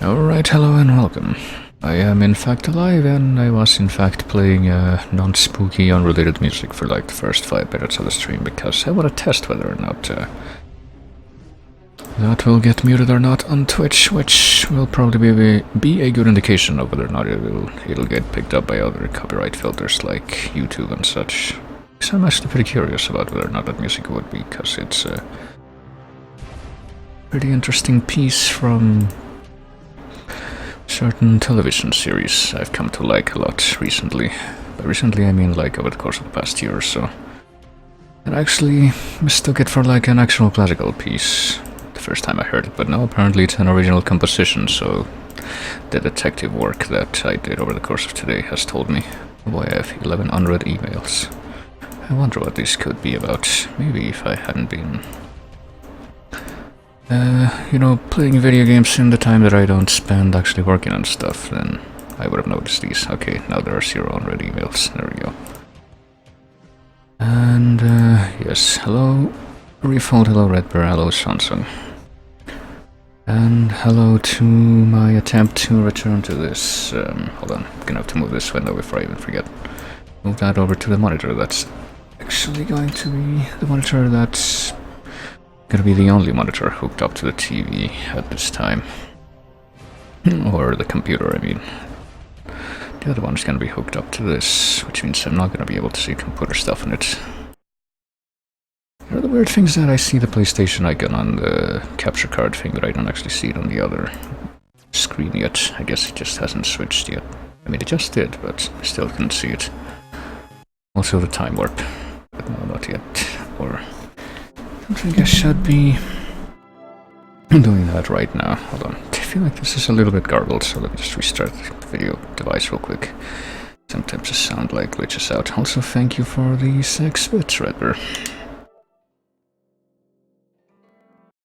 Alright, hello and welcome. I am in fact alive and I was in fact playing non-spooky, unrelated music for like the first 5 minutes of the stream because I want to test whether or not that will get muted or not on Twitch, which will probably be a good indication of whether or not it'll get picked up by other copyright filters like YouTube and such. So I'm actually pretty curious about whether or not that music would be, because it's a pretty interesting piece from certain television series I've come to like a lot recently. By recently I mean like over the course of the past year or so. And I actually mistook it for like an actual classical piece the first time I heard it, but now apparently it's an original composition, so the detective work that I did over the course of today has told me. Oh boy, I have 1100 emails. I wonder what this could be about. Maybe if I hadn't been playing video games in the time that I don't spend actually working on stuff, then I would have noticed these. Okay, now there are 0 unread emails. There we go. And, yes, hello Refold, hello Redbear, hello Samsung. And hello to my attempt to return to this. Hold on, I'm gonna have to move this window before I even forget. Move that over to the monitor. That's actually going to be the monitor that's gonna be the only monitor hooked up to the TV at this time. Or the computer, I mean. The other one's gonna be hooked up to this, which means I'm not gonna be able to see computer stuff in it. There are the weird things that I see the PlayStation icon on the capture card thing, but I don't actually see it on the other screen yet. I guess it just hasn't switched yet. I mean, it just did, but I still couldn't see it. Also the time warp, but no, not yet. Or I think I should be doing that right now. Hold on. I feel like this is a little bit garbled, so let me just restart the video device real quick. Sometimes the sound like glitches out. Also, thank you for the 6 bits, Redbear.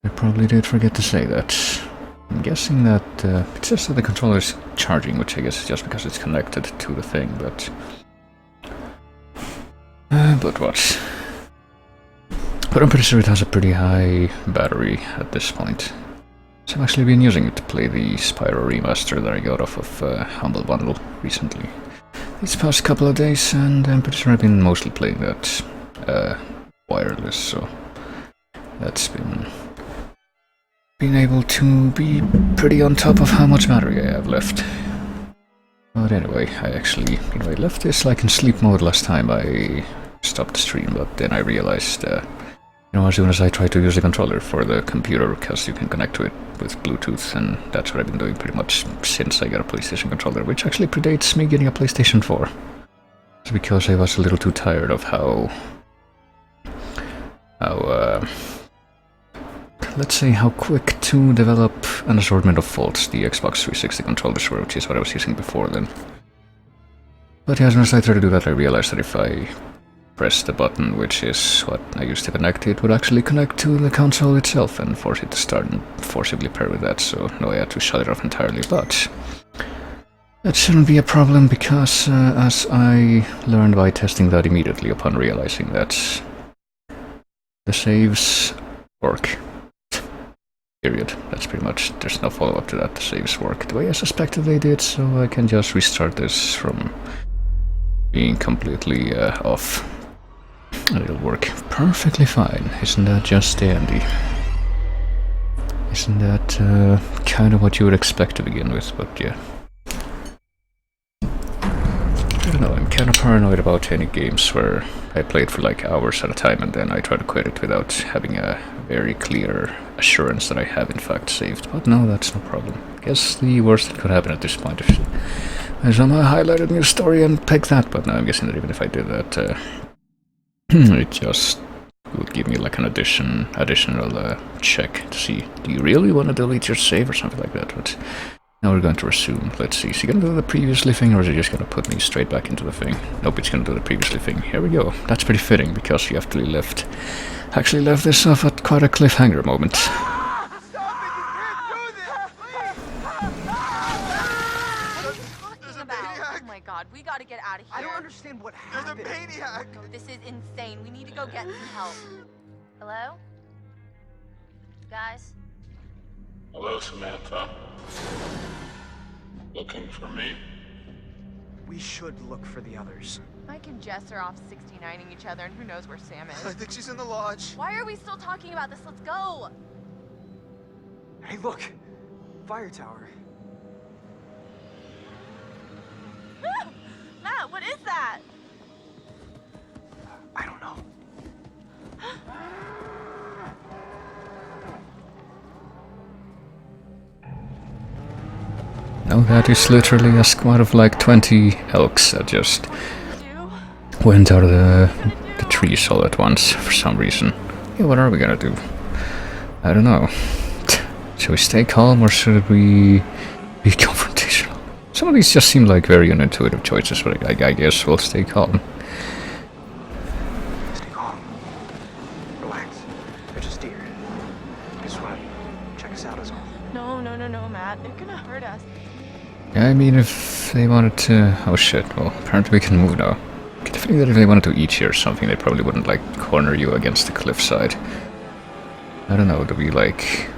I probably did forget to say that. I'm guessing that it says that the controller is charging, which I guess is just because it's connected to the thing, but what? But I'm pretty sure it has a pretty high battery at this point. So I've actually been using it to play the Spyro remaster that I got off of Humble Bundle recently. These past couple of days, and I'm pretty sure I've been mostly playing that wireless, so that's been able to be pretty on top of how much battery I have left. But anyway, I actually, I left this like in sleep mode last time I stopped the stream, but then I realized as soon as I try to use the controller for the computer, because you can connect to it with Bluetooth, and that's what I've been doing pretty much since I got a PlayStation controller, which actually predates me getting a PlayStation 4. It's because I was a little too tired of how let's say how quick to develop an assortment of faults the Xbox 360 controllers were, which is what I was using before then. But yeah, as soon as I tried to do that, I realized that if I press the button, which is what I used to connect, it would actually connect to the console itself and force it to start and forcibly pair with that, so no, I had to shut it off entirely, but that shouldn't be a problem because as I learned by testing that immediately upon realizing that the saves work. Period. That's pretty much, there's no follow-up to that, the saves work the way I suspected they did, so I can just restart this from being completely off. And it'll work perfectly fine. Isn't that just dandy? Isn't that kind of what you would expect to begin with, but yeah. I don't know, I'm kind of paranoid about any games where I played for like hours at a time and then I try to quit it without having a very clear assurance that I have in fact saved. But no, that's no problem. I guess the worst that could happen at this point is I'm a highlighted new story and pick that, but no, I'm guessing that even if I did that, it just would give me like an additional check to see, do you really want to delete your save or something like that? But now we're going to resume. Let's see, is he going to do the previously thing or is he just going to put me straight back into the thing? Nope, it's going to do the previously thing. Here we go. That's pretty fitting because you actually left this off at quite a cliffhanger moment. We gotta get out of here. I don't understand what happened. There's a maniac! No, this is insane. We need to go get some help. Hello? Guys? Hello, Samantha. Looking for me? We should look for the others. Mike and Jess are off 69ing each other, and who knows where Sam I is. think she's in the lodge. Why are we still talking about this? Let's go! Hey, look! Fire tower. Matt, what is that? I don't know. Now that is literally a squad of like 20 elks that just Do? went out of the trees all at once for some reason. Yeah, what are we gonna do? I don't know. Should we stay calm or should we be confrontational? Some of these just seem like very unintuitive choices, but I guess we'll stay calm. Stay calm. Relax. They're just deer. Just wanna check us out as well. No, Matt. They're gonna hurt us. Yeah, I mean, if they wanted to... Oh shit, well, apparently we can move now. I get the feeling that if they wanted to eat you or something, they probably wouldn't, like, corner you against the cliffside. I don't know, do we, like...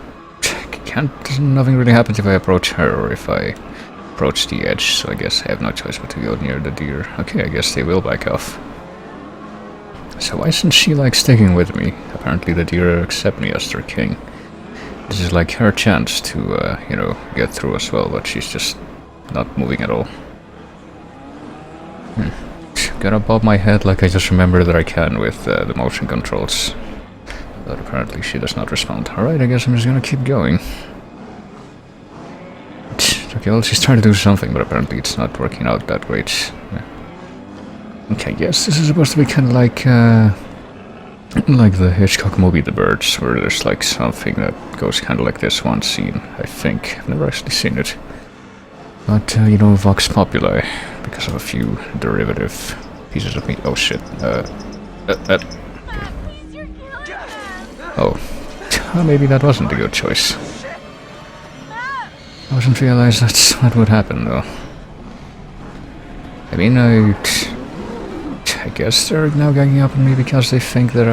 Nothing really happens if I approach her or if I approach the edge, so I guess I have no choice but to go near the deer. Okay, I guess they will back off. So why isn't she, like, sticking with me? Apparently the deer accept me as their king. This is like her chance to, you know, get through as well, but she's just not moving at all. Gonna bob my head like I just remember that I can with the motion controls. But apparently she does not respond. Alright, I guess I'm just gonna keep going. Okay, well, she's trying to do something, but apparently it's not working out that great. Yeah. Okay, yes, this is supposed to be kind of like the Hitchcock movie The Birds, where there's like something that goes kind of like this one scene, I think. I've never actually seen it. But, you know, Vox Populi, because of a few derivative pieces of meat. Oh shit. Matt, please, you're killing us! Oh. Maybe that wasn't a good choice. Matt! I wasn't realized that's what would happen, though. I mean, I guess they're now ganging up on me because they think that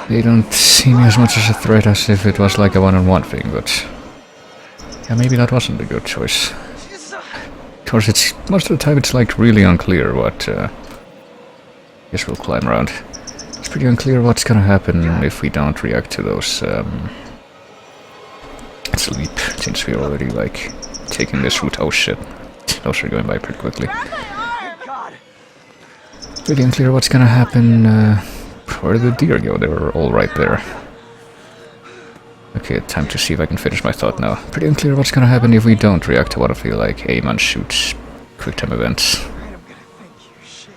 they don't see me as much as a threat as if it was like a one-on-one thing, but... Yeah, maybe that wasn't a good choice. Of course, most of the time it's like really unclear what... Guess we'll climb around. It's pretty unclear what's gonna happen if we don't react to those, sleep, since we're already, like, taking this route. Oh shit. Those are going by pretty quickly. Grab my arm! God! Really unclear what's gonna happen, where did the deer go? They were all right there. Okay, time to see if I can finish my thought now. Pretty unclear what's gonna happen if we don't react to one of the, like, aim and shoot quick-time events. Right, I'm gonna thank you. Shit.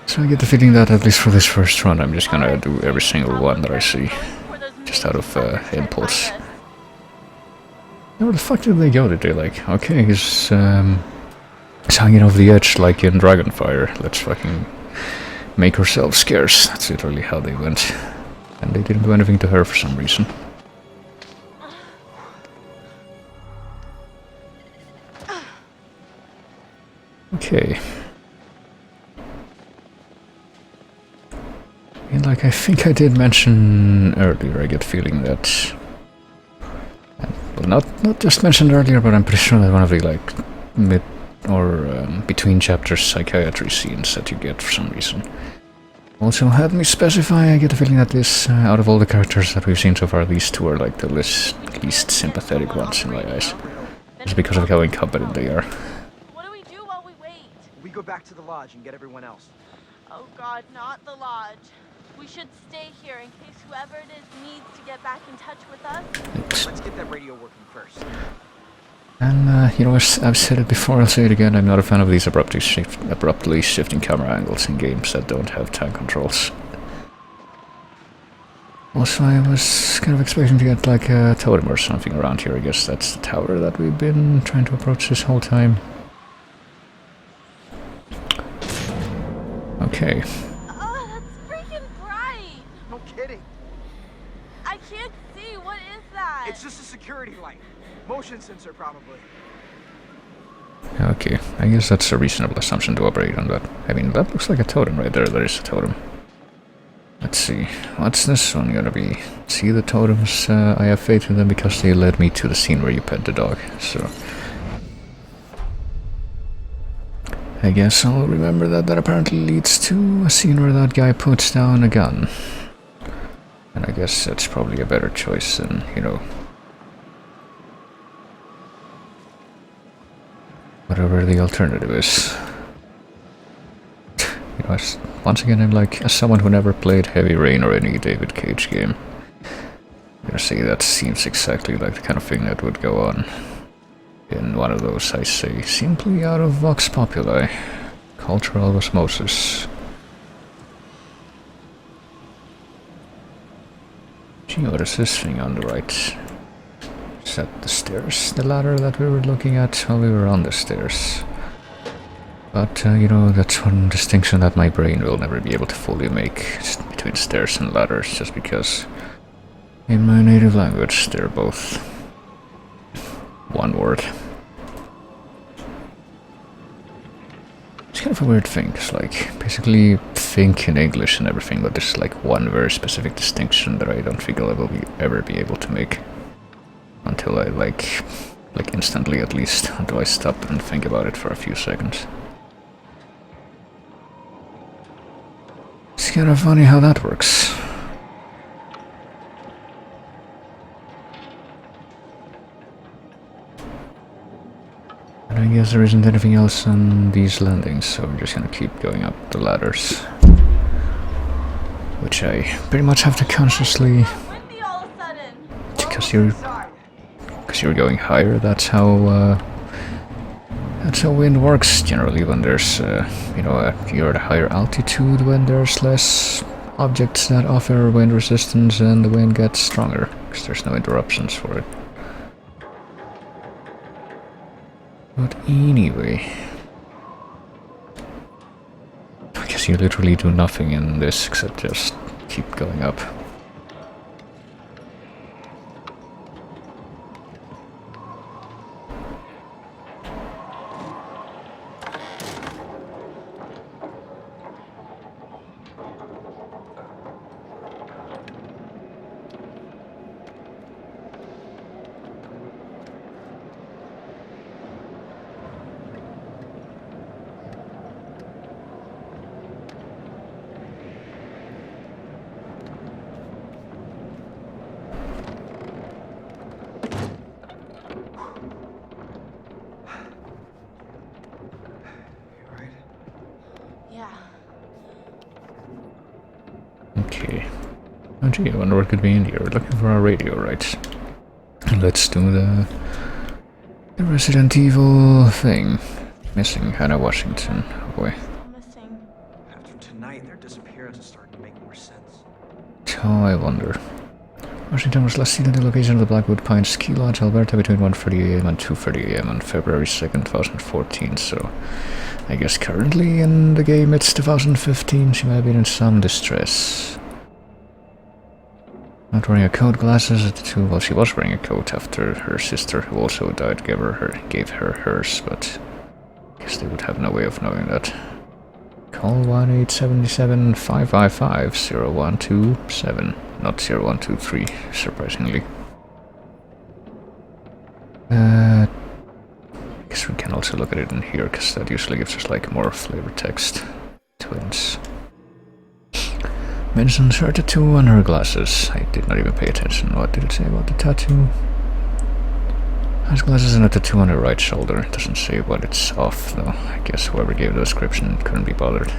So I get the feeling that, at least for this first run, I'm just gonna do every single one that I see. Just out of, impulse. Where the fuck did they go? Did they, like, okay, he's, hanging over the edge like in Dragonfire. Let's fucking make ourselves scarce. That's literally how they went. And they didn't do anything to her for some reason. Okay. And like I think I did mention earlier, I get the feeling that... Well, not just mentioned earlier, but I'm pretty sure that one of the, like, mid or between chapters psychiatry scenes that you get for some reason also had me specify. I get the feeling that this, out of all the characters that we've seen so far, these two are like the least sympathetic ones in my eyes. It's because of how incompetent they are. What do we do while we wait? We go back to the lodge and get everyone else. Oh god, not the lodge. We should stay here in case whoever it is needs to get back in touch with us. Let's get that radio working first. And, you know, I've said it before, I'll say it again, I'm not a fan of these abruptly shifting camera angles in games that don't have time controls. Also, I was kind of expecting to get, like, a totem or something around here. I guess that's the tower that we've been trying to approach this whole time. Okay. Oh, that's freaking bright! No kidding. I can't see. What is that? It's just a security light. Motion sensor, probably. Okay, I guess that's a reasonable assumption to operate on that. I mean, that looks like a totem right there. There is a totem. Let's see, what's this one gonna be? See the totems, I have faith in them because they led me to the scene where you pet the dog, so... I guess I'll remember that that apparently leads to a scene where that guy puts down a gun. And I guess that's probably a better choice than, you know... whatever the alternative is. You know, once again, I'm like, as someone who never played Heavy Rain or any David Cage game, I'm gonna say that seems exactly like the kind of thing that would go on in one of those, I say, simply out of Vox Populi, cultural osmosis. Gee, what is this thing on the right? Is that the stairs? The ladder that we were looking at while we were on the stairs? But, you know, that's one distinction that my brain will never be able to fully make between stairs and ladders, just because in my native language they're both one word. It's kind of a weird thing, because, like, basically think in English and everything, but there's like one very specific distinction that I don't think I'll ever be able to make until I, like instantly at least, until I stop and think about it for a few seconds. It's kind of funny how that works. And I guess there isn't anything else on these landings, so I'm just gonna keep going up the ladders. Which I pretty much have to consciously... Windy all of a sudden. Because you're going higher, that's how wind works generally when there's, you know, you're at a higher altitude, when there's less objects that offer wind resistance and the wind gets stronger, because there's no interruptions for it. But anyway, I guess you literally do nothing in this except just keep going up. Okay. Oh gee, I wonder what could be in here. We're looking for our radio, right? Let's do the Resident Evil thing. Missing Hannah Washington. Oh boy. Missing. After tonight, their disappearance is starting to make more sense. Oh, I wonder. Washington was last seen at the location of the Blackwood Pines Ski Lodge, Alberta, between 1:30 AM and 2:30 AM on February 2nd, 2014, so I guess currently in the game it's 2015, she might have been in some distress. Not wearing a coat, glasses at the two. Well, she was wearing a coat after her sister, who also died, gave her hers, but I guess they would have no way of knowing that. Call 1-877-555-0127, not 0123, surprisingly. I guess we can also look at it in here, because that usually gives us like more flavor text. Twins. Mentions her tattoo on her glasses. I did not even pay attention. What did it say about the tattoo? Has glasses and a tattoo on her right shoulder. It doesn't say what it's off, though. I guess whoever gave the description couldn't be bothered.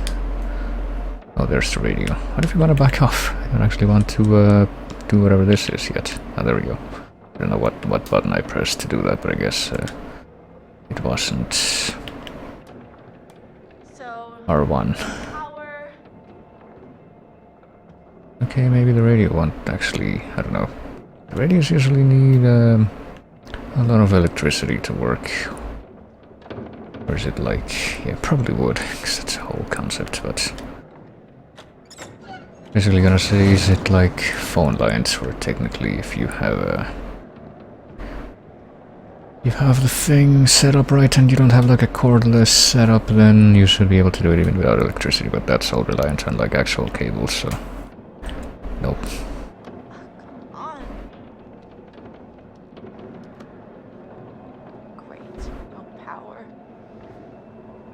Oh, there's the radio. What if we want to back off? I don't actually want to do whatever this is yet. Oh, there we go. I don't know what button I pressed to do that, but I guess it wasn't So R1. power. Okay, maybe the radio won't actually, I don't know. The radios usually need a lot of electricity to work. Or is it like, yeah, probably would, because that's a whole concept, but... Basically gonna say, is it like phone lines, where technically if you have the thing set up right and you don't have like a cordless setup, then you should be able to do it even without electricity, but that's all reliant on like actual cables, so Nope. Come on. Great. No power.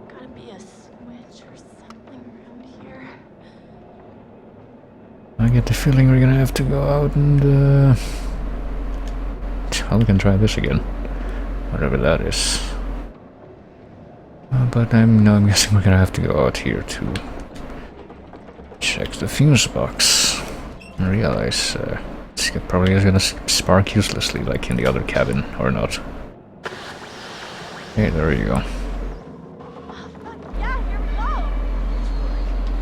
Gotta be a switch or something around here. I get the feeling we're gonna have to go out and well, we can try this again. Whatever that is. But I'm guessing we're gonna have to go out here to check the fuse box and realize this probably is gonna spark uselessly like in the other cabin, or not. Hey, there you go. Yeah, here we go.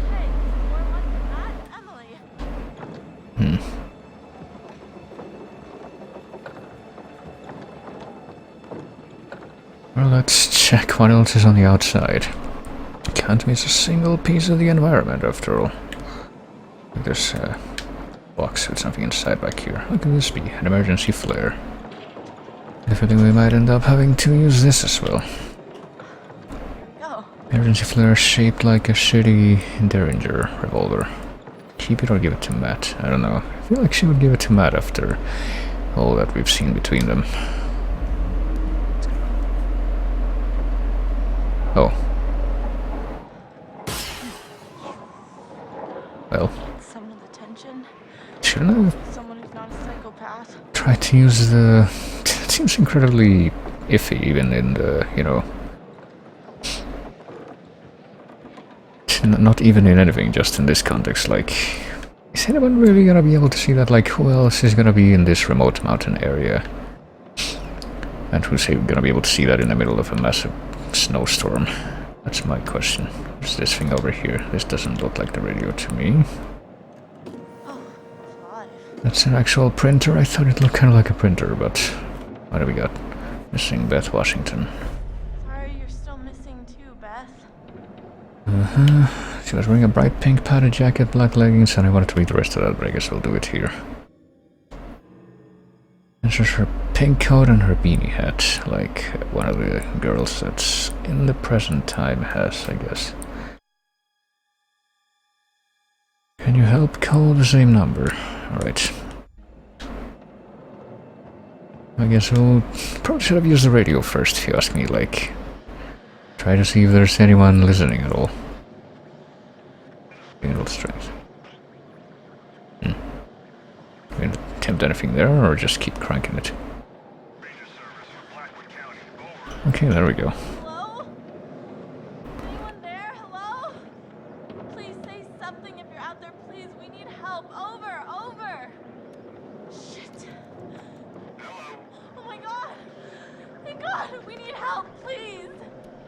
Hey, more luck than that, Emily. Well, let's check what else is on the outside. Can't miss a single piece of the environment after all. Look, there's a box with something inside back here. What could this be? An emergency flare. I think we might end up having to use this as well. Go. Emergency flare shaped like a shitty Derringer revolver. Keep it or give it to Matt? I don't know. I feel like she would give it to Matt after all that we've seen between them. Oh. Well. Some of the tension. Shouldn't I have Someone who's not a psychopath. tried to use the... It seems incredibly iffy even in the, you know... Not even in anything, just in this context, like... Is anyone really gonna be able to see that? Like, who else is gonna be in this remote mountain area? And who's gonna be able to see that in the middle of a massive snowstorm? That's my question. What's this thing over here? This doesn't look like the radio to me. Oh, it's alive. That's an actual printer. I thought it looked kind of like a printer, but... What do we got? Missing Beth Washington. Sorry you're still missing too, Beth. She was wearing a bright pink padded jacket, black leggings, and I wanted to read the rest of that, but I guess we'll do it here. It's just her pink coat and her beanie hat, like one of the girls that's in the present time has, I guess. Can you help call the same number? Alright. I guess we'll probably should have used the radio first, if you ask me, like... Try to see if there's anyone listening at all. Being a little strange. Can we attempt anything there, or just keep cranking it? Okay, there we go. Hello? Anyone there? Hello? Please say something if you're out there, please. We need help. Over, over. Shit. Hello. Oh my god. Thank God. We need help, please.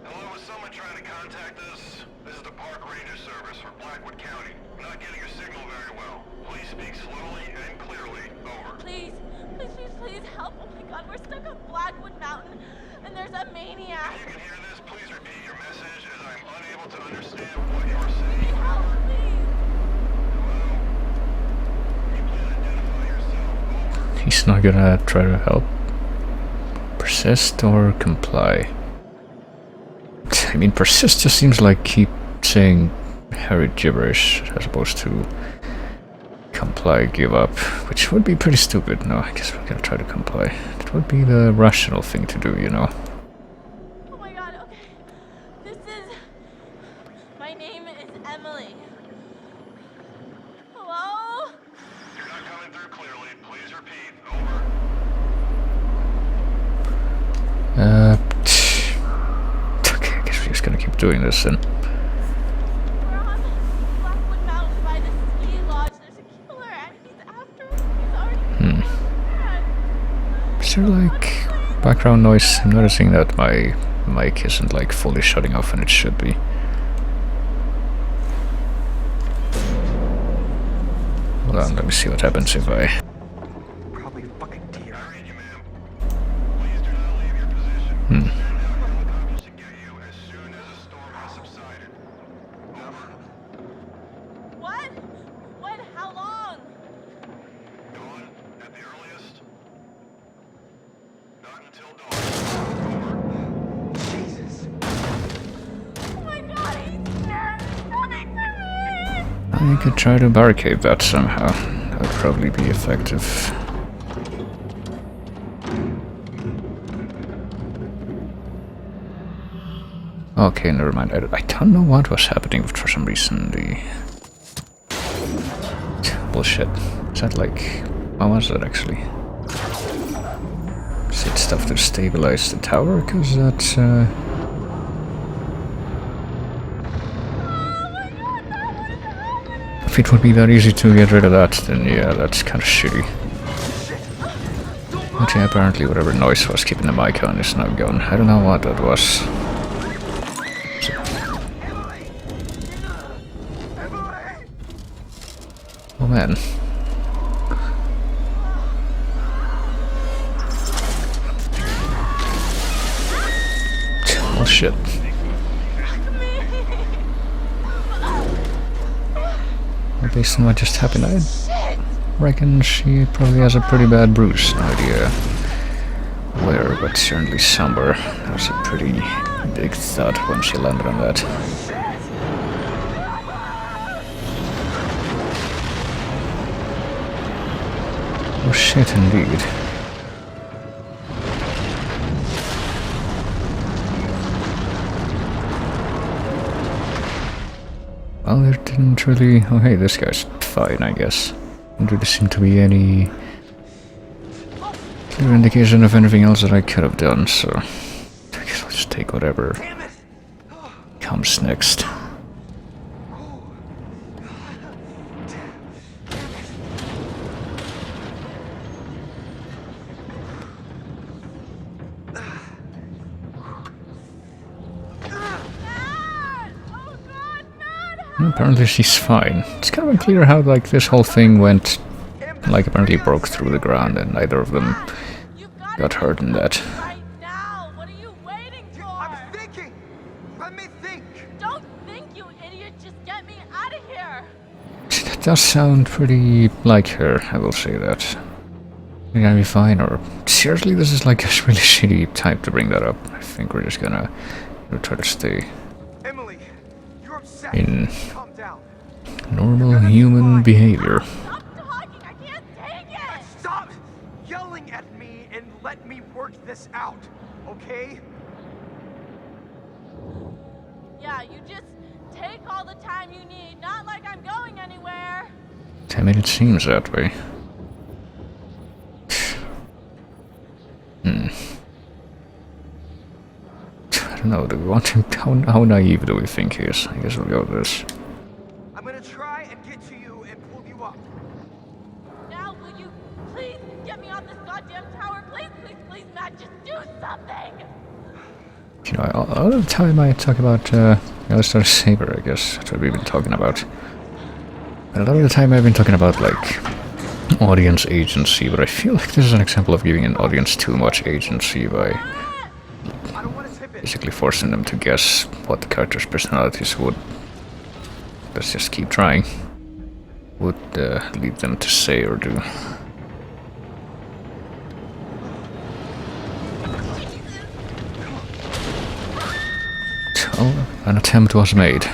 Hello, is someone trying to contact us? This is the Park Ranger Service for Blackwood County. We're not getting your signal very well. Please speak slowly and clearly. Over. Please, please, please, please help. Oh my god, we're stuck on Blackwood Mountain and there's a maniac. If you can hear this, please repeat your message as I'm unable to understand what you're We saying. need help, please. Hello? Can you please identify yourself? Over. He's not gonna try to help. Persist or comply? I mean, persist just seems like keep saying hurried gibberish as opposed to comply, give up, which would be pretty stupid. No, I guess we're gonna try to comply. It would be the rational thing to do, you know. Oh my god, okay. This is... My name is Emily. Hello? You're not coming through clearly. Please repeat. Over. Okay, I guess we're just gonna keep doing this then. We're on Blackwood Mountain by the ski lodge. There's a killer and he's after us. He's already mad. Is there like background noise? I'm noticing that my mic isn't like fully shutting off and it should be. Hold on, let me see what happens if I... Probably fucking deer. I read you, ma'am. Please do not leave your position. Send out helicopters to get you as soon as the storm has subsided. Over. What? What? How long? Dawn at the earliest. Not until dawn. Jesus. Oh my god, he's there. He's coming for me. I could try to barricade that somehow. That would probably be effective. Okay, never mind. I don't know what was happening for some reason. The bullshit. Is that like... what was that actually? Is it stuff to stabilize the tower? Because that's... if it would be that easy to get rid of that, then yeah, that's kind of shitty. But yeah, apparently whatever noise was keeping the mic on is now gone. I don't know what that was. Oh man. Oh shit. Well, based on what just happened, I reckon she probably has a pretty bad bruise. No idea where, but certainly somewhere. That was a pretty big thud when she landed on that. Oh shit, indeed. Well, there didn't really... oh hey, this guy's fine, I guess. Didn't really seem to be any clear indication of anything else that I could have done, so I guess I'll just take whatever comes next. Apparently she's fine. It's kind of unclear how like this whole thing went, like apparently broke through the ground and neither of them got hurt in that. Right now! What are you waiting for? I'm thinking! Let me think! Don't think, you idiot! Just get me out of here! That does sound pretty like her, I will say that. You're gonna be fine, or... seriously, this is like a really shitty time to bring that up. I think we're just gonna try to stay Emily, you're upset. in Calm down. normal human behavior. Stop talking! I can't take it! Stop yelling at me and let me work this out, okay? Yeah, you just take all the time you need. Not like I'm going anywhere. I mean, it seems that way. I don't know, do we want to... how naive do we think he is? I guess we'll go with this. I'm gonna try and get to you and pull you up. Now, will you please get me off this goddamn tower? Please, please, please, Matt, just do something! You know, all the time I talk about, let's start Saber, I guess. That's what we've been talking about. And a lot of the time I've been talking about, like, audience agency, but I feel like this is an example of giving an audience too much agency by I don't want to tip it. basically forcing them to guess what the characters' personalities would, let's just keep trying, would lead them to say or do. So, an attempt was made.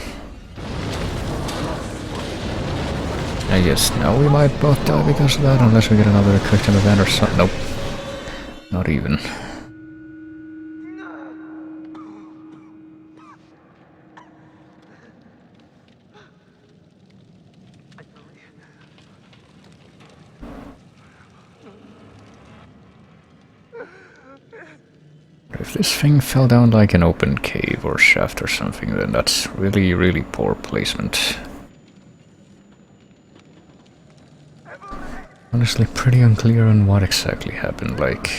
I guess now we might both die because of that, unless we get another quick time event or something. Nope. Not even. If this thing fell down like an open cave or shaft or something, then that's really, really poor placement. Honestly, pretty unclear on what exactly happened, like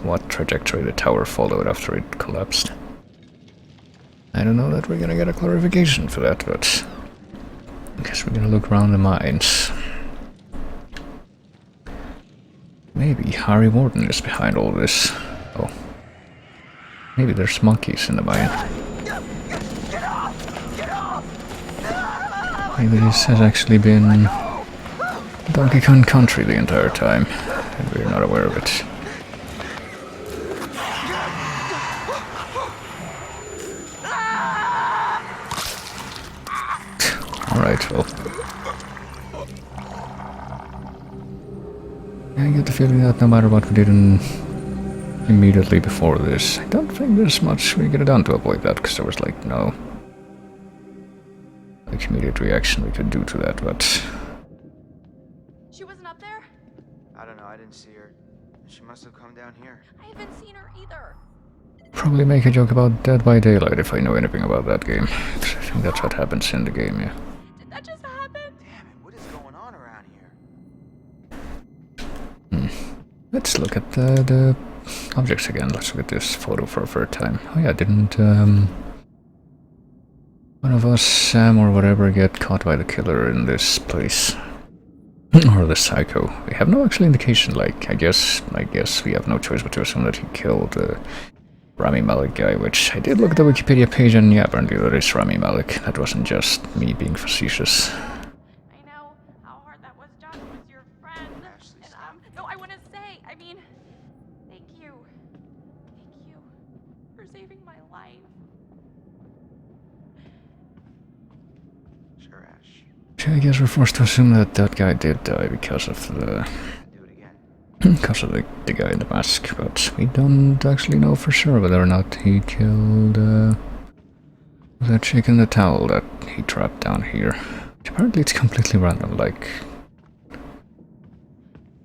what trajectory the tower followed after it collapsed. I don't know that we're gonna get a clarification for that, but I guess we're gonna look around the mines. Maybe Harry Warden is behind all this. Oh. Maybe there's monkeys in the mine. Maybe this has actually been Donkey Kong Country the entire time, and we're not aware of it. Alright, well. I get the feeling that no matter what we did immediately before this, I don't think there's much we could have done to avoid that, because there was like no like immediate reaction we could do to that, but She wasn't up there? I don't know, I didn't see her. She must have come down here. I haven't seen her either. probably make a joke about Dead by Daylight if I know anything about that game. I think that's what happens in the game, yeah. Did that just happen? Damn it, what is going on around here? Let's look at the objects again. Let's look at this photo for a third time. Oh yeah, didn't one of us, Sam or whatever, get caught by the killer in this place? Or the psycho? We have no actual indication, like, I guess we have no choice but to assume that he killed Rami Malek guy, which I did look at the Wikipedia page and yeah, apparently that is Rami Malek. That wasn't just me being facetious. I know how hard that was. Josh was your friend. Ashley, And stop. no, I want to say, I mean, thank you. Thank you for saving my life. Sure, Ash. I guess we're forced to assume that that guy did die because of the Do it again. because of the guy in the mask, but we don't actually know for sure whether or not he killed that chick in the towel that he trapped down here. Apparently it's completely random, like,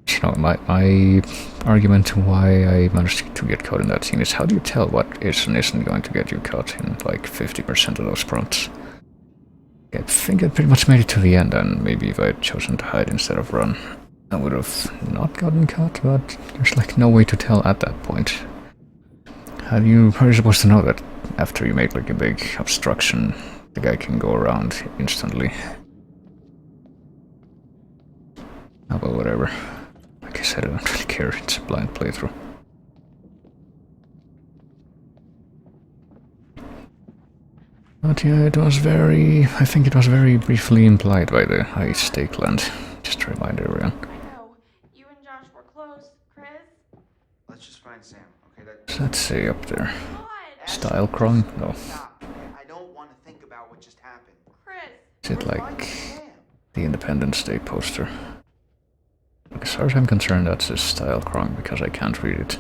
you know, my argument to why I managed to get caught in that scene is how do you tell what is and isn't going to get you caught in like 50% of those prompts? I think I pretty much made it to the end, and maybe if I had chosen to hide instead of run, I would have not gotten caught, but there's like no way to tell at that point. How are you supposed to know that after you make like a big obstruction, the guy can go around instantly? Oh, but whatever. Like I said, I don't really care, it's a blind playthrough. But yeah, I think it was very briefly implied by the high stake land. Just to remind everyone. I know. You and Josh were close, Chris. Let's just find Sam, okay? What's that say up there? God. Style crime? No. Stop. I don't want to think about what just happened. Chris. Is it We're like finding Sam. the Independence Day poster? As far as I'm concerned, that's a style crime because I can't read it.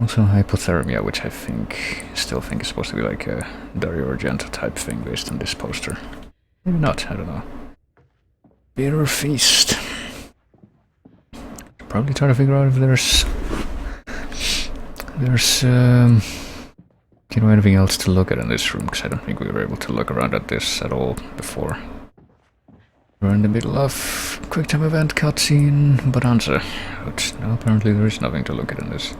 Also hypothermia, which I still think is supposed to be like a Dario Argento type thing based on this poster. Maybe not, I don't know. Bitter Feast. Probably try to figure out if there's you know, anything else to look at in this room, because I don't think we were able to look around at this at all before. We're in the middle of quick-time event cutscene Bonanza, but no, apparently there is nothing to look at in this.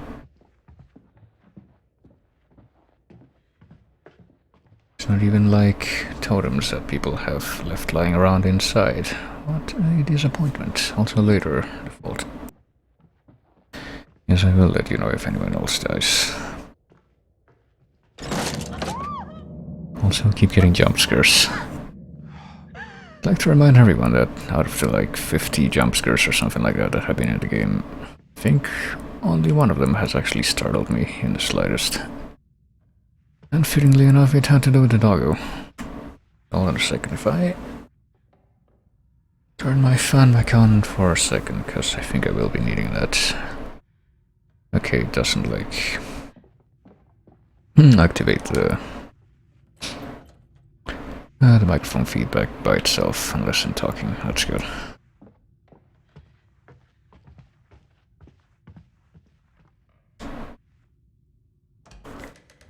It's not even like totems that people have left lying around inside. What a disappointment. Also later, default. Yes, I will let you know if anyone else dies. Also, keep getting jump scares. I'd like to remind everyone that out of the like 50 jump scares or something like that that have been in the game, I think only one of them has actually startled me in the slightest. And fittingly enough, it had to do with the doggo. Hold on a second, if I turn my fan back on for a second, because I think I will be needing that. Okay, it doesn't like activate the microphone feedback by itself unless I'm talking. That's good.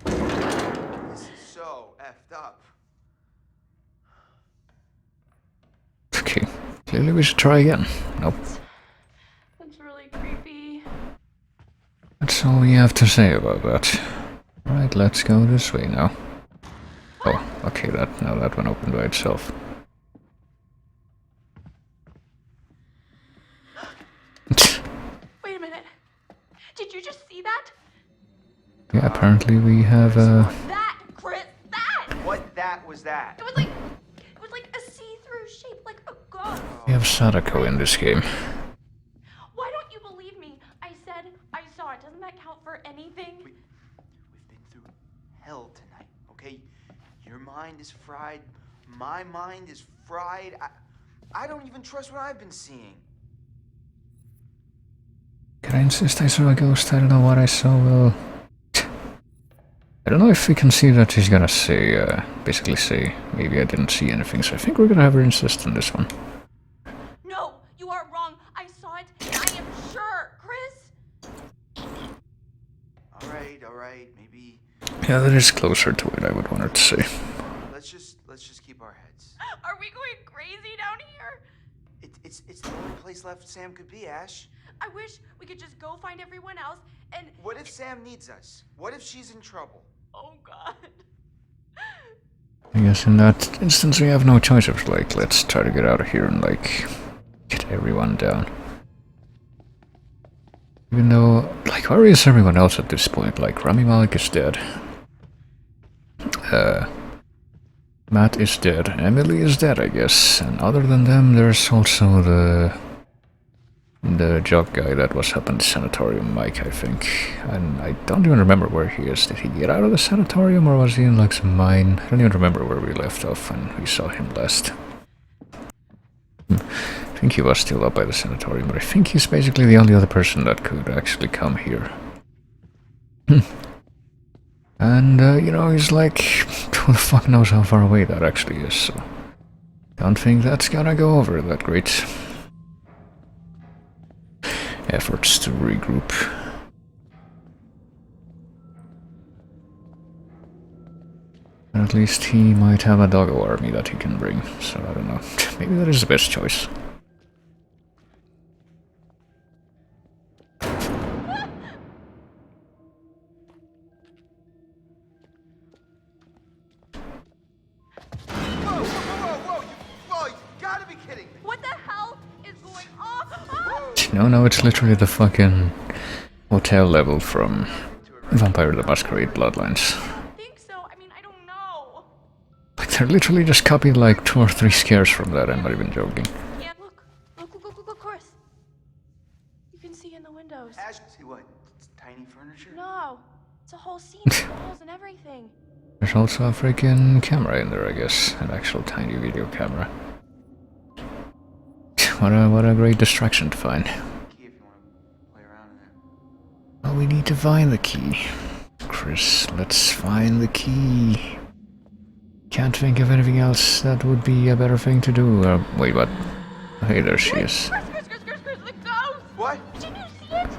This is so effed up. Okay, clearly we should try again. Nope. That's really creepy. That's all we have to say about that. Right, let's go this way now. Oh, okay, now that one opened by itself. Wait a minute. Did you just see that? Yeah, apparently we have That, Chris, that! What that was that? It was like a see-through shape, like a ghost. we have Sadako in this game. Why don't you believe me? I said I saw it. Doesn't that count for anything? We've been through hell tonight, okay? Your mind is fried. My mind is fried. I don't even trust what I've been seeing. Can I insist I saw a ghost? I don't know what I saw. Well, I don't know if we can see that she's gonna say, basically say, maybe I didn't see anything, so I think we're gonna have her insist on this one. No, you are wrong. I saw it, and I am sure, Chris. All right, maybe Yeah, that is closer to what I would want her to say. let's just keep our heads. Are we going crazy down here? It's the only place left Sam could be, Ash. I wish we could just go find everyone else and... What if Sam needs us? What if she's in trouble? Oh, God. I guess in that instance we have no choice of, like, let's try to get out of here and, like, get everyone down. Even though, like, where is everyone else at this point? Like, Rami Malek is dead. Matt is dead. Emily is dead, I guess. And other than them, there's also the jock guy that was up in the sanatorium, Mike, I think. And I don't even remember where he is. Did he get out of the sanatorium or was he in, like, some mine? I don't even remember where we left off when we saw him last. I think he was still up by the sanatorium, but I think he's basically the only other person that could actually come here. And, you know, he's like, who the fuck knows how far away that actually is, so... Don't think that's gonna go over that great. Efforts to regroup. And at least he might have a doggo army that he can bring, so I don't know. Maybe that is the best choice. Whoa, you gotta be kidding me. What the hell is going on? No, it's literally the fucking hotel level from Vampire the Masquerade Bloodlines. I think so. I mean, I don't know. Like, they're literally just copied like 2 or 3 scares from that, I'm not even joking. Yeah, look, Chris. You can see in the windows. Ash, see what? It's tiny furniture? No, it's a whole scene with walls and everything. There's also a freaking camera in there, I guess. An actual tiny video camera. What a great distraction to find. Key if you want to play around in there. Well, we need to find the key. Chris, let's find the key. Can't think of anything else that would be a better thing to do. Wait, what? Hey, there she is. Chris, the ghost! What? Did you see it?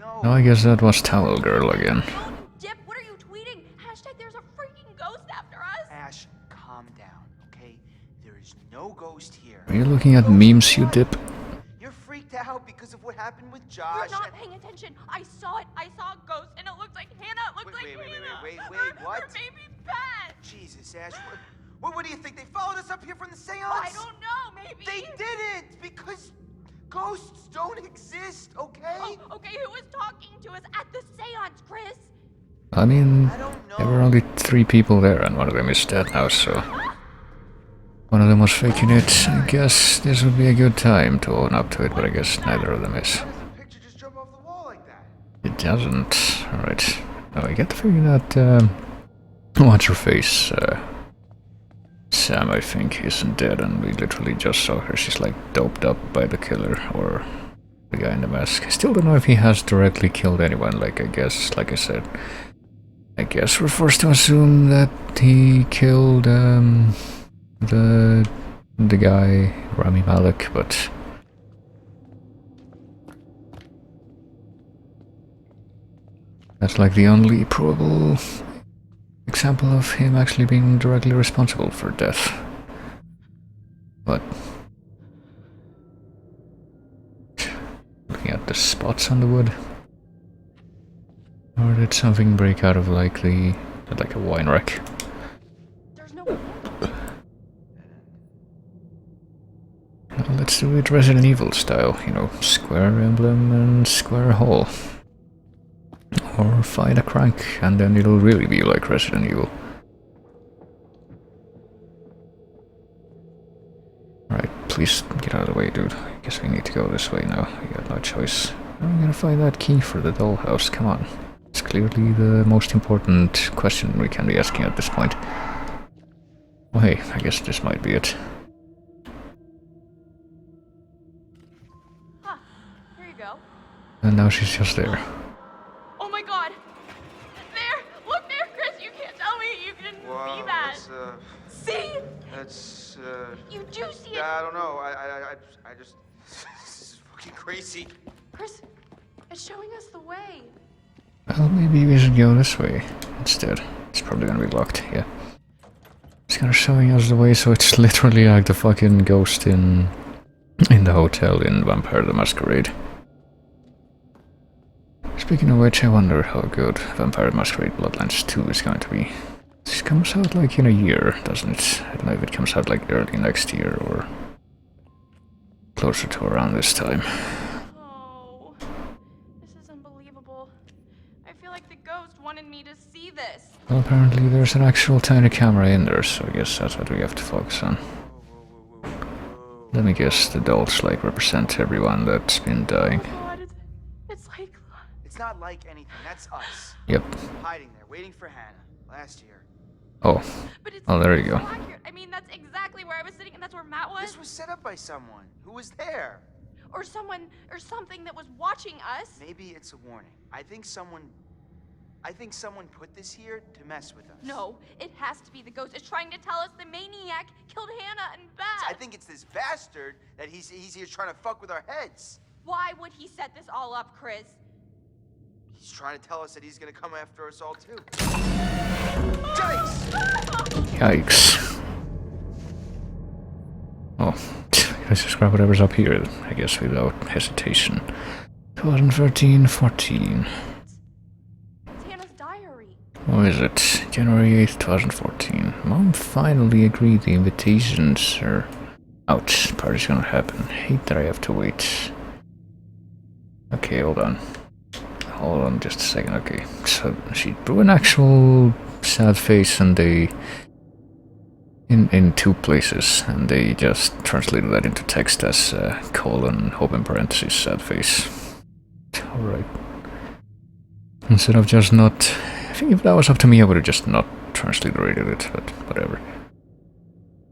No. No, I guess that was Towel Girl again. Oh, you dip, what are you tweeting? Hashtag there's a freaking ghost after us. Ash, calm down, okay? There is no ghost here. Are you looking at memes, you dip? You're freaked out because of what happened with You're Josh. not paying attention. I saw it. I saw a ghost, and it looked like Hannah. It looked like Hannah. Wait, Her- what? Her baby's pet. Jesus, Ash, what do you think? They followed us up here from the seance? I don't know. Maybe. They didn't, because ghosts don't exist, okay? Oh, okay. Who was talking to us at the seance, Chris? I mean, I don't know. there were only 3 people there and one of them is dead now, so... One of them was faking it. I guess this would be a good time to own up to it, but I guess neither of them is. How does the picture just jump off the wall like that? It doesn't. Alright. Now I get the feeling that, what's her face? Sam, I think, isn't dead, and we literally just saw her. She's like doped up by the killer, or the guy in the mask. I still don't know if he has directly killed anyone, like I guess, like I said. I guess we're forced to assume that he killed, the guy, Rami Malek, but... That's like the only probable example of him actually being directly responsible for death. But... Looking at the spots on the wood... Or did something break out of like a wine wreck? There's no. Well, let's do it Resident Evil style, you know, square emblem and square hole. Or find a crank, and then it'll really be like Resident Evil. Alright, please get out of the way, dude. I guess we need to go this way now. We got no choice. I'm gonna find that key for the dollhouse, come on. It's clearly the most important question we can be asking at this point. Well, hey, I guess this might be it. And now she's just there. Oh my god! There! Look there, Chris! You can't tell me you didn't see that! See? That's, You do see it! I don't know. I just... This is fucking crazy. Chris, it's showing us the way. Well, maybe we should go this way instead. It's probably gonna be locked, yeah. It's kind of showing us the way, so it's literally like the fucking ghost in the hotel in Vampire the Masquerade. Speaking of which, I wonder how good Vampire the Masquerade Bloodlines 2 is going to be. This comes out like in a year, doesn't it? I don't know if it comes out like early next year or closer to around this time. Oh, this is unbelievable. I feel like the ghost wanted me to see this. Well, apparently there's an actual tiny camera in there, so I guess that's what we have to focus on. Let me guess, the dolls like represent everyone that's been dying. Oh god, it's like... It's not like anything. That's us. Yep. Hiding there, waiting for Hannah. Last year. Oh. But it's Oh, there you go. so accurate. I mean, that's exactly where I was sitting, and that's where Matt was. This was set up by someone. Who was there? Or someone, or something that was watching us. Maybe it's a warning. I think someone put this here to mess with us. No, it has to be the ghost. It's trying to tell us the maniac killed Hannah and Beth. I think it's this bastard that he's here trying to fuck with our heads. Why would he set this all up, Chris? He's trying to tell us that he's gonna come after us all too. Yikes! Yikes. Oh, let's just grab whatever's up here, I guess, without hesitation. 2013-14. It's Hannah's diary. What is it? January 8th, 2014. Mom finally agreed the invitations are out. Party's gonna happen. Hate that I have to wait. Okay, hold on. Hold on just a second, okay. So she drew an actual sad face and they... In two places, and they just translated that into text as colon, hope in parentheses, sad face. Alright. Instead of just not... I think if that was up to me, I would have just not transliterated it, but whatever.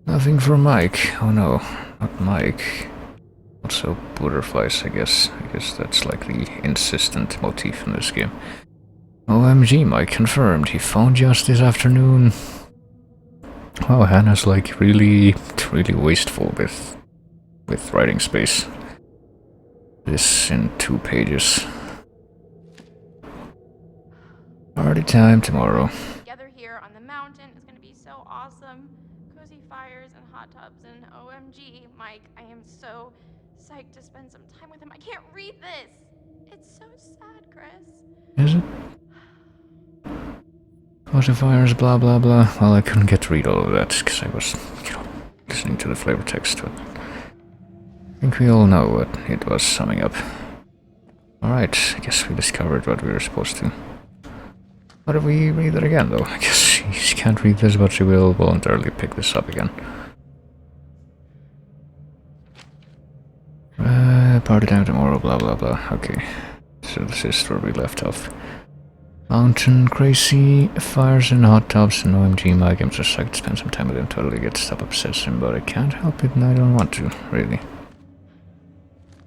Nothing for Mike. Oh no, not Mike. Also butterflies, I guess. I guess that's like the insistent motif in this game. OMG, Mike confirmed. He phoned just this afternoon. Wow, Hannah's like really wasteful with writing space. This in 2 pages. Party time tomorrow. Together here on the mountain is going to be so awesome. Cozy fires and hot tubs and OMG, Mike, I am so psyched to spend some time with him. I can't read this. It's so sad, Chris. Is it? Cozy fires, blah blah blah. Well, I couldn't get to read all of that because I was, listening to the flavor text, but I think we all know what it was summing up. Alright, I guess we discovered what we were supposed to. What if we read it again, though? I guess she can't read this, but she will voluntarily pick this up again. Party time tomorrow, blah blah blah. Okay, so this is where we left off. Mountain crazy, fires and hot tubs and OMG Mike. I'm just psyched to spend some time with him, totally get stop obsessing, but I can't help it and I don't want to, really.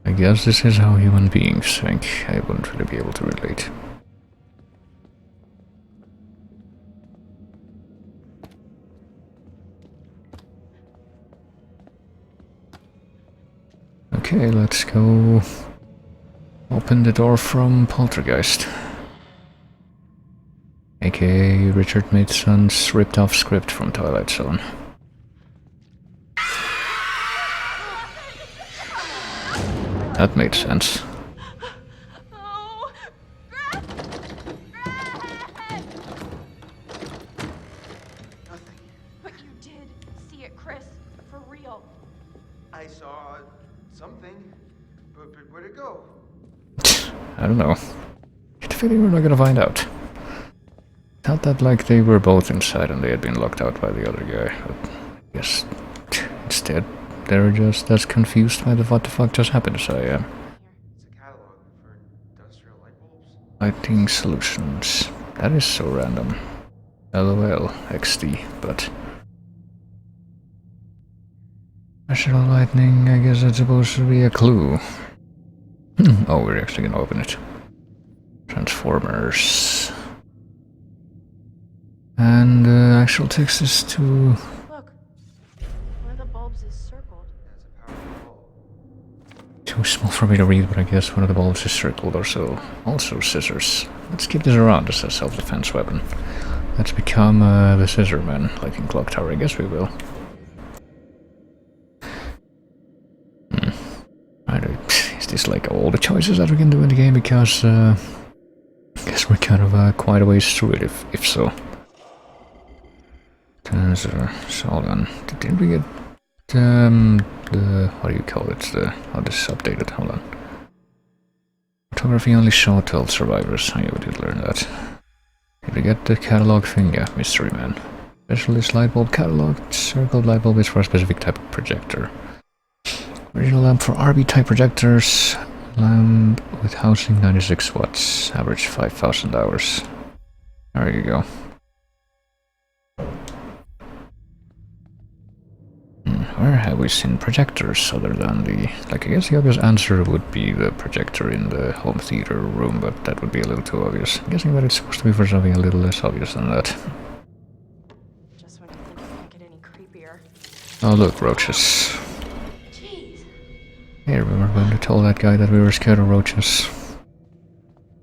I guess this is how human beings think. I wouldn't really be able to relate. Okay, let's go open the door from Poltergeist. AKA Richard Madeson's ripped off script from Twilight Zone. That made sense. Oh, Greg! Nothing. But you did see it, Chris. For real. I saw something, but where'd it go? I don't know. I get the feeling we're not gonna find out. Not that like they were both inside and they had been locked out by the other guy, but I guess instead they're just as confused by the what the fuck just happened as I am. It's a catalog for industrial light bulbs. Lighting solutions. That is so random. LOL, XD, but... Natural lightning, I guess that's supposed to be a clue. Oh, we're actually gonna open it. Transformers. And actual text is to... Look, one of the bulbs is circled. Too small for me to read, but I guess one of the bulbs is circled or so. Also scissors. Let's keep this around as a self-defense weapon. Let's become the scissor man, like in Clock Tower. I guess we will. Is this like all the choices that we can do in the game? Because I guess we're kind of quite a ways through it, if so. So hold on. Did we get the what do you call it? Oh, this is updated. Hold on. Photography only show 12 survivors. Oh, yeah, we did learn that. Did we get the catalog thing? Yeah, mystery man. Specialist light bulb catalog. Circled light bulb is for a specific type of projector. Original lamp for RB type projectors. Lamp with housing 96 watts. Average 5,000 hours. There you go. Where have we seen projectors other than the... Like, I guess the obvious answer would be the projector in the home theater room, but that would be a little too obvious. I'm guessing that it's supposed to be for something a little less obvious than that. Just when you think it can't get any creepier. Oh look, roaches. Jeez. Hey, remember when we told that guy that we were scared of roaches?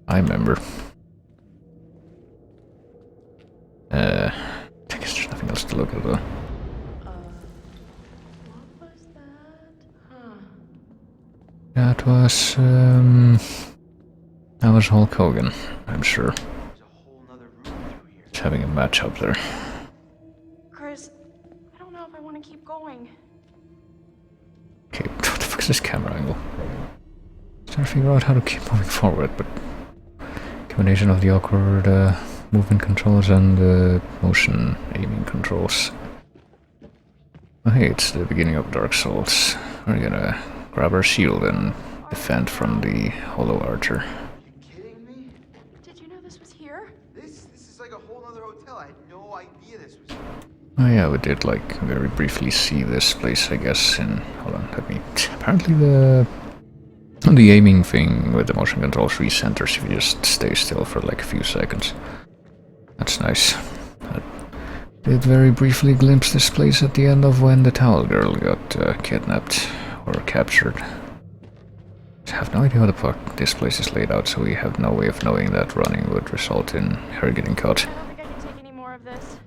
I remember. I guess there's nothing else to look at though. That was Hulk Hogan, I'm sure. He's having a match up there. Chris, I don't know if I want to keep going. Okay, what the fuck is this camera angle? Trying to figure out how to keep moving forward, but combination of the awkward movement controls and the motion aiming controls. Oh hey, it's the beginning of Dark Souls. We're gonna grab our shield and defend from the hollow archer. Are you kidding me? Did you know this was here? This is like a whole other hotel. I had no idea this was. Oh yeah, we did like very briefly see this place, I guess, in... Hold on, let me... Apparently the aiming thing with the motion controls recenters if you just stay still for like a few seconds. That's nice. I did very briefly glimpse this place at the end of when the towel girl got kidnapped or captured. I have no idea how the fuck this place is laid out, so we have no way of knowing that running would result in her getting caught. I don't think I can take any more of this.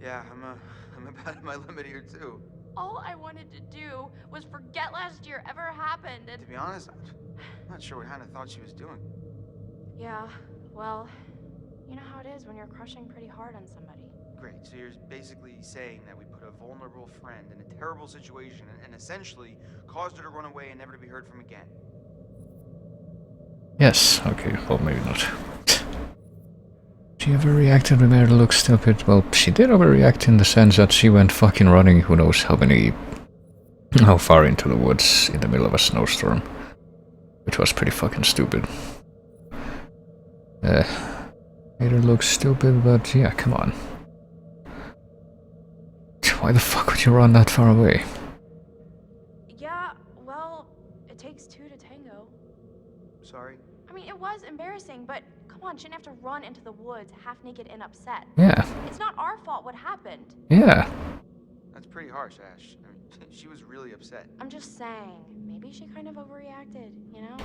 Yeah, I'm about at my limit here too. All I wanted to do was forget last year ever happened and... To be honest, I'm not sure what Hannah thought she was doing. Yeah, well, you know how it is when you're crushing pretty hard on somebody. Great, so you're basically saying that we put a vulnerable friend in a terrible situation and essentially caused her to run away and never to be heard from again. Yes, okay, well maybe not. She overreacted, we made her look stupid. Well, she did overreact in the sense that she went fucking running who knows how far into the woods in the middle of a snowstorm. Which was pretty fucking stupid. Made her look stupid, but yeah, come on. Why the fuck would you run that far away? Yeah, well, it takes two to tango. Sorry? I mean, it was embarrassing, but come on, shouldn't have to run into the woods half naked and upset. Yeah. It's not our fault what happened. Yeah. That's pretty harsh, Ash. I mean, she was really upset. I'm just saying, maybe she kind of overreacted, you know?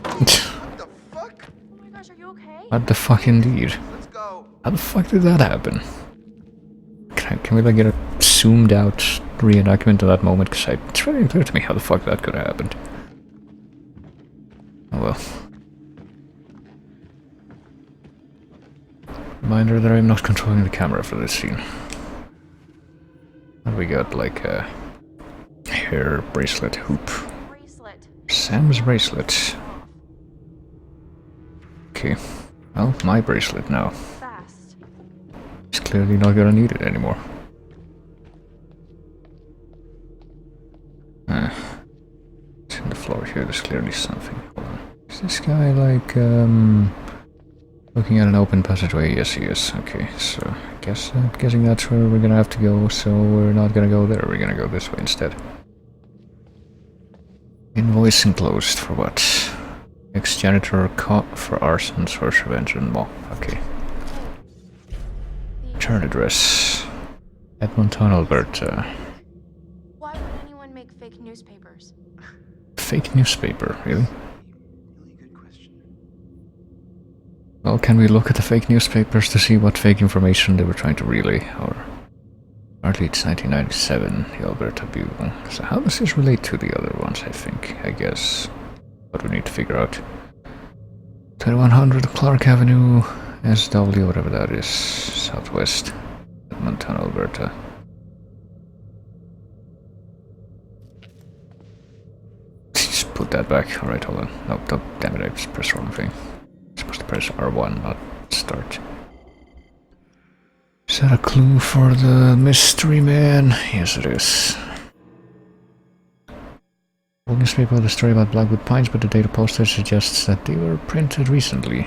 What the fuck? Oh my gosh, are you okay? What the fuck indeed? Let's go. How the fuck did that happen? Can we like get a zoomed out reenactment of that moment? Because it's really unclear to me how the fuck that could have happened. Oh well. Reminder that I'm not controlling the camera for this scene. And we got like a hair bracelet hoop. Bracelet. Sam's bracelet. Okay. Well, my bracelet now. Fast. He's clearly not gonna need it anymore. It's in the floor here, there's clearly something. Hold on. Is this guy like, looking at an open passageway? Yes, he is. Okay, so guessing that's where we're gonna have to go, so we're not gonna go there, we're gonna go this way instead. Invoice enclosed for what? Ex-janitor caught for arson, source revenge and more. Okay. Return address. Edmonton, Alberta. Why would anyone make fake newspapers? Fake newspaper, really? Really good question. Well, can we look at the fake newspapers to see what fake information they were trying to relay? Or apparently it's 1997, the Alberta Bugle. So how does this relate to the other ones, I guess. What we need to figure out. 2100 Clark Avenue, SW, whatever that is, southwest, Edmonton, Alberta. Just put that back. Alright, hold on. No, damn it, I just pressed the wrong thing. I'm supposed to press R1, not start. Is that a clue for the mystery man? Yes, it is. Old newspaper with a story about Blackwood Pines, but the date of postage suggests that they were printed recently.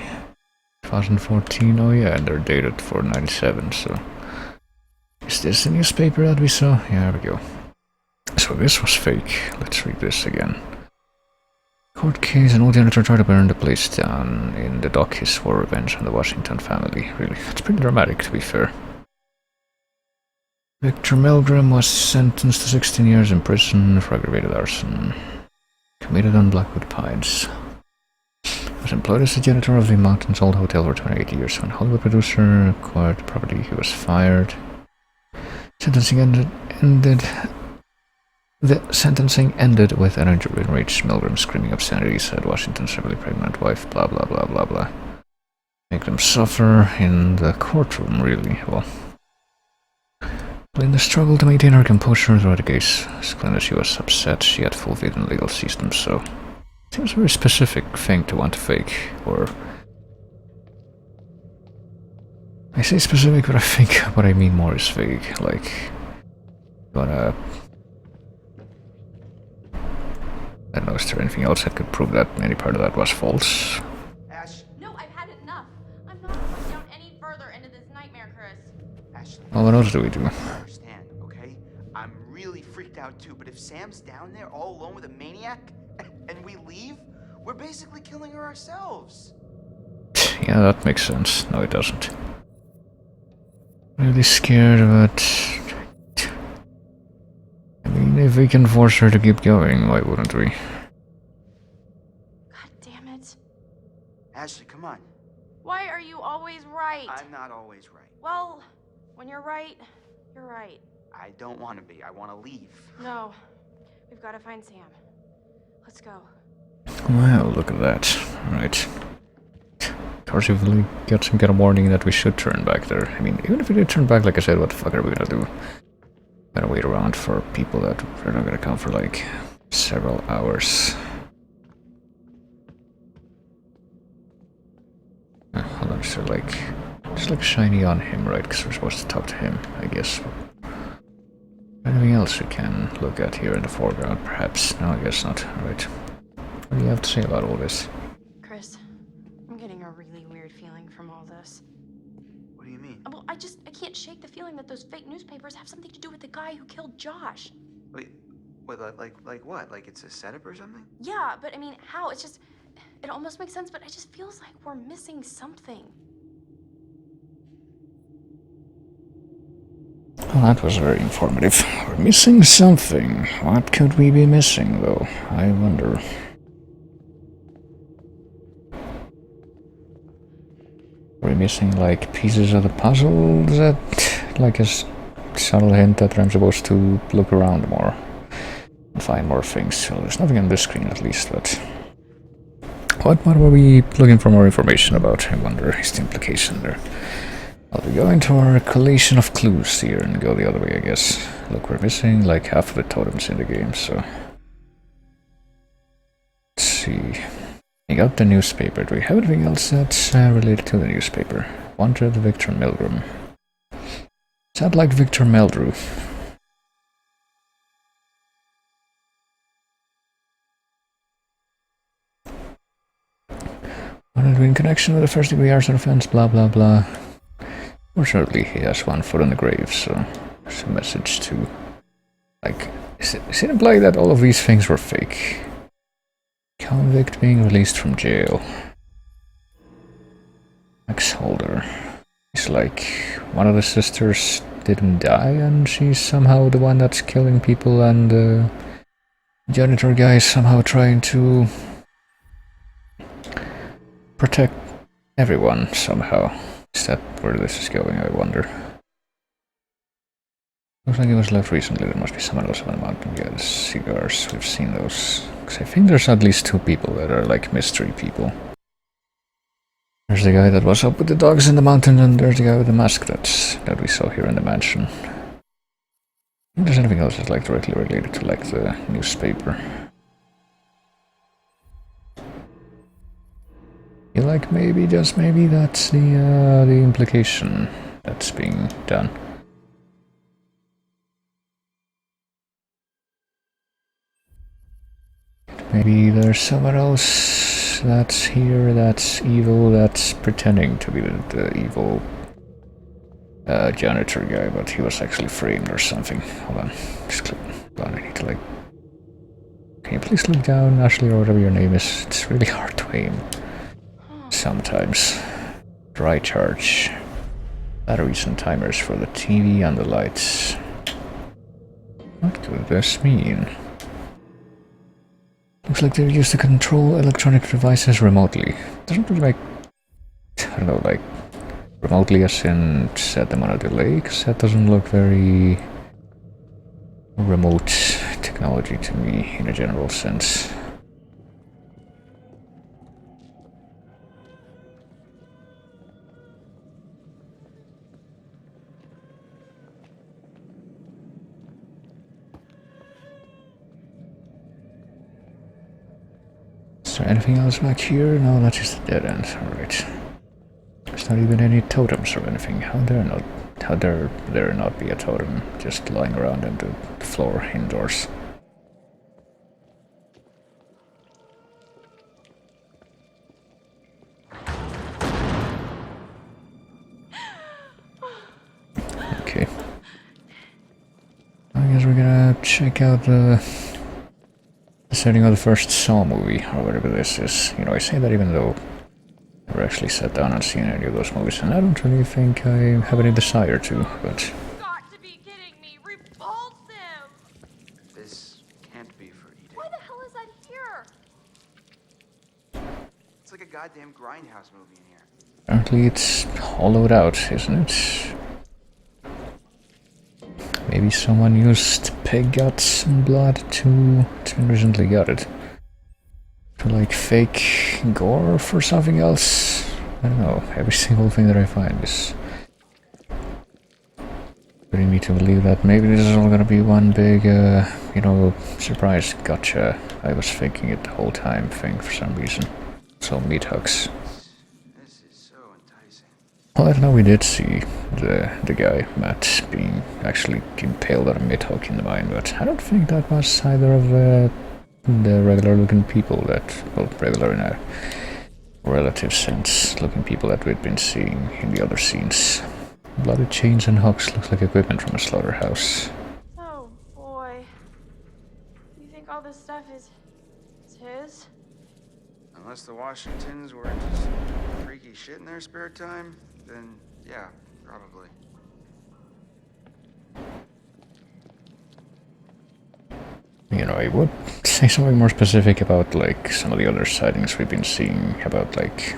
2014, oh yeah, and they're dated for 97, so... Is this the newspaper that we saw? Yeah, there we go. So this was fake. Let's read this again. Court case, an old janitor tried to burn the place down in the dock his for revenge on the Washington family. Really, it's pretty dramatic, to be fair. Victor Milgram was sentenced to 16 years in prison for aggravated arson. Committed on Blackwood Pines. Was employed as a janitor of the Mountains Old Hotel for 28 years. When Hollywood producer acquired the property, he was fired. Sentencing ended. The sentencing ended with an enraged Milgram screaming obscenities at Washington's heavily pregnant wife. Blah blah blah blah blah. Make them suffer in the courtroom. Really well. In the struggle to maintain her composure throughout the case, as clear as she was upset, she had full faith in the legal system, so... Seems a very specific thing to want to fake, or... I say specific, but I think what I mean more is vague, like... You wanna... I don't know, is there anything else that could prove that any part of that was false? Ash, No, I've had enough. I'm not going down any further into this nightmare, Chris. Ashley. Well, what else do we do? Understand, okay? I'm really freaked out too, but if Sam's down there all alone with a maniac and we leave, we're basically killing her ourselves. Yeah, that makes sense. No, it doesn't. Really scared, but... I mean, if we can force her to keep going, why wouldn't we? God damn it. Ashley, come on. Why are you always right? I'm not always right. Well, when you're right, you're right. I don't want to be. I want to leave. No, we've got to find Sam. Let's go. Well, look at that. Alright. Of course, if we get some kind of warning that we should turn back there. I mean, even if we did turn back, like I said, what the fuck are we gonna do? Gotta wait around for people that are not gonna come for like several hours. Hold on, is there like... There's like shiny on him, right? Because we're supposed to talk to him, I guess. Anything else we can look at here in the foreground, perhaps? No, I guess not. Alright. What do you have to say about all this? Chris, I'm getting a really weird feeling from all this. What do you mean? Well, I can't shake the feeling that those fake newspapers have something to do with the guy who killed Josh. Wait, like what? Like it's a setup or something? Yeah, but I mean, how? It's just... It almost makes sense, but it just feels like we're missing something. Well, that was very informative. We're missing something. What could we be missing, though? I wonder. We're missing, like, pieces of the puzzle? Is that, like, a subtle hint that I'm supposed to look around more and find more things? So there's nothing on this screen, at least, but... What were we looking for more information about? I wonder, is the implication there. Well, we go into our collation of clues here and go the other way, I guess. Look, we're missing like half of the totems in the game, so... Let's see... We got the newspaper. Do we have anything else that's related to the newspaper? Wanted Victor Milgram. Sound like Victor Meldrew. Wanted in connection with the first degree arson offense, blah blah blah. Fortunately, he has one foot in the grave, so there's a message to... Like, is it implied that all of these things were fake? Convict being released from jail. Ex-holder. It's like one of the sisters didn't die and she's somehow the one that's killing people, and the janitor guy is somehow trying to protect everyone somehow. Is that where this is going, I wonder? Looks like it was left recently. There must be someone else on the mountain. Yeah, the cigars. We've seen those. Because I think there's at least 2 people that are like mystery people. There's the guy that was up with the dogs in the mountain, and there's the guy with the mask that we saw here in the mansion. If there's anything else that's like directly related to like the newspaper. I feel like maybe, just maybe, that's the implication that's being done. Maybe there's someone else that's here, that's evil, that's pretending to be the evil janitor guy, but he was actually framed or something. Hold on, just click. Hold on, I need to like... Can you please look down, Ashley, or whatever your name is? It's really hard to aim. Sometimes. Dry charge. Batteries and timers for the TV and the lights. What could this mean? Looks like they're used to control electronic devices remotely. Doesn't really make... I don't know, like... remotely as in set them on a delay, because that doesn't look very... remote technology to me, in a general sense. Is there anything else back here? No, that's just a dead end. Alright. There's not even any totems or anything. How dare there not be a totem just lying around on the floor indoors? Okay. I guess we're gonna check out the setting of the first Saw movie, or whatever this is. You know, I say that even though I never actually sat down and seen any of those movies, and I don't really think I have any desire to, but... You've got to be kidding me! Repulsive! This can't be for eating. Why the hell is that here? It's like a goddamn grindhouse movie in here. Apparently it's hollowed out, isn't it? Maybe someone used pig guts and blood to recently got it. To like fake gore for something else. I don't know, every single thing that I find is leading me to believe that maybe this is all gonna be one big, you know, surprise gotcha. I was faking it the whole time thing for some reason. So meat hooks. This is so enticing. Well, I don't know, we did see the guy, Matt, being actually impaled on a meat hook in the mine, but I don't think that was either of the regular looking people that, well, regular in a relative sense, looking people that we'd been seeing in the other scenes. Bloody chains and hooks looks like equipment from a slaughterhouse. Oh boy. You think all this stuff is his? Unless the Washingtons were into some freaky shit in their spare time, then yeah, probably. You know, I would say something more specific about, like, some of the other sightings we've been seeing about, like,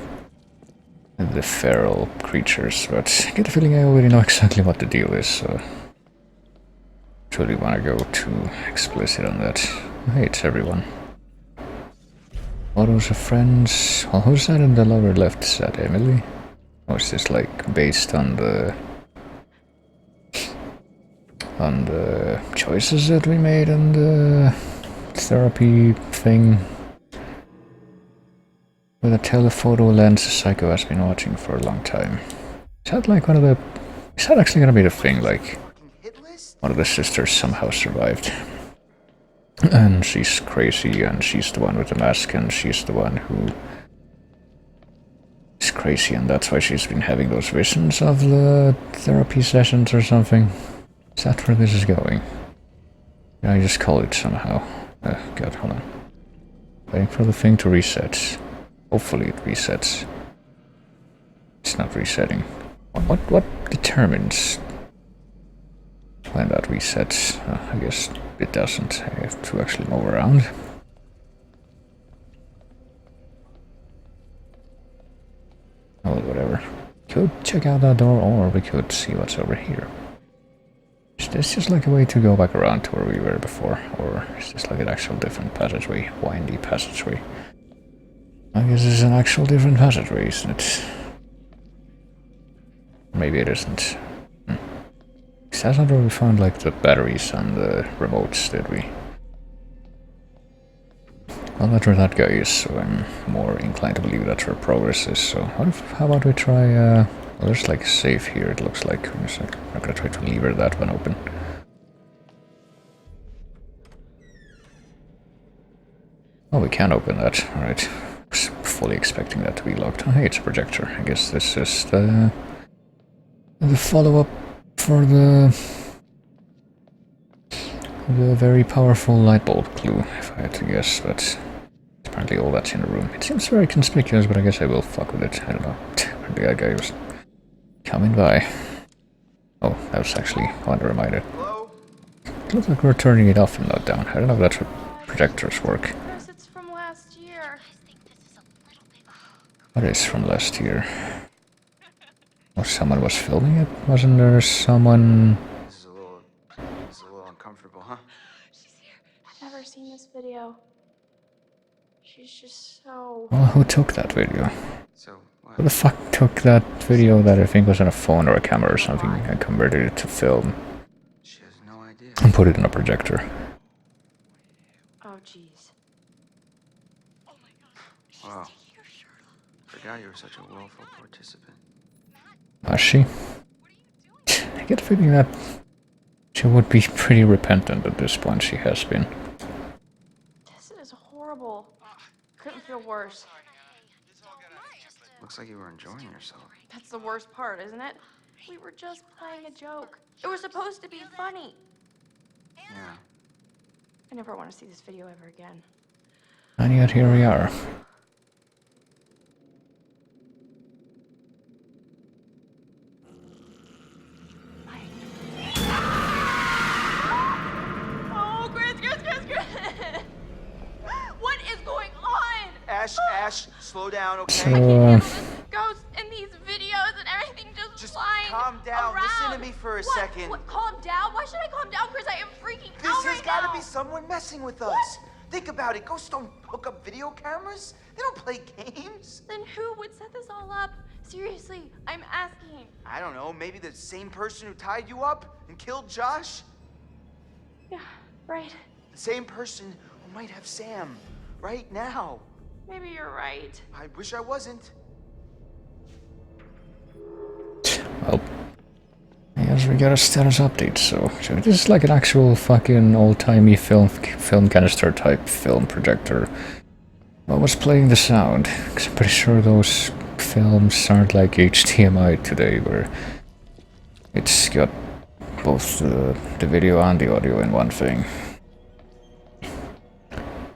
the feral creatures, but I get the feeling I already know exactly what the deal is, so I really want to go too explicit on that. Hey, it's everyone. Photos of friends. Well, who's that in the lower left? Is that Emily? Or is this, like, based on the choices that we made and the therapy thing with a telephoto lens Psycho has been watching for a long time? Is that like one of the... Is that actually gonna be the thing, like one of the sisters somehow survived and she's crazy and she's the one with the mask and she's the one who is crazy and that's why she's been having those visions of the therapy sessions or something? Is that where this is going? Can I just call it somehow? God, hold on. Waiting for the thing to reset. Hopefully it resets. It's not resetting. What determines when that resets? I guess it doesn't. I have to actually move around. Oh, whatever. Could check out that door, or we could see what's over here. Is this just like a way to go back around to where we were before? Or is this like an actual different passageway? Windy passageway? I guess it's an actual different passageway, isn't it? Maybe it isn't. That's not where we found like the batteries and the remotes, did we? Well, that's where that guy is, so I'm more inclined to believe that's where progress is. So how about we try, well, there's like a safe here, it looks like. I'm gonna try to lever that one open. Oh, we can open that, alright. Was fully expecting that to be locked. Oh, hey, it's a projector. I guess this is the follow-up for the very powerful light bulb clue, if I had to guess, but apparently all that's in the room. It seems very conspicuous, but I guess I will fuck with it. I don't know. The guy was coming by. Oh, that was actually unreminded. It looks like we're turning it off and not down. I don't know if that's how projectors work. Chris, it's from last year. What is from last year? Oh, someone was filming it? Wasn't there someone... This is a little uncomfortable, huh? I've never seen this video. She's just so... Well, who took that video? So, what? Who the fuck took that video that I think was on a phone or a camera or something and converted it to film She has no idea. and put it in a projector? Oh, jeez. Wow. Forgot you were such a willful participant. Was she? I get the feeling that she would be pretty repentant at this point. She has been. This is horrible. Couldn't feel worse. Looks like you were enjoying yourself. That's the worst part, isn't it? We were just playing a joke. It was supposed to be funny. Yeah. I never want to see this video ever again. And yet here we are. Oh, Chris! What is going on? Ash, slow down, okay? So, Ghosts in these videos and everything just flying calm down. around. Listen to me for a second. What? Calm down? Why should I calm down, Chris? I am freaking This out has right got to now. be someone messing with us. Think about it. Ghosts don't hook up video cameras. They don't play games. Then who would set this all up? Seriously, I'm asking. I don't know. Maybe the same person who tied you up and killed Josh? Yeah, right. The same person who might have Sam right now. Maybe you're right. I wish I wasn't. well, I guess we got a status update, so this is like an actual fucking old-timey film canister type film projector. What was playing the sound? 'Cause I'm pretty sure those films aren't like HDMI today, where it's got both the video and the audio in one thing.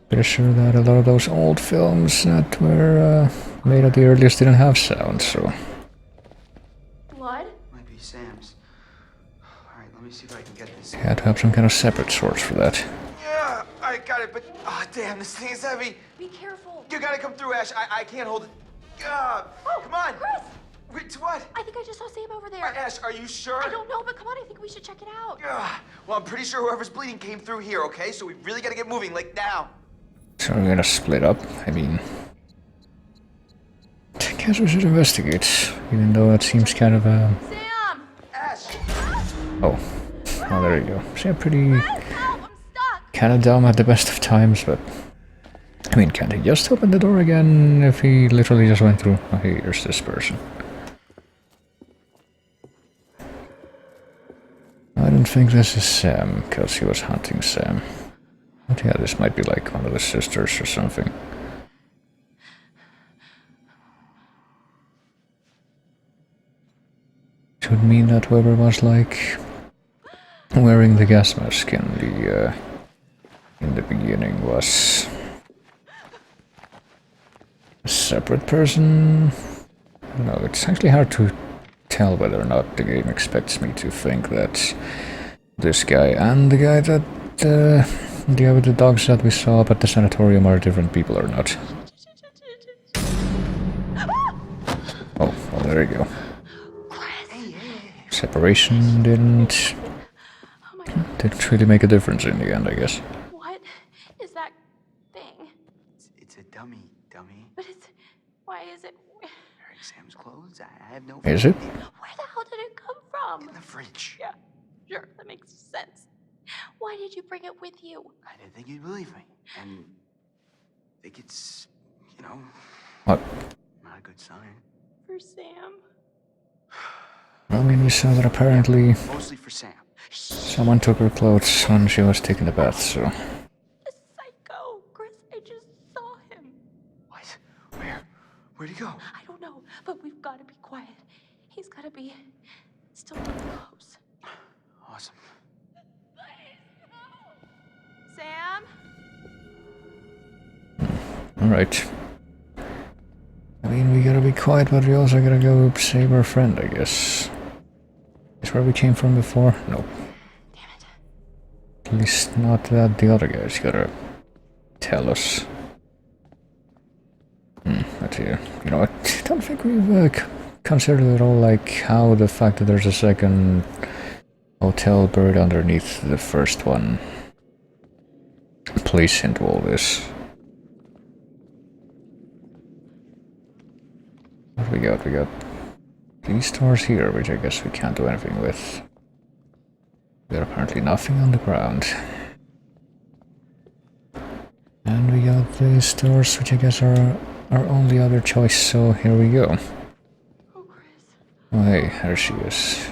Pretty sure that a lot of those old films that were made at the earliest didn't have sound, so... Blood? Might be Sam's. Alright, let me see if I can get this. You had to have some kind of separate source for that. Yeah, I got it, but damn, this thing is heavy. Be careful. You gotta come through, Ash. I can't hold it. Come on. Chris! Wait, what? I think I just saw Sam over there. Ash, are you sure? I don't know, but come on, I think we should check it out. Well, I'm pretty sure whoever's bleeding came through here, okay? So we really gotta get moving, like now. So we're gonna split up, I mean... I guess we should investigate, even though it seems kind of Sam! Ash! Oh. Oh, there you go. So yeah, pretty... Chris, help! I'm stuck! kinda dumb at the best of times, but... I mean, can't he just open the door again if he literally just went through? Oh, here's this person. I don't think this is Sam, because he was hunting Sam. But yeah, this might be like one of the sisters or something. Could mean that whoever was like wearing the gas mask in the beginning was a separate person? No, it's actually hard to tell whether or not the game expects me to think that this guy and the guy that the guy with the dogs that we saw up at the sanatorium are different people or not. Oh, well, there you go. Separation didn't really make a difference in the end, I guess. What is that thing? It's a dummy. But it's... Why is it... Wearing Sam's clothes? I have no... Is it? Where the hell did it come from? In the fridge. Yeah, sure, that makes sense. Why did you bring it with you? I didn't think you'd believe me. And I think it's, you know... What? Not a good sign. For Sam? I mean, we saw that apparently Mostly for Sam. someone took her clothes when she was taking a bath, so... The psycho! Chris, I just saw him. What? Where? Where'd he go? I don't know, but we've got to be quiet. He's got to be still close. Awesome. Sam? Alright. I mean, we gotta be quiet, but we also gotta go save our friend, I guess. Is where we came from before? No. Damn it. At least not that the other guy's gotta tell us. But yeah, you know, I don't think we've considered at all, like, how the fact that there's a second hotel buried underneath the first one plays into all this. What we got? We got these doors here, which I guess we can't do anything with. We got apparently nothing on the ground. And we got these doors, which I guess are our only other choice, so here we go. Oh, Chris. Oh hey, there she is.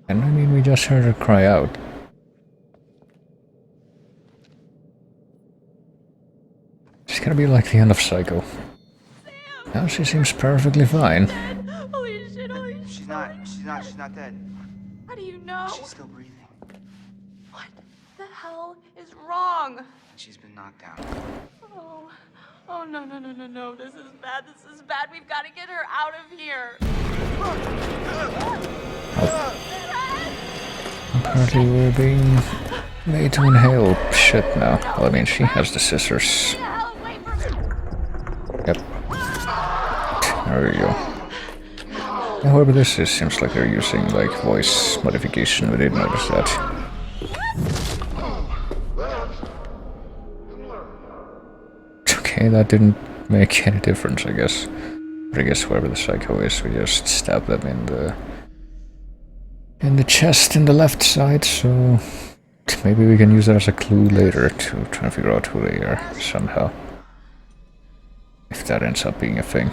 And I mean, we just heard her cry out. It's gonna be like the end of Psycho. Now she seems perfectly fine. Holy shit, holy shit. She's not dead. How do you know? She's still breathing. What the hell is wrong? She's been knocked out. Oh, oh no. This is bad. We've got to get her out of here. Apparently we're being made to inhale shit now. Well, I mean, she has the scissors. Get the hell away from me. Yep. There we go. Yeah, whoever this is seems like they're using, like, voice modification. We didn't notice that. Okay, that didn't make any difference, I guess. But I guess whoever the psycho is, we just stab them in the chest in the left side, so maybe we can use that as a clue later to try and figure out who they are somehow. If that ends up being a thing.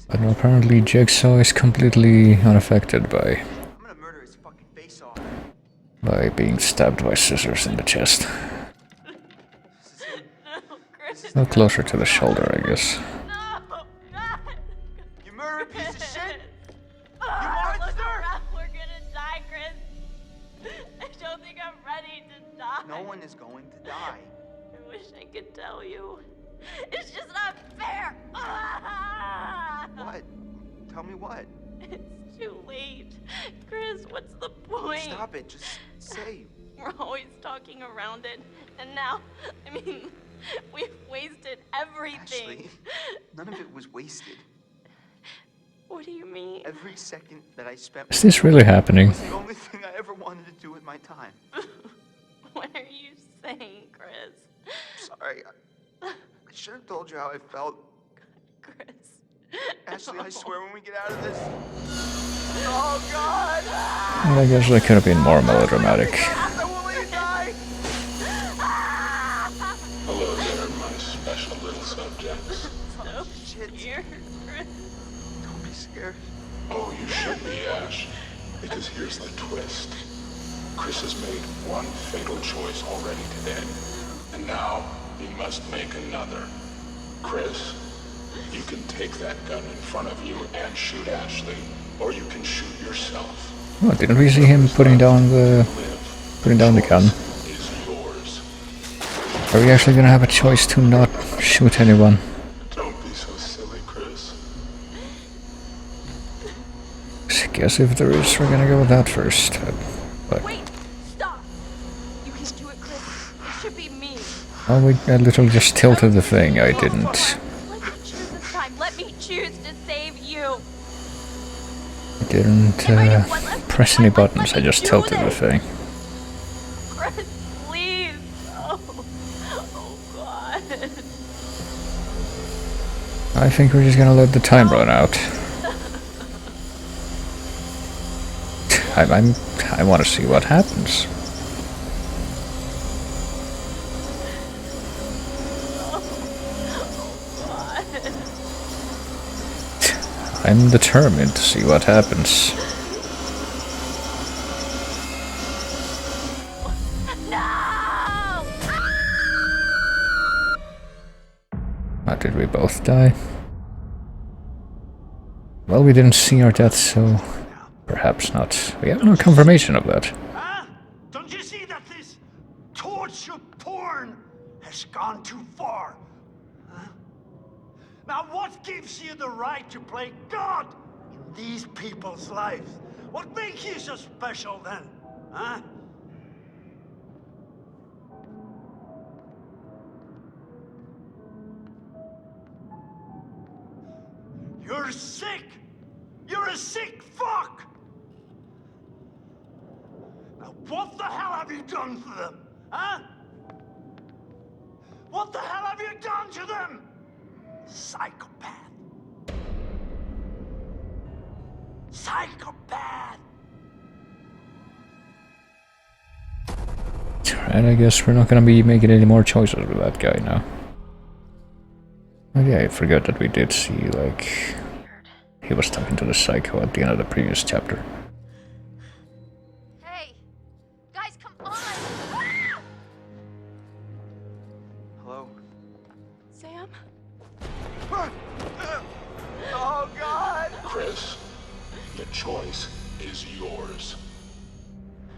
But no, apparently Jigsaw is completely unaffected by I'm gonna murder his fucking face off. being stabbed by scissors in the chest. No, Chris. No closer to the shoulder, I guess. No, God. You murder piece of shit! Look monster! around. We're gonna die, Chris. I don't think I'm ready to die. No one is going to die. I wish I could tell you. It's just not fair. What? Tell me what? It's too late. Chris, what's the point? Stop it. Just say. We're always talking around it. And now, I mean, we've wasted everything. Actually, none of it was wasted. What do you mean? Every second that I spent Is this really happening? was the only thing I ever wanted to do with my time. What are you saying, Chris? Sorry. I should have told you how I felt. Chris. Ashley, I swear when we get out of this... Oh, God! Well, I guess that could have been more melodramatic. I won't let you die! Hello there, my special little subjects. So Shit. scared, Chris. Don't be scared. Oh, you should be, Ash. Because here's the twist. Chris has made one fatal choice already today. And now, he must make another. Chris, you can take that gun in front of you and shoot Ashley. Or you can shoot yourself. Oh, didn't we see him putting down the gun? Is yours. Are we actually gonna have a choice to not shoot anyone? Don't be so silly, Chris. I guess if there is, we're gonna go with that first. But Wait! Stop! You can do it, Chris. It should be me. oh, I literally just tilted the thing. I didn't. Let me choose this time. Let me choose to save you. I didn't press any buttons. I just tilted the thing. Chris, please. Oh God. I think we're just gonna let the time run out. I want to see what happens. I'm determined to see what happens. No! Did we both die? Well, we didn't see our deaths, so perhaps not. We have no confirmation of that. Huh? Don't you see that this torture porn has gone too far? Huh? Now what gives you the right to play God in these people's lives? What makes you so special then? Huh? You're sick! You're a sick fuck! Now what the hell have you done for them? Huh? What the hell have you done to them? Psychopath. Psychopath! Alright, I guess we're not gonna be making any more choices with that guy now. Oh yeah, I forgot that we did see, like, he was talking to the psycho at the end of the previous chapter. Hey, guys, come on! Hello? Sam? Oh, God! Chris, the choice is yours.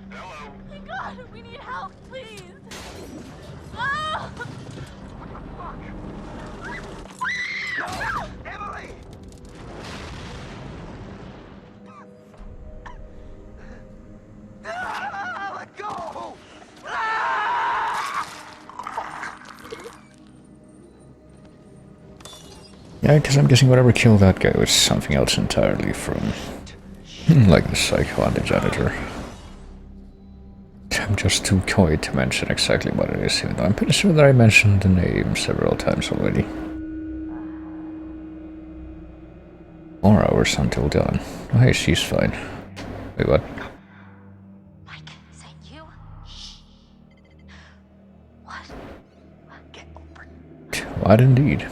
Hello? Oh my God, we need help, please! Oh! Emily! Ah, let go! Yeah, because I'm guessing whatever killed that guy was something else entirely from, like, the psycho and the janitor. I'm just too coy to mention exactly what it is, even though I'm pretty sure that I mentioned the name several times already. 4 hours until dawn. Oh, hey, she's fine. Wait, what? Mike, is that you? Shh. What? Get over it. What indeed?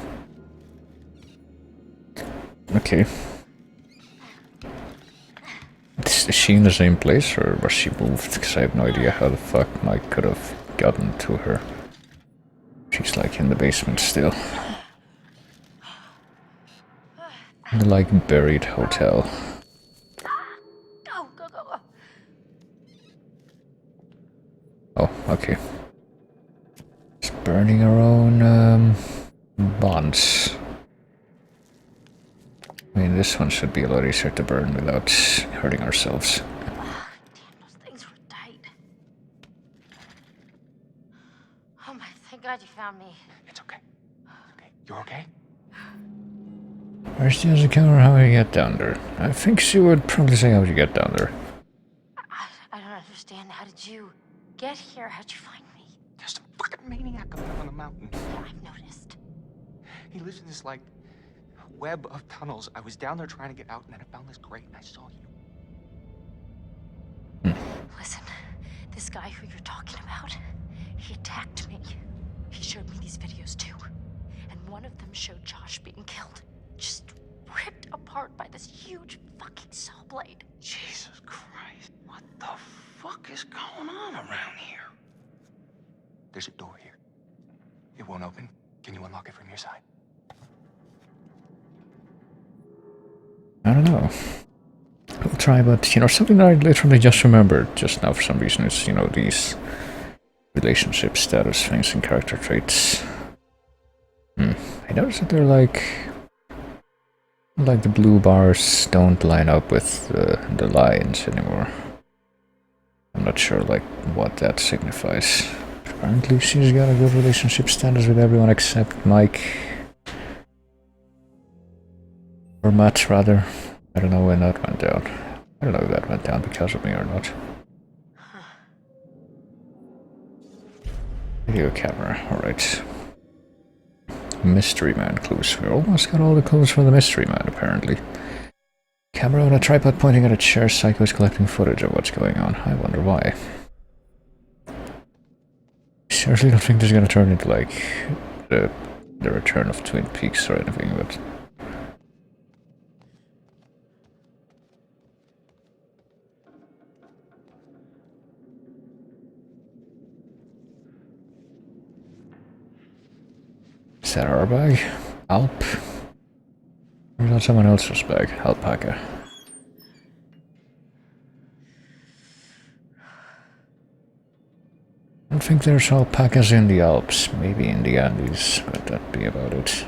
Okay. Is she in the same place, or was she moved? Because I have no idea how the fuck Mike could have gotten to her. She's like in the basement still. In the like buried hotel. Go, go, go, go. Oh, okay. It's burning our own bonds. I mean, this one should be a lot easier to burn without hurting ourselves. Damn, those things were tight. Oh my, thank God you found me. It's okay. Okay, you're okay? Where's Jessica, or how do you get down there? I think she would probably say how you get down there. I don't understand. How did you get here? How'd you find me? There's some fucking maniac up there on the mountain. Yeah, I've noticed. He lives in this, like, web of tunnels. I was down there trying to get out, and then I found this grate, and I saw you. Listen, this guy who you're talking about, he attacked me. He showed me these videos too. And one of them showed Josh being killed. Just ripped apart by this huge fucking saw blade. Jesus Christ. What the fuck is going on around here? There's a door here. It won't open. Can you unlock it from your side? I don't know. We'll try, but, you know, something that I literally just remembered just now for some reason is, you know, these relationship status things and character traits. I noticed that they're like the blue bars don't line up with the lines anymore. I'm not sure like what that signifies. Apparently she's got a good relationship status with everyone except Mike. Or Matt, rather. I don't know when that went down. I don't know if that went down because of me or not. Video camera, alright. Mystery Man clues. We almost got all the clues for the Mystery Man, apparently. Camera on a tripod pointing at a chair. Psycho is collecting footage of what's going on. I wonder why. Seriously don't think this is gonna turn into like the return of Twin Peaks or anything, but is that our bag? Alp? Or is that someone else's bag? Alpaca. I don't think there's alpacas in the Alps. Maybe in the Andes, but that'd be about it.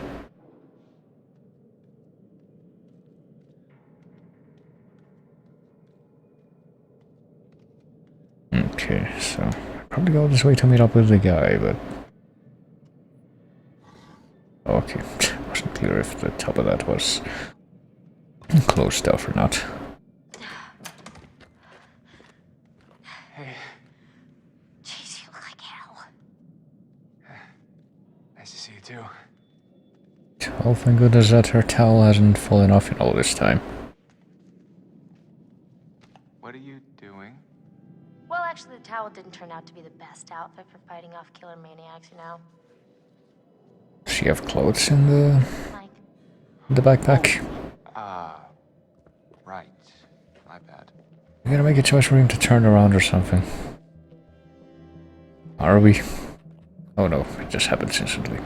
Okay, so I probably go this way to meet up with the guy, but okay, wasn't clear if the top of that was closed off or not. Hey, Jeez, you look like hell. nice to see you too. Oh, thank goodness that her towel hasn't fallen off in all this time. What are you doing? Well, actually, the towel didn't turn out to be the best outfit for fighting off killer maniacs, you know? Does she have clothes in Like, the backpack? Right. My bad. We gotta make a choice for him to turn around or something. Are we? Oh no, it just happens instantly.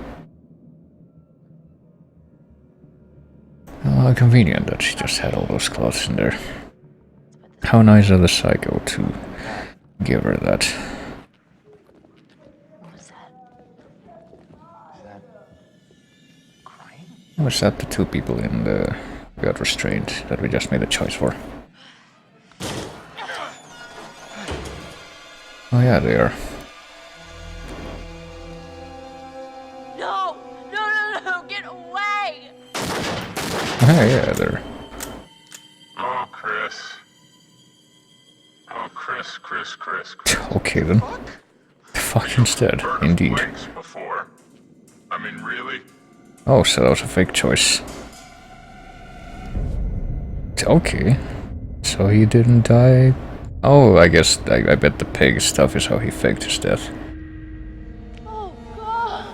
Oh, how convenient that she just had all those clothes in there. How nice of the Psycho to give her that. what was that? Is that Crane? Was that the two people in the got restrained that we just made a choice for? Oh yeah, they are. No! No, no, no! Get away! Oh yeah, they're... Oh, Chris. Oh, Chris. Okay then. Fuck instead, indeed. Blanks before. I mean, really? Oh, so that was a fake choice. Okay. So he didn't die. Oh, I guess, I bet the pig stuff is how he faked his death. Oh, God!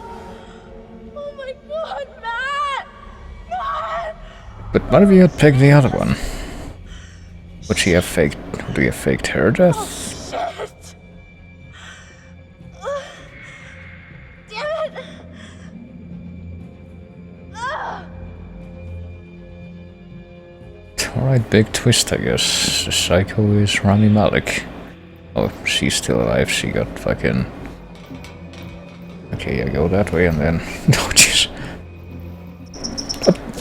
Oh, my God, Matt! Matt! But what if he had picked the other one? Would he have faked, would he have faked her death? Shit! Damn it! Alright, big twist, I guess. The Psycho is Rami Malek. Oh, she's still alive, she got fucking... Okay, I go that way and then... Oh, jeez.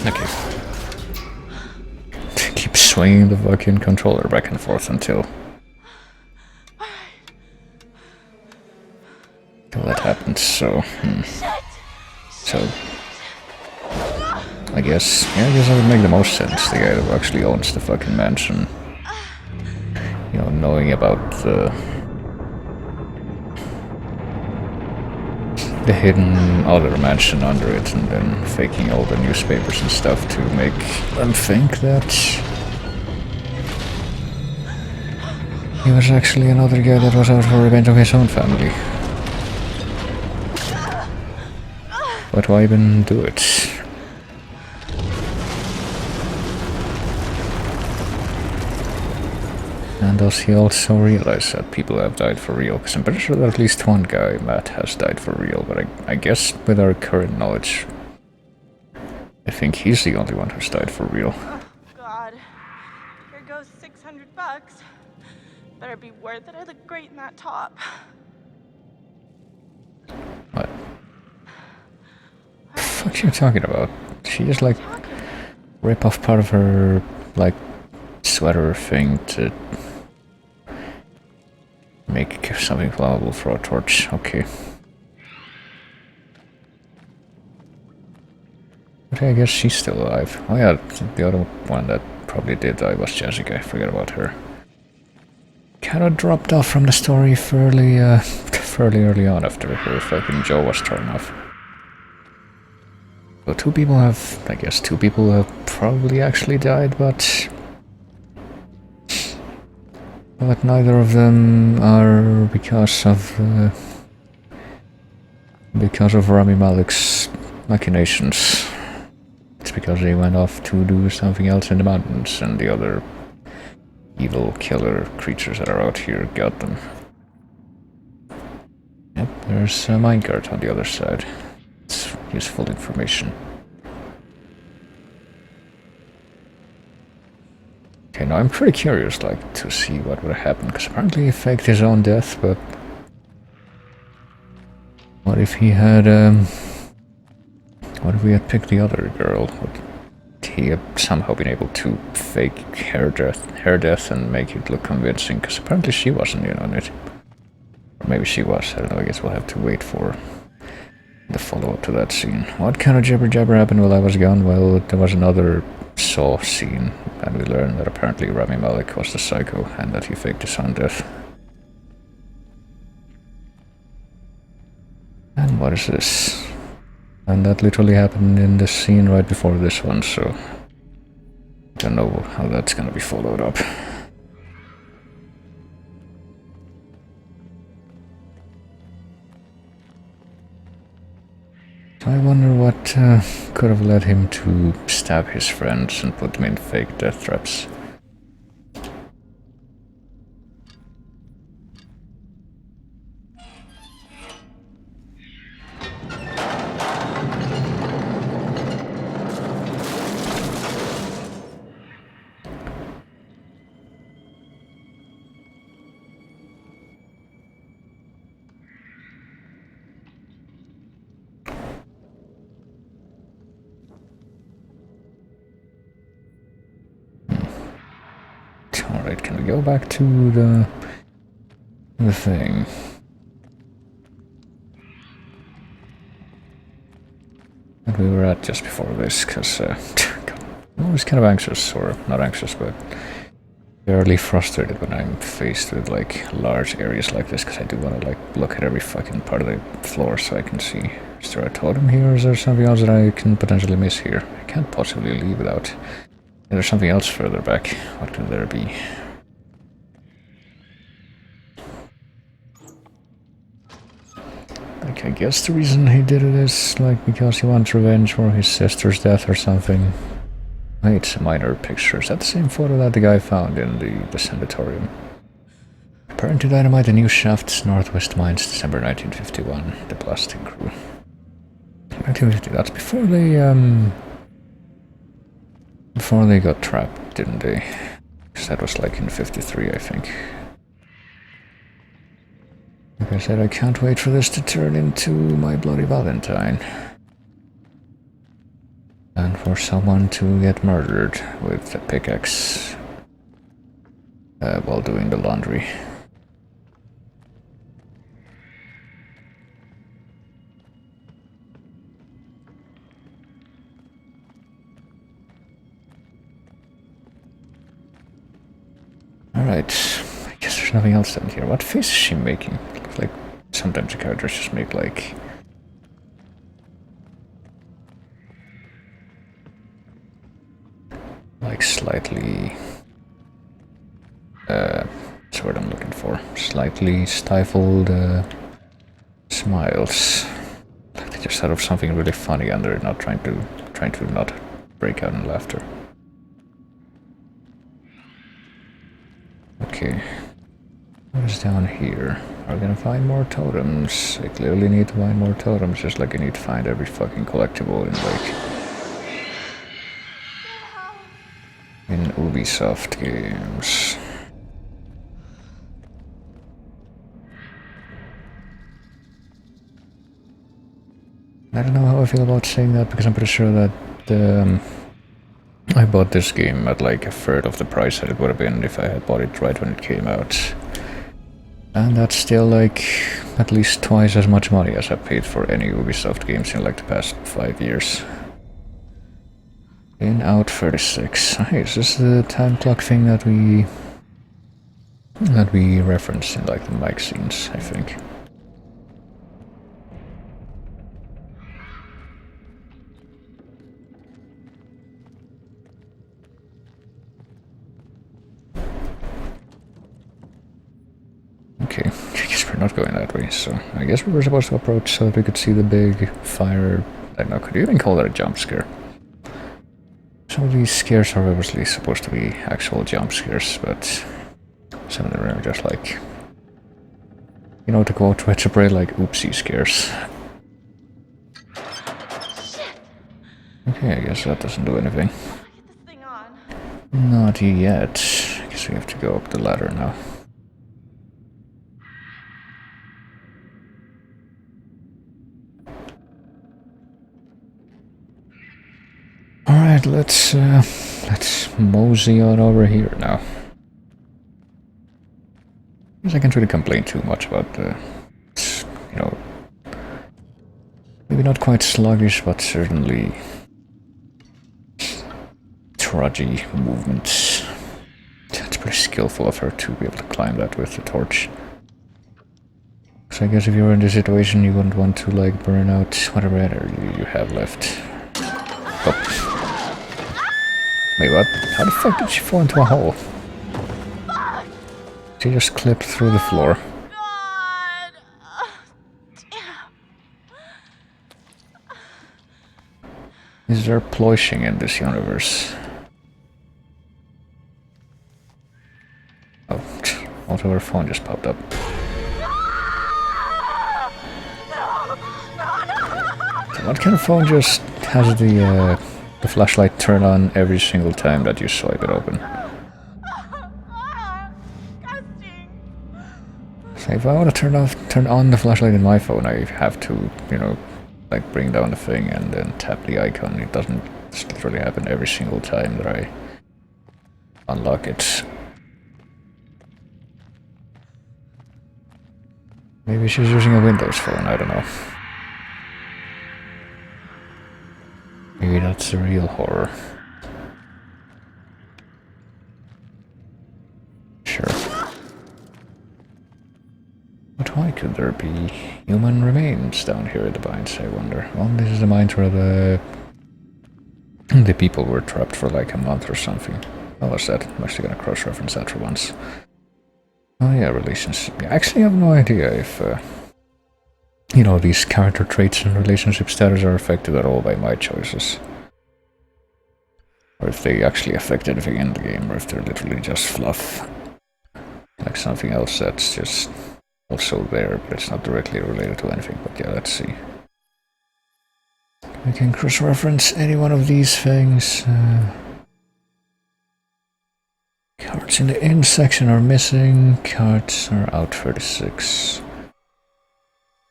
Okay. Keep swinging the fucking controller back and forth until that happens, so... So... I guess that would make the most sense. The guy who actually owns the fucking mansion. You know, knowing about the hidden other mansion under it, and then faking all the newspapers and stuff to make them think that he was actually another guy that was out for revenge on his own family. But why even do it? And does he also realize that people have died for real? Because I'm pretty sure that at least one guy, Matt, has died for real, but I guess with our current knowledge, I think he's the only one who's died for real. Oh, God. Here goes $600. Better be worth it. I look great in that top. What are you talking about? She just like rip off part of her like sweater thing to make something flammable for a torch. Okay. But I guess she's still alive. Oh yeah, the other one that probably did die was Jessica. I forget about her. Kinda dropped off from the story fairly early on after her fucking jaw was torn off. So two people have probably actually died, but neither of them are because of Rami Malek's machinations. It's because they went off to do something else in the mountains, and the other evil killer creatures that are out here got them. Yep, there's a minecart on the other side. It's useful information. Okay, now I'm pretty curious, like, to see what would happen, because apparently he faked his own death, but what if he had, what if we had picked the other girl? Would he have somehow been able to fake her death and make it look convincing? Because apparently she wasn't in on it. Or maybe she was, I don't know, I guess we'll have to wait for the follow-up to that scene. What kind of jibber-jabber happened while I was gone? Well, there was another Saw scene, and we learned that apparently Rami Malek was the psycho, and that he faked his own death. And what is this? And that literally happened in the scene right before this one, so I don't know how that's gonna be followed up. I wonder what could have led him to stab his friends and put them in fake death traps. Alright, can we go back to the thing? That we were at just before this, because I'm always kind of anxious, or not anxious, but fairly frustrated when I'm faced with like large areas like this, because I do want to like look at every fucking part of the floor so I can see, is there a totem here, or is there something else that I can potentially miss here? I can't possibly leave without... There's something else further back. What could there be? Like, I guess the reason he did it is, like, because he wants revenge for his sister's death or something. Hey, it's a minor picture. Is that the same photo that the guy found in the sanatorium? Apparent to dynamite the new shafts, Northwest Mines, December 1951. The blasting crew. 1950, that's before they got trapped, didn't they? Because that was like in 53, I think. Like I said, I can't wait for this to turn into My Bloody Valentine. And for someone to get murdered with a pickaxe while doing the laundry. Alright, I guess there's nothing else down here. What face is she making? Looks like sometimes the characters just make like... slightly... that's the word I'm looking for. Slightly stifled smiles. Like they just thought of something really funny and they're not trying to not break out in laughter. Okay, what is down here? Are we gonna find more totems? I clearly need to find more totems, just like I need to find every fucking collectible in like... in Ubisoft games. I don't know how I feel about saying that, because I'm pretty sure that I bought this game at like a third of the price that it would have been if I had bought it right when it came out. And that's still like at least twice as much money as I paid for any Ubisoft games in like the past 5 years. In out 36. Hey, is this the time clock thing that we referenced in like the mic scenes, I think. Okay, I guess we're not going that way, so I guess we were supposed to approach so that we could see the big fire. I don't know, could you even call that a jump scare? Some of these scares are obviously supposed to be actual jump scares, but some of them are just like, you know, to quote Retro Brain, like oopsie scares. Shit! Okay, I guess that doesn't do anything. Get this thing on. Not yet. I guess we have to go up the ladder now. Alright, let's mosey on over here now. I guess I can't really complain too much about the, you know, maybe not quite sluggish, but certainly trudgy movements. It's pretty skillful of her to be able to climb that with the torch. So I guess if you were in this situation, you wouldn't want to like burn out whatever energy you have left. Oh. Wait, what? How the fuck did she fall into a hole? She just clipped through the floor. God! Damn. Is there ploishing in this universe? Oh, also her phone just popped up. So what kind of phone just has the flashlight turn on every single time that you swipe it open? So if I want to turn on the flashlight in my phone, I have to, you know, like bring down the thing and then tap the icon. It doesn't literally happen every single time that I unlock it. Maybe she's using a Windows phone, I don't know. Maybe that's the real horror. Sure. But why could there be human remains down here in the mines, I wonder? Well, this is the mines where the people were trapped for like a month or something. What was that? I'm actually gonna cross-reference that for once. Oh yeah, relationship. Yeah, actually I have no idea if, you know, these character traits and relationship status are affected at all by my choices. Or if they actually affect anything in the game, or if they're literally just fluff. Like something else that's just also there, but it's not directly related to anything. But yeah, let's see. We can cross-reference any one of these things. Cards in the in section are missing. Cards are out 36.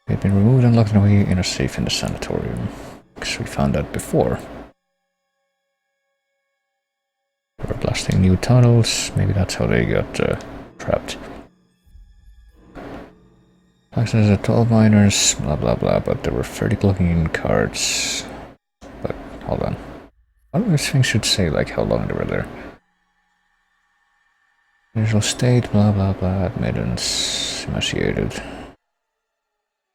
They've been removed and locked away in a safe in the sanatorium. Because we found that before. We're blasting new tunnels. Maybe that's how they got trapped. Access at 12 miners, blah blah blah, but there were 30 clocking in cards. But, hold on. One of these things should say, like, how long they were there. Usual state, blah blah blah, admittance, emaciated.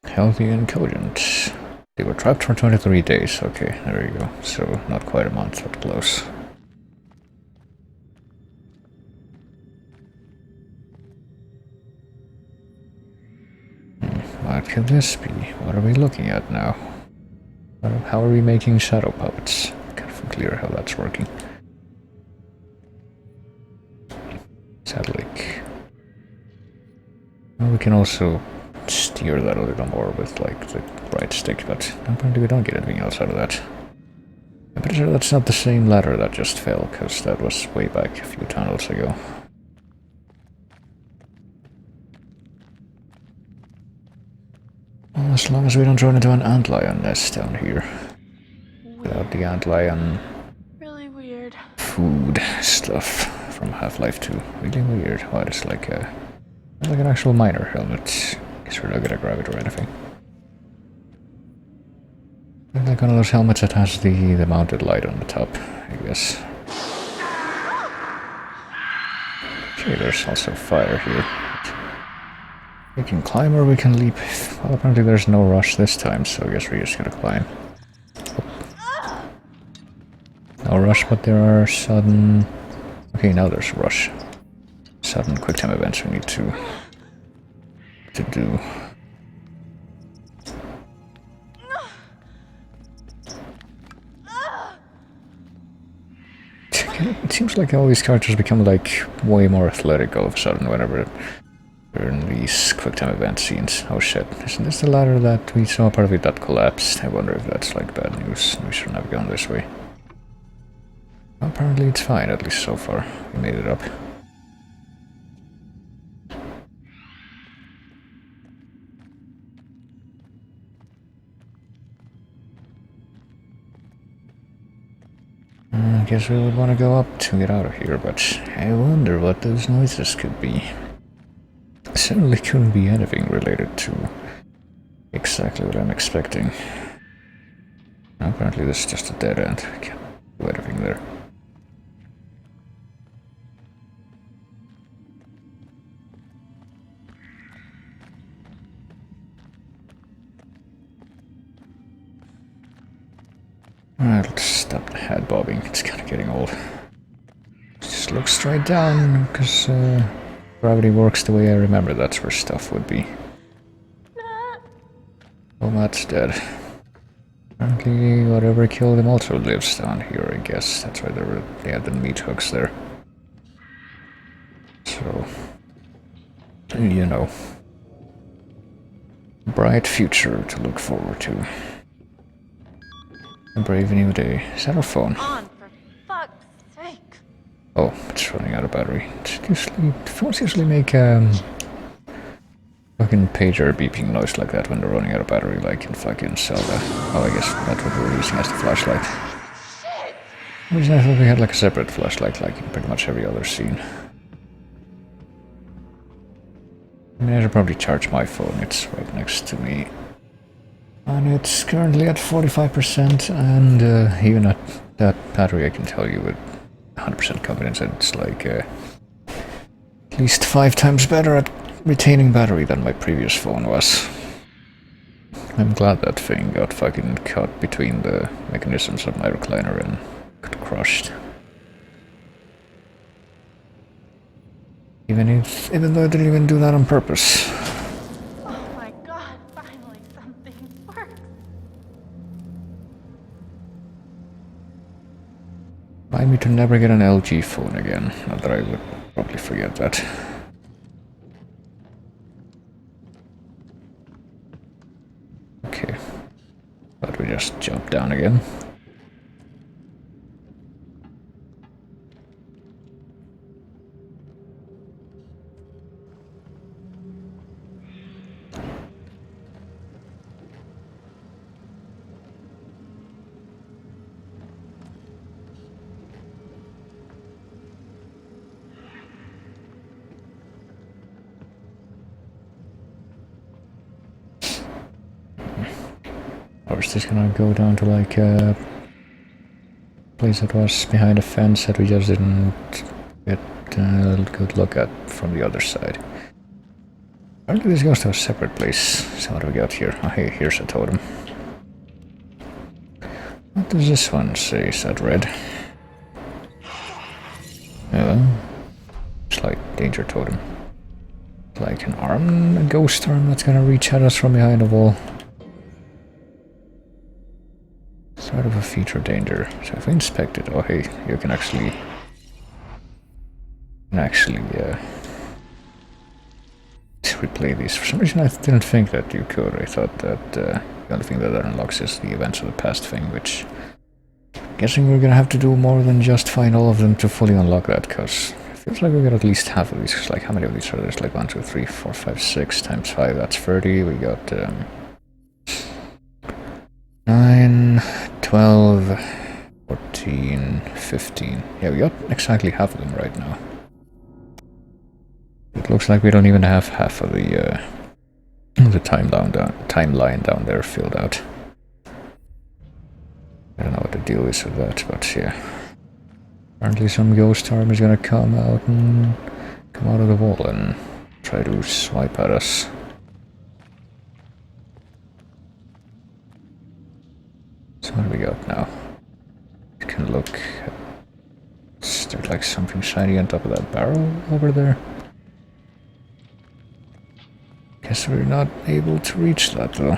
Healthy and cogent. They were trapped for 23 days, okay, there you go. So, not quite a month, but close. What could this be? What are we looking at now? How are we making shadow puppets? Kind of unclear how that's working. Satellite. Well, we can also steer that a little more with like the right stick, but apparently we don't get anything else out of that. I'm pretty sure that's not the same ladder that just fell, because that was way back a few tunnels ago. Well, as long as we don't run into an antlion nest down here. Without the antlion Really weird. food stuff from Half-Life 2. Really weird. Oh, it's like an actual miner helmet. Guess we're not gonna grab it or anything. Like one of those helmets that has the mounted light on the top, I guess. Okay, there's also fire here. We can climb or we can leap. Well, apparently there's no rush this time, so I guess we're just gonna climb. No rush, but there are sudden... Okay, now there's rush. Sudden quick time events we need to do. It seems like all these characters become like way more athletic all of a sudden whenever they're in these quick time event scenes. Oh shit, isn't this the ladder that we saw part of it that collapsed? I wonder if that's like bad news. We shouldn't have gone this way. Well, apparently it's fine, at least so far. We made it up. I guess we would want to go up to get out of here, but I wonder what those noises could be. Certainly couldn't be anything related to exactly what I'm expecting. Apparently this is just a dead end. I can't do anything there. Alright, let's stop the head bobbing. It's kind of getting old. Just look straight down, because gravity works the way I remember that's where stuff would be. Oh, Matt's dead. Apparently, whatever killed him also lives down here, I guess. That's why they had the meat hooks there. So, you know. Bright future to look forward to. A brave new day. Is that our phone? On, for fuck's sake. Oh, it's running out of battery. Phones usually make fucking pager beeping noise like that when they're running out of battery, like in fucking Zelda. Oh, I guess that's what we're using as the flashlight. I thought we had like a separate flashlight, like in pretty much every other scene. I mean, I should probably charge my phone. It's right next to me. And it's currently at 45%, and even at that battery I can tell you with 100% confidence that it's like at least 5 times better at retaining battery than my previous phone was. I'm glad that thing got fucking caught between the mechanisms of my recliner and got crushed. Even though I didn't even do that on purpose. Remind me to never get an LG phone again, not that I would probably forget that. Okay, but we just jump down again. Or is this gonna go down to like a place that was behind a fence that we just didn't get a good look at from the other side? Apparently this goes to a separate place. So what do we got here? Oh hey, here's a totem. What does this one say? Is that red? It's like danger totem. Like an arm, a ghost arm that's gonna reach at us from behind a wall. Sort of a feature danger. So if we inspect it, oh hey, you can actually replay these. For some reason I didn't think that you could. I thought that the only thing that unlocks is the events of the past thing, which I'm guessing we're gonna have to do more than just find all of them to fully unlock that, because it feels like we got at least half of these. Cause like how many of these are there? There's like 1, 2, 3, 4, 5, 6 times 5, that's 30. We got 9, 12, 14, 15. Yeah, we got exactly half of them right now. It looks like we don't even have half of the timeline down there filled out. I don't know what the deal is with that, but yeah. Apparently some ghost arm is gonna come out of the wall and try to swipe at us. So what do we got now? You can look. Is there like something shiny on top of that barrel over there? Guess we're not able to reach that though.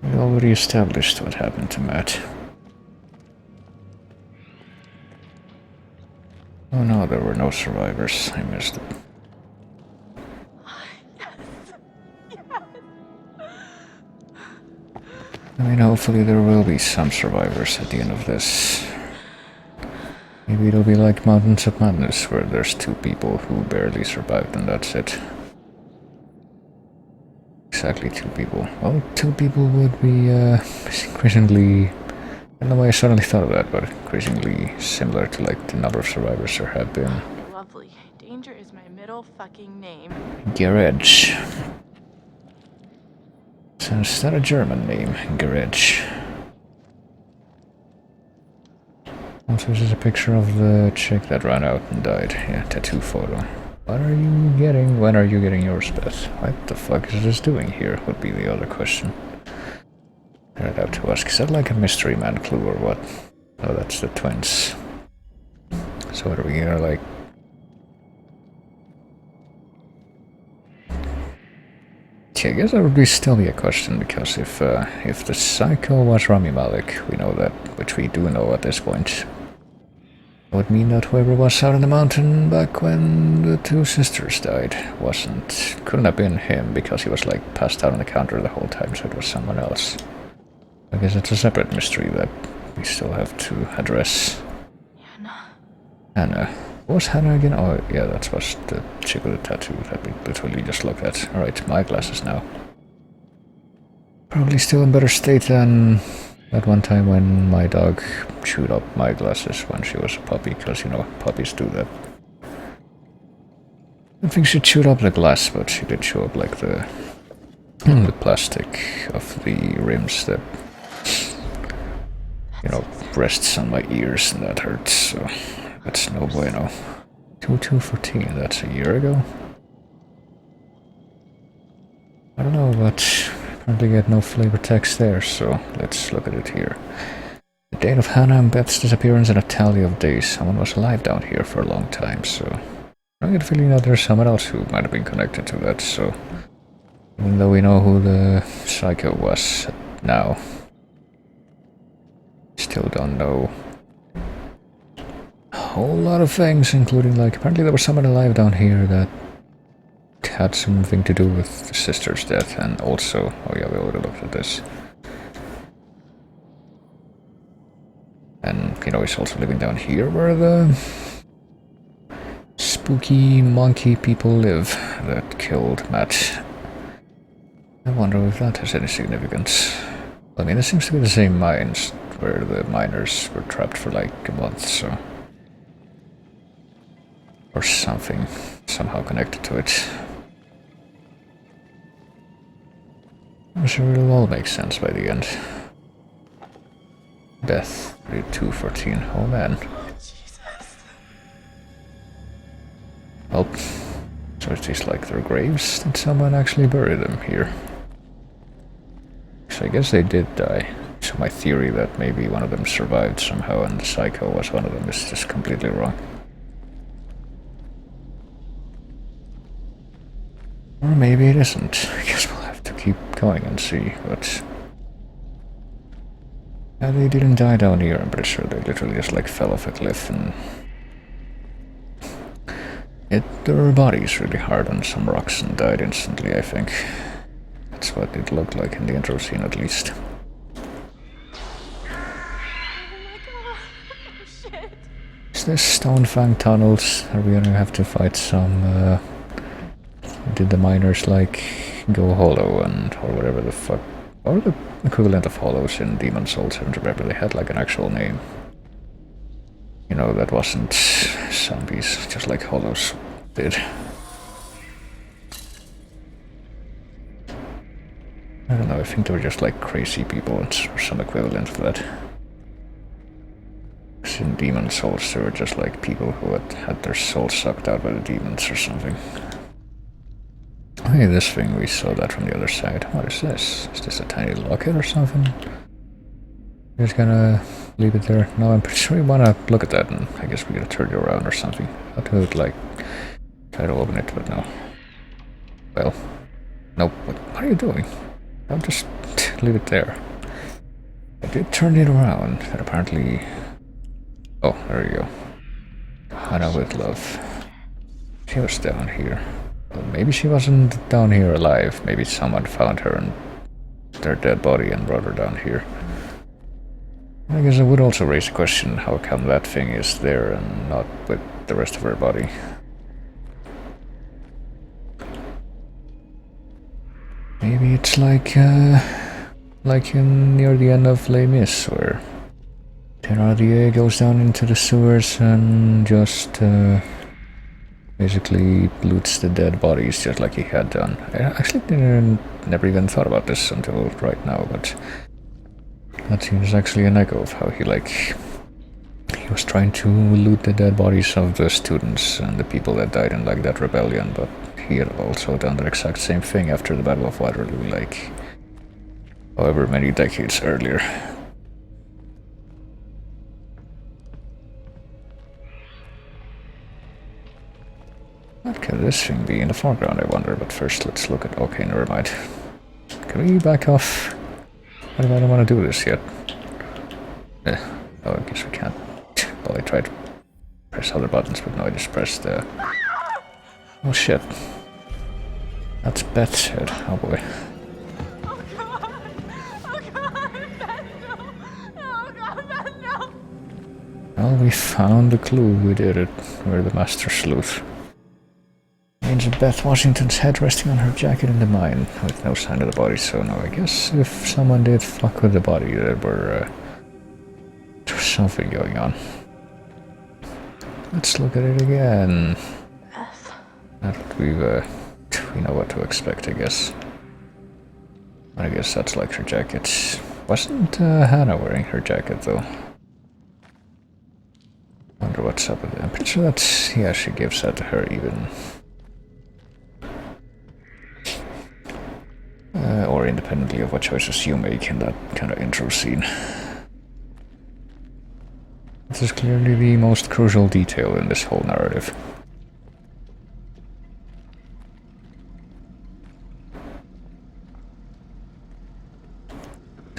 We already established what happened to Matt. Oh no, there were no survivors. I missed it. I mean, hopefully there will be some survivors at the end of this. Maybe it'll be like Mountains of Madness, where there's 2 people who barely survived and that's it. Exactly 2 people. Well, 2 people would be increasingly... I don't know why I suddenly thought of that, but increasingly similar to like the number of survivors there have been. Lovely. Danger is my middle fucking name. Garage. So is that a German name? Garage. Also, this is a picture of the chick that ran out and died. Yeah, tattoo photo. What are you getting? When are you getting yours, Beth? What the fuck is this doing here? Would be the other question. I'd have to ask, is that like a mystery man clue or what? Oh, that's the twins. So what are we gonna like... Yeah, I guess that would still be a question, because if the psycho was Rami Malek, we know that, which we do know at this point, it would mean that whoever was out in the mountain back when the 2 sisters died couldn't have been him, because he was like passed out on the counter the whole time, so it was someone else. I guess it's a separate mystery that we still have to address. Hannah. What was Hannah again? Oh, yeah, that was the chick with the tattoo that we literally just looked at. Alright, my glasses now. Probably still in better state than that one time when my dog chewed up my glasses when she was a puppy, because, you know, puppies do that. I don't think she chewed up the glass, but she did chew up, like, the plastic of the rims that, you know, rests on my ears, and that hurts, so that's no bueno. 2214, that's a year ago? I don't know, but apparently get no flavor text there, so let's look at it here. The date of Hannah and Beth's disappearance and a tally of days. Someone was alive down here for a long time, so I get a feeling that there's someone else who might have been connected to that, so even though we know who the psycho was now, still don't know a whole lot of things, including, like, apparently there was someone alive down here that had something to do with the sister's death, and also, oh yeah, we already looked at this. And, you know, he's also living down here where the spooky monkey people live that killed Matt. I wonder if that has any significance. I mean, it seems to be the same mines where the miners were trapped for like a month, so... or something, somehow connected to it. I'm sure it'll all make sense by the end. Beth, 3214, oh man. Well, so it tastes like their graves. Did someone actually bury them here? So I guess they did die. So my theory that maybe one of them survived somehow and the psycho was one of them is just completely wrong. Or maybe it isn't. I guess we'll have to keep going and see, but... yeah, they didn't die down here, I'm pretty sure they literally just like fell off a cliff and... their bodies really hard on some rocks and died instantly, I think. That's what it looked like in the intro scene, at least. Is this Stone Fang tunnels? Are we gonna have to fight some, did the miners, like, go hollow and, or whatever the fuck, or the equivalent of hollows in Demon Souls? I don't remember, they had, like, an actual name. You know, that wasn't zombies, just like hollows did. I don't know, I think they were just like crazy people or some equivalent of that. In Demon Souls, they were just like people who had their souls sucked out by the demons or something. Hey, this thing, we saw that from the other side. What is this? Is this a tiny locket or something? Just gonna leave it there. No, I'm pretty sure we wanna look at that, and I guess we gotta turn it around or something. How to, like, try to open it, but no. Well, nope. What are you doing? I'll just leave it there. I did turn it around, and apparently... Oh, there you go. Hannah with love. She was down here. Well, maybe she wasn't down here alive. Maybe someone found her and their dead body and brought her down here. I guess I would also raise a question, how come that thing is there and not with the rest of her body? Maybe it's like in near the end of Les Mis, where Thénardier goes down into the sewers and just basically loots the dead bodies just like he had done. I actually never even thought about this until right now, but that seems actually an echo of how he was trying to loot the dead bodies of the students and the people that died in like that rebellion, but he had also done the exact same thing after the Battle of Waterloo, like however many decades earlier. What could this thing be in the foreground, I wonder, but first let's look at... Okay, never mind. Can we back off? I don't want to do this yet. Oh, I guess we can't. Well, I tried to press other buttons, but no, I just pressed the... Oh shit. That's Beth's head. Oh boy. Oh god! Oh god! Beth, no! Oh god, Beth, no! Well, we found the clue. We did it. We're the master sleuth. Means of Beth Washington's head resting on her jacket in the mine, with no sign of the body, so no, I guess if someone did fuck with the body, there was something going on. Let's look at it again. Beth. Now that we know what to expect, I guess. I guess that's like her jacket. Wasn't Hannah wearing her jacket, though? Wonder what's up with it. I'm pretty sure that's... Yeah, she gives that to her, even. Or independently of what choices you make in that kind of intro scene. This is clearly the most crucial detail in this whole narrative.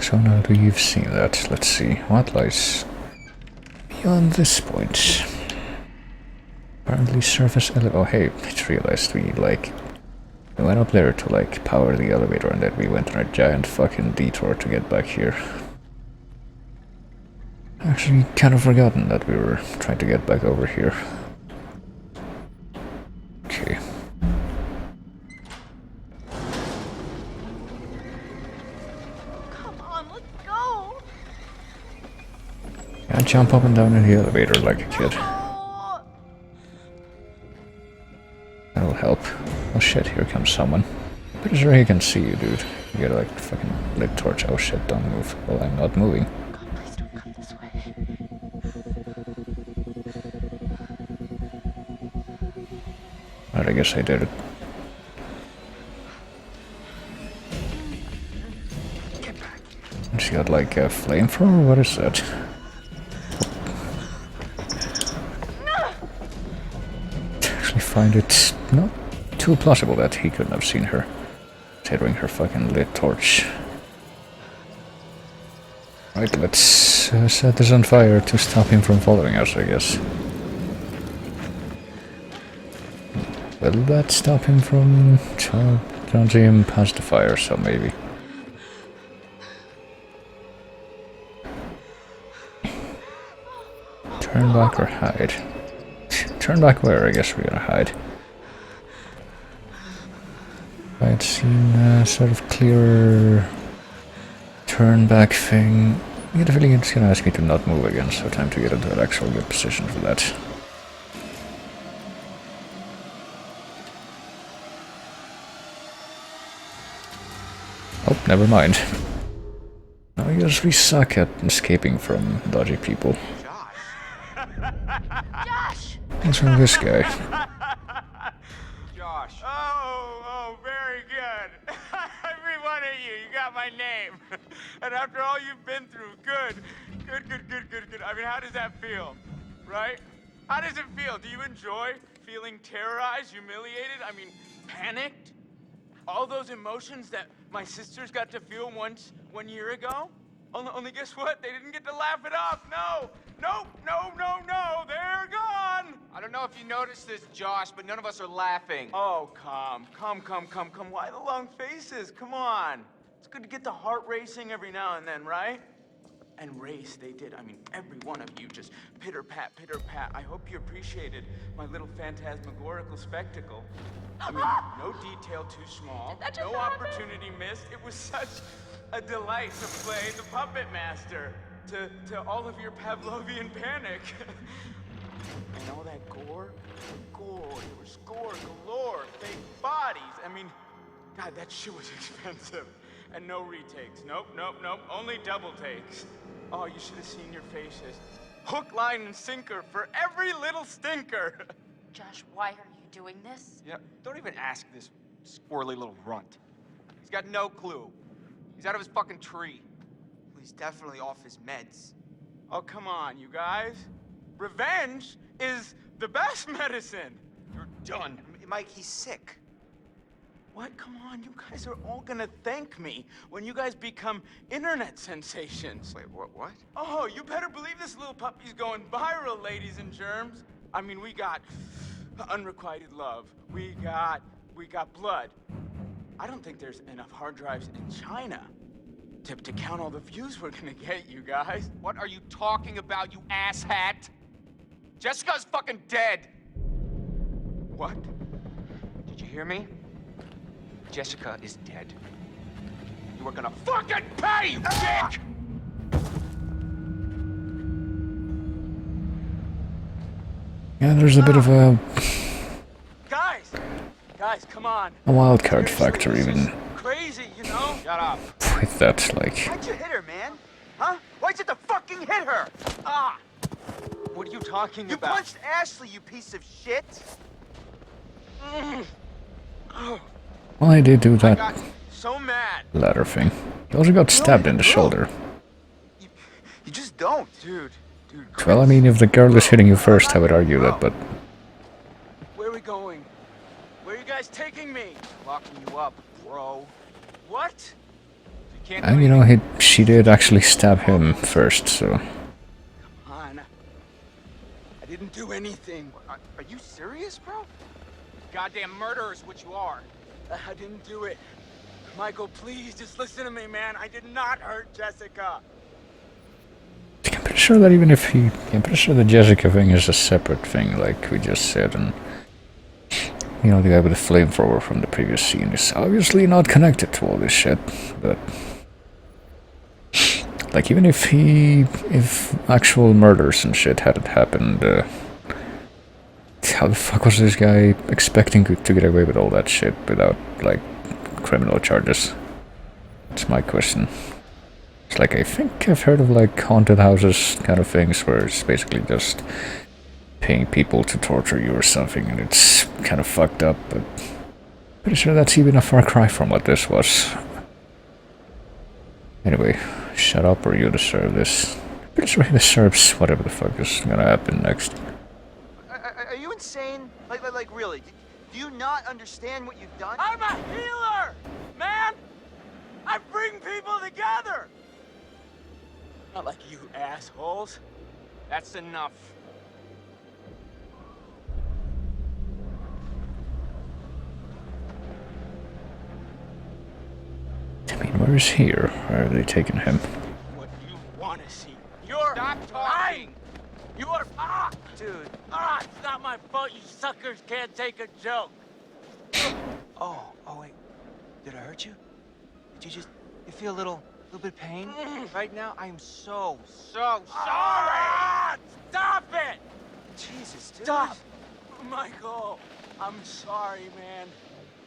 So now that we've seen that, let's see what lies beyond this point. Apparently surface elevator. Oh hey, I just realized we went up there to like power the elevator and then we went on a giant fucking detour to get back here. Actually kind of forgotten that we were trying to get back over here. Okay. Come on, let's go! Can't jump up and down in the elevator like a kid. Oh. That'll help. Oh shit, here comes someone. Pretty sure he can see you, dude. You got like fucking lit torch. Oh shit, don't move. Well, I'm not moving. God, please don't come this way. Alright, I guess I did it. Get back. And she got like a flamethrower? What is that? I actually find it not too plausible that he couldn't have seen her, considering her fucking lit torch. Right, let's set this on fire to stop him from following us, I guess. Will that stop him from... Don't see him past the fire, so maybe. Turn back or hide? Turn back where? I guess we're gonna hide. I had seen a sort of clearer turn back thing. I get a feeling it's gonna ask me to not move again, so time to get into an actual good position for that. Oh, never mind. I guess we suck at escaping from dodgy people. Josh! What's wrong with this guy? Josh. Oh, very good. Every one of you, you got my name. And after all you've been through, good. I mean, how does that feel? Right? How does it feel? Do you enjoy feeling terrorized, humiliated? I mean, panicked? All those emotions that my sisters got to feel 1 year ago? Only guess what? They didn't get to laugh it off. No, they're gone. I don't know if you noticed this, Josh, but none of us are laughing. Oh, come. Why the long faces? Come on. It's good to get the heart racing every now and then, right? And race, they did. I mean, every one of you just pitter-pat. I hope you appreciated my little phantasmagorical spectacle. I mean, no detail too small, no opportunity missed. It was such a delight to play the puppet master to all of your Pavlovian panic. And all that gore, there was gore galore, fake bodies. I mean, God, that shit was expensive. And no retakes. Nope. Only double takes. Oh, you should have seen your faces. Hook, line, and sinker for every little stinker. Josh, why are you doing this? Yeah, don't even ask this squirrely little runt. He's got no clue. He's out of his fucking tree. Well, he's definitely off his meds. Oh, come on, you guys. Revenge is the best medicine. You're done. Mike, he's sick. What? Come on, you guys are all gonna thank me when you guys become internet sensations. Wait, what? Oh, you better believe this little puppy's going viral, ladies and germs. I mean, we got unrequited love. We got blood. I don't think there's enough hard drives in China to count all the views we're gonna get, you guys. What are you talking about, you asshat? Jessica's fucking dead. What? Did you hear me? Jessica is dead. You are gonna fucking pay, you dick! Yeah, there's a bit of a Guys, come on. wild card Seriously, factor this is even crazy, you know? Shut up. with that, like... Why'd you hit her, man? Huh? Why'd you have to fucking hit her? Ah! What are you talking You about? punched Ashley, you piece of shit! Well, I did do I that got so mad. ladder thing. He also got stabbed in the shoulder. You just don't. Dude. Well, I mean, if the girl is hitting you first, I would argue that, but... Where are we going? Where are you guys taking me? Locking you up, bro. What? You can't And, do you know, anything. she did actually stab him first, so... Come on. I didn't do anything. Are you serious, bro? Goddamn murderer is what you are. I didn't do it. Michael, please, just listen to me, man. I did not hurt Jessica. I'm pretty sure that even if he... I'm pretty sure the Jessica thing is a separate thing, like we just said, and... You know, the guy with the flamethrower from the previous scene is obviously not connected to all this shit, but... Like, even if actual murders and shit hadn't happened, how the fuck was this guy expecting to get away with all that shit without, like, criminal charges? That's my question. It's like, I think I've heard of, like, haunted houses kind of things where it's basically just paying people to torture you or something, and it's kind of fucked up, but pretty sure that's even a far cry from what this was. Anyway, shut up or you deserve this. Pretty sure he deserves whatever the fuck is gonna happen next. Are you insane? Like really? Do you not understand what you've done? I'm a healer, man. I bring people together. Not like you assholes. That's enough. I mean, where is he? Or where are they taking him? What you want to see? You're Stop talking. lying. You are my fault you suckers can't take a joke. Oh, wait. Did I hurt you? Did you feel a little bit of pain right now? I am so sorry. Stop it! Jesus, dude. Stop! Michael, I'm sorry, man.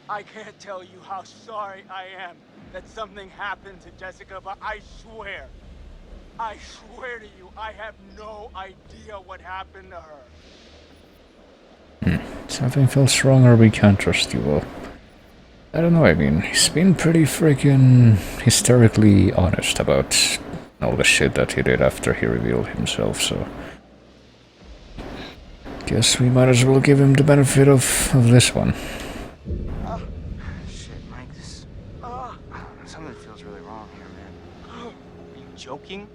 I can't tell you how sorry I am that something happened to Jessica, but I swear to you, I have no idea what happened to her. Something feels wrong or we can't trust you. Well, I don't know, I mean, he's been pretty freaking hysterically honest about all the shit that he did after he revealed himself, so... Guess we might as well give him the benefit of this one. Shit, Mike, this... something feels really wrong here, man. Are you joking?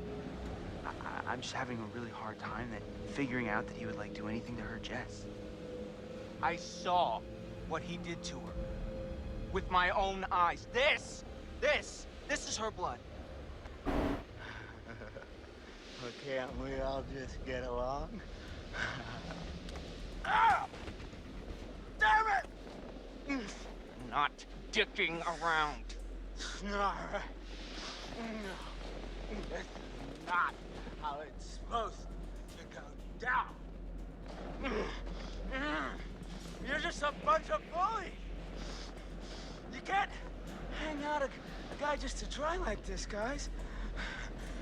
I'm just having a really hard time figuring out that he would, like, do anything to hurt Jess. I saw what he did to her. With my own eyes. This is her blood. Well, can't we all just get along? Damn it! Not dicking around. All right. This is not how it's supposed to go down. You're just a bunch of bullies. You can't hang out a guy just to try like this, guys.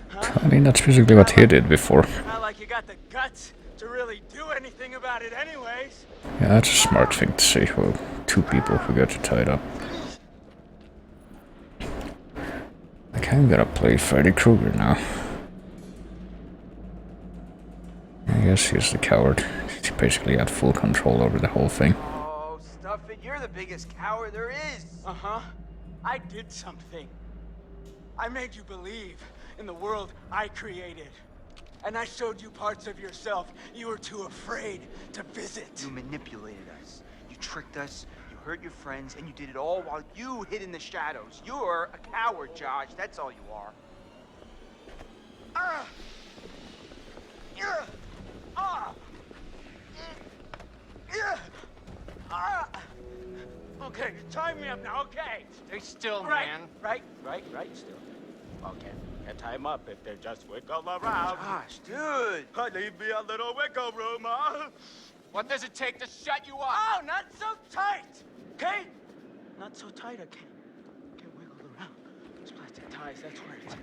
Huh? I mean, that's basically what he did before. Not like you got the guts to really do anything about it anyways. Yeah, that's a smart thing to say. Well, two people who got you tied up. I kinda gotta play Freddy Krueger now. I guess he's the coward. He basically had full control over the whole thing. Oh, stuff it. You're the biggest coward there is. Uh-huh. I did something. I made you believe in the world I created. And I showed you parts of yourself you were too afraid to visit. You manipulated us. You tricked us. You hurt your friends. And you did it all while you hid in the shadows. You're a coward, Josh. That's all you are. Okay, tie me up now, okay? Stay still, Right, man. right, still. Okay, can tie them up if they just wiggle around. Gosh, dude. Leave me a little wiggle room, huh? What does it take to shut you up? Oh, not so tight, okay? Not so tight, I can't wiggle around. Those plastic ties, that's where it's...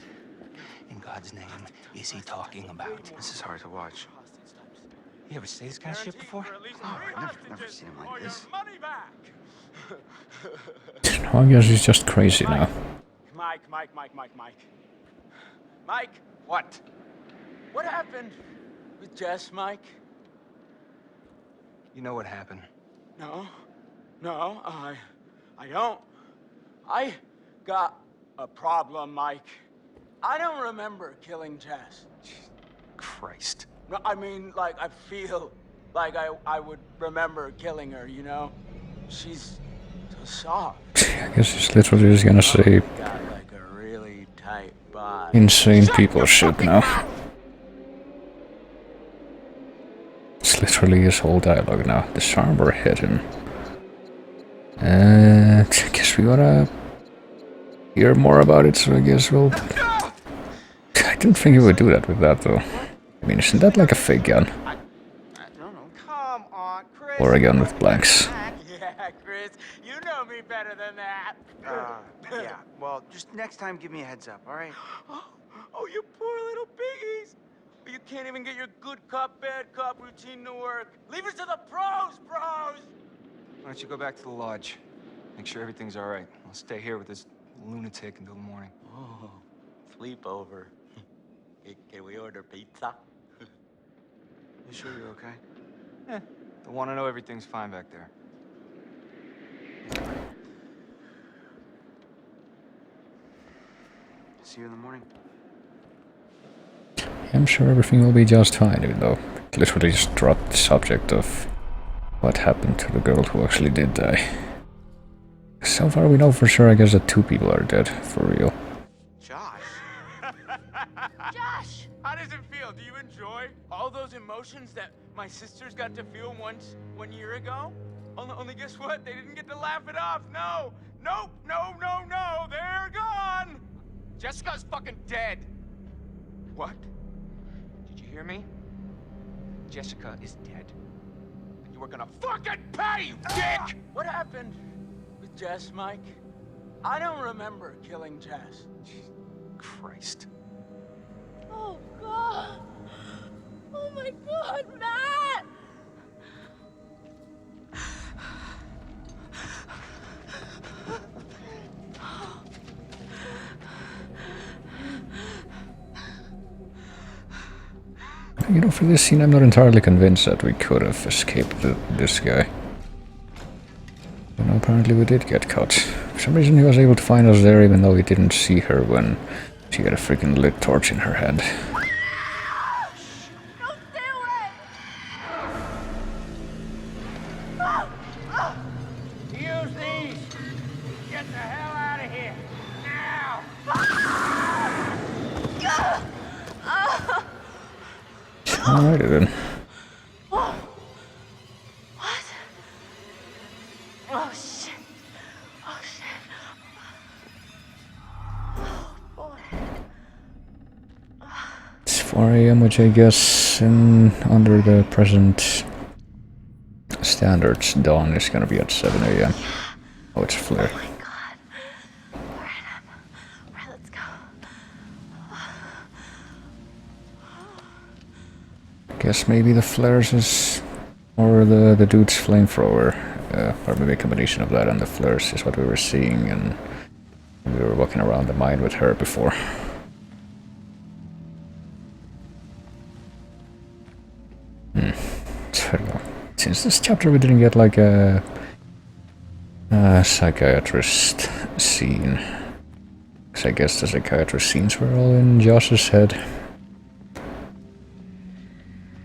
In God's name is he talking about? This is hard to watch. You ever say this kind of shit before? Oh, I've never seen him like this. Money back. I guess he's just crazy now. Mike. Mike, What? what happened with Jess, Mike? You know what happened. No, I don't. I got a problem, Mike. I don't remember killing Jess. Christ. No, I mean, like, I feel like I would remember killing her, you know? She's so soft. I guess he's literally just gonna say Got, like, a really tight body. insane people shit now. It's literally his whole dialogue now. Disarm or hit him. I guess we wanna hear more about it, so I guess we'll... I didn't think he would do that with that, though. I mean, isn't that like a fake gun? No. Come on, Chris. Or a gun with blanks? Yeah, Chris, you know me better than that. Yeah. Well, just next time, give me a heads up, all right? Oh, you poor little piggies. You can't even get your good cop, bad cop routine to work. Leave it to the pros, bros. Why don't you go back to the lodge? Make sure everything's all right. I'll stay here with this lunatic until the morning. Oh, sleepover. Can we order pizza? You sure you're okay? Yeah. I want to know everything's fine back there. See you in the morning. I'm sure everything will be just fine, even though it literally just dropped the subject of what happened to the girl who actually did die. So far we know for sure, I guess, that 2 people are dead, for real. Josh. Josh! How does it feel? Do you enjoy boy. All those emotions that my sisters got to feel one year ago. Only guess what? They didn't get to laugh it off. No. Nope. No. They're gone. Jessica's fucking dead. What? Did you hear me? Jessica is dead. And you were gonna fucking pay, you dick! What happened with Jess, Mike? I don't remember killing Jess. Christ. Oh, God. Oh, my God, Matt! You know, for this scene, I'm not entirely convinced that we could have escaped this guy. You know, apparently we did get caught. For some reason, he was able to find us there, even though he didn't see her when she had a freaking lit torch in her hand. Don't do it! Use these. Get the hell out of here. Now. Alrighty then. What? Oh, shit. Oh, shit. Oh, boy. It's 4 AM, which I guess under the present standards, dawn is gonna be at 7 AM. Oh, it's a flare. Oh, my God. Alright, let's go. Guess maybe the flares is, or the dude's flamethrower, or maybe a combination of that and the flares is what we were seeing, and we were walking around the mine with her before. So, since this chapter we didn't get like a psychiatrist scene, because I guess the psychiatrist scenes were all in Josh's head.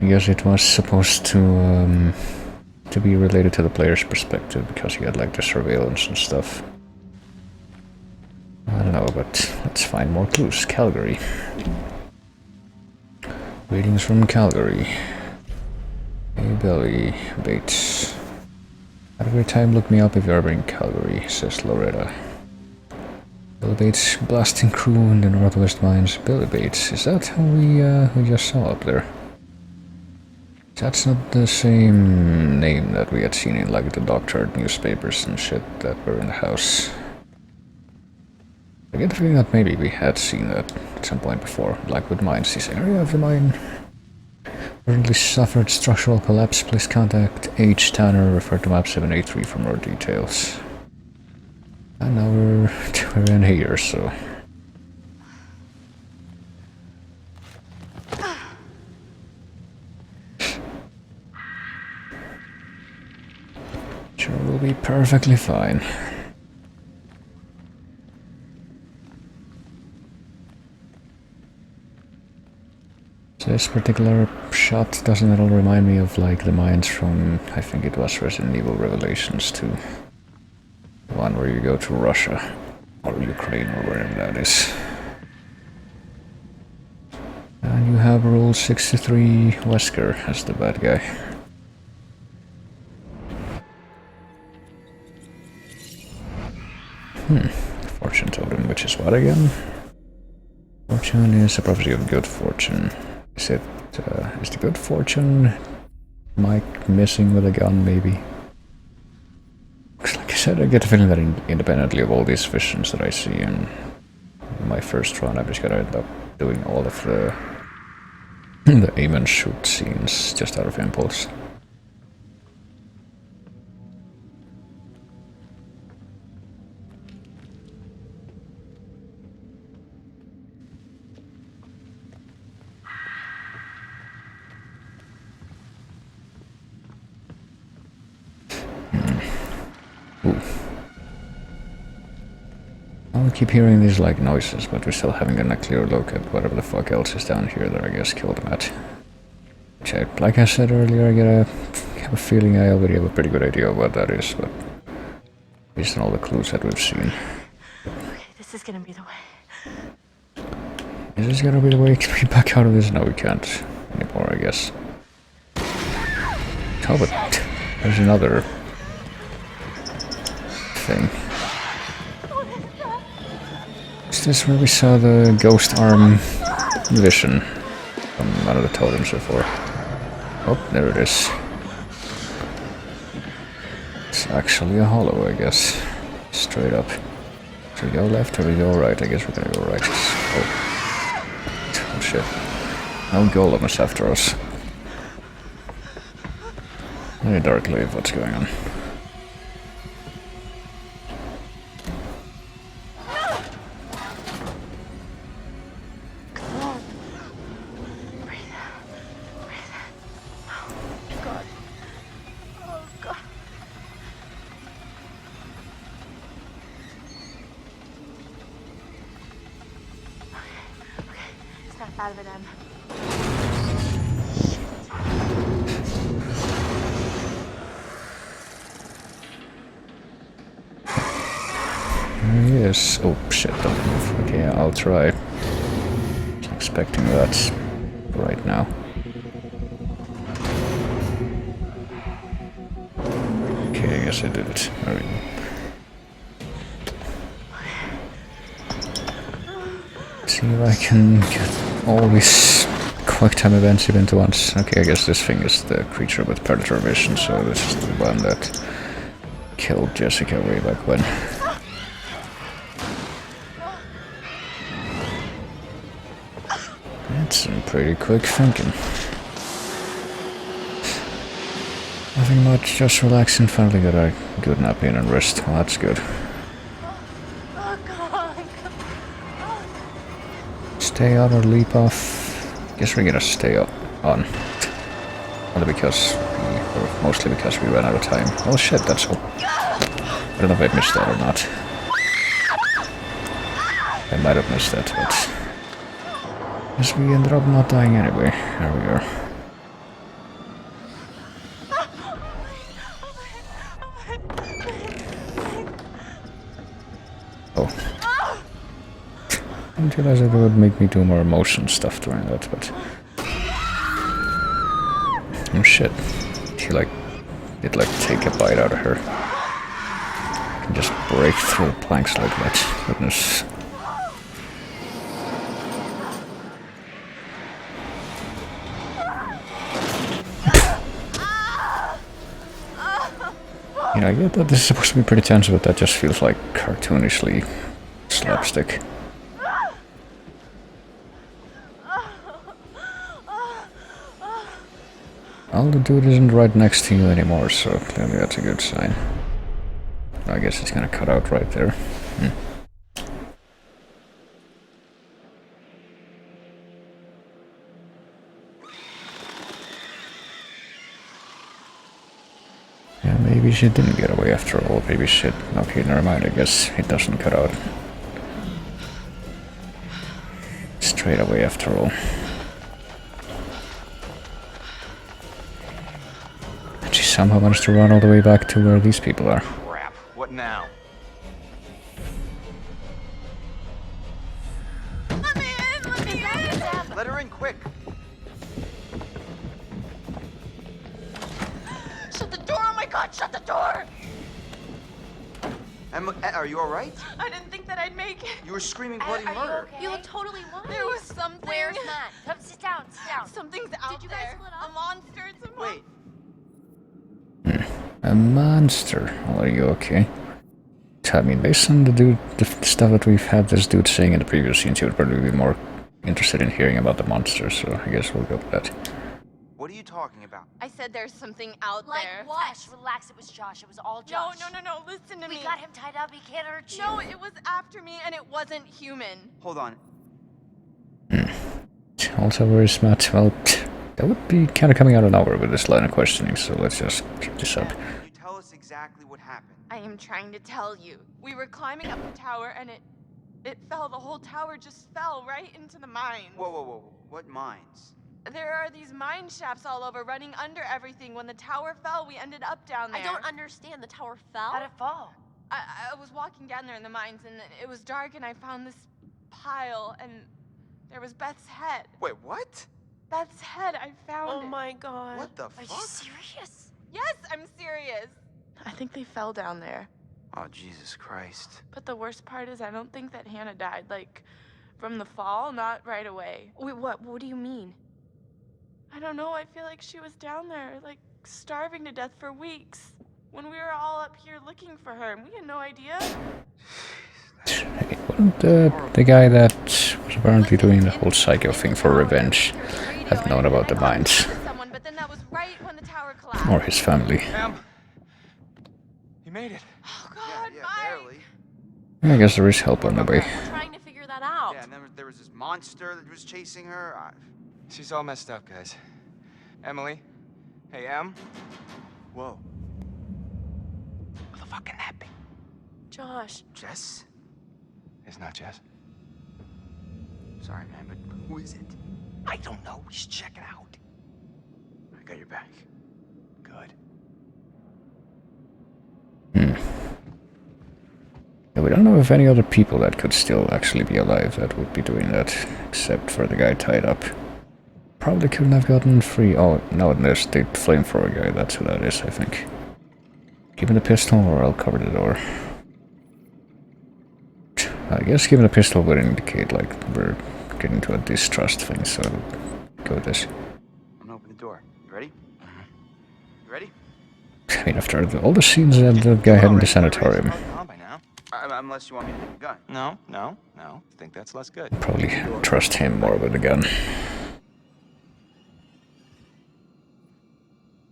I guess it was supposed to be related to the player's perspective, because he had like the surveillance and stuff. I don't know, but let's find more clues. Calgary. Readings from Calgary. Hey Billy Bates. Have a great time, look me up if you're ever in Calgary, says Loretta. Billy Bates, blasting crew in the Northwest Mines. Billy Bates, is that who we just saw up there? That's not the same name that we had seen in like the doctored newspapers and shit that were in the house. I get the feeling that maybe we had seen that at some point before. Blackwood Mines, this area of the mine currently suffered structural collapse. Please contact H. Tanner, refer to map 783 for more details. And now we're in here, so... Sure, we'll be perfectly fine. So this particular shot doesn't at all remind me of like the mines from, I think it was Resident Evil Revelations 2. The one where you go to Russia, or Ukraine, or wherever that is. And you have Rule 63 Wesker as the bad guy. Fortune totem, which is what again? Fortune is a prophecy of good fortune. Is it, is the good fortune Mike missing with a gun, maybe? Like I said, I get the feeling that independently of all these visions that I see in my first run, I'm just gonna end up doing all of the aim and shoot scenes just out of impulse. I keep hearing these like noises, but we're still having a clear look at whatever the fuck else is down here that I guess killed him at. Which like I said earlier, I have a feeling I already have a pretty good idea of what that is, but based on all the clues that we've seen. Okay, this is gonna be the way. Is this gonna be the way to get back out of this? No, we can't. anymore, I guess. Oh, but there's another thing. Is this where we saw the ghost arm vision from one of the totems before? Oh, there it is. It's actually a hollow, I guess. Straight up. Should we go left or we go right? I guess we're gonna go right. Oh shit. No golem is after us. Very dark glaive, what's going on? Out of it, Em. There he is. Oh shit, don't move. Okay, I'll try. Wasn't expecting that right now. Okay, I guess I did it. There we go. See if I can get all these quick time events into once. Okay, I guess this thing is the creature with predator vision, so this is the one that killed Jessica way back when. That's some pretty quick thinking. Nothing much, just relax and finally got a good nap in and rest. Well, that's good. Stay on or leap off? Guess we're gonna stay on. Only because or mostly because we ran out of time. Oh shit, that's all. I don't know if I missed that or not. I might have missed that, but guess we ended up not dying anyway. There we are. Oh. I didn't realize it would make me do more emotion stuff during that, but... Oh shit. He did take a bite out of her. Can just break through planks like that. Goodness. You know, I get that this is supposed to be pretty tense, but that just feels like cartoonishly slapstick. Well, the dude isn't right next to you anymore, so clearly that's a good sign. I guess it's gonna cut out right there. Yeah, maybe she didn't get away after all. Maybe shit. Okay, never mind. I guess it doesn't cut out. Straight away after all. She somehow managed to run all the way back to where these people are. Crap. What now? Let me in! Let me in! Let her in quick. Shut the door! Oh my god, shut the door! Emma, are you alright? I didn't think that I'd make it. You were screaming bloody Are you murder. okay? You look totally lying. There was something. Where's Matt? Come sit down, sit down. Something's out Did you guys there. split up? A monster. It's a monster. Wait, A monster. Well, are you okay? I mean, based on the stuff that we've had this dude saying in the previous scenes, you would probably be more interested in hearing about the monster, so I guess we'll go with that. what are you talking about? I said there's something out Like there. what? Ash, relax, it was Josh. It was all Josh. No. Listen to me. We got him tied up. He can't hurt you. No, it was after me and it wasn't human. Hold on. Also, where is Matt? Well, that would be kind of coming out of nowhere with this line of questioning, so let's just keep this up. Can you tell us exactly what happened? I am trying to tell you. We were climbing up the tower and it fell. The whole tower just fell right into the mines. Whoa. What mines? There are these mine shafts all over, running under everything. When the tower fell, we ended up down there. I don't understand. The tower fell? How'd it fall? I was walking down there in the mines, and it was dark, and I found this pile, and there was Beth's head. Wait, what? That's head. I found Oh it. my god. What the Are you fuck? serious? Yes, I'm serious. I think they fell down there. Oh, Jesus Christ. But the worst part is I don't think that Hannah died, like, from the fall, not right away. Wait, what do you mean? I don't know, I feel like she was down there, like, starving to death for weeks. When we were all up here looking for her, and we had no idea. Hey, wouldn't the guy that was apparently doing the whole psycho thing for revenge have known about the mines? Someone, but then that was right when the tower collapsed. Or his family? You made it. Oh god, Yeah, Mike! barely. I guess there is help on the way. We're trying to figure that out. Yeah, and then there was this monster that was chasing her. She's all messed up, guys. Emily? Hey, Em? Whoa. Who the fuck can that be? Josh. Jess? It's not Jess. Sorry, man, but who is it? I don't know. We should check it out. I got your back. Good. Yeah, we don't know if any other people that could still actually be alive that would be doing that, except for the guy tied up. Probably couldn't have gotten free. Oh, no, there's the flamethrower guy. That's who that is, I think. Give me the pistol or I'll cover the door. I guess giving a pistol would indicate, like, we're getting to a distrust thing, so go with this. I'm gonna open the door. You ready? You ready? I mean, after all the scenes that the guy had in the sanatorium, By now. Unless you want me to take a gun. No. I think that's less good. probably trust him more with the gun.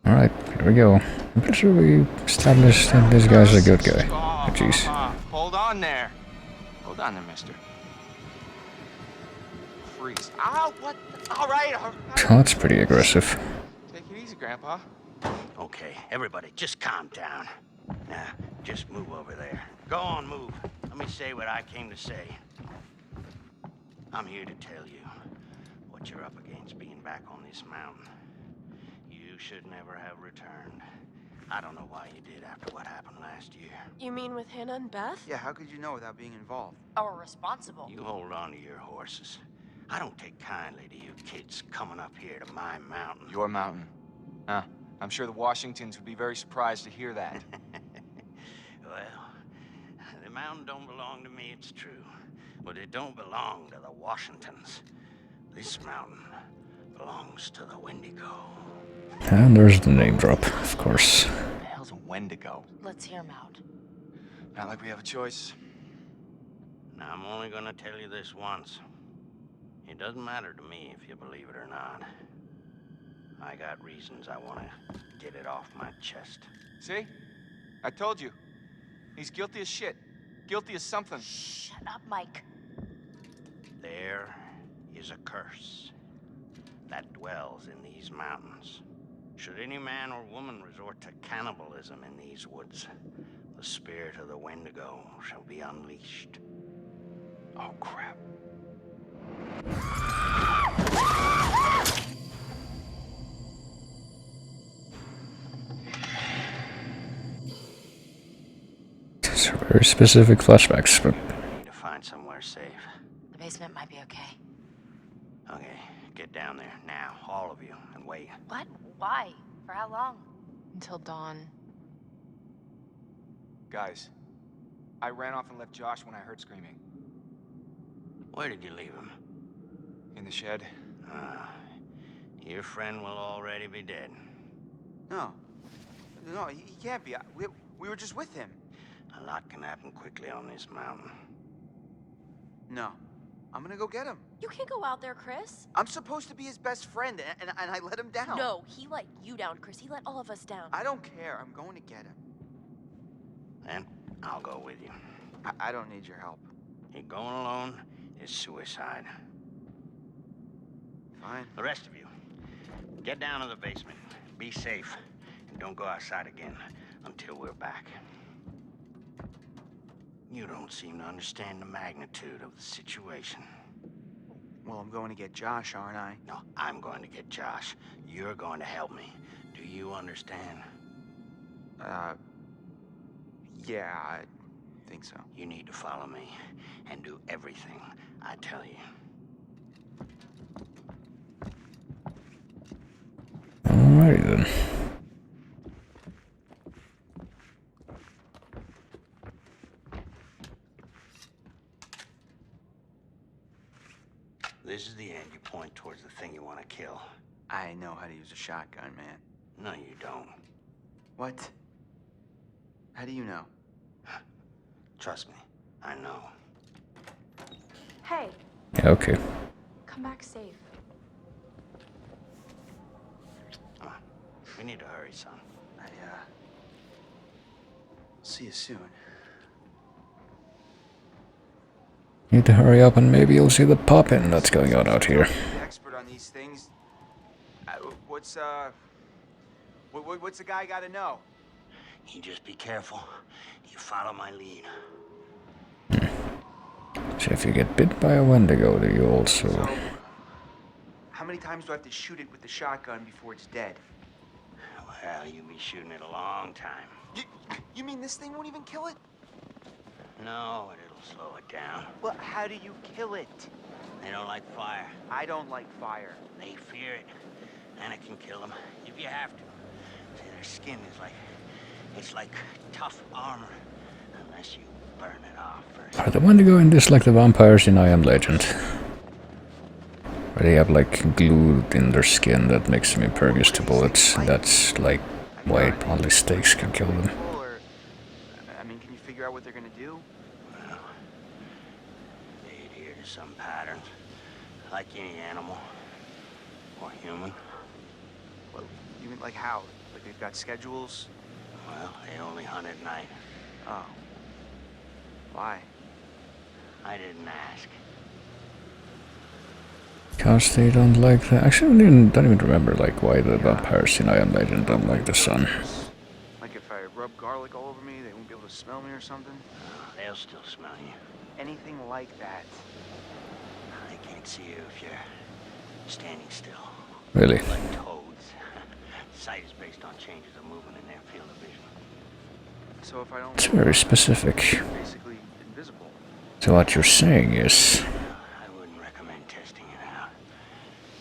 Alright, here we go. I'm pretty sure we established that this guy's a good guy. Oh, jeez. Hold on there. Hold on there, mister. Freeze. Ow, what? All right. Oh, that's pretty aggressive. Take it easy, Grandpa. Okay, everybody, just calm down. Now, just move over there. Go on, move. Let me say what I came to say. I'm here to tell you what you're up against being back on this mountain. You should never have returned. I don't know why you did after what happened last year. You mean with Hannah and Beth? Yeah, how could you know without being involved? Or responsible. You hold on to your horses. I don't take kindly to you kids coming up here to my mountain. Your mountain. Huh. I'm sure the Washingtons would be very surprised to hear that. Well, the mountain don't belong to me, it's true. But it don't belong to the Washingtons. This mountain belongs to the Wendigo. And there's the name drop, of course. What the hell's a Wendigo? Let's hear him out. Not like we have a choice. Now, I'm only gonna tell you this once. It doesn't matter to me if you believe it or not. I got reasons I want to get it off my chest. See? I told you. He's guilty as shit. Guilty as something. Shut up, Mike. There is a curse that dwells in these mountains. Should any man or woman resort to cannibalism in these woods, the spirit of the Wendigo shall be unleashed. Oh, crap. These are very specific flashbacks, but I need to find somewhere safe. The basement might be okay. Okay, get down there now, all of you, and wait. What? Why? For how long? Until dawn. Guys, I ran off and left Josh when I heard screaming. Where did you leave him? In the shed. Your friend will already be dead. No, he can't be. We were just with him. A lot can happen quickly on this mountain. No, I'm gonna go get him. You can't go out there, Chris. I'm supposed to be his best friend, and I let him down. No, he let you down, Chris. He let all of us down. I don't care. I'm going to get him. Then I'll go with you. I don't need your help. You're going alone is suicide. Fine. The rest of you, get down to the basement. Be safe, and don't go outside again until we're back. You don't seem to understand the magnitude of the situation. Well, I'm going to get Josh, aren't I? No, I'm going to get Josh. You're going to help me. Do you understand? Yeah, I think so. You need to follow me and do everything I tell you. Alrighty then. This is the end. You point towards the thing you want to kill. I know how to use a shotgun, man. No, you don't. What? How do you know? Trust me, I know. Hey, Yeah, okay. come back safe. Come on. We need to hurry, son. See you soon. Need to hurry up and maybe you'll see the pop-in that's going on out here. The expert on these things. What's the guy got to know? You just be careful. You follow my lead. So if you get bit by a Wendigo, do you also... So, how many times do I have to shoot it with the shotgun before it's dead? Well, you'll be shooting it a long time. You mean this thing won't even kill it? No, it'll slow it down. Well, how do you kill it? They don't like fire. I don't like fire. They fear it. And it can kill them if you have to. See, their skin is like... It's like tough armor. Unless you burn it off first. Are the Wendigo in this like the vampires in I Am Legend? Where they have like glue in their skin that makes them impervious to bullets. That's like why only stakes can kill them. I mean, can you figure out what they're gonna do? Well, they adhere to some patterns. Like any animal. Or human. Well, you mean like how? Like they've got schedules? Well, they only hunt at night. Oh. Why? I didn't ask. Because they don't like the... Actually, I don't even remember like why the vampires in I Am Legend don't like the sun. Like if I rub garlic all over me, they won't be able to smell me or something? They'll still smell you. Anything like that. They can't see you if you're standing still. Really? Like toads. Sight is based on changes of movement in their field of vision. So if I don't... It's very specific. Basically invisible. So what you're saying is... I wouldn't recommend testing it out.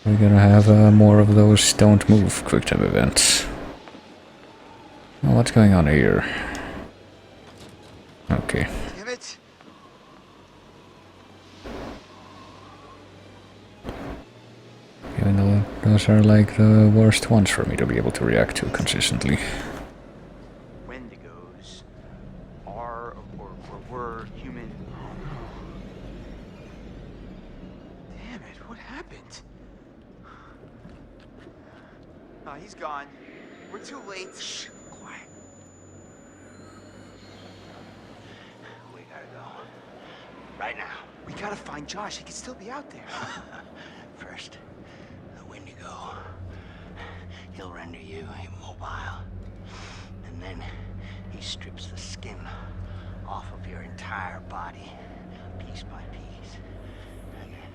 we're gonna have more of those don't move quick time events. Well, what's going on here? Okay. Damn it! Even though those are like the worst ones for me to be able to react to consistently. Wendigos are or were human. Damn it, what happened? Oh, he's gone. We're too late. Shh, quiet. We gotta go. Right now. We gotta find Josh. He could still be out there. First, the Wendigo. He'll render you immobile. And then he strips the skin off of your entire body, piece by piece. And then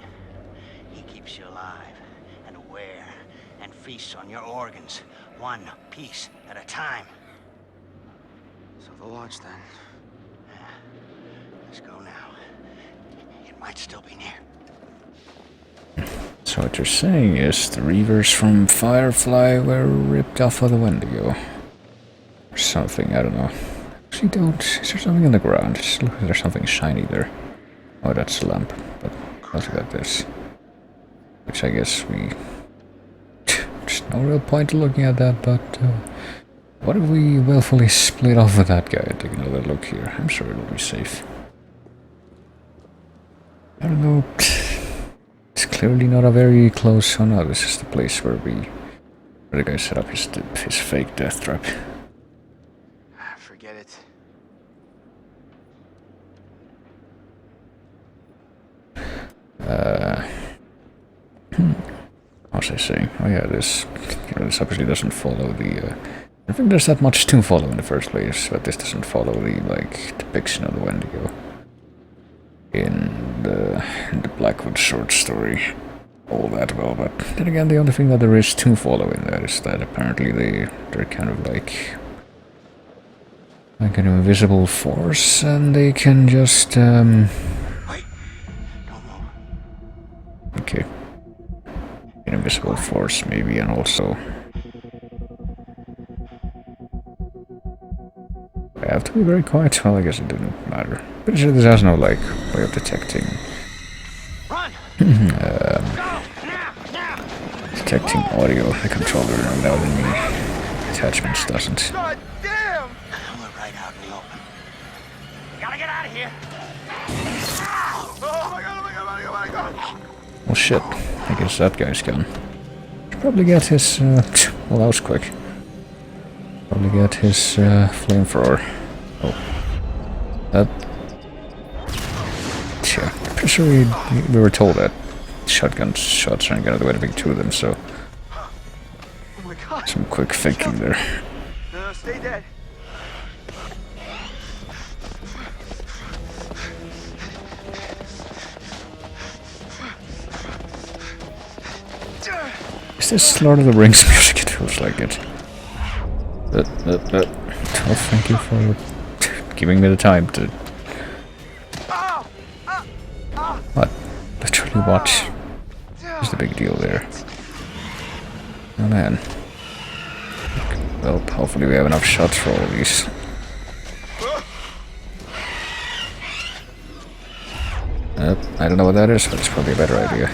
he keeps you alive and aware and feasts on your organs, one piece at a time. So the lodge then. Yeah. Let's go now. It might still be near. So what you're saying is the reavers from Firefly were ripped off of the Wendigo. Or something, I don't know. Actually don't... Is there something on the ground? It just looks like there's something shiny there. Oh, that's a lamp. But I also got this. Which I guess we... There's no real point to looking at that, but... what if we willfully split off with that guy and take another look here? I'm sure it'll be safe. I don't know... It's clearly not a very close... Oh no, this is the place where the guy set up his fake death trap. Forget it. What was I saying? Oh yeah, this obviously doesn't follow the... I don't think there's that much to follow in the first place, but this doesn't follow the, like, depiction of the Wendigo in the Blackwood short story all that well, but then again, the only thing that there is to follow in that is that apparently they're kind of like an invisible force, and they can just, Wait! Don't move. Okay. An invisible force, maybe, and also have to be very quiet? Well, I guess it didn't matter. Pretty sure this has no, like, way of detecting... detecting audio. The controller without any attachments doesn't. God damn! We're right out in the open. Gotta get out of here! Oh my god, oh my god, oh my god, oh my god! Well, shit. I guess that guy's gone. Should probably get his, well, that was quick. Probably get his, flamethrower. Oh. Yeah, pretty sure we were told that shotgun shots aren't gonna do anything to them, so... Oh my god! Some quick thinking there. No, stay dead. Is this Lord of the Rings music? It feels like it. Well, thank you for giving me the time to... What? Literally what? What's the big deal there? Oh man. Well, hopefully we have enough shots for all of these. I don't know what that is, but it's probably a better idea.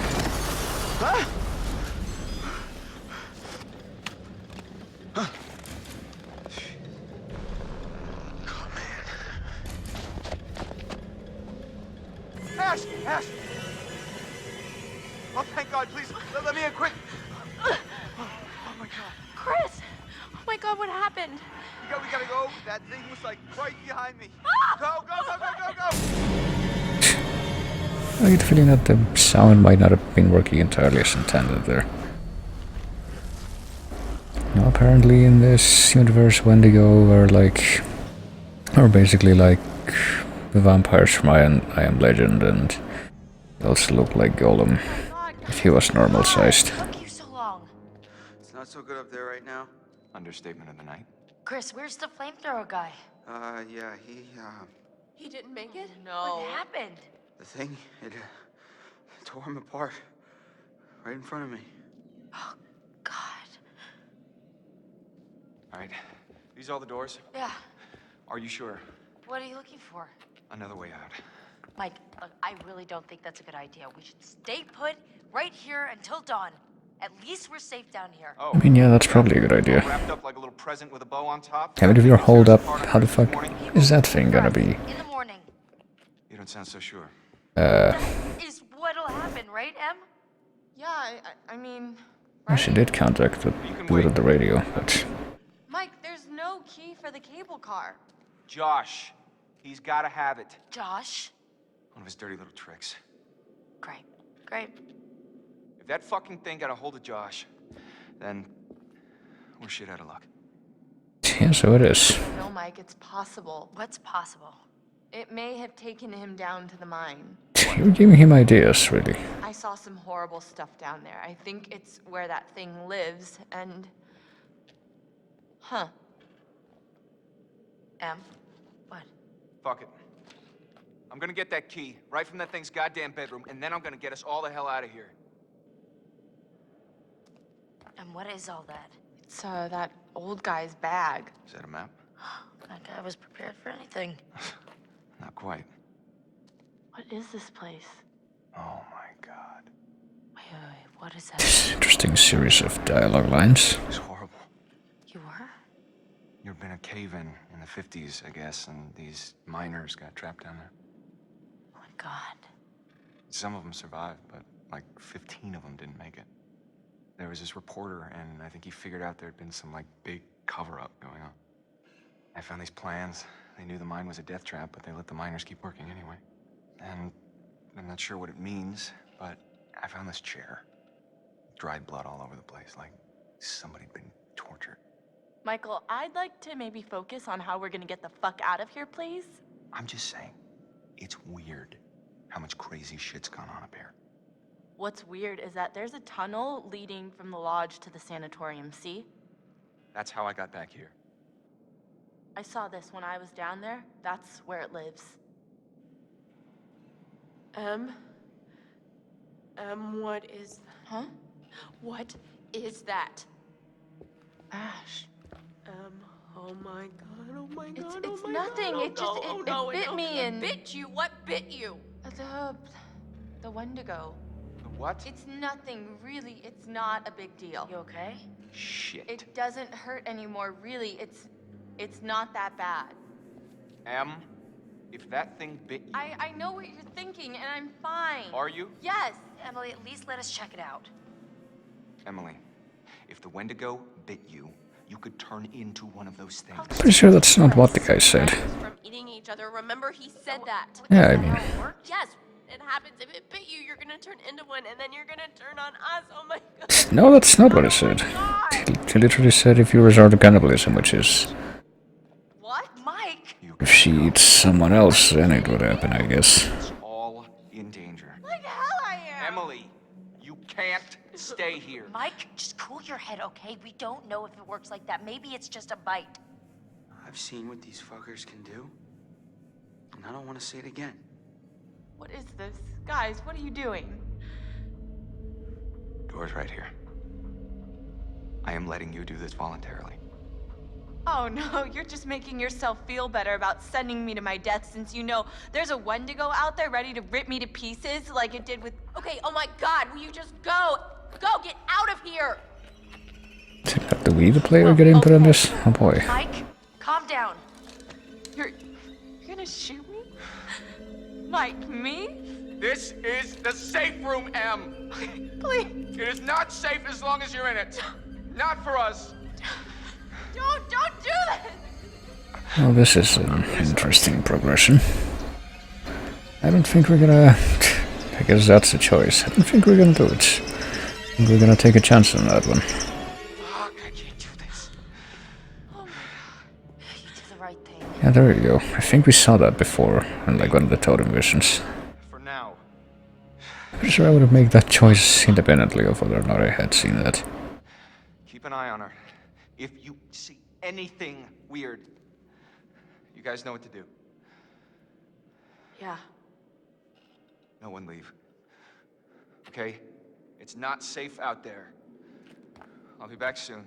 Ash! Oh, thank God, please, let me in quick! Oh my God. Chris! Oh my god, what happened? We gotta go. That thing was like right behind me. Ah! Go! I get the feeling that the sound might not have been working entirely as intended there. Now, apparently in this universe, Wendigo are basically like the vampires from I Am Legend, and they also look like Golem if he was normal sized. Took you so long. It's not so good up there right now. Understatement of the night. Chris, where's the flamethrower guy? Yeah, He didn't make it? What happened? the thing, it tore him apart. Right in front of me. Oh, God. All right. These all the doors? Yeah. Are you sure? What are you looking for? Another way out. Mike, look, I really don't think that's a good idea. We should stay put right here until dawn. At least we're safe down here. Oh. I mean, yeah, that's probably a good idea. Wrapped up like a little present with a bow on top. Yeah, but if you're holed up, how the fuck is that thing gonna be? In the morning. You don't sound so sure. Is what'll happen, right, Em? Yeah, I mean... Well, she did contact the dude at the radio, but... Mike, there's no key for the cable car. Josh. He's gotta have it. Josh? One of his dirty little tricks. Great. Great. If that fucking thing got a hold of Josh, then we're shit out of luck. Yeah, so it is. No, Mike, it's possible. What's possible? It may have taken him down to the mine. You're giving him ideas, really. I saw some horrible stuff down there. I think it's where that thing lives, and... Huh. Em? What? Fuck it. I'm gonna get that key right from that thing's goddamn bedroom, and then I'm gonna get us all the hell out of here. And what is all that? It's, that old guy's bag. Is that a map? That guy was prepared for anything. Not quite. What is this place? Oh my god. Wait, what is that? Interesting series of dialogue lines. It was horrible. You were? You'd been a cave-in the 50s, I guess, and these miners got trapped down there. Oh my God. Some of them survived, but like 15 of them didn't make it. There was this reporter, and I think he figured out there'd been some like big cover-up going on. I found these plans. They knew the mine was a death trap, but they let the miners keep working anyway. And I'm not sure what it means, but I found this chair. Dried blood all over the place, like somebody'd been tortured. Michael, I'd like to maybe focus on how we're gonna get the fuck out of here, please. I'm just saying, it's weird how much crazy shit's gone on up here. What's weird is that there's a tunnel leading from the lodge to the sanatorium, see? That's how I got back here. I saw this when I was down there. That's where it lives. What is... Huh? What is that? Ash. Oh my god, oh my god, It's oh my nothing. god. It just Oh, it no, bit me and bit you? What bit you? The Wendigo. The what? It's nothing, really. It's not a big deal. You okay? Shit. It doesn't hurt anymore, really. It's not that bad. Em, if that thing bit you, I know what you're thinking, and I'm fine. are you? Yes. Emily, at least let us check it out. Emily, if the Wendigo bit you, you could turn into one of those things. Pretty sure that's not what the guy said. From eating each other. Remember, he said that. Yeah, I mean, Yes, it happens. If it bit you, you're gonna turn into one, and then you're gonna turn on us. Oh my god. no, that's not what he said. He literally said if you resort to cannibalism, which is What? Mike! if she eats someone else, then it would happen, I guess. It's all in danger. Like hell I am. Emily, you can't stay here. Mike, just cool your head, okay? We don't know if it works like that. Maybe it's just a bite. I've seen what these fuckers can do, and I don't want to see it again. What is this? Guys, what are you doing? Door's right here. I am letting you do this voluntarily. Oh no, you're just making yourself feel better about sending me to my death since you know there's a Wendigo out there ready to rip me to pieces like it did with... Okay, oh my god, will you just go? Go, get out of here! Do we, the player, get input on this? Oh boy. Mike, calm down. You're gonna shoot me? Like me? This is the safe room, Em. Please. It is not safe as long as you're in it. Not for us. Don't do this! Well, this is an interesting progression. I don't think we're gonna... I guess that's the choice. I don't think we're gonna do it. I think we're gonna take a chance on that one. Fuck, I can't do this. Oh my god. You did the right thing. Yeah, there you go. I think we saw that before in like one of the totem visions. For now. I'm pretty sure I would have made that choice independently of whether or not I had seen that. Keep an eye on her. If you see anything weird, you guys know what to do. Yeah. No one leave. Okay? It's not safe out there. I'll be back soon.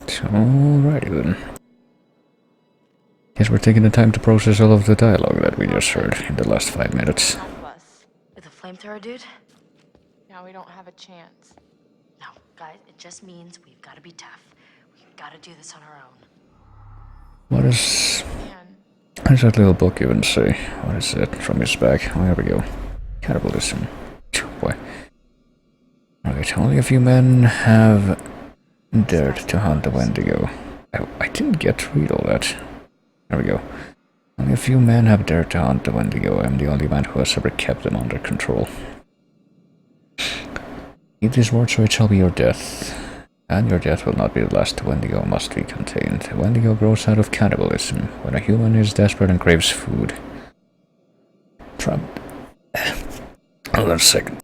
Alrighty then. Guess we're taking the time to process all of the dialogue that we just heard in the last 5 minutes. Help us. With a flamethrower, dude? Now we don't have a chance. No, guys, it just means we've got to be tough. We've got to do this on our own. What is... Man. What does that little book even say? What is it from his back? Oh, here we go. Cannibalism. Oh boy. Right, only a few men have dared to hunt the Wendigo. I didn't get to read all that. There we go. Only a few men have dared to hunt the Wendigo. I'm the only man who has ever kept them under control. Eat these words or it shall be your death. And your death will not be the last. The Wendigo must be contained. The Wendigo grows out of cannibalism. When a human is desperate and craves food. Hold on a second.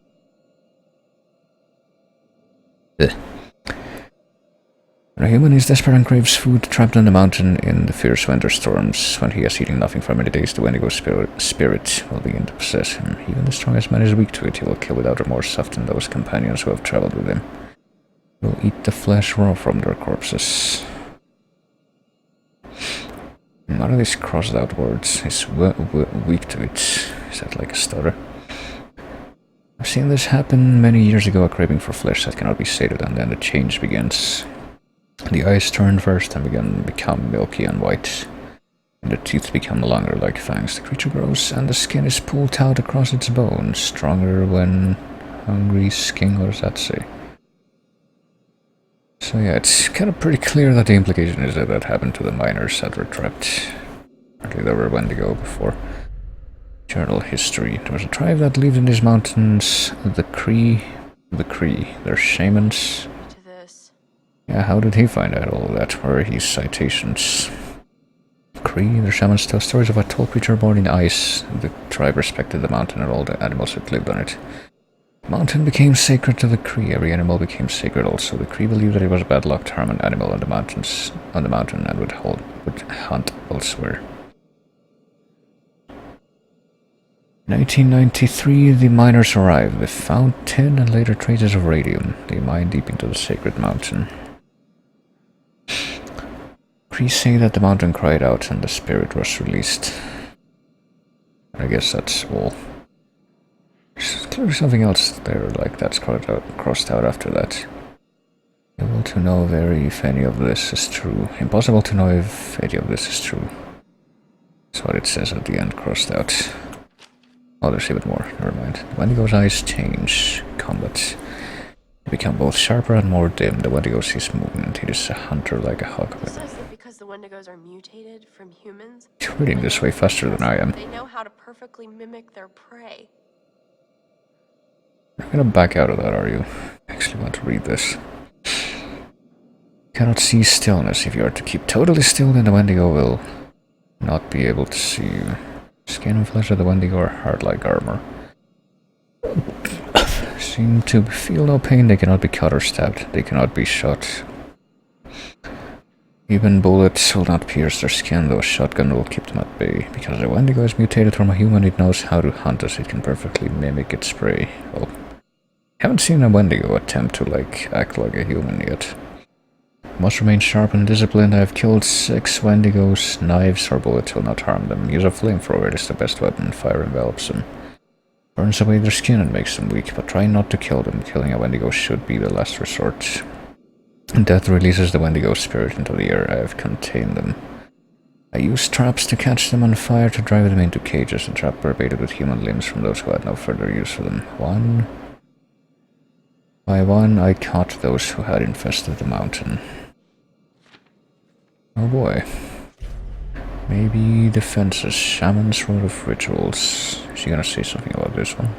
When a human is desperate and craves food, trapped on the mountain in the fierce winter storms, when he has eaten nothing for many days, the Wendigo spirit will begin to possess him. Even the strongest man is weak to it. He will kill without remorse, often those companions who have traveled with him. He will eat the flesh raw from their corpses. None of these crossed out words is weak to it. Is that like a stutter? I've seen this happen many years ago, a craving for flesh that cannot be sated, and then the change begins. The eyes turn first and become milky and white, and the teeth become longer like fangs. The creature grows, and the skin is pulled out across its bones, stronger when hungry. Skin, what does that say? So yeah, it's kind of pretty clear that the implication is that that happened to the miners that were trapped. Apparently there were Wendigo before. Journal history. There was a tribe that lived in these mountains, the Cree. They're shamans. Yeah, how did he find out all of that? Where are his citations? Cree, the shamans tell stories of a tall creature born in ice. The tribe respected the mountain and all the animals that lived on it. Mountain became sacred to the Cree. Every animal became sacred also. The Cree believed that it was bad luck to harm an animal on the mountain and would hunt elsewhere. In 1993, the miners arrived. They found tin and later traces of radium. They mined deep into the sacred mountain. Cree say that the mountain cried out and the spirit was released. I guess that's all. There's clearly something else there, like that's crossed out after that. Able to know if any of this is true. Impossible to know if any of this is true. That's what it says at the end, crossed out. Oh, there's even more. Never mind. The Wendigo's eyes change. Combat. They become both sharper and more dim. The Wendigo sees movement. He is a hunter like a hawk. It says that because the Wendigos are mutated from humans, You're reading this way faster than I am. they know how to perfectly mimic their prey. You're gonna back out of that, are you? I actually want to read this. Cannot see stillness. If you are to keep totally still, then the Wendigo will not be able to see you. Skin and flesh of the Wendigo are hard like armor. Seem to feel no pain. They cannot be cut or stabbed. They cannot be shot. Even bullets will not pierce their skin, though a shotgun will keep them at bay. Because the Wendigo is mutated from a human, it knows how to hunt us. It can perfectly mimic its prey. Well, I haven't seen a Wendigo attempt to, act like a human yet. Must remain sharp and disciplined. I have killed 6 Wendigos. Knives or bullets will not harm them. Use a flamethrower. It is the best weapon. Fire envelops them. Burns away their skin and makes them weak, but try not to kill them. Killing a Wendigo should be the last resort. Death releases the Wendigo spirit into the air. I have contained them. I used traps to catch them on fire to drive them into cages. The trap were baited with human limbs from those who had no further use for them. One by one, I caught those who had infested the mountain. Oh boy. Maybe defenses. Shaman's Road of Rituals. Is she gonna say something about this one?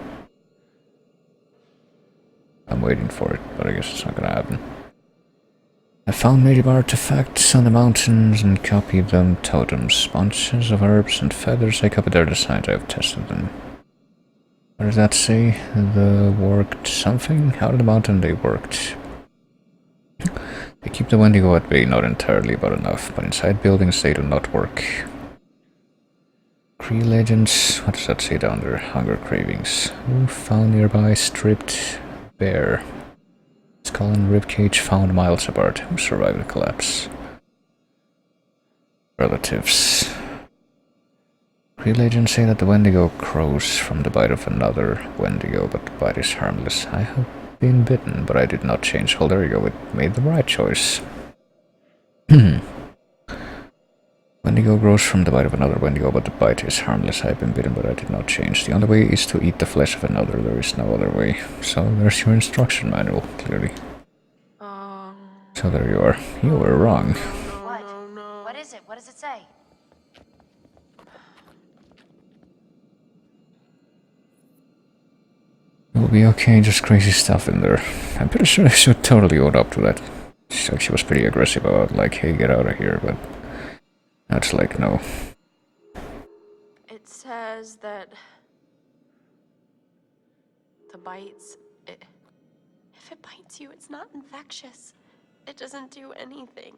I'm waiting for it, but I guess it's not gonna happen. I found native artifacts on the mountains and copied them. Totems, bunches of herbs and feathers. I copied their designs. I have tested them. What does that say? The worked something? Out of the mountain they worked. They keep the Wendigo at bay, not entirely, but enough. But inside buildings they do not work. Cree legends. What does that say down there? Hunger cravings. Who found nearby stripped bear? Skull and ribcage found miles apart. Who survived the collapse? Relatives. Cree legends say that the Wendigo crows from the bite of another Wendigo, but the bite is harmless. I have been bitten, but I did not change. Oh, there you go. It made the right choice. Wendigo grows from the bite of another Wendigo, but the bite is harmless. I have been bitten, but I did not change. The only way is to eat the flesh of another. There is no other way. So there's your instruction manual, clearly. So there you are. You were wrong. What? What is it? What does it say? It'll be okay, just crazy stuff in there. I'm pretty sure I should totally own up to that. She was pretty aggressive about, hey, get out of here, but that's no. It says that the bites, if it bites you, it's not infectious. It doesn't do anything.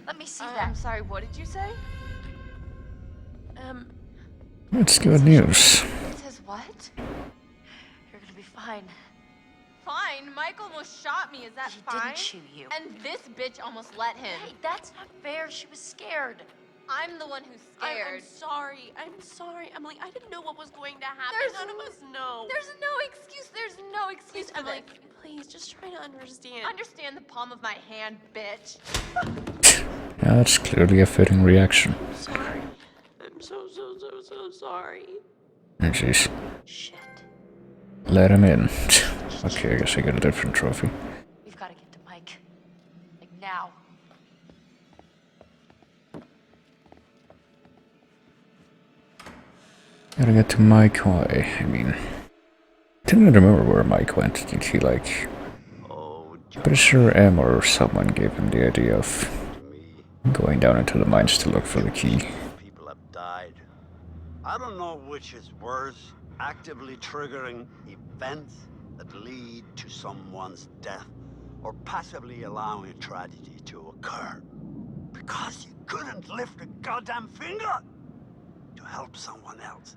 Let me see that. I'm sorry, what did you say? That's good news. It says what? You're gonna be fine. Fine? Mike almost shot me, is that He fine? didn't shoot you. And this bitch almost let him. Hey, that's not fair. She was scared. I'm the one who's scared. I'm sorry. I'm sorry, Emily. I didn't know what was going to happen. None of us know. There's no excuse. There's no excuse for Emily, this. please, just try to understand. Understand the palm of my hand, bitch. Yeah, that's clearly a fitting reaction. Sorry. I'm so sorry. Oh, jeez. Shit. Let him in. Okay, I guess I get a different trophy. We've got to get to Mike. Now. Gotta get to Mike. Why? I mean, didn't remember where Mike went. Did he pretty sure Em or someone gave him the idea of going down into the mines to look for the key. People have died. I don't know which is worse, actively triggering events that lead to someone's death, or passively allowing a tragedy to occur. Because you couldn't lift a goddamn finger to help someone else.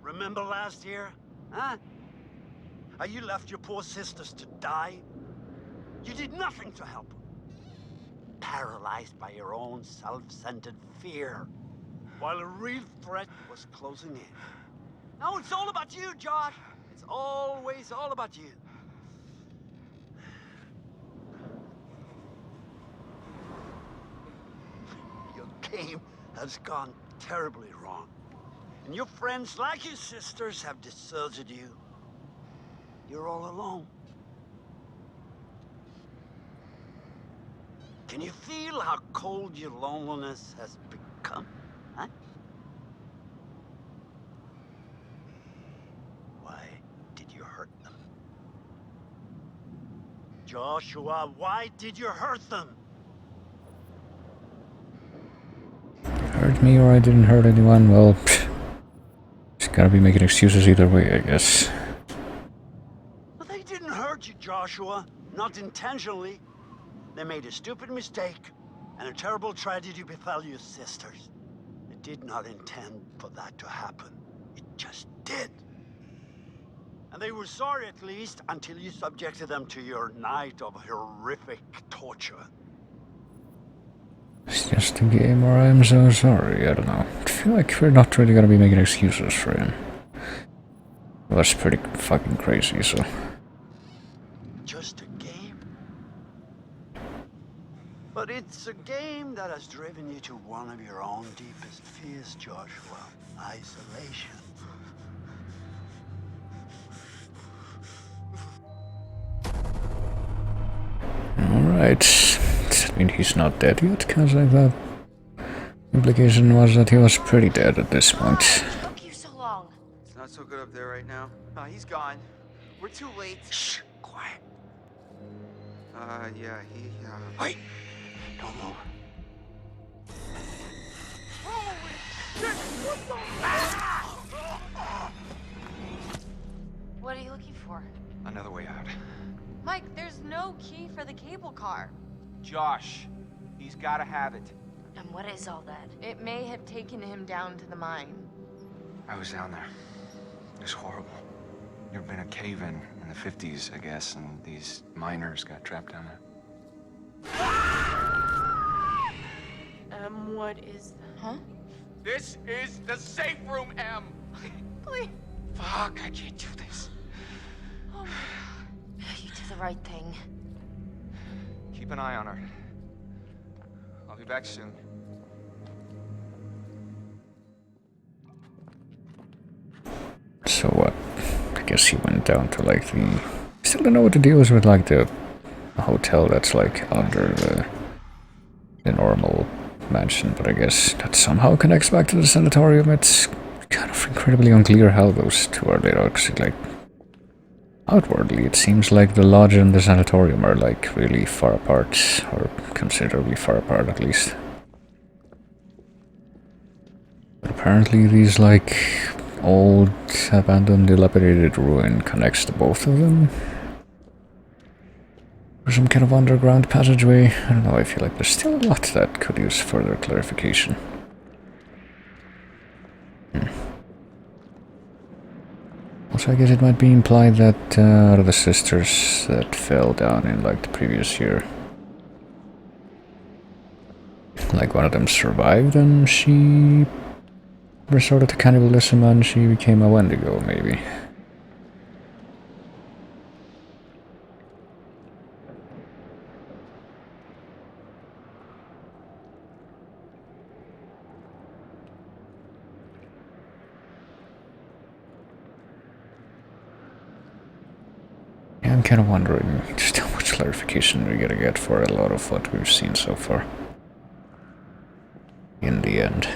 Remember last year? Huh? How you left your poor sisters to die? You did nothing to help them. Paralyzed by your own self-centered fear, while a real threat was closing in. Now it's all about you, Josh. It's always all about you. Your game has gone terribly wrong. And your friends, like your sisters, have deserted you. You're all alone. Can you feel how cold your loneliness has become? Huh? Why did you hurt them? Joshua, why did you hurt them? Hurt me or I didn't hurt anyone? Well, just gotta be making excuses either way, I guess. Well, they didn't hurt you, Joshua. Not intentionally. They made a stupid mistake, and a terrible tragedy befell your sisters. They did not intend for that to happen. It just did. And they were sorry, at least, until you subjected them to your night of horrific torture. It's just a game, or I'm so sorry. I don't know. I feel like we're not really gonna be making excuses for him. It was pretty fucking crazy, so. Just a game? But it's a game that has driven you to one of your own deepest fears, Joshua. Isolation. Alright. Does that mean he's not dead yet? Because I thought the implication was that he was pretty dead at this point. Took you so long. It's not so good up there right now. He's gone. We're too late. Shh, quiet. Yeah, he, Wait! Don't move. What are you looking for? Another way out. Mike, there's no key for the cable car. Josh, he's gotta have it. And what is all that? It may have taken him down to the mine. I was down there. It was horrible. There'd been a cave-in in the 50s, I guess, and these miners got trapped down there. What is that? Huh? This is the safe room, Em. Please. Fuck, I can't do this. Oh my god. You did the right thing. Keep an eye on her. I'll be back soon. So what? I guess he went down to like the... Still don't know what the deal is with like the hotel that's like under the normal mansion, but I guess that somehow connects back to the sanatorium. It's kind of incredibly unclear how those two are laid out, 'cause like outwardly it seems like the lodge and the sanatorium are like really far apart, or considerably far apart at least. But apparently these like old, abandoned, dilapidated ruin connects to both of them. Or some kind of underground passageway. I don't know, I feel like there's still a lot that could use further clarification. Also, I guess it might be implied that out of the sisters that fell down in like the previous year, like one of them survived and she resorted to cannibalism and she became a Wendigo, maybe. Yeah, I'm kind of wondering just how much clarification we're gonna get for a lot of what we've seen so far. In the end.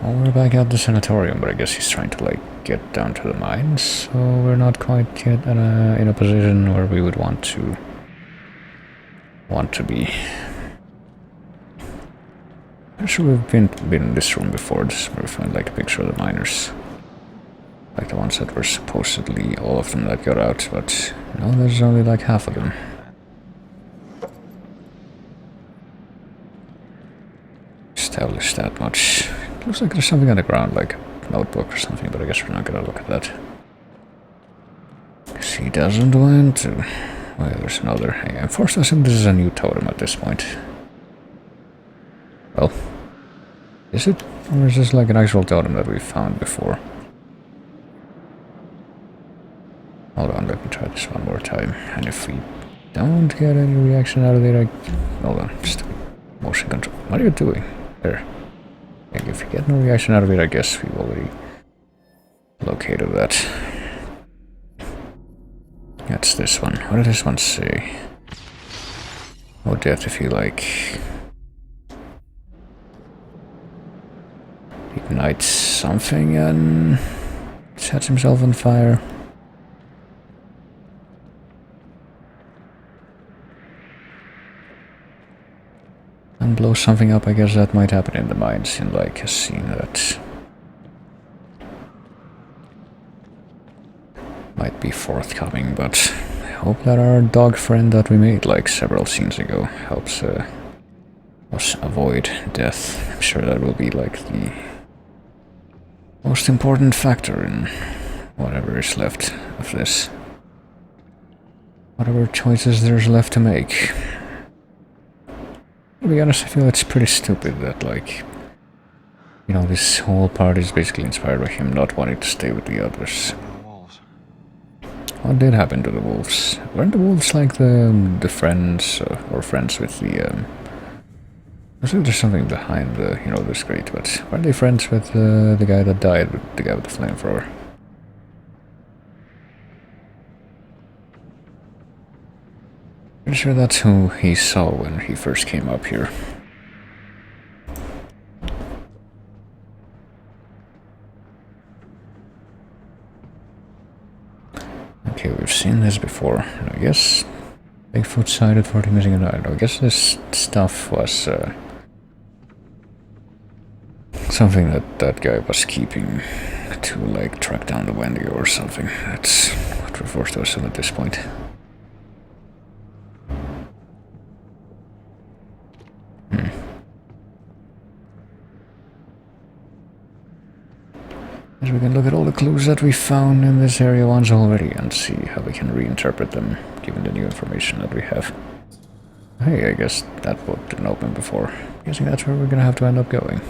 Or back at the sanatorium, but I guess he's trying to like get down to the mines, so we're not quite yet in a position where we would want to be. I'm sure we've been in this room before. This is where we find like a picture of the miners, like the ones that were supposedly all of them that got out, but no, there's only like half of them. Established that much. Looks like there's something on the ground, like a notebook or something, but I guess we're not gonna look at that. Because he doesn't want to. Oh yeah, there's another. Hey, I'm forced to assume this is a new totem at this point. Well, is it? Or is this like an actual totem that we found before? Hold on, let me try this one more time. And if we don't get any reaction out of it, hold on, stupid motion control. What are you doing? There. And if we get no reaction out of it, I guess we've already located that. That's this one. What did this one say? Oh, death if you like. Ignites something and sets himself on fire. And blow something up. I guess that might happen in the mines in like a scene that might be forthcoming, but I hope that our dog friend that we made like several scenes ago helps us avoid death. I'm sure that will be like the most important factor in whatever is left of this. Whatever choices there's left to make. To be honest, I feel it's pretty stupid that, like, you know, this whole part is basically inspired by him not wanting to stay with the others. What did happen to the wolves? Weren't the wolves like the friends, or friends with the, I think there's something behind the, you know, this grate, but weren't they friends with the guy that died, the guy with the flamethrower? Pretty sure that's who he saw when he first came up here. Okay, we've seen this before. I guess Bigfoot cited 40 missing and died. I guess this stuff was something that guy was keeping to like track down the Wendigo or something. That's what we're forced to assume at this point. We can look at all the clues that we found in this area once already and see how we can reinterpret them, given the new information that we have. Hey, I guess that book didn't open before. I'm guessing that's where we're gonna have to end up going.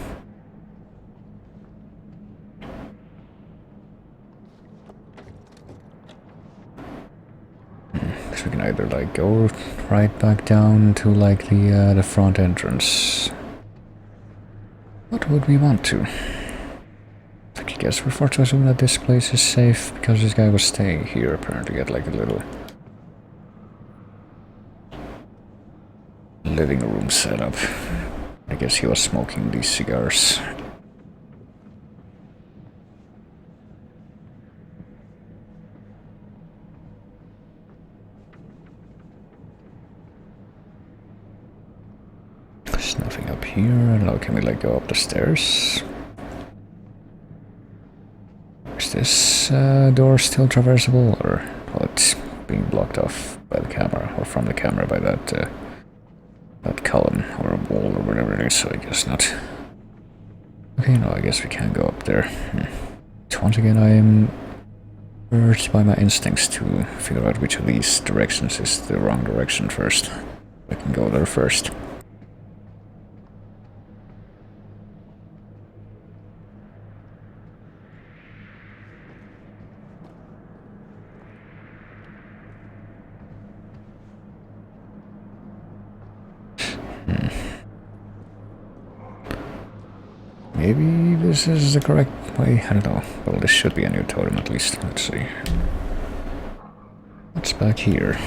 So we can either like go right back down to like the front entrance. What would we want to? I guess we're forced to assume that this place is safe because this guy was staying here apparently at like a little living room setup. I guess he was smoking these cigars. There's nothing up here. I don't know, can we like go up the stairs? Is this door still traversable, or well, it's being blocked off by the camera, or from the camera by that that column or a wall or whatever it is? So I guess not. Okay, no, I guess we can't go up there. Once again, I am urged by my instincts to figure out which of these directions is the wrong direction first. I can go there first. Maybe this is the correct way, I don't know. Well, this should be a new totem at least. Let's see. What's back here?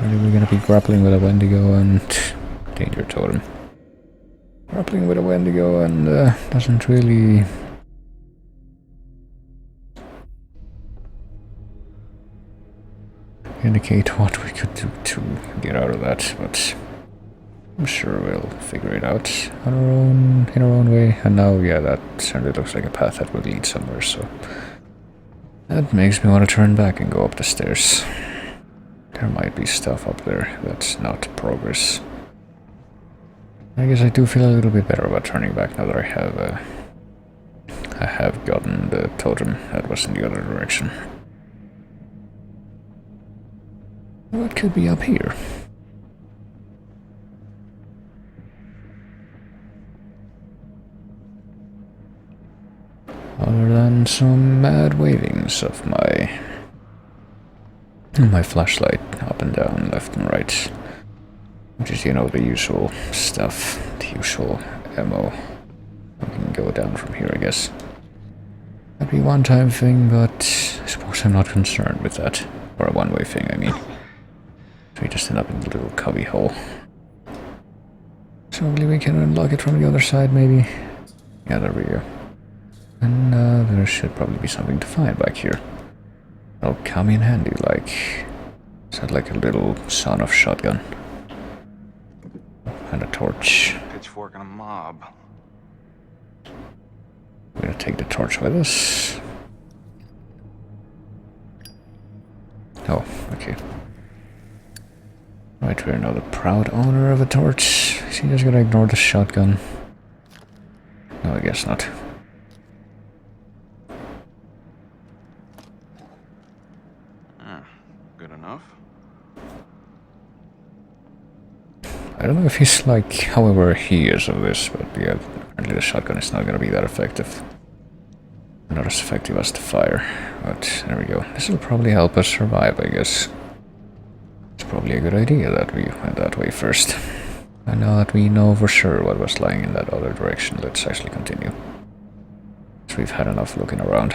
Maybe we're gonna be grappling with a Wendigo and danger totem. grappling with a Wendigo and doesn't really indicate what we could do to get out of that, but I'm sure we'll figure it out on in our own way. And now, yeah, that certainly looks like a path that would lead somewhere, so that makes me want to turn back and go up the stairs. There might be stuff up there that's not progress. I guess I do feel a little bit better about turning back now that I have gotten the totem that was in the other direction. What could be up here? Other than some mad wavings of my flashlight up and down, left and right. Which is, you know, the usual stuff, the usual MO. We can go down from here, I guess. That'd be a one-time thing, but I suppose I'm not concerned with that. Or a one-way thing, I mean. So we just end up in the little cubby hole. So hopefully we can unlock it from the other side, maybe. Yeah, there we go. And there should probably be something to find back here. That'll come in handy, like... Is that like a little son-of shotgun? And a torch. Pitchfork and a mob. We're gonna take the torch with us. Oh, okay. Right, we're now the proud owner of a torch. Is he just gonna ignore the shotgun? No, I guess not. Good enough. I don't know if he's like, however he is of this, but yeah, apparently the shotgun is not gonna be that effective. Not as effective as the fire, but there we go. This will probably help us survive, I guess. It's probably a good idea that we went that way first. And now that we know for sure what was lying in that other direction, let's actually continue. So we've had enough looking around.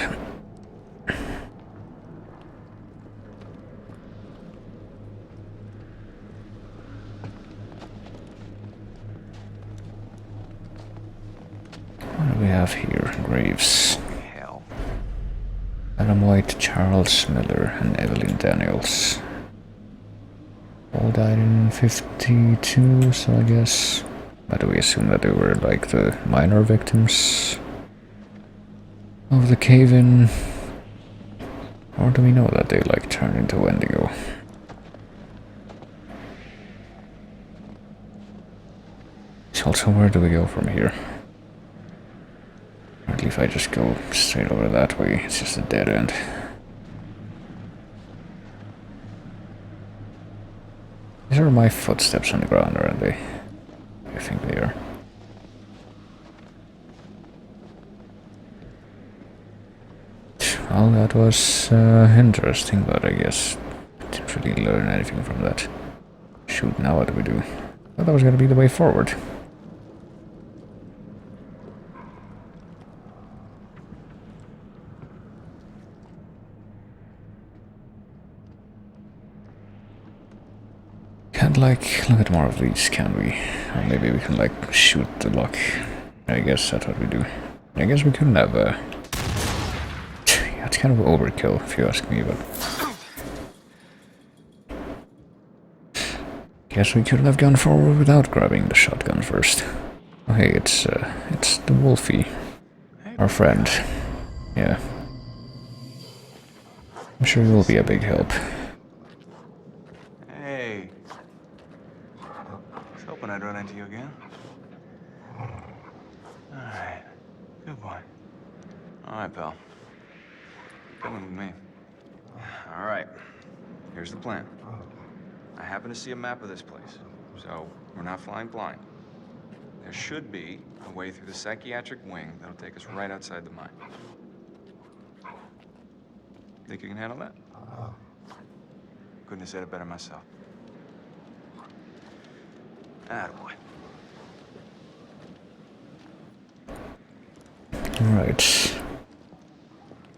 What do we have here? Graves. Hell. Adam White, Charles Miller, and Evelyn Daniels. All died in 52, so I guess... But do we assume that they were like the minor victims of the cave-in? Or do we know that they like turned into Wendigo? Also, where do we go from here? Apparently if I just go straight over that way, it's just a dead end. These are my footsteps on the ground, aren't they? I think they are. Well, that was interesting, but I guess I didn't really learn anything from that. Shoot, now what do we do? I thought that was gonna be the way forward. Can't like look at more of these, can we? Or maybe we can like shoot the lock. I guess that's what we do. I guess we couldn't have it's kind of overkill if you ask me, but guess we couldn't have gone forward without grabbing the shotgun first. Oh hey, it's the Wolfie. Our friend. Yeah. I'm sure he will be a big help. Hey. I was hoping I'd run into you again. Alright. Good boy. Alright, pal. Coming with me. Alright. Here's the plan. I happen to see a map of this place, so we're not flying blind. There should be a way through the psychiatric wing that'll take us right outside the mine. Think you can handle that? Couldn't have said it better myself. Attaboy. Alright.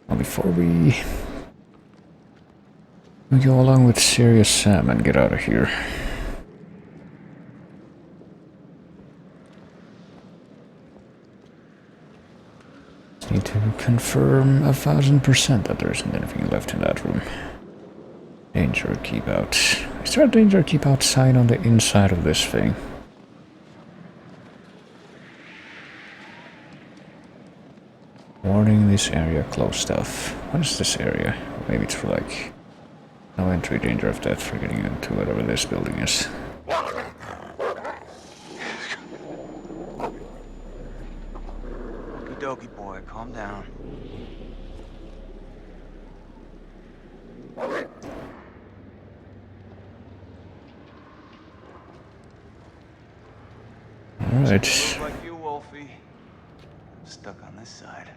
Well, before we go along with Serious Sam and get out of here. confirm 1000% that there isn't anything left in that room. Danger, keep out. Is there a danger, keep out sign on the inside of this thing? Warning, this area closed off. What is this area? Maybe it's for like no entry, danger of death for getting into whatever this building is. Okie dokie, boy, calm down. Alright. Look like you, Wolfie. I'm stuck on this side.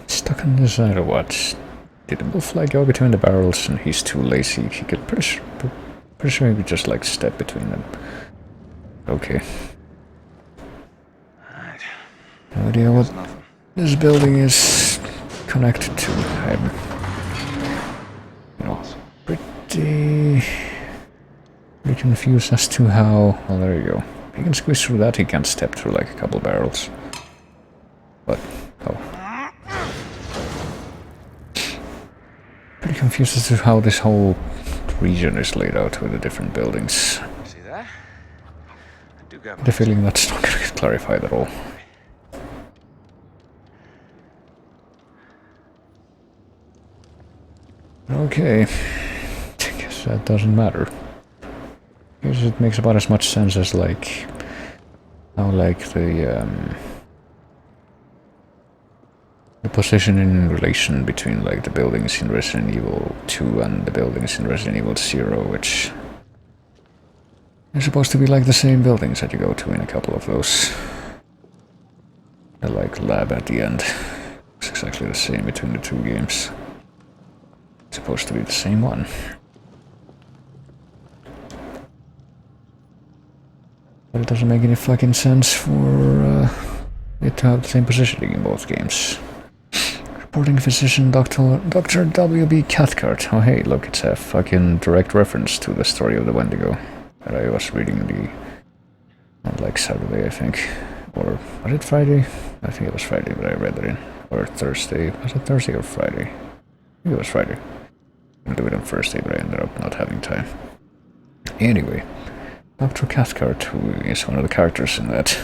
Stuck on this side or what? Did the wolf like go between the barrels and he's too lazy? He could pretty sure he could just like step between them. Okay. Alright. No idea what this building is connected to. I'm, you know, pretty confused as to how. Well, there you go. He can squeeze through that. He can't step through like a couple barrels. But oh. Pretty confused as to how this whole region is laid out with the different buildings. See that? I do got The feeling that's not going to get clarified at all. Okay, I guess that doesn't matter. I guess it makes about as much sense as like how like the position in relation between like the buildings in Resident Evil 2 and the buildings in Resident Evil 0, which are supposed to be like the same buildings that you go to in a couple of those. The like lab at the end. It's exactly the same between the two games. It's supposed to be the same one. But it doesn't make any fucking sense for it to have the same positioning in both games. Reporting physician Dr. W.B. Cathcart. Oh hey, look, it's a fucking direct reference to the story of the Wendigo that I was reading on like Saturday, I think. Or was it Friday? I think it was Friday, but I read it in. Or Thursday. Was it Thursday or Friday? I think it was Friday. I do it on Thursday, but I ended up not having time. Anyway, Dr. Cathcart, who is one of the characters in that.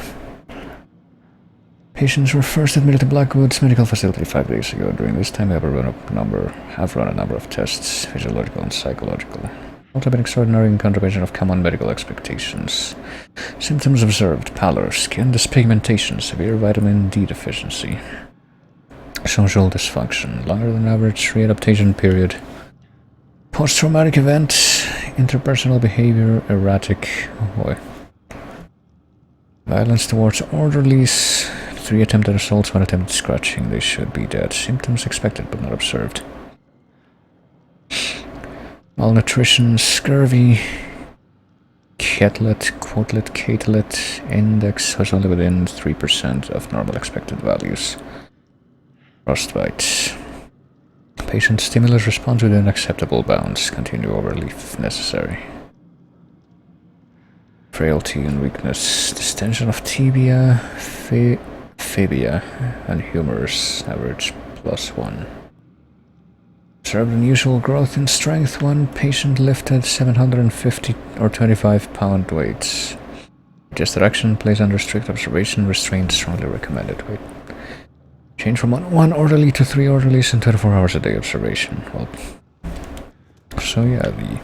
Patients were first admitted to Blackwoods Medical Facility 5 days ago. During this time, they have run a number of tests, physiological and psychological. All have been extraordinary in contravention of common medical expectations. Symptoms observed: pallor, skin dyspigmentation, severe vitamin D deficiency, social dysfunction, longer than average readaptation period, post-traumatic event, interpersonal behavior, erratic, oh boy, violence towards orderlies, 3 attempted assaults, 1 attempted scratching. They should be dead. Symptoms expected but not observed. Malnutrition, scurvy, Quotlet index was only within 3% of normal expected values. Frostbite. Patient stimulus response within acceptable bounds. Continue overly if necessary. Frailty and weakness. Distension of tibia, fibia, and humerus. Average +1. Observed unusual growth in strength. 1 patient lifted 750 or 25-pound weights. Suggested action placed under strict observation. Restraint strongly recommended. Wait. Change from 1 orderly to 3 orderlies and 24 hours a day observation. Well, so yeah,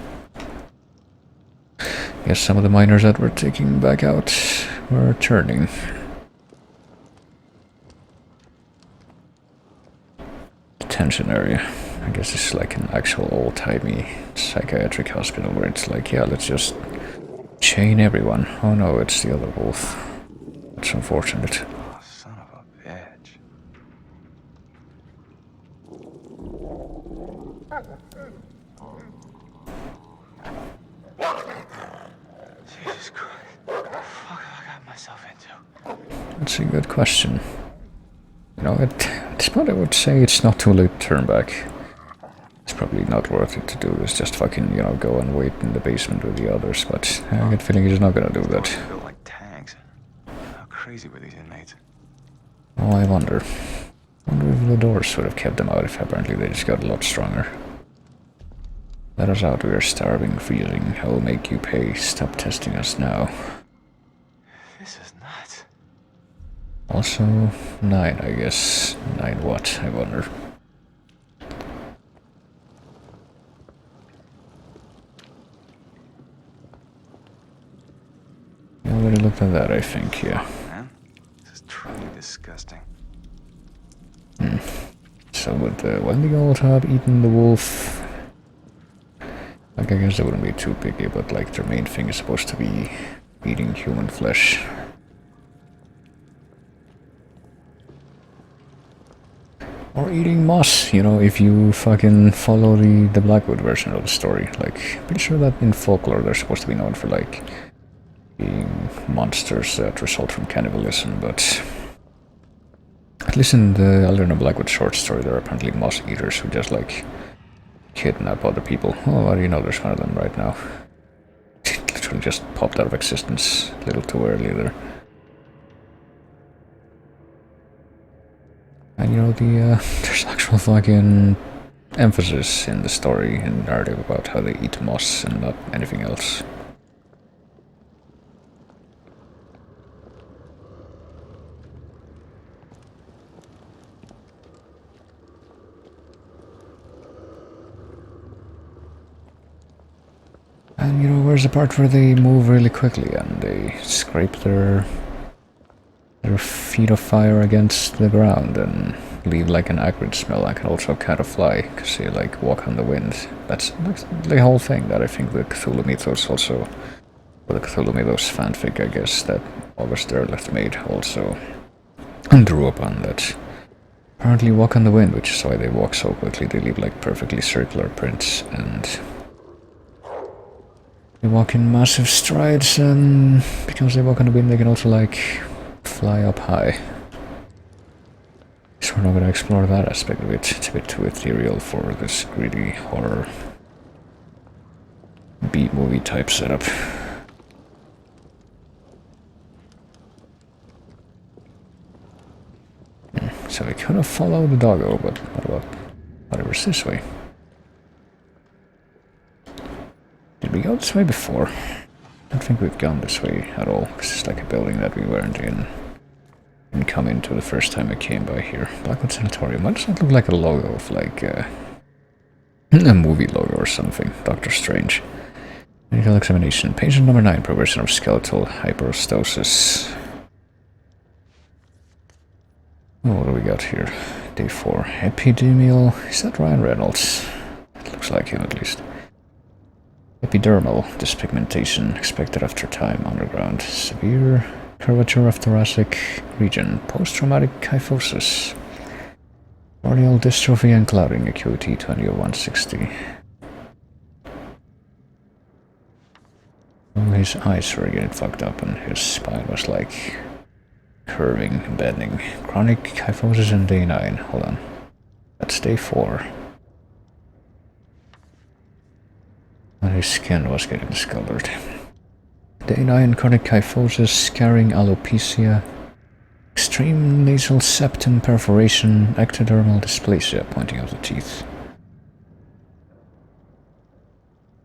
yes, some of the miners that were taken back out were turning. Detention area. I guess it's like an actual old-timey psychiatric hospital where it's like, yeah, let's just chain everyone. Oh no, it's the other wolf. That's unfortunate. Oh, son of a bitch. Jesus Christ. What the fuck have I got myself into? That's a good question. You know, at this point I would say it's not too late to turn back. It's probably not worth it to do this, just fucking, you know, go and wait in the basement with the others, but I get the feeling he's not gonna do that. Built like tanks. How crazy were these inmates? Oh, I wonder. of the doors would have kept them out if apparently they just got a lot stronger. Let us out, we are starving, freezing. I will make you pay. Stop testing us now. This is nuts. Also, 9, I guess. 9 what, I wonder. I already looked at that, I think, yeah. Man, this is truly disgusting. So would the Wendigo have eaten the wolf? Like, I guess they wouldn't be too picky, but like their main thing is supposed to be eating human flesh. Or eating moss, you know, if you fucking follow the Blackwood version of the story. Like, pretty sure that in folklore they're supposed to be known for like being monsters that result from cannibalism, but at least in the Alderna Blackwood short story there are apparently moss eaters who just like kidnap other people. Oh, how do you know there's one of them right now? It literally just popped out of existence a little too early there. And you know, there's actual fucking emphasis in the story and narrative about how they eat moss and not anything else. And you know, where's the part where they move really quickly and they scrape their feet of fire against the ground and leave like an acrid smell and can also kind of fly because they like walk on the wind. That's the whole thing that I think the Cthulhu Mythos also, or the Cthulhu Mythos fanfic, I guess, that August Derleth made also drew upon that. Apparently walk on the wind, which is why they walk so quickly. They leave like perfectly circular prints and they walk in massive strides, and because they walk on the wind they can also like fly up high. So we're not going to explore that aspect of it. It's a bit too ethereal for this greedy horror B-movie type setup. So we could have followed the doggo, but what about whatever's this way? Did we go this way before? I don't think we've gone this way at all, because it's like a building that we weren't in. Didn't come into the first time I came by here. Blackwood Sanatorium. Why does that look like a logo of like a movie logo or something? Doctor Strange. Medical examination. Patient number 9. Progression of skeletal hyperostosis. Oh, what do we got here? Day 4. Epidemial. Is that Ryan Reynolds? It looks like him at least. Epidermal dyspigmentation expected after time underground. Severe curvature of thoracic region. Post-traumatic kyphosis. Corneal dystrophy and clouding. Acuity 20 of 160. Oh, his eyes were getting fucked up and his spine was like curving, bending. Chronic kyphosis in day 9. Hold on. That's day 4. And his skin was getting discolored. Day 9, chronic kyphosis, scarring alopecia, extreme nasal septum perforation, ectodermal dysplasia, pointing out the teeth.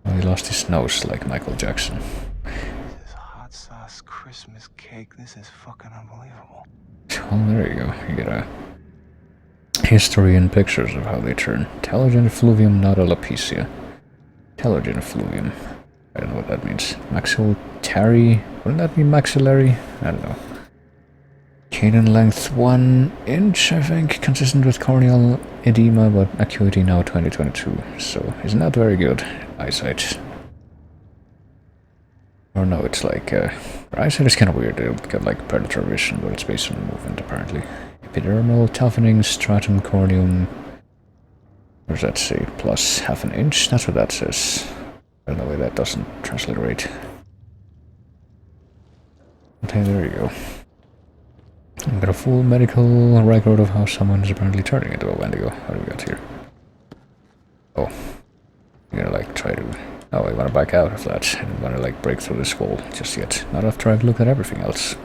Well, he lost his nose like Michael Jackson. This is hot sauce Christmas cake. This is fucking unbelievable. Well, there you go. You get a history and pictures of how they turn. Telogen effluvium, not alopecia. Telogen effluvium. I don't know what that means. Maxillary? Wouldn't that be maxillary? I don't know. Canine length 1 inch, I think. Consistent with corneal edema, but acuity now 2022. So, is not very good eyesight. Or no, it's like, eyesight is kind of weird. They'll get like predator vision, but it's based on movement apparently. Epidermal toughening, stratum corneum. What does that say? Plus half an inch? That's what that says. I don't know why that doesn't transliterate. Okay, there you go. I've got a full medical record of how someone is apparently turning into a Wendigo. What do we got here? Oh. You're gonna like try to... Oh, I wanna back out of that. I don't wanna like break through this wall just yet. Not after I've looked at everything else.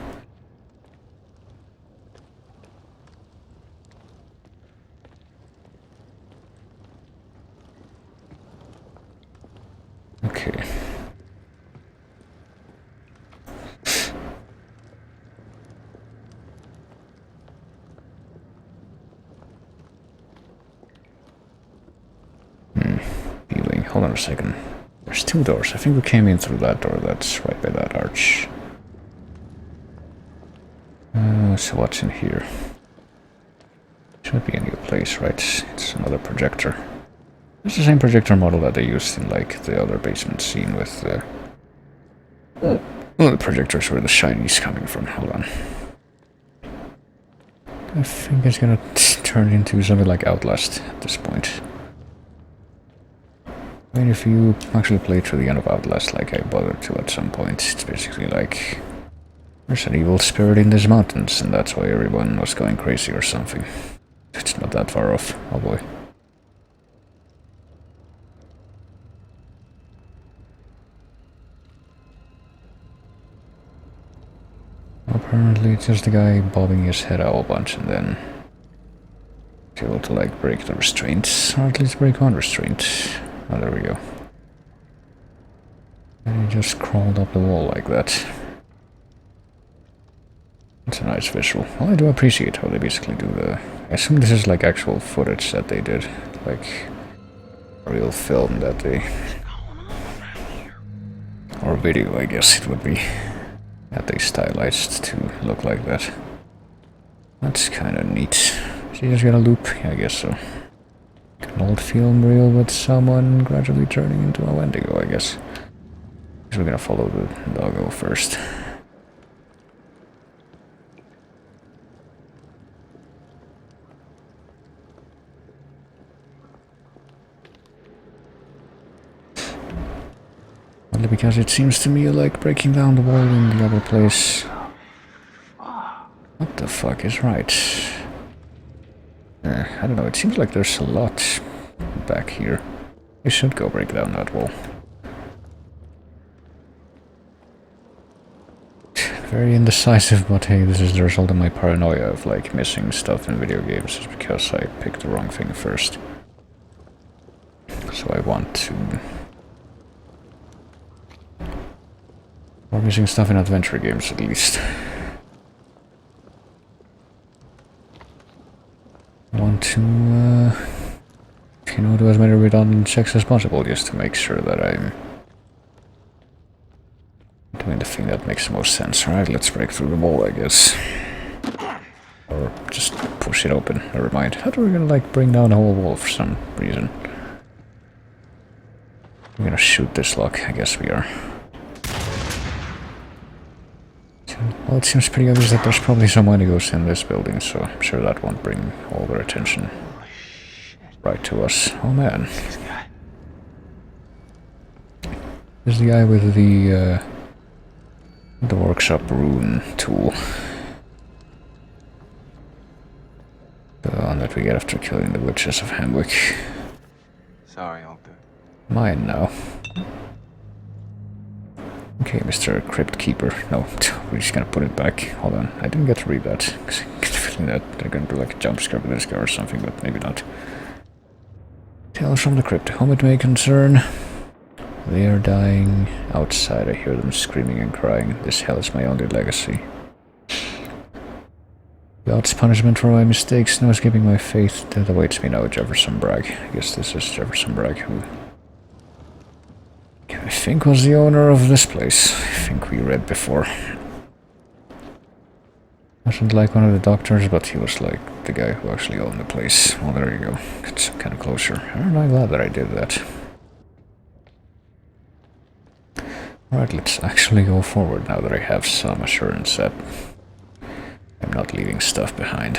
hold on a second. There's 2 doors. I think we came in through that door that's right by that arch. So what's in here? Should be a new place, right? It's another projector. It's the same projector model that they used in like the other basement scene with the projectors where the shiny's coming from. Hold on. I think it's gonna turn into something like Outlast at this point. I mean, if you actually play through the end of Outlast like I bothered to at some point, it's basically like there's an evil spirit in these mountains and that's why everyone was going crazy or something. It's not that far off. Oh boy. Apparently it's just the guy bobbing his head a whole bunch and then able to like break the restraints, or at least break one restraint. Oh, there we go. And he just crawled up the wall like that. It's a nice visual. Well, I do appreciate how they basically do the... I assume this is like actual footage that they did, like a real film that they... or video, I guess it would be. That they stylized to look like that. That's kinda neat. So you just got a loop? Yeah, I guess so. An old film reel with someone gradually turning into a Wendigo, I guess. So we're gonna follow the doggo first. Only because it seems to me like breaking down the wall in the other place. What the fuck is right? I don't know, it seems like there's a lot back here. We should go break down that wall. Very indecisive, but hey, this is the result of my paranoia of like missing stuff in video games just because I picked the wrong thing first. So I want to... or missing stuff in adventure games at least. I want to, do as many redundant checks as possible just to make sure that I'm doing the thing that makes the most sense. Alright, let's break through the wall, I guess. Or just push it open, never mind. How are we gonna like bring down the whole wall for some reason? We're gonna shoot this lock, I guess we are. Well, it seems pretty obvious that there's probably some Wendigos in this building, so I'm sure that won't bring all their attention right to us. Oh man. This is the guy with the workshop rune tool. The one that we get after killing the witches of Hamwick. Sorry, I'll do it. Mine now. Okay, Mr. Crypt Keeper. No, we're just gonna put it back. Hold on, I didn't get to read that. I get the feeling that they're gonna do like a jump scare with this guy or something, but maybe not. Tales from the crypt. Whom it may concern. They are dying outside. I hear them screaming and crying. This hell is my only legacy. God's punishment for my mistakes, no escaping my fate that awaits me now, Jefferson Bragg. I guess this is Jefferson Bragg, who I think was the owner of this place. I think we read before. Wasn't like one of the doctors, but he was like the guy who actually owned the place. Well, there you go. It's kind of closer. I'm not glad that I did that. Alright, let's actually go forward now that I have some assurance that I'm not leaving stuff behind.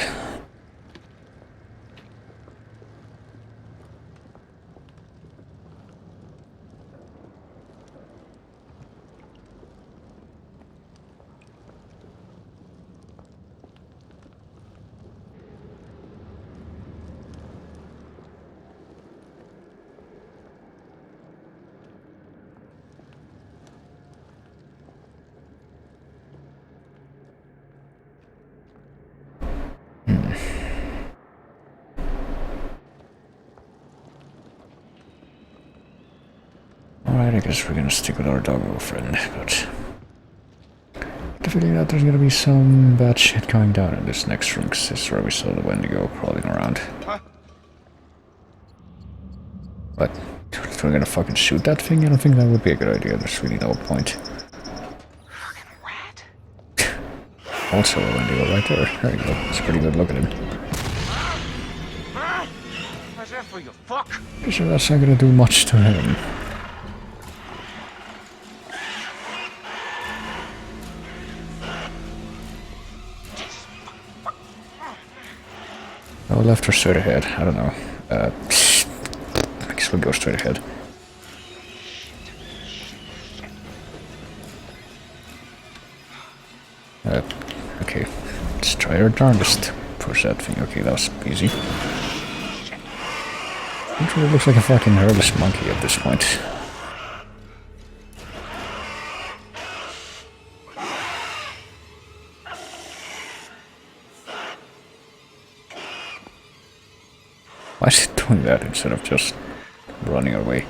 Alright, I guess we're gonna stick with our doggo friend, but I feel that there's gonna be some bad shit going down in this next room, because this is where we saw the Wendigo crawling around. What? we're gonna fucking shoot that thing, I don't think that would be a good idea. There's really no point. Fucking rat. Also a Wendigo right there. There you go. It's a pretty good look at him. What's that for, you fuck? Pretty sure that's not gonna do much to him. Oh, left or straight ahead? I don't know. I guess we'll go straight ahead. Okay. Let's try our darndest to push that thing. Okay, that was easy. It really looks like a fucking hairless monkey at this point. Why is it doing that instead of just running away?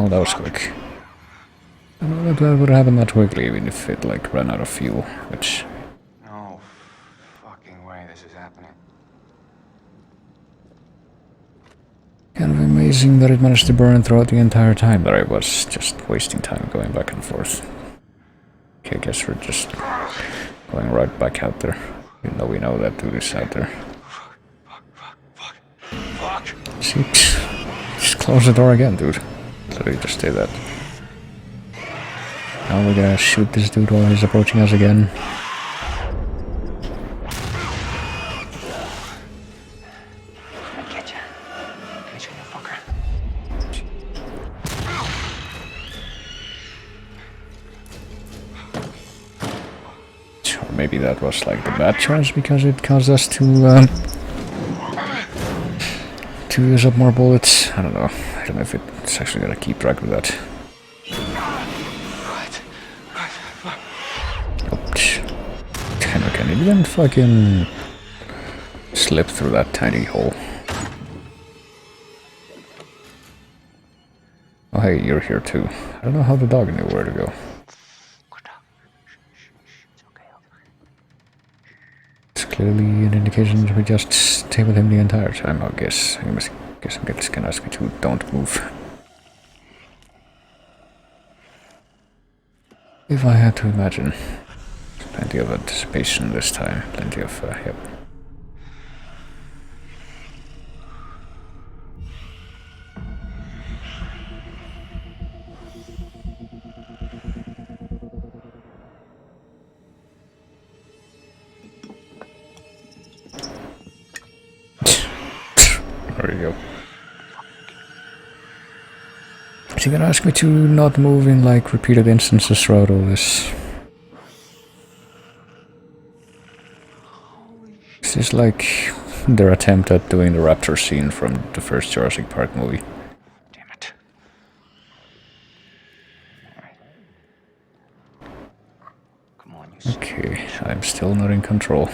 Oh, that was quick. I don't know that would happen that quickly, even if it like ran out of fuel, which... No fucking way this is happening. Kind of amazing that it managed to burn throughout the entire time that I was just wasting time going back and forth. Okay, I guess we're just going right back out there, even though we know that dude is out there. Fuck. See, just close the door again, dude. Literally just did that. Now we're gonna shoot this dude while he's approaching us again. Get you, you fucker. Or maybe that was like the bad choice because it caused us to use up more bullets. I don't know. I don't know if it's actually gonna keep track of that. Can it even fucking slip through that tiny hole? Oh hey, you're here too. I don't know how the dog knew where to go. It's clearly an indication that we just stay with him the entire time, I guess. I guess I'm just gonna ask you to don't move. If I had to imagine. Plenty of anticipation this time. Plenty of, yep. There you go. Is he gonna ask me to not move in like repeated instances throughout all this? This is like their attempt at doing the raptor scene from the first Jurassic Park movie. Damn it. Come on, you. Okay, I'm still not in control.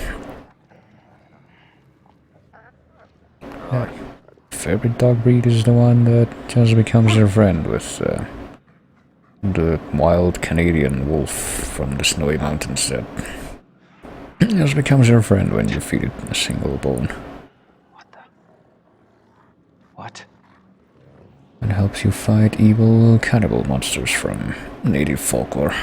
Yeah. Favorite dog breed is the one that just becomes your friend with the wild Canadian wolf from the snowy mountains that just becomes your friend when you feed it a single bone. What the? What? And helps you fight evil cannibal monsters from native folklore.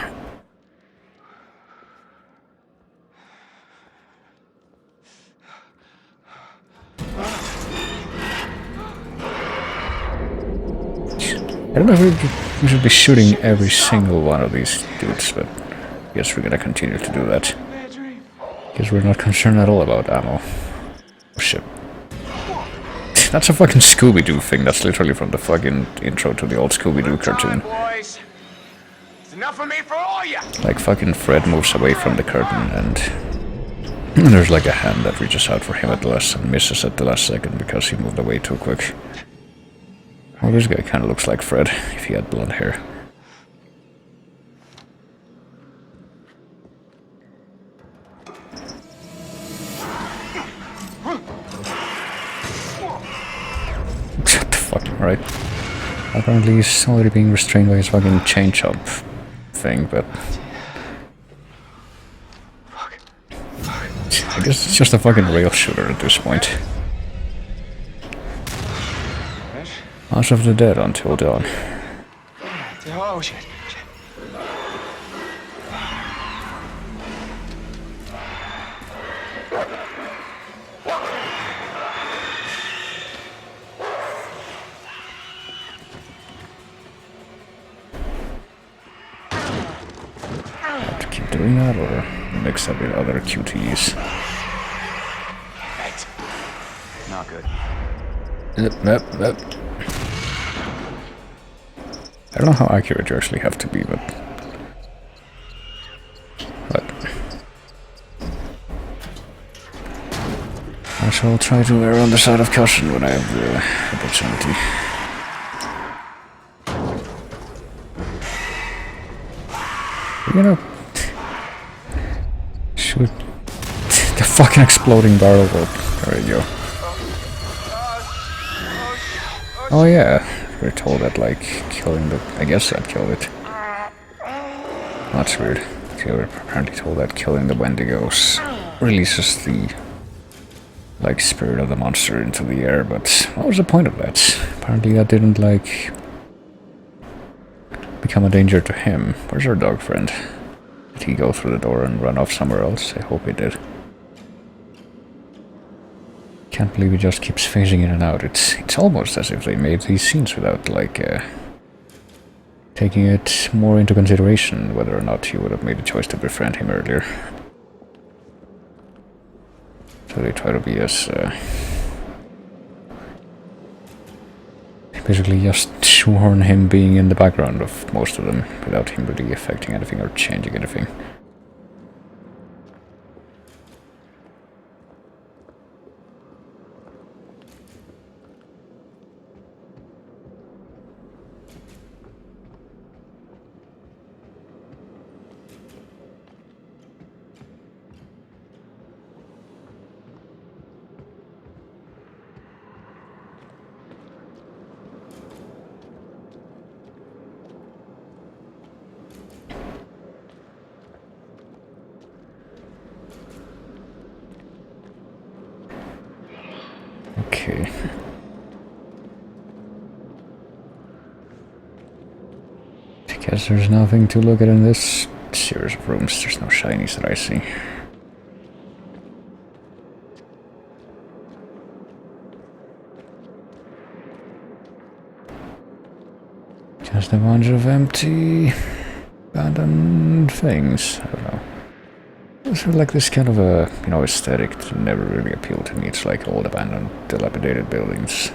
I don't know if we should be shooting every single one of these dudes, but I guess we're gonna continue to do that. Because we're not concerned at all about ammo. Oh shit. That's a fucking Scooby-Doo thing. That's literally from the fucking intro to the old Scooby-Doo cartoon. Boys. It's enough of me for all ya. Like fucking Fred moves away from the curtain and there's like a hand that reaches out for him at the last and misses at the last second because he moved away too quick. Well, this guy kinda looks like Fred if he had blonde hair. Shut the fuck, right? Apparently he's already being restrained by his fucking chain chomp thing, but... I guess it's just a fucking rail shooter at this point. House of the Dead until dawn. Oh, shit. Have to keep doing that or mix up with other QTEs. Right. Not good. Yep. I don't know how accurate you actually have to be, but I shall try to err on the side of caution when I have the opportunity. You know, shoot the fucking exploding barrel rope. There you go. Oh yeah, we're told that like killing the. I guess that killed it. That's weird. Okay, we're apparently told that killing the Wendigos releases the like spirit of the monster into the air, but what was the point of that? Apparently that didn't like become a danger to him. Where's our dog friend? Did he go through the door and run off somewhere else? I hope he did. Can't believe he just keeps phasing in and out. It's almost as if they made these scenes without like taking it more into consideration whether or not he would have made a choice to befriend him earlier. So they try to be as basically just shoehorn him being in the background of most of them without him really affecting anything or changing anything. Okay. I guess there's nothing to look at in this series of rooms. There's no shinies that I see. Just a bunch of empty, abandoned things. I don't know. It's like this kind of a, aesthetic that never really appealed to me. It's like old, abandoned, dilapidated buildings.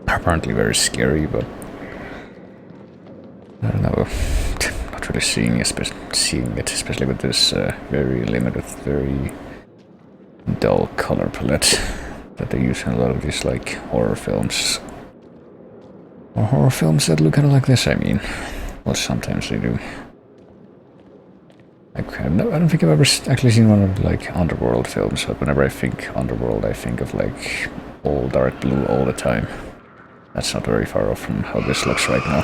Are apparently very scary, but I don't know. Not really seeing it, especially with this very limited, very dull color palette that they use in a lot of these like horror films. Or horror films that look kind of like this, I mean. Well, sometimes they do. I don't think I've ever actually seen one of like Underworld films, but whenever I think Underworld, I think of like all dark blue all the time. That's not very far off from how this looks right now.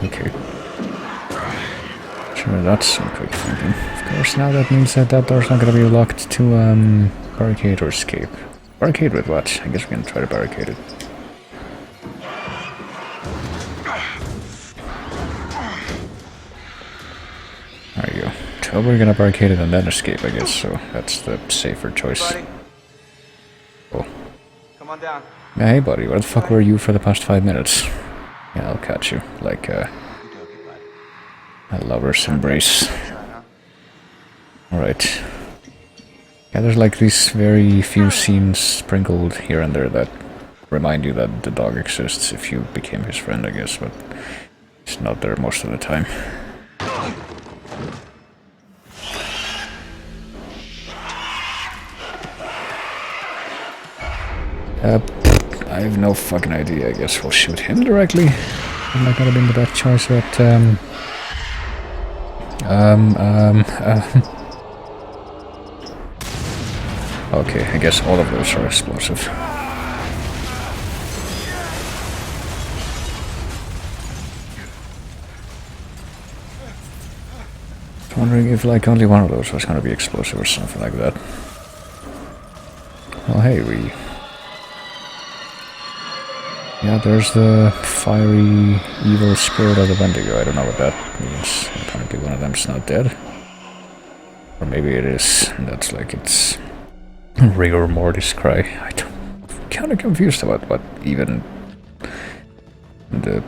Okay. Sure, that's some quick thinking. Of course, now that means that that door's not gonna be locked to barricade or escape. Barricade with what? I guess we can try to barricade it. There you go. So we're gonna barricade it and then escape, I guess, so that's the safer choice. Oh. Come on down. Yeah, hey buddy, where the fuck were you for the past 5 minutes? Yeah, I'll catch you. Like, a lover's embrace. Alright. Yeah, there's like these very few scenes sprinkled here and there that remind you that the dog exists if you became his friend, I guess, but it's not there most of the time. I have no fucking idea. I guess we'll shoot him directly. That might not have been the best choice, but okay, I guess all of those are explosive. Wondering if like only one of those was gonna be explosive or something like that. Well, hey, yeah, there's the fiery evil spirit of the Wendigo. I don't know what that means. Apparently one of them's not dead. Or maybe it is. That's like its rigor mortis cry. I'm kinda confused about what even the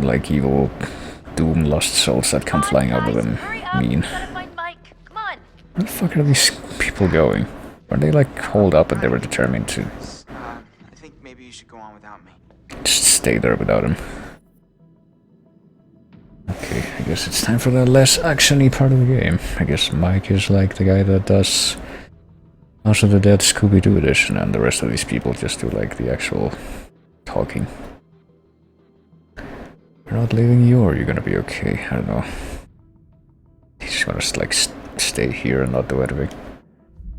like evil doom lost souls that come flying out of them mean. Where the fuck are these people going? Are they like holed up and they were determined to I think maybe you should go on without me. just stay there without him? Okay, I guess it's time for the less actiony part of the game. I guess Mike is like the guy that does House of the Dead Scooby-Doo edition, and the rest of these people just do like the actual talking. We're not leaving you, or you're gonna be okay. I don't know. He's just gonna like stay here and not do anything.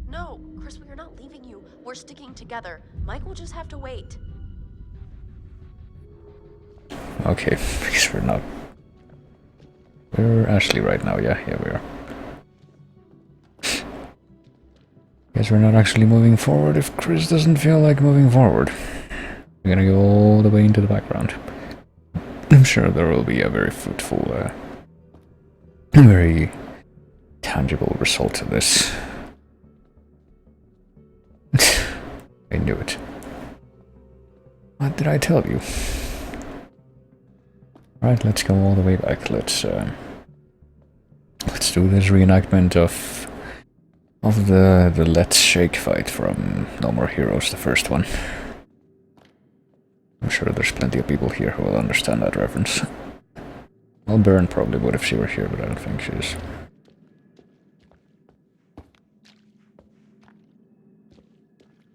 No, Chris, we are not leaving you. We're sticking together. Mike will just have to wait. Okay, because we're not. We're Ashley right now, yeah, we are. Guess we're not actually moving forward if Chris doesn't feel like moving forward. We're gonna go all the way into the background. I'm sure there will be a very fruitful, very tangible result to this. I knew it. What did I tell you? Right, let's go all the way back. Let's do this reenactment of the Let's Shake fight from No More Heroes, the first one. I'm sure there's plenty of people here who will understand that reference. Well, Byrne probably would if she were here, but I don't think she is.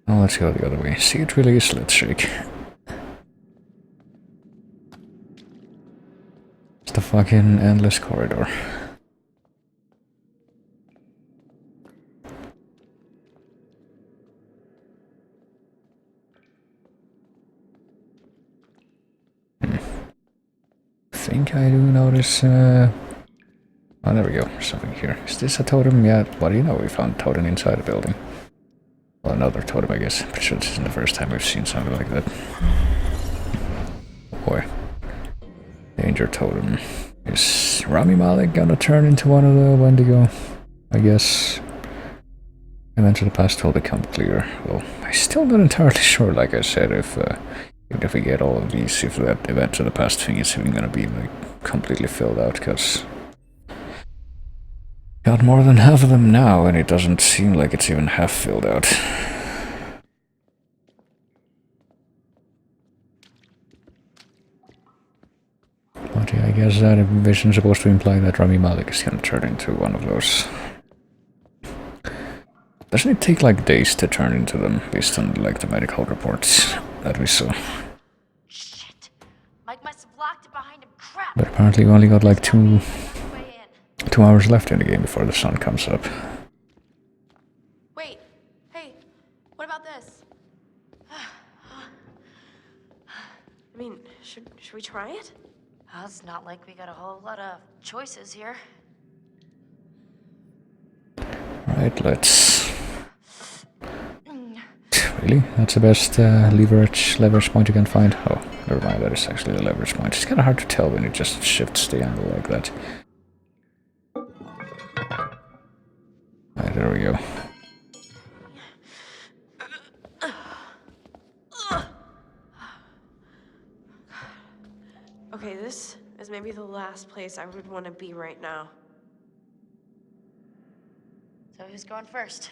Oh, let's go the other way. See, it really is Let's Shake. It's the fucking endless corridor. I think I do notice, oh, there we go, something here. Is this a totem yet? What do you know? We found a totem inside the building. Well, another totem, I guess. Pretty sure this isn't the first time we've seen something like that. Boy. Danger totem. Is Rami Malek gonna turn into one of the Wendigo? I guess. Events of the past will become clear. Well, I'm still not entirely sure, like I said, even if we get all of these, if that event of the past thing is even gonna be like completely filled out, because got more than half of them now, and it doesn't seem like it's even half filled out. But yeah, I guess that vision's supposed to imply that Rami Malek is gonna turn into one of those. Doesn't it take like days to turn into them, based on like the medical reports that we saw? Shit. Mike must have locked it behind him. Crap. But apparently we only got like 2 hours left in the game before the sun comes up. Wait, hey, what about this? I mean, should we try it? Well, it's not like we got a whole lot of choices here. Right, let's... Really? That's the best leverage point you can find? Oh, never mind, that is actually the leverage point. It's kind of hard to tell when it just shifts the angle like that. Right, there we go. Okay, this is maybe the last place I would want to be right now. So who's going first?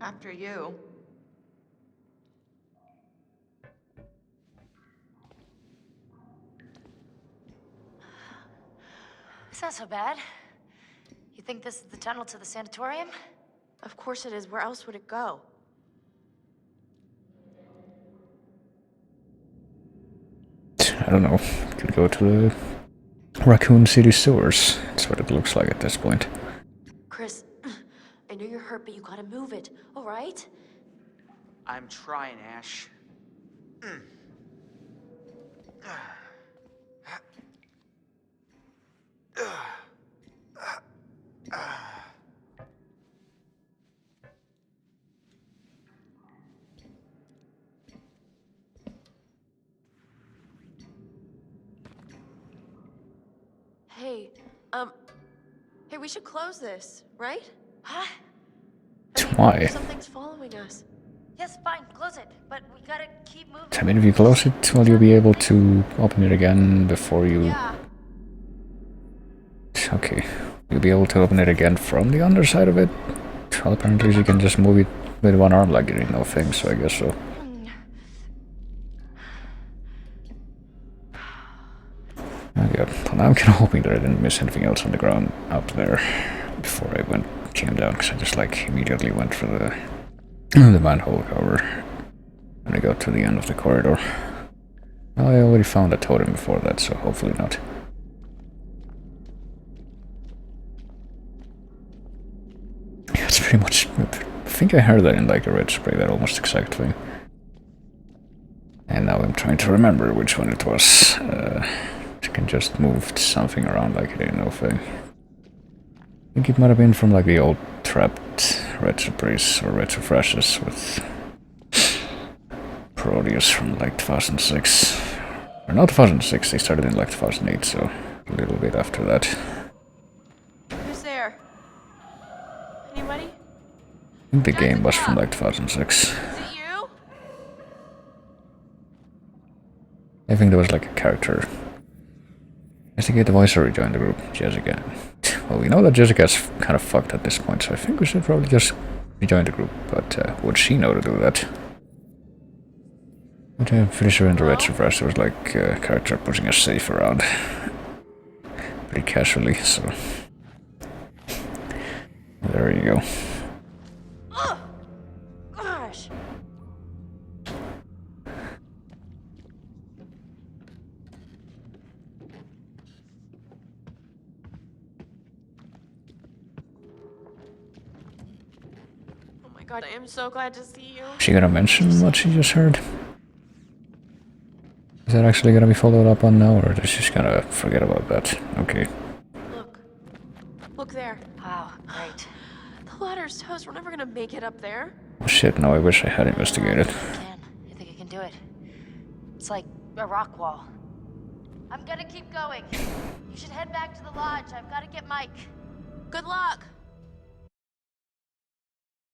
After you. It's not so bad. You think this is the tunnel to the sanatorium? Of course it is. Where else would it go? I don't know. Could go to the Raccoon City sewers. That's what it looks like at this point. Chris, I know you're hurt, but you gotta move it, all right? I'm trying, Ash. Hey, hey, we should close this, right? Huh? Why? Something's following us. Yes, fine, close it. But we gotta keep moving. I mean, if you close it, will you be able to open it again before you... Yeah. Okay. You'll be able to open it again from the underside of it? Well, apparently you can just move it with one arm like it ain't no thing, so I guess so. Okay, well, now I'm kind of hoping that I didn't miss anything else on the ground up there before I came down, because I just like immediately went for the manhole cover when I got to the end of the corridor. Well, I already found a totem before that, so hopefully not. Yeah, it's pretty much... I think I heard that in like a red spray, that almost exact thing. And now I'm trying to remember which one it was. I can just move something around like it ain't no thing. I think it might have been from like the old trapped retro sprays or retro flashes with Proteus from like 2006. Or not 2006, they started in like 2008, so a little bit after that. Who's there? Anybody? I think the game was from like 2006. Is it you? I think there was like a character. Investigate the voice or rejoin the group. Jessica. Well, we know that Jessica's kind of fucked at this point, so I think we should probably just rejoin the group. But would she know to do that? But I'm pretty sure in the red surprise there was like a character pushing a safe around. Pretty casually, so... There you go. Gosh. Oh my god, I am so glad to see you. Is she gonna mention what she just heard? Is that actually gonna be followed up on now, or is she just gonna forget about that? Okay. Look. Look there. Wow, great. The ladder's toast. We're never gonna make it up there. Oh shit, no, I wish I had investigated. I think I can do it. It's like a rock wall. I'm gonna keep going. You should head back to the lodge. I've gotta get Mike. Good luck.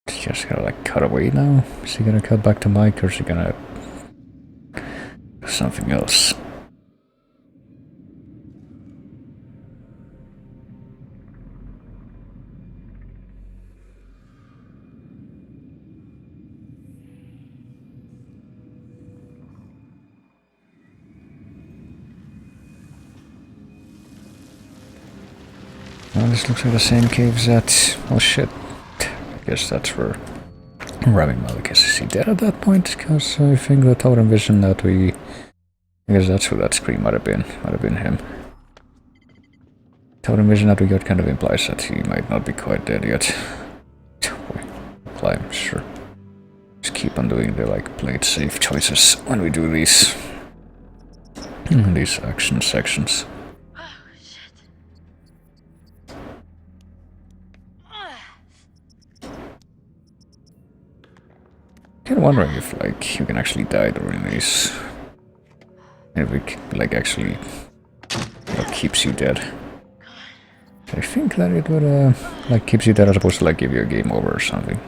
Is she just gonna like cut away now? Is she gonna cut back to Mike, or is she gonna do something else? Well, this looks like the same caves that... Oh shit. I guess that's where Rami Malek is. Is he dead at that point? Because I think the totem vision that we... I guess that's who that scream might have been. Might have been him. Totem vision that we got kind of implies that he might not be quite dead yet. Climb, sure. Just keep on doing the like play it safe choices when we do these action sections. Kind of wondering if like you can actually die during these. If it like actually keeps you dead. I think that it would like keeps you dead as opposed to like give you a game over or something.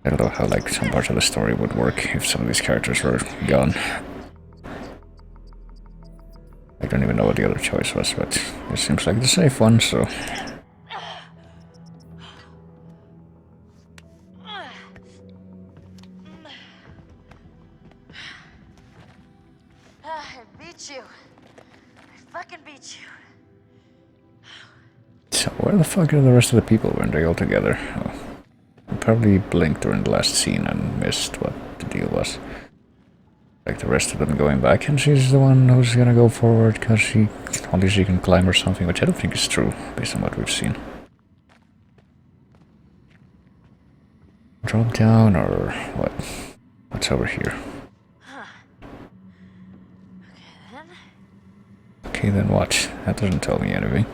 I don't know how like some parts of the story would work if some of these characters were gone. I don't even know what the other choice was, but it seems like the safe one, so... I beat you. I fucking beat you. So where the fuck are the rest of the people? Weren't they all together? Oh. I probably blinked during the last scene and missed what the deal was. Like the rest of them going back, and she's the one who's gonna go forward because only she can climb or something, which I don't think is true based on what we've seen. Drop down or what? What's over here? Okay, then what? That doesn't tell me anything.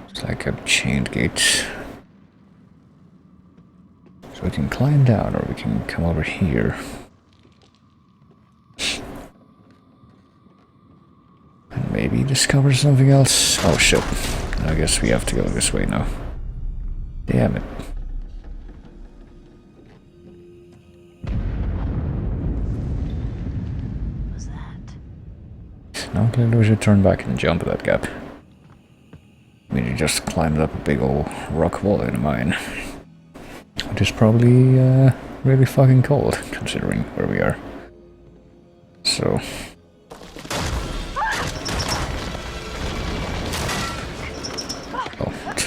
It's like a chained gate. So we can climb down, or we can come over here. And maybe discover something else. Oh shit. I guess we have to go this way now. Damn it. What was that? Now clearly we should turn back and jump that gap. I mean, you just climbed up a big old rock wall in a mine. Which is probably really fucking cold, considering where we are. So...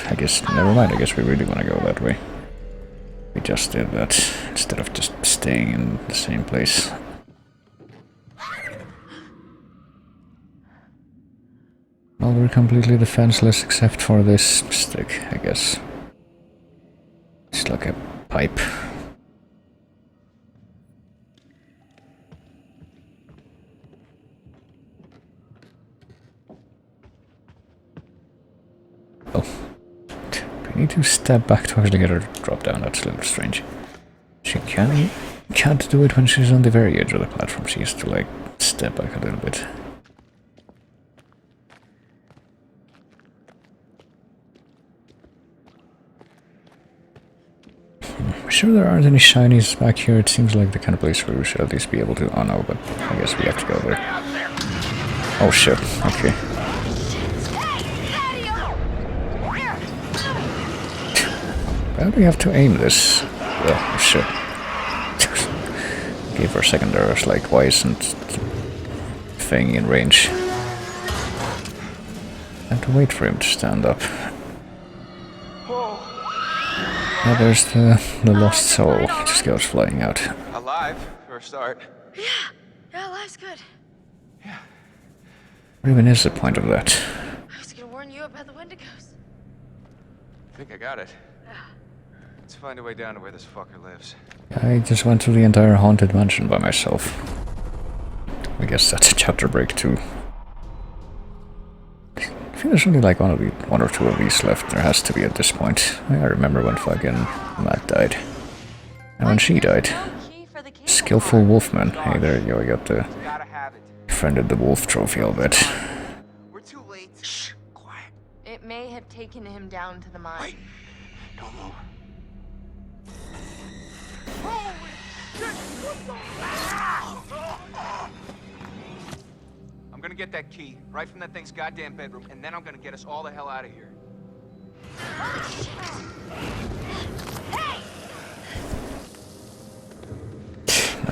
I guess, never mind, I guess we really want to go that way. We just did that, instead of just staying in the same place. Well, we're completely defenseless except for this stick, I guess. It's like a pipe. Oh. We need to step back to actually get her to drop down. That's a little strange. She can't do it when she's on the very edge of the platform. She has to, like, step back a little bit. I'm sure there aren't any shinies back here. It seems like the kind of place where we should at least be able to... Oh no, but I guess we have to go there. Oh shit, okay. Why do we have to aim this? Oh shit. Okay, for a second there I was like, why isn't thing in range? I have to wait for him to stand up. Now there's the lost soul, just goes flying out. Alive, for a start. Yeah, life's good. What even is the point of that? I was gonna warn you about the Wendigos. I think I got it. Let's find a way down to where this fucker lives. I just went through the entire haunted mansion by myself. I guess that's a chapter break too. I think there's only like one or two of these left. There has to be at this point. I remember when fucking Matt died. And when she died. Skillful Wolfman. Hey, there you go, I got the... Defended the wolf trophy, I'll bet. We're too late. Shh, quiet. It may have taken him down to the mine. Wait, don't move. I'm gonna get that key right from that thing's goddamn bedroom, and then I'm gonna get us all the hell out of here.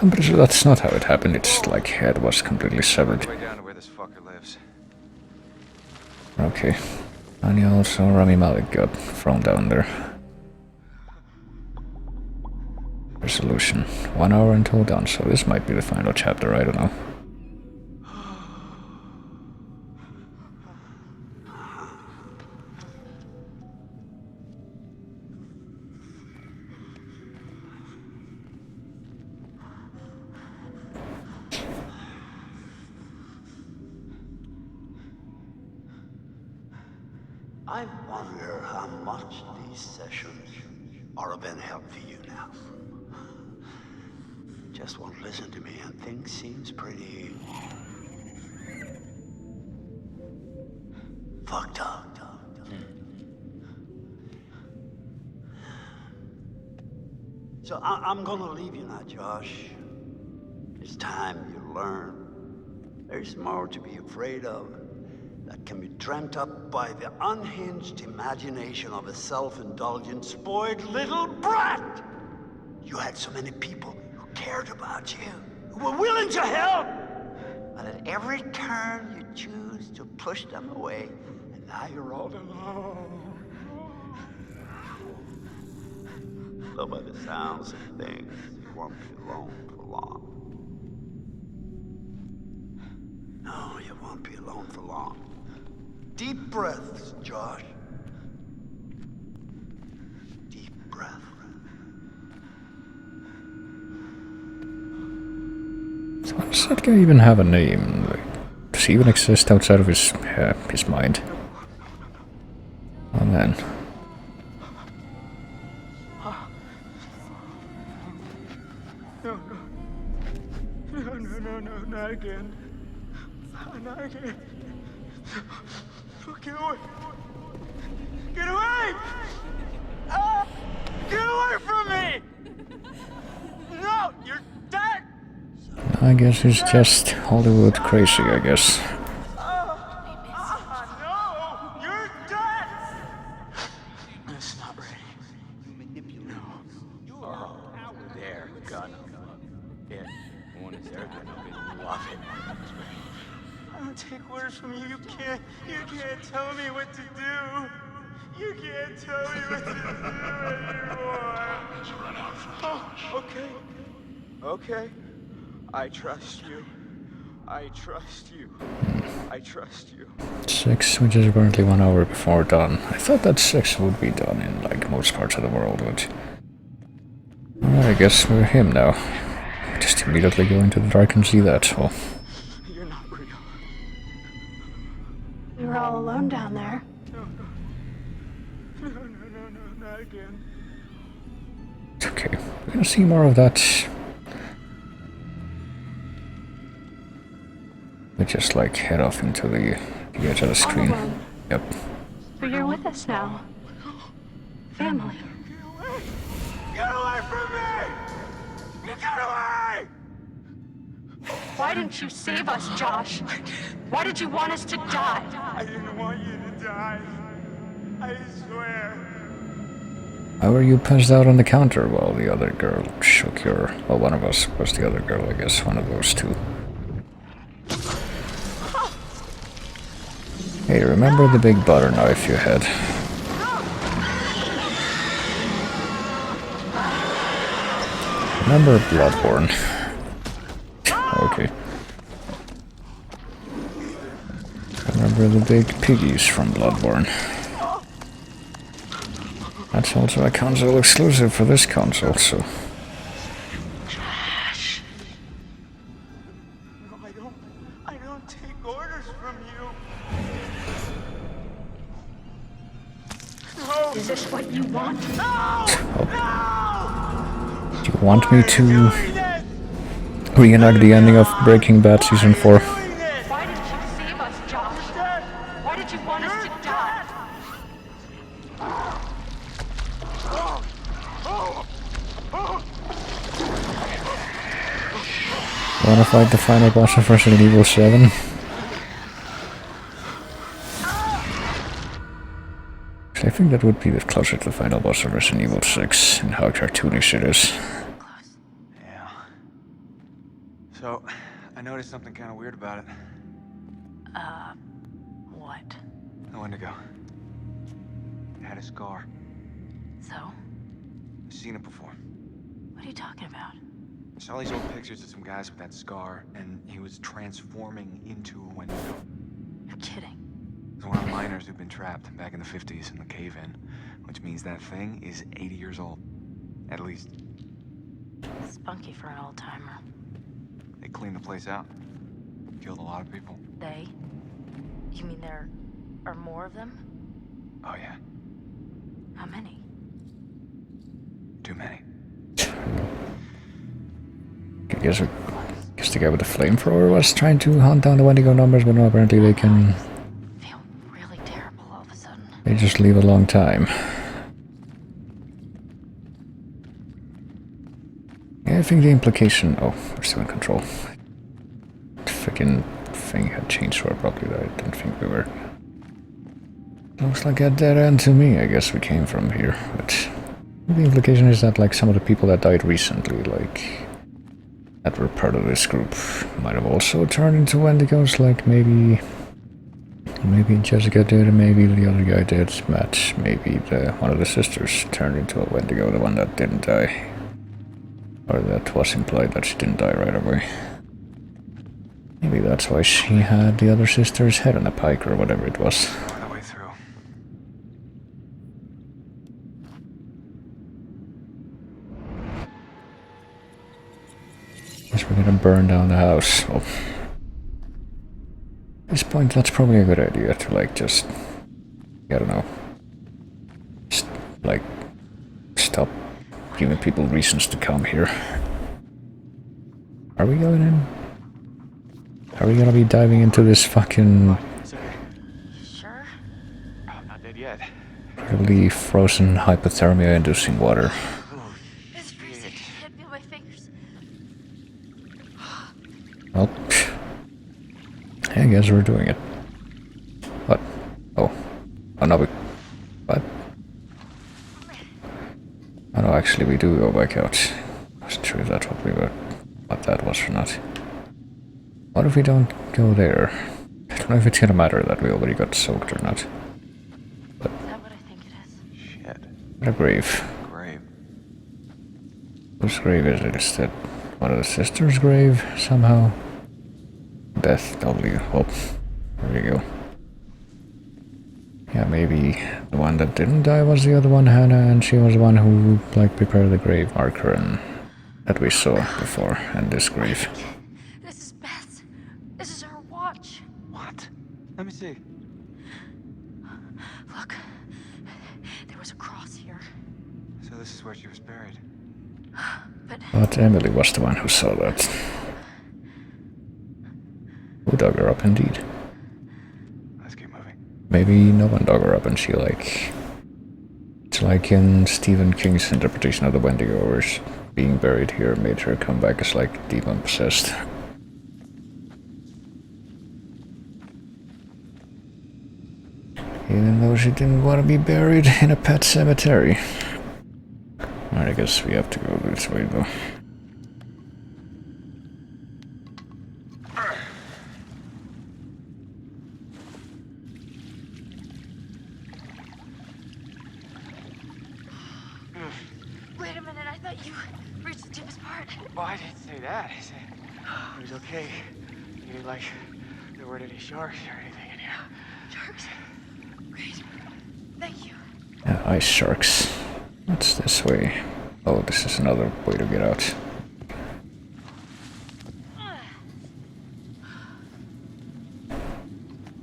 I'm pretty sure that's not how it happened. It's like head was completely severed. Way down to where this fucker lives. Okay. And also Rami Malek got thrown down there. Resolution. 1 hour until dawn, so this might be the final chapter, I don't know. I wonder how much these sessions are of any help for you now. Just won't listen to me and things seems pretty... fucked up. So I'm gonna leave you now, Josh. It's time you learn. There's more to be afraid of that can be dreamt up by the unhinged imagination of a self-indulgent, spoiled little brat. You had so many people who cared about you, who were willing to help. But at every turn, you choose to push them away, and now you're all alone. So by the sounds of things, you won't be alone for long. No, you won't be alone for long. Deep breaths, Josh. Deep breath. So does that guy even have a name? Like, does he even exist outside of his mind? Oh man. No, not again. Not again. Get away! Get away! Ah! Get away from me! No, you're dead! I guess it's just Hollywood crazy, I guess. No, you're dead! It's not ready. You manipulate. No. Oh, there, gun. Yeah, one is there. I love it. I don't take orders from you. You can't tell me what to do. You can't tell me what to do anymore. Oh, okay. I trust you. I trust you. I trust you. 6, which is apparently 1 hour before dawn. I thought that 6 would be done in like most parts of the world, but well, I guess we're him now. Just immediately go into the dark and see that, so. You're not real. We were all alone down there. No, not again. Okay, we're gonna see more of that. We just like head off into the edge of the screen. Yep. But you're with us now. Family. Get away from me! Get away! Why didn't you save us, Josh? Why did you want us to die? I didn't want you to die. I swear. Why were you passed out on the counter while the other girl shook your... Well, one of us was the other girl, I guess. One of those two. Hey, remember the big butter knife you had? Remember Bloodborne? Okay. Remember the big piggies from Bloodborne? That's also a console exclusive for this console, so... No, I don't take orders from you. No! Is this what you want? No! Do you want me to reenact the ending of Breaking Bad Season 4? Why did you save us, Josh? Why did you want us to die? Wanna fight the final boss of Resident Evil 7? I think that would be the closer to the final boss of Resident Evil 6 and how cartoonish it is. Yeah. So, I noticed something kind of weird about it. What? The Wendigo. It had a scar. So? I've seen it before. What are you talking about? I saw these old pictures of some guys with that scar, and he was transforming into a Wendigo. You're kidding. It was one of the miners who'd been trapped back in the 50s in the cave-in, which means that thing is 80 years old. At least. Spunky for an old-timer. They cleaned the place out. Killed a lot of people. They? You mean there are more of them? Oh, yeah. How many? Too many. I guess the guy with the flamethrower was trying to hunt down the Wendigo numbers, but no, apparently they can... I feel really terrible all of a sudden. They just leave a long time. Yeah, I think the implication... Oh, we're still in control. The freaking thing had changed so abruptly that I didn't think we were... Looks like a dead end to me. I guess we came from here, but... The implication is that, like, some of the people that died recently, like... that were part of this group, might have also turned into Wendigos, like, maybe Jessica did, and maybe the other guy did, Matt, maybe one of the sisters turned into a Wendigo, the one that didn't die. Or that was implied that she didn't die right away. Maybe that's why she had the other sister's head on a pike, or whatever it was. On the way through. Guess we're gonna burn down the house. Well, at this point, that's probably a good idea to, like, just... I don't know. Just, like, stop giving people reasons to come here. Are we going in? Are we gonna be diving into this fucking started yet. Really frozen hypothermia-inducing water. It's freezing. I can't feel my fingers. Well, I guess we're doing it. What? Oh. Oh no, what? Oh no, actually we do go back out. I wasn't sure if that's what that was or not. What if we don't go there? I don't know if it's gonna matter that we already got soaked or not. But Is that what I think it is? Shit. a grave. Grave. Whose grave is it? Is that one of the sisters' grave somehow? Beth W. Oh, there you go. Yeah, maybe the one that didn't die was the other one, Hannah, and she was the one who, like, prepared the grave marker and that we saw before, and this grave. This is Beth's. This is her watch. What? Let me see. Look, there was a cross here. So this is where she was buried. But Emily was the one who saw that. Who dug her up, indeed. Let's keep moving. Maybe no one dug her up and she, like... It's like in Stephen King's interpretation of the Wendigo, where being buried here made her come back as, like, demon-possessed. Even though she didn't want to be buried in a pet cemetery. Alright, I guess we have to go this way, though. Wait a minute, I thought you reached the deepest part. Well, I didn't say that. I said it was okay. You didn't like there weren't any sharks or anything in here. Sharks? Great. Thank you. Ice sharks. What's this way? Oh, this is another way to get out.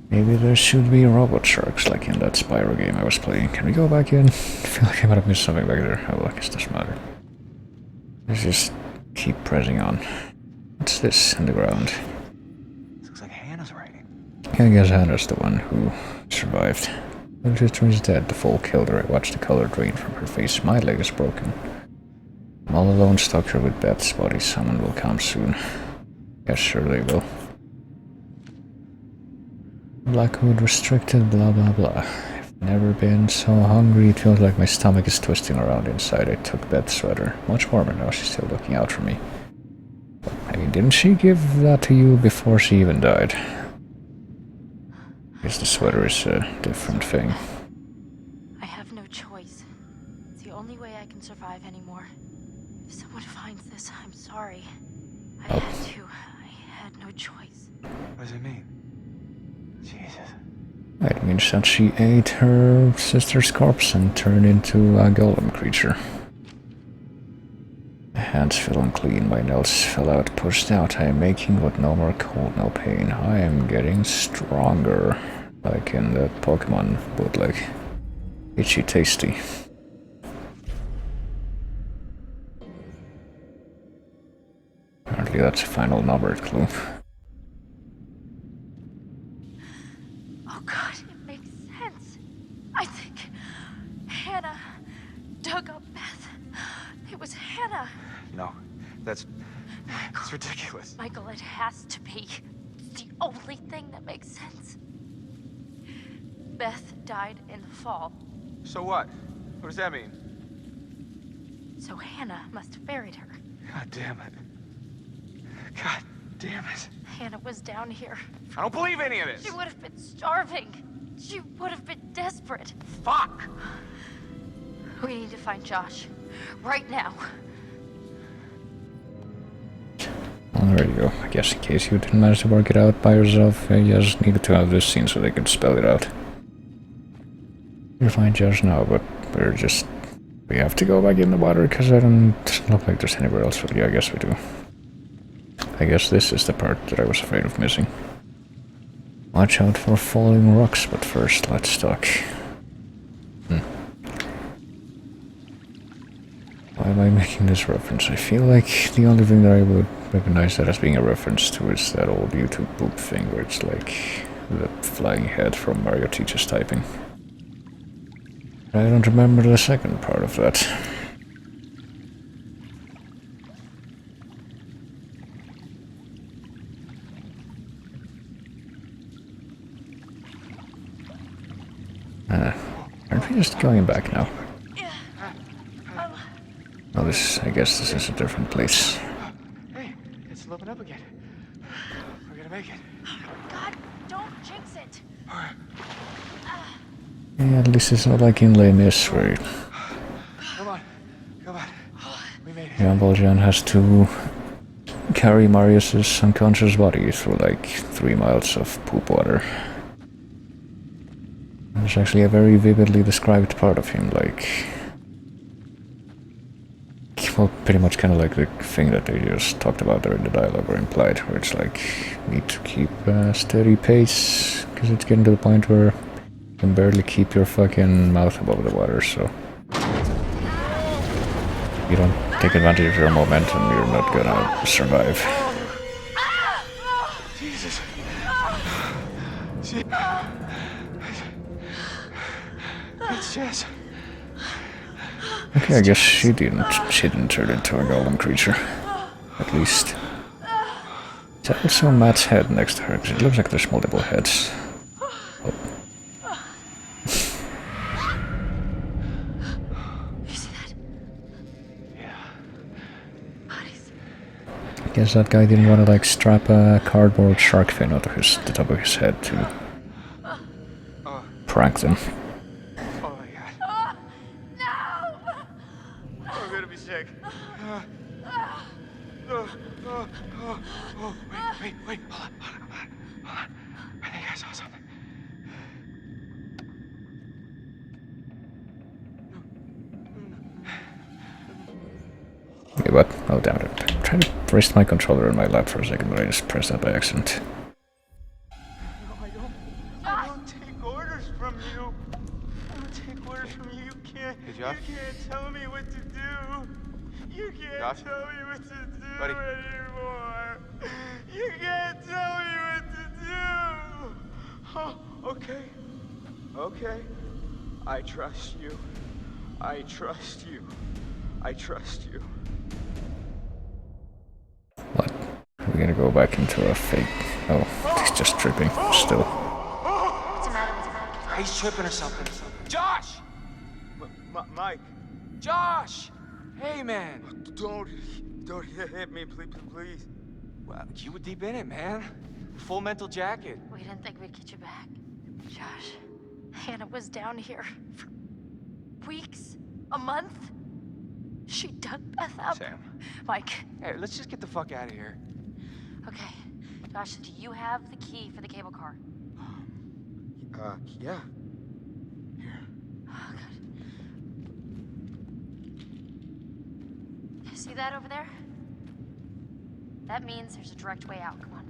Maybe there should be robot sharks like in that Spyro game I was playing. Can we go back in? I feel like I might have missed something back there. Oh, I guess it doesn't matter. Let's just keep pressing on. What's this in the ground? This looks like Hannah's writing. I guess Hannah's the one who survived. Her sister is dead. The fall killed her. I watched the color drain from her face. My leg is broken. I'm all alone, stuck here with Beth's body. Someone will come soon. Yes, sure they will. Blackwood restricted, blah blah blah. I've never been so hungry. It feels like my stomach is twisting around inside. I took Beth's sweater. Much warmer now. She's still looking out for me. I mean, didn't she give that to you before she even died? I guess the sweater is a different thing. I have no choice. It's the only way I can survive anymore. If someone finds this, I'm sorry. I had to. I had no choice. What does it mean? Jesus. It means that she ate her sister's corpse and turned into a golem creature. My hands feel unclean, my nails fell out, pushed out. I am making what no more cold, no pain. I am getting stronger. Like in the Pokemon bootleg. Itchy tasty. Apparently that's a final number clue. Oh god, it makes sense. I think Hannah dug up Beth. It was Hannah. No, that's ridiculous. Michael, it has to be. It's the only thing that makes sense. Beth died in the fall. So what? What does that mean? So Hannah must have buried her. God damn it. God damn it. Hannah was down here. I don't believe any of this. She would have been starving. She would have been desperate. Fuck! We need to find Josh. Right now. Well, there you go. I guess in case you didn't manage to work it out by yourself, you just needed to have this scene so they could spell it out. You'll find Josh now, but we have to go back in the water because it doesn't look like there's anywhere else. But yeah, I guess we do. I guess this is the part that I was afraid of missing. Watch out for falling rocks, but first let's talk. Why am I making this reference? I feel like the only thing that I would recognize that as being a reference to is that old YouTube boop thing where it's like the flying head from Mario Teaches Typing. I don't remember the second part of that. Aren't we just going back now? Oh, I guess this is a different place. Hey, it's open up again. We're gonna make it. God, don't jinx it. Yeah, at least it's not like in Les Mis where Come on. We made it. Jean Valjean has to carry Marius's unconscious body through like 3 miles of poop water. There's actually a very vividly described part of him, like, well, pretty much kind of like the thing that they just talked about there in the dialogue or implied, where it's like, need to keep a steady pace, because it's getting to the point where you can barely keep your fucking mouth above the water, so if you don't take advantage of your momentum, you're not gonna survive. Jesus. It's Jess. Okay, I guess she didn't turn into a golem creature. At least. Is that also Matt's head next to her? 'Cause it looks like there's multiple heads. Oh. You see that? Yeah. Bodies. I guess that guy didn't want to like strap a cardboard shark fin onto the top of his head to prank them. Oh my god. No! I'm gonna be sick. Wait. Hold on. I think I saw something. Okay, what? Oh, damn it. I'm trying to rest my controller in my lap for a second, but I just pressed that by accident. I don't take orders from you. I don't take orders from you. You can't tell me what to do. You can't tell me what to do anymore. You can't tell me what to do. Oh, okay. I trust you. I trust you. What? Are we gonna go back into a fake... Oh, he's just tripping, still. What's the matter? He's tripping or something. Josh! Mike. Josh! Hey, man. Don't hit me, please. Well, you were deep in it, man. Full mental jacket. We didn't think we'd get you back. Josh, Hannah was down here for weeks, a month. She dug Beth up. Sam. Mike. Hey, let's just get the fuck out of here. Okay. Josh, do you have the key for the cable car? Yeah. Oh, good. See that over there? That means there's a direct way out. Come on.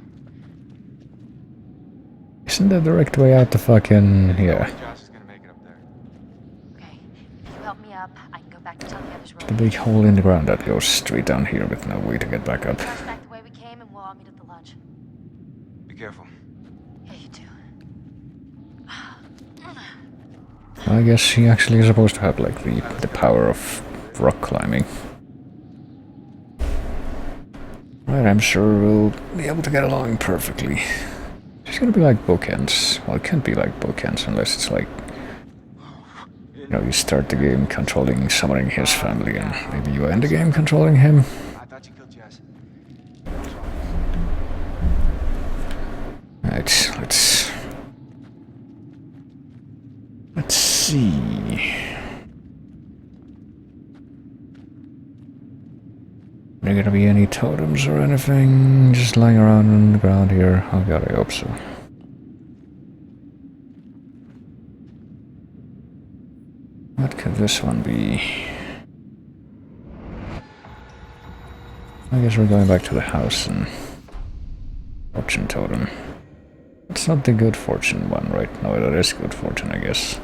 Isn't the direct way out the fucking... yeah. Josh is gonna make it up there. Okay. If you help me up, I can go back to tell the others where The big hole in the ground that goes straight down here with no way to get back up. Rush back the way we came and we'll all meet at the lodge. Be careful. Yeah, you too. I guess he actually is supposed to have like the power of rock climbing. Right, I'm sure we'll be able to get along perfectly. It's gonna be like bookends. Well, it can't be like bookends unless it's like, you know, you start the game controlling, summoning his family, and maybe you end the game controlling him. I thought you killed Jess. Right, let's see. Are there gonna be any totems or anything just lying around on the ground here? Oh god, I hope so. What could this one be? I guess we're going back to the house and... Fortune totem. It's not the good fortune one, right? No, that is good fortune, I guess.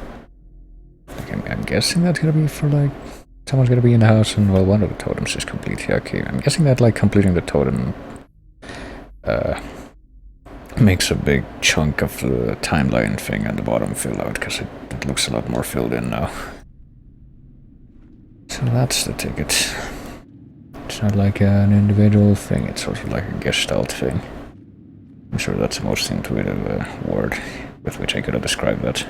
Like, I'm guessing that's gonna be for like... Someone's gonna be in the house and, well, one of the totems is complete. Yeah, okay. I'm guessing that, like, completing the totem makes a big chunk of the timeline thing at the bottom fill out, because it looks a lot more filled in now. So that's the ticket. It's not like an individual thing, it's sort of like a gestalt thing. I'm sure that's the most intuitive word with which I could have described that.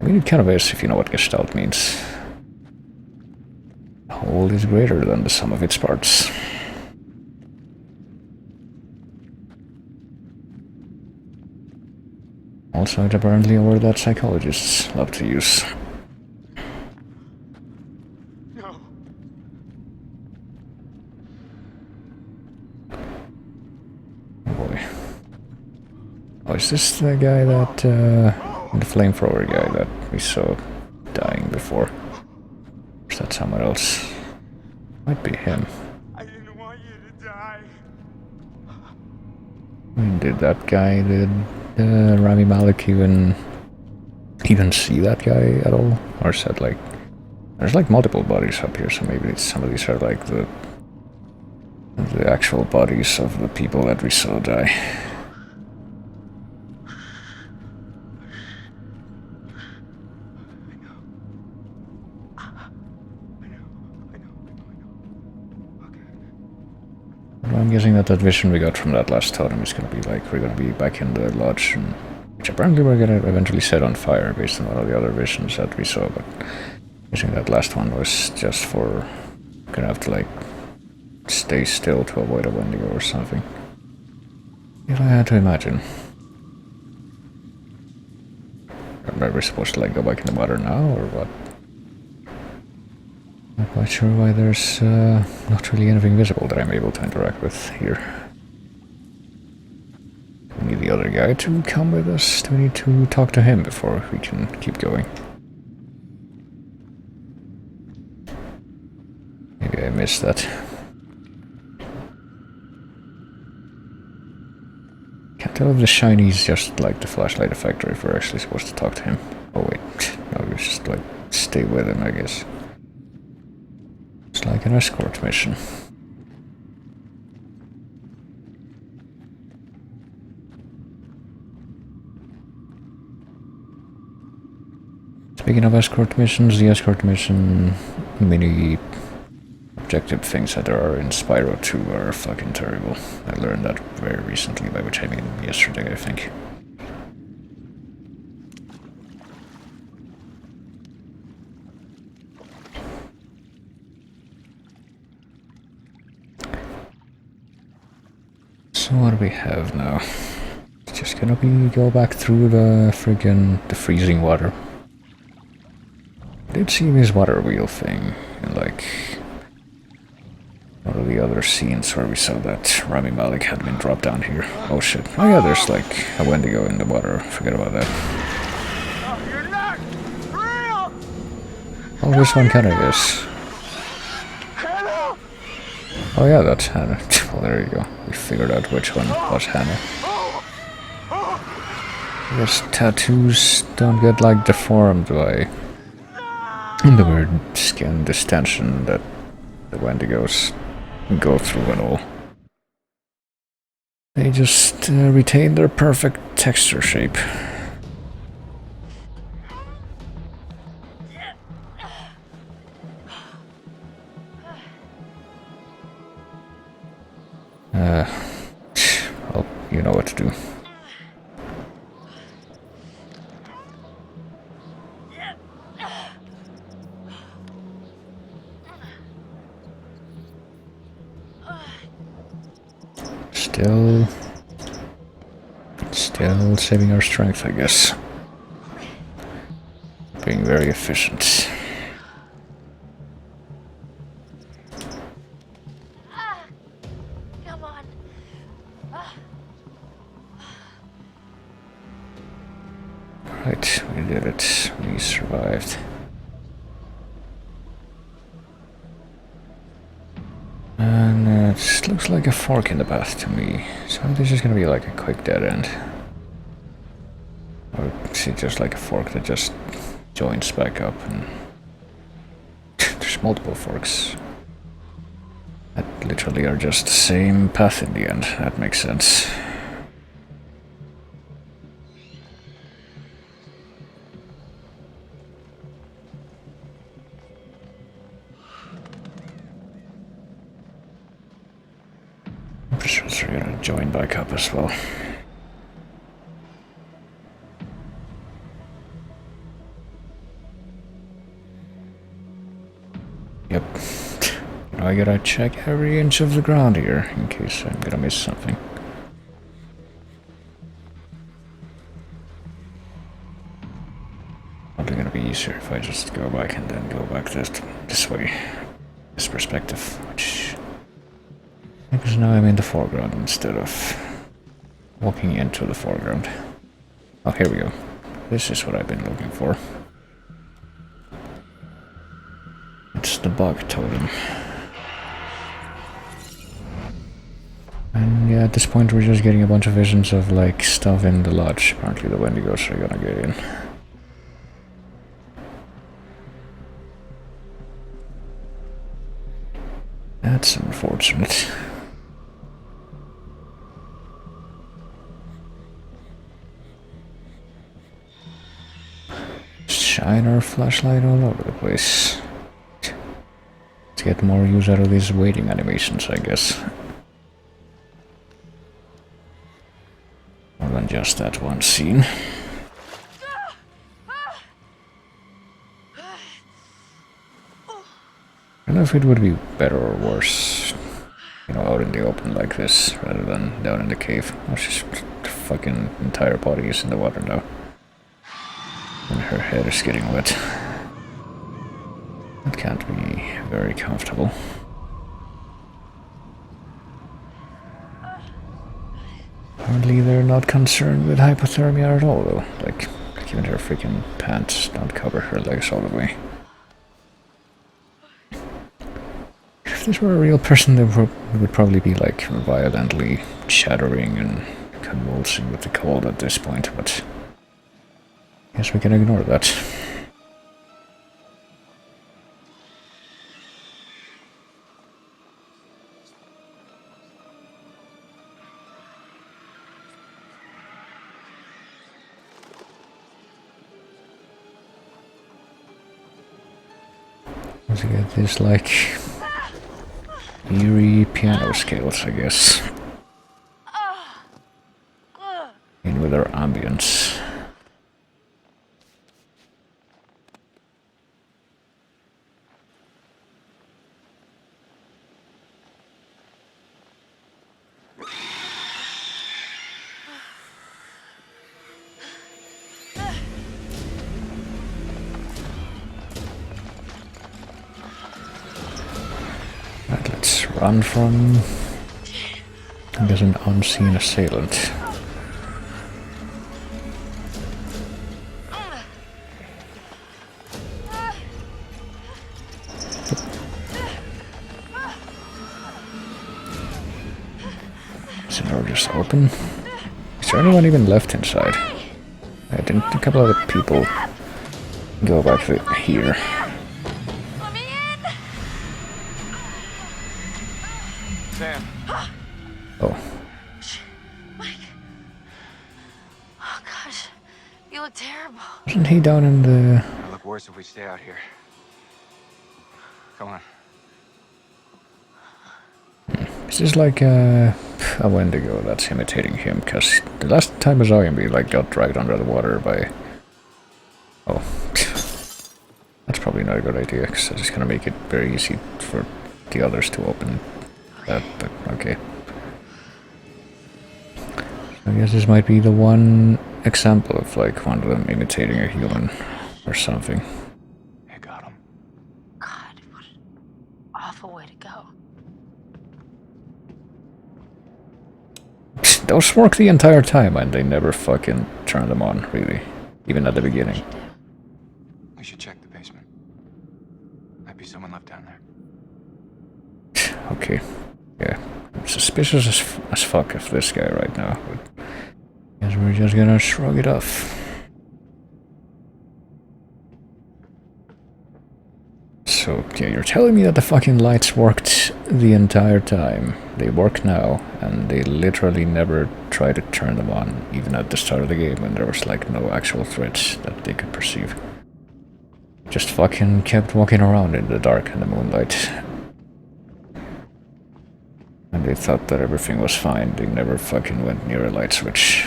I mean, it kind of is if you know what gestalt means. The whole is greater than the sum of its parts. Also, it's apparently a word that psychologists love to use. No. Oh boy. Oh, is this the guy that, the flamethrower guy that we saw dying before? Or is that someone else? Might be him. I didn't want you to die. Did that guy, did Rami Malek even see that guy at all? Or is that like, there's like multiple bodies up here, so maybe some of these are like the actual bodies of the people that we saw die. I'm guessing that vision we got from that last totem is gonna be like, we're gonna be back in the lodge, and, which apparently we're gonna eventually set on fire based on one of the other visions that we saw, but I'm guessing that last one was just for, gonna have to like, stay still to avoid a Wendigo or something. If I had to imagine. Are we supposed to like go back in the water now, or what? Not quite sure why there's not really anything visible that I'm able to interact with here. Do we need the other guy to come with us? Do we need to talk to him before we can keep going? Maybe I missed that. Can't tell if the shiny is just like the flashlight effect or if we're actually supposed to talk to him. Oh wait, no, we just like stay with him, I guess. It's like an escort mission. Speaking of escort missions, the escort mission mini objective things that there are in Spyro 2 are fucking terrible. I learned that very recently, by which I mean yesterday, I think. So what do we have now? It's just gonna be go back through the freezing water. I did see this water wheel thing in like one of the other scenes where we saw that Rami Malek had been dropped down here. Oh shit. Oh yeah, there's like a Wendigo in the water. Forget about that. Oh, you're not real! Oh, which one can I guess? Oh yeah, that's Hannah. Well, there you go. We figured out which one was Hannah. I guess tattoos don't get like deformed by the weird skin distension that the Wendigos go through and all. They just retain their perfect texture shape. Well, you know what to do. Still saving our strength, I guess. Being very efficient. Come on. Right, we did it. We survived. And it looks like a fork in the path to me. So this is gonna be like a quick dead end. Or is it just like a fork that just joins back up and there's multiple forks that literally are just the same path in the end. That makes sense. are gonna join back up as well. Yep. Now I gotta check every inch of the ground here in case I'm gonna miss something. Probably gonna be easier if I just go back and then go back this way. This perspective, which... because now I'm in the foreground instead of walking into the foreground. Oh, here we go. This is what I've been looking for. It's the bug totem. And yeah, at this point we're just getting a bunch of visions of like stuff in the lodge. Apparently the Wendigos are gonna get in. That's unfortunate. Shine our flashlight all over the place. Let's get more use out of these waiting animations, I guess. More than just that one scene. I don't know if it would be better or worse, you know, out in the open like this, rather than down in the cave. Oh, she's fucking entire body is in the water now. And her head is getting wet. That can't be very comfortable. Apparently they're not concerned with hypothermia at all, though. Like even her freaking pants don't cover her legs all the way. If this were a real person, they would probably be like violently shattering and convulsing with the cold at this point, but I guess we can ignore that. To get this like eerie piano scales, I guess, in with our ambience. Right, let's run from, I guess, an unseen assailant. Is the door just open? Is there anyone even left inside? I didn't. A couple other people go back here. Sam. Oh. Mike. Oh gosh, you look terrible. Wasn't he down in the... It'll look worse if we stay out here. Come on. Is this like a Wendigo that's imitating him? Because the last time I saw him, he like got dragged under the water by... Oh. That's probably not a good idea, because it's just gonna make it very easy for the others to open that, but okay. I guess this might be the one example of like one of them imitating a human or something. I got him. God, what an awful way to go. Those work the entire time and they never fucking turn them on, really. Even at the beginning. We should check the basement. Might be someone left down there. Okay. Yeah. I'm suspicious as fuck of this guy right now, but I guess we're just gonna shrug it off. So, yeah, you're telling me that the fucking lights worked the entire time. They work now, and they literally never tried to turn them on, even at the start of the game when there was like no actual threats that they could perceive. Just fucking kept walking around in the dark and the moonlight. And they thought that everything was fine. They never fucking went near a light switch.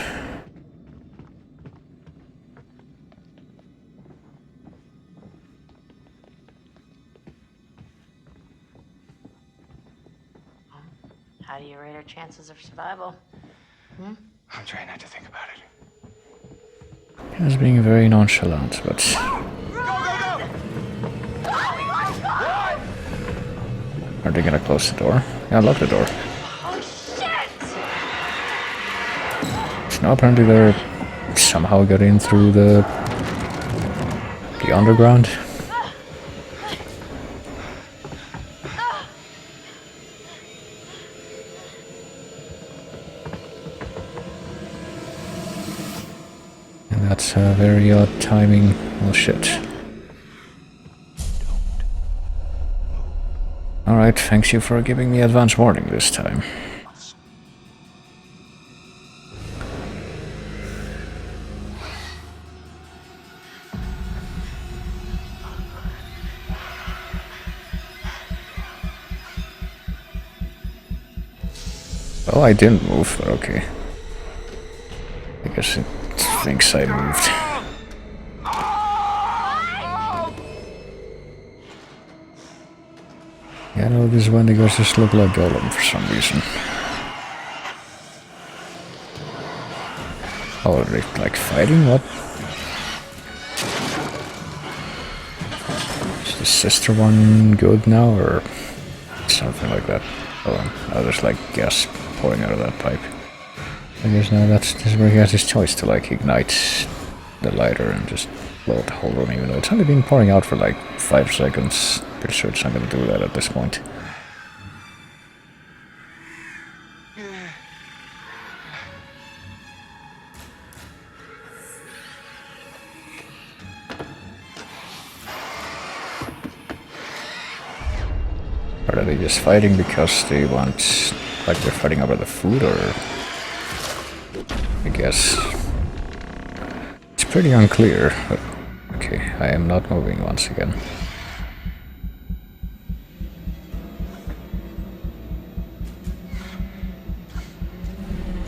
How do you rate our chances of survival? I'm trying not to think about it. He was being very nonchalant, but... Are they gonna close the door? Yeah, lock the door. Oh, shit! So now apparently they're somehow got in through the underground. And that's very odd timing. Oh shit. Alright, thanks you for giving me advance warning this time. Well, I didn't move, but okay. I guess it thinks I moved. Yeah, no, these Wendigos just look like Golem for some reason. Oh, are they like fighting? What? Is the sister one good now, or something like that? Oh, no, there's like gas pouring out of that pipe. I guess now that's where he has his choice to like ignite the lighter and just blow the whole room, even though it's only been pouring out for like 5 seconds. Pretty sure it's not gonna do that at this point. Or are they just fighting because they want, like they're fighting over the food, or... I guess... It's pretty unclear, but... Okay, I am not moving once again.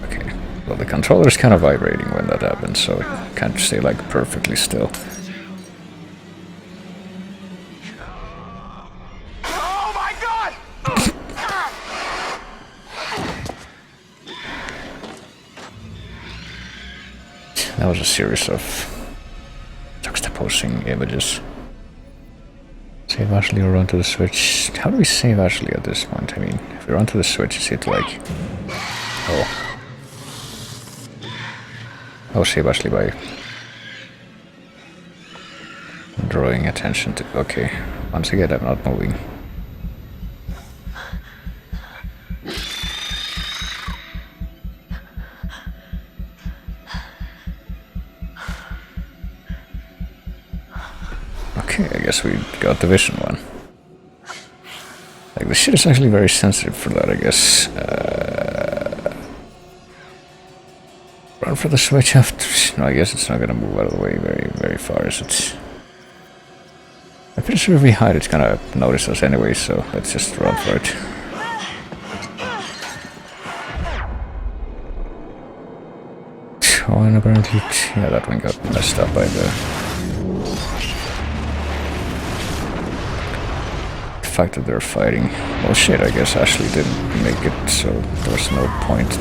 Okay, well the controller's kind of vibrating when that happens, so it can't stay like perfectly still. That was a series of juxtaposing images. Save Ashley or run to the switch. How do we save Ashley at this point? I mean, if we run to the switch, is it like... Oh. Oh, save Ashley by... drawing attention to... Okay. Once again, I'm not moving. Okay, I guess we got the vision one. Like, the shit is actually very sensitive for that, I guess. Run for the switch after... No, I guess it's not gonna move out of the way very far, is it? I'm pretty sure if we hide, it's gonna notice us anyway, so let's just run for it. Oh, and apparently... Yeah, that one got messed up by the... fact that they're fighting. Well shit, I guess Ashley didn't make it, so there was no point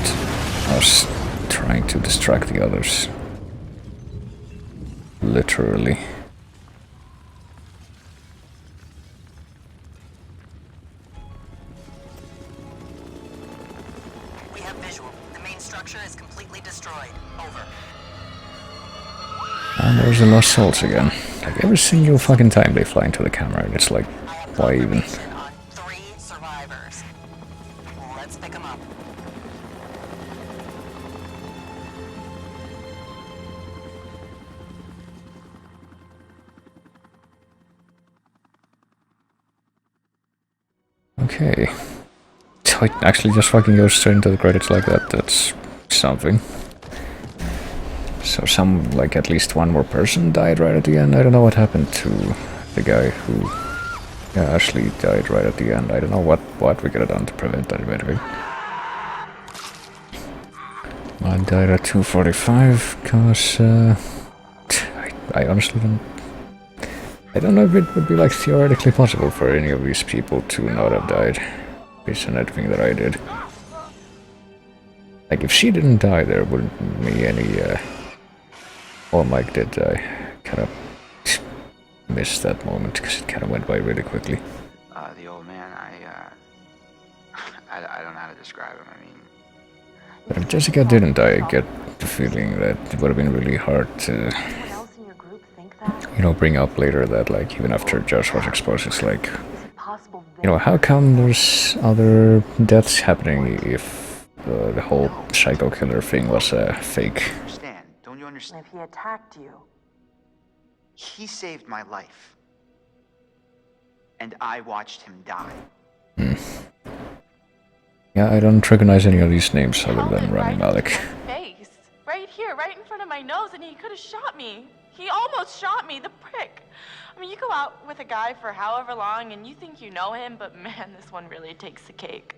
us trying to distract the others. Literally. We have visual. The main structure is completely destroyed. Over. And there's the lost souls again. Like every single fucking time they fly into the camera, and it's like, why even? On 3 survivors. Let's pick them up. Okay. So it actually just fucking goes straight into the credits like that. That's something. So like at least one more person died right at the end. I don't know what happened to the guy who... Yeah, Ashley died right at the end. I don't know what we could have done to prevent that, by the way. I died at 2:45 because I honestly don't. I don't know if it would be like theoretically possible for any of these people to not have died based on everything that I did. Like if she didn't die, there wouldn't be any. Or Mike did die. Kind of missed that moment because it kind of went by really quickly. The old man, I don't know how to describe him. I mean, But if Jessica didn't die, I get the feeling that it would have been really hard to, you know, bring up later that, like, even after Josh was exposed, it's like, you know, how come there's other deaths happening if the whole psycho killer thing was a fake? understand? Don't you understand? If he attacked you, He saved my life. And I watched him die. Yeah, I don't recognize any of these names other than Rami Malek. Face. Right here, right in front of my nose, and he could have shot me. He almost shot me, the prick. I mean, you go out with a guy for however long and you think you know him, but man, this one really takes the cake.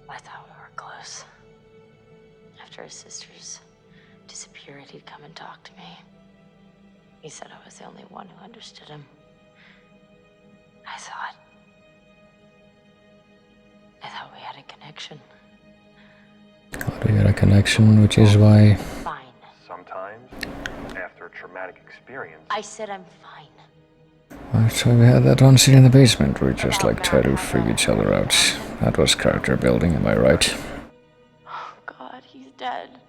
I thought we were close. After his sisters disappeared, he'd come and talk to me. He said I was the only one who understood him. I thought we had a connection. We had a connection, which is why. Fine. Sometimes, after a traumatic experience, I said I'm fine. That's why we had that one scene in the basement where we just like try to freak each other out. That was character building, am I right? Oh God, he's dead,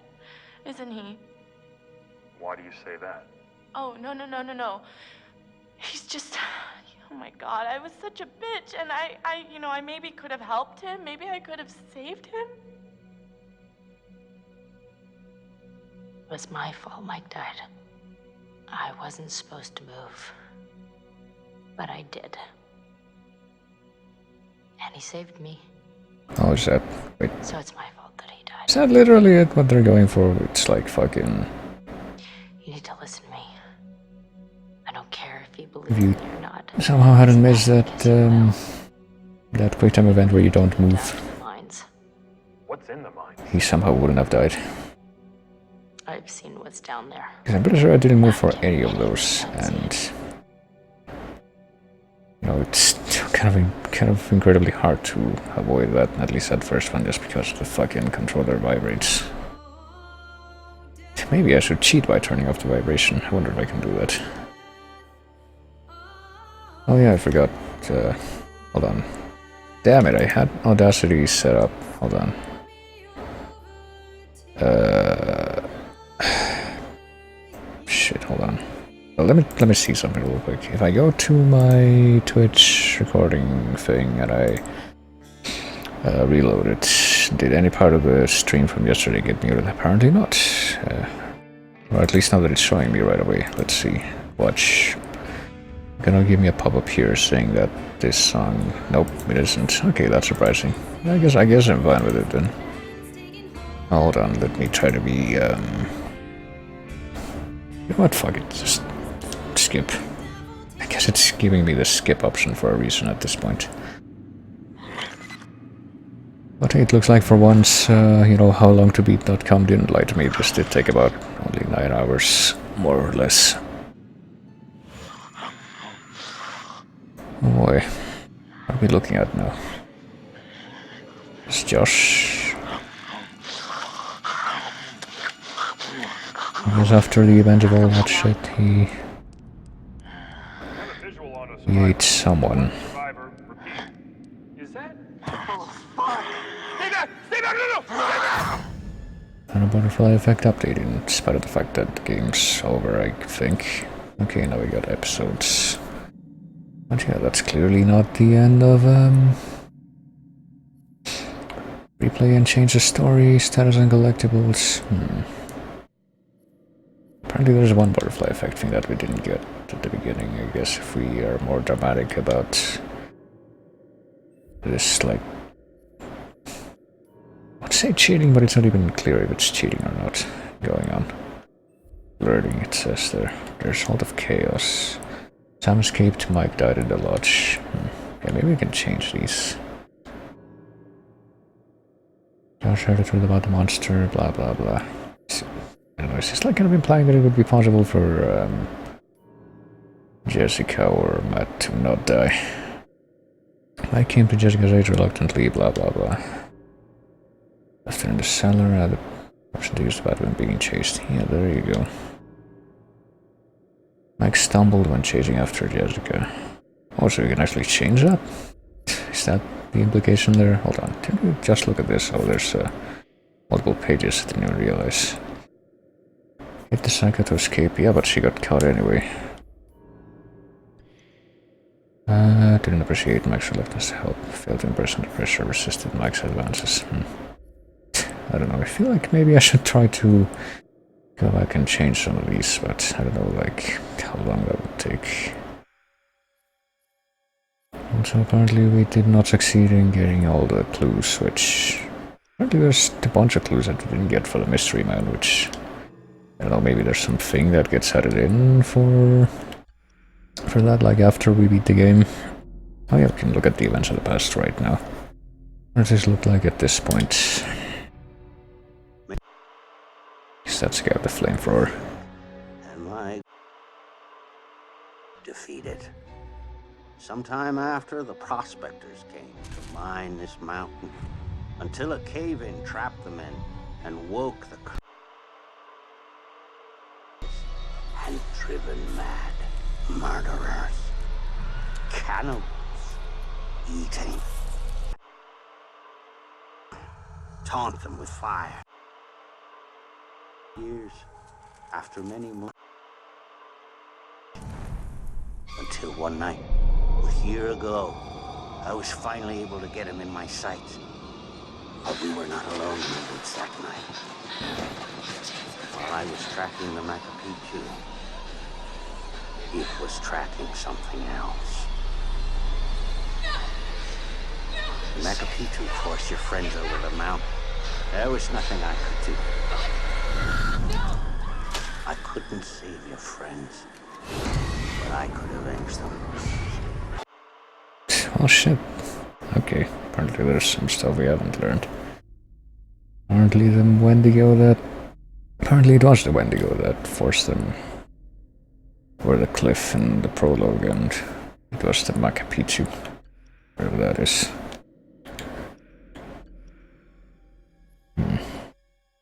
isn't he? why do you say that? Oh, no. He's just... Oh my God, I was such a bitch, and I maybe could have helped him. Maybe I could have saved him. It was my fault Mike died. I wasn't supposed to move. But I did. And he saved me. Oh, is that... Wait. So it's my fault that he died. Is that literally it, what they're going for? It's like fucking... You need to listen to me. I don't care if you believe me or not. Somehow hadn't missed that, that quick time event where you don't move. What's in the mine? He somehow wouldn't have died. I've seen what's down there. Because I'm pretty sure I didn't move for any of those, and... You know, it's kind of incredibly hard to avoid that, at least that first one, just because the fucking controller vibrates. Maybe I should cheat by turning off the vibration. I wonder if I can do that. Oh yeah, I forgot. Hold on. Damn it, I had Audacity set up. Hold on. Shit, hold on. Well, let me see something real quick. If I go to my Twitch recording thing and I reload it, did any part of the stream from yesterday get muted? Apparently not. Or at least now that it's showing me right away. Let's see. Watch. Gonna give me a pop-up here saying that this song... Nope, it isn't. Okay, that's surprising. I guess I'm fine with it then. Hold on, let me try to be, You know what, fuck it, just skip. I guess it's giving me the skip option for a reason at this point. But it looks like for once, you know, howlongtobeat.com didn't lie to me. This did take about only 9 hours, more or less. Oh boy, what are we looking at now? It's Josh. Because after the event of all that shit, he ate someone. Is that? And a butterfly effect update in spite of the fact that the game's over, I think. Okay, now we got episodes. But yeah, that's clearly not the end of, replay and change the story, status and collectibles. Apparently there's one butterfly effect thing that we didn't get at the beginning. I guess if we are more dramatic about this, like... I'd say cheating, but it's not even clear if it's cheating or not going on. Alerting, it says there. There's a lot of chaos. Sam escaped, Mike died in the lodge. Yeah, maybe we can change these. Josh heard the truth about the monster, blah blah blah. I don't know, it's just like kind of implying that it would be possible for Jessica or Matt to not die. I came to Jessica's aid reluctantly, blah blah blah. After in the cellar, I had the option to use the bathroom being chased. Yeah, there you go. Mike stumbled when chasing after Jessica. Oh, so you can actually change that? Is that the implication there? Hold on, did you just look at this? Oh, there's multiple pages, I didn't even realize. Hit the psycho to escape, yeah, but she got caught anyway. Didn't appreciate Mike's reluctance to help. Failed to impress under pressure, resisted Mike's advances. I don't know, I feel like maybe I should try to go back and change some of these, but I don't know, like, how long that would take. Also, apparently we did not succeed in getting all the clues, which... Apparently there's a bunch of clues that we didn't get for the mystery man, which... I don't know, maybe there's something that gets added in for that, like after we beat the game. Oh yeah, we can look at the events of the past right now. What does this look like at this point? That's the guy with the flamethrower. And Mike defeated. Sometime after, the prospectors came to mine this mountain until a cave-in trapped the men and woke the and driven mad murderers, cannibals, eating, taunt them with fire. Years after many months, until one night, a year ago, I was finally able to get him in my sights. But we were not alone in the woods that night. While I was tracking the Macapichu, it was tracking something else. The Macapichu forced your friends over the mountain. There was nothing I could do. I couldn't save your friends, but I could avenge them. Oh shit. Okay, apparently there's some stuff we haven't learned. Apparently it was the Wendigo that forced them over the cliff in the prologue, and it was the Macapichu, wherever that is.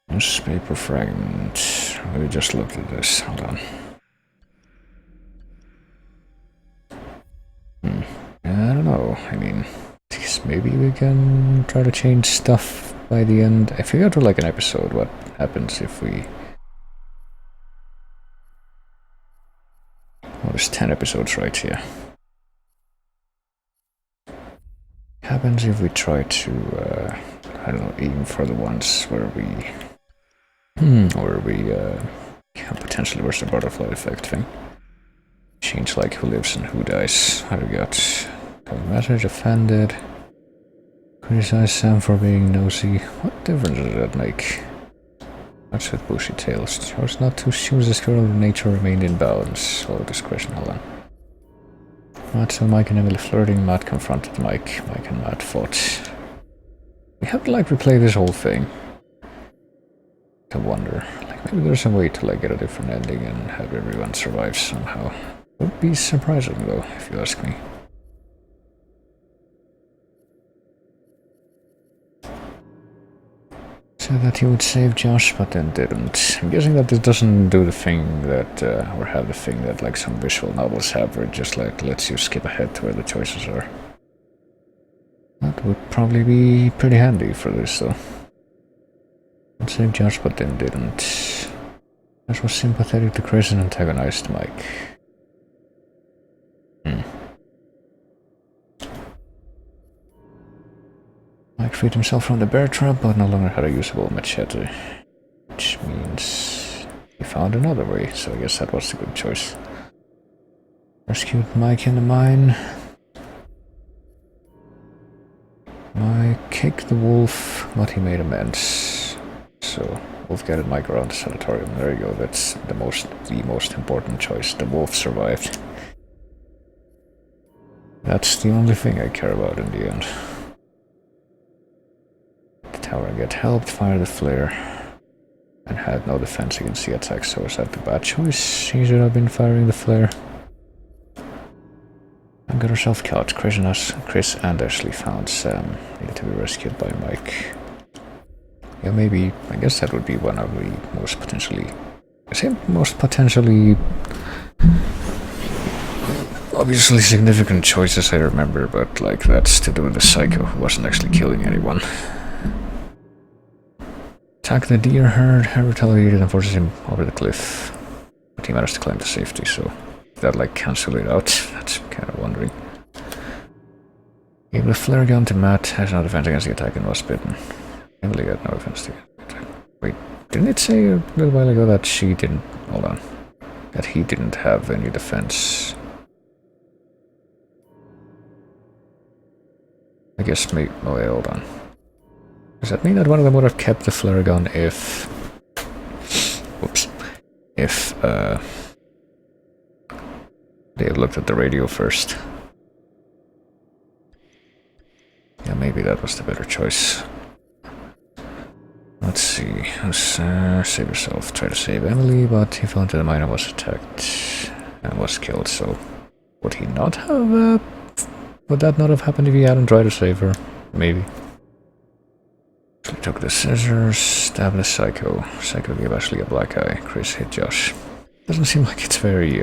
Newspaper fragment. We just looked at this. Hold on. I don't know. I mean, maybe we can try to change stuff by the end. If we go to like an episode, what happens if we... Oh, there's 10 episodes right here. What happens if we try to, I don't know, aim for the ones where we... potentially where's the butterfly effect thing? Change like who lives and who dies. How do we got? Message offended. Criticize Sam for being nosy. What difference does that make? What's with bushy tails? Chose not to choose this girl of nature remained in balance. Follow discretion, hold on. Matt saw Mike and Emily flirting. Matt confronted Mike. Mike and Matt fought. We have to like replay this whole thing. I wonder. Like maybe there's a way to like get a different ending and have everyone survive somehow. Would be surprising though, if you ask me. Said that he would save Josh, but then didn't. I'm guessing that this doesn't do the thing that, or have the thing that like some visual novels have, where it just like lets you skip ahead to where the choices are. That would probably be pretty handy for this though. Would save Josh, but then didn't. Josh was sympathetic to Chris and antagonized Mike. Mike freed himself from the bear trap, but no longer had a usable machete. Which means he found another way, so I guess that was a good choice. Rescued Mike in the mine. Mike kicked the wolf, but he made amends. So, wolf guided Mike around the sanatorium. There you go, that's the most important choice. The wolf survived. That's the only thing I care about in the end. tower and get help, fire the flare, and had no defense against the attack, so was that the bad choice? He should have been firing the flare. And got herself caught. Chris and Ashley found Sam. Needed to be rescued by Mike. Yeah, maybe, I guess that would be one of the most potentially obviously significant choices I remember, but like that's to do with the psycho who wasn't actually killing anyone. Attack the deer herd, retaliated and forces him over the cliff. But he managed to climb to safety, so that like cancel it out. That's kind of wondering. Gave the flare gun to Matt, has no defense against the attack and was bitten. Emily got no defense against the attack. Wait, didn't it say a little while ago that she didn't... Hold on. That he didn't have any defense? I guess maybe... Oh wait, hold on. Does that mean that one of them would have kept the flare gun if... Whoops. If, they had looked at the radio first? Yeah, maybe that was the better choice. Let's see. Let's save yourself. Try to save Emily, but he fell into the mine and was attacked and was killed, so... Would he not have, would that not have happened if he hadn't tried to save her? Maybe. So he took the scissors, stabbed the psycho. Psycho gave Ashley a black eye. Chris hit Josh. Doesn't seem like it's very,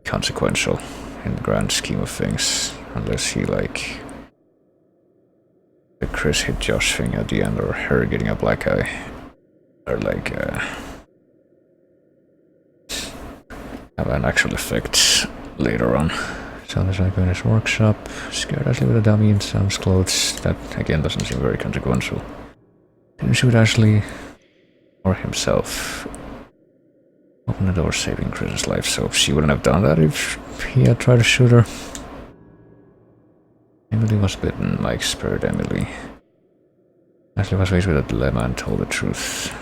consequential in the grand scheme of things. Unless he, like... the Chris hit Josh thing at the end, or her getting a black eye. Or, like, have an actual effect later on. So there's like in his workshop, scared Ashley with a dummy in Sam's clothes. That, again, doesn't seem very consequential. Didn't shoot Ashley or himself. Open the door, saving Chris's life, so she wouldn't have done that if he had tried to shoot her. Emily was bitten. Mike spared Emily. Ashley was faced with a dilemma and told the truth.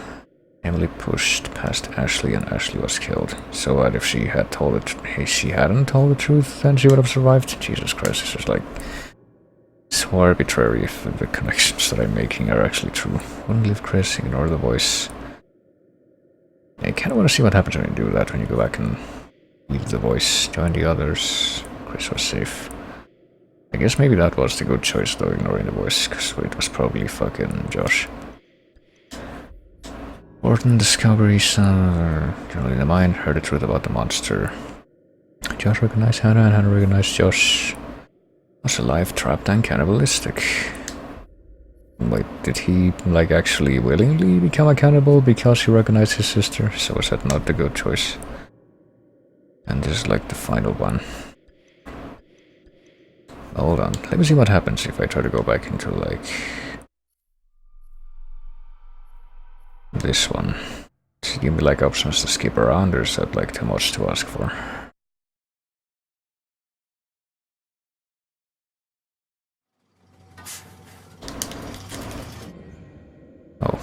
Emily pushed past Ashley and Ashley was killed. So what if she had told it? Hey, she hadn't told the truth, then she would have survived? Jesus Christ, this is like so arbitrary if the connections that I'm making are actually true. Wouldn't leave Chris, ignore the voice. I kind of want to see what happens when you do that, when you go back and leave the voice, join the others. Chris was safe. I guess maybe that was the good choice though, ignoring the voice, because it was probably fucking Josh. Orton discoveries, generally in the mine, heard the truth about the monster. Josh recognized Hannah and Hannah recognized Josh. Was alive, trapped and cannibalistic. Wait, did he, like, actually willingly become a cannibal because he recognized his sister? So was that not the good choice? And this is like the final one. Hold on, let me see what happens if I try to go back into, like... this one. Does it give me, like, options to skip around, or is that, like, too much to ask for? Oh.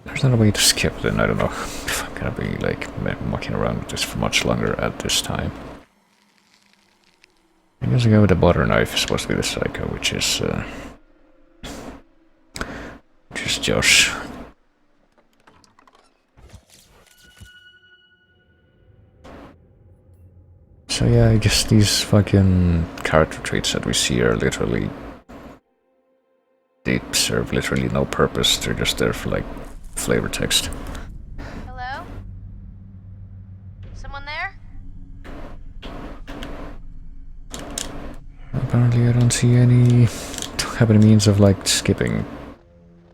There's not a way to skip then, I don't know if I'm gonna be like mucking around with this for much longer at this time. I guess the guy with the butter knife is supposed to be the psycho, which is Josh. So yeah, I guess these fucking character traits that we see are literally... they serve literally no purpose, they're just there for, like, flavor text. Hello? Someone there? Apparently I don't see any... don't have any means of, like, skipping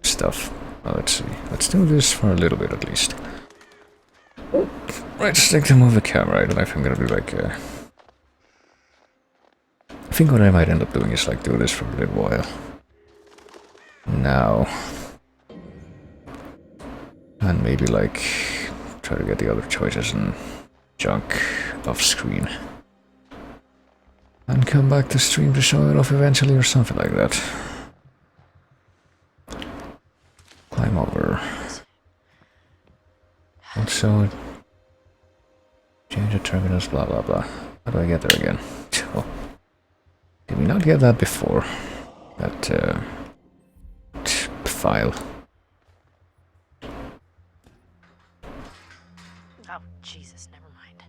stuff. Well, let's see. Let's do this for a little bit at least. Right stick to move the camera. I don't know if I'm gonna do like I think what I might end up doing is like do this for a little while. Now. And maybe like try to get the other choices and junk off screen. And come back to stream to show it off eventually or something like that. Climb over. Also, change the terminus, blah blah blah. How do I get there again? Oh. we not get that before? That file. Oh, Jesus, never mind.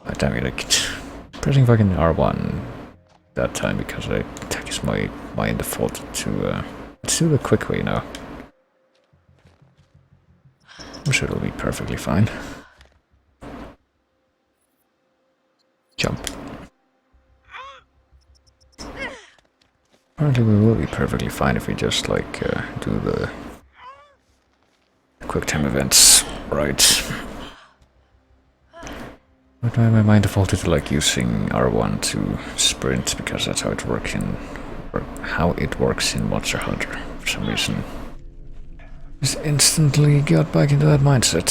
Oh, damn it, I kept pressing fucking R1 that time because I guess my mind defaulted to let's do the quick way now. I'm sure it'll be perfectly fine. Jump. Apparently we will be perfectly fine if we just like do the quick time events right. But my mind defaulted to like using R1 to sprint because that's how it works in Monster Hunter for some reason. Just instantly got back into that mindset.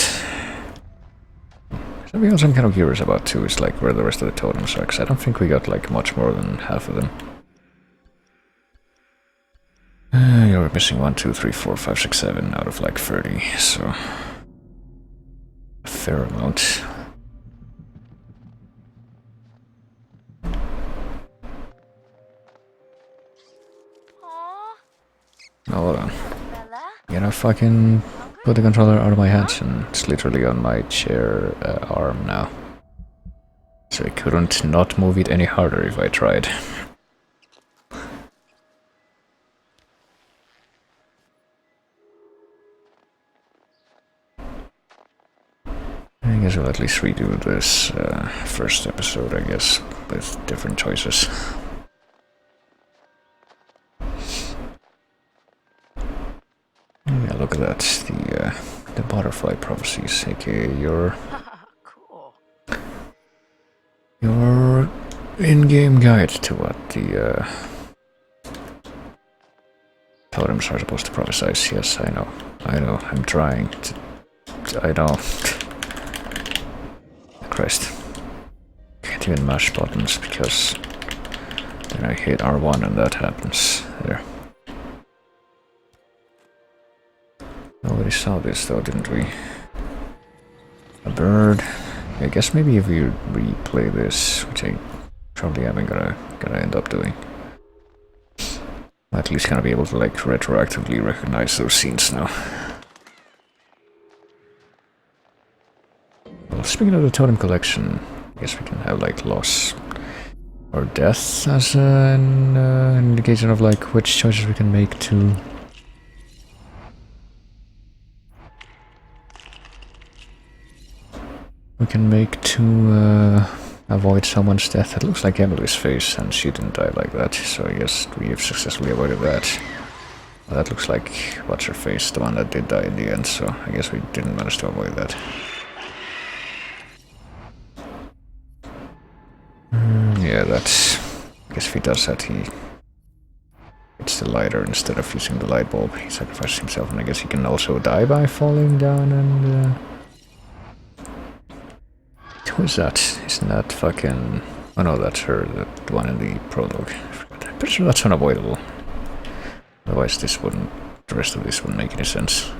Something else I'm kind of curious about too is like where the rest of the totems are, because I don't think we got like much more than half of them. You're missing 1, 2, 3, 4, 5, 6, 7 out of like 30, so a fair amount. Oh, hold on. You know, fucking put the controller out of my hands and it's literally on my chair arm now. So I couldn't not move it any harder if I tried. I guess we'll at least redo this first episode, I guess, with different choices. Yeah, look at that, the butterfly prophecies, aka your your in-game guide to what the totems are supposed to prophesize. Yes, I know, I'm trying to, I know. Christ. Can't even mash buttons because then I hit R1 and that happens. There. Nobody saw this though, didn't we? A bird. I guess maybe if we replay this, which I probably am gonna end up doing, I'm at least gonna be able to like retroactively recognize those scenes now. Well, speaking of the totem collection, I guess we can have like loss or death as an indication of like which choices we can make to avoid someone's death. It looks like Emily's face, and she didn't die like that, so I guess we have successfully avoided that. Well, that looks like what's her face, the one that did die in the end, so I guess we didn't manage to avoid that. Yeah, that's... I guess if he does that, he hits the lighter instead of using the light bulb. He sacrifices himself, and I guess he can also die by falling down and... Who is that? Isn't that fucking... Oh no, that's her, the one in the prologue. I'm pretty sure that's unavoidable. Otherwise the rest of this wouldn't make any sense.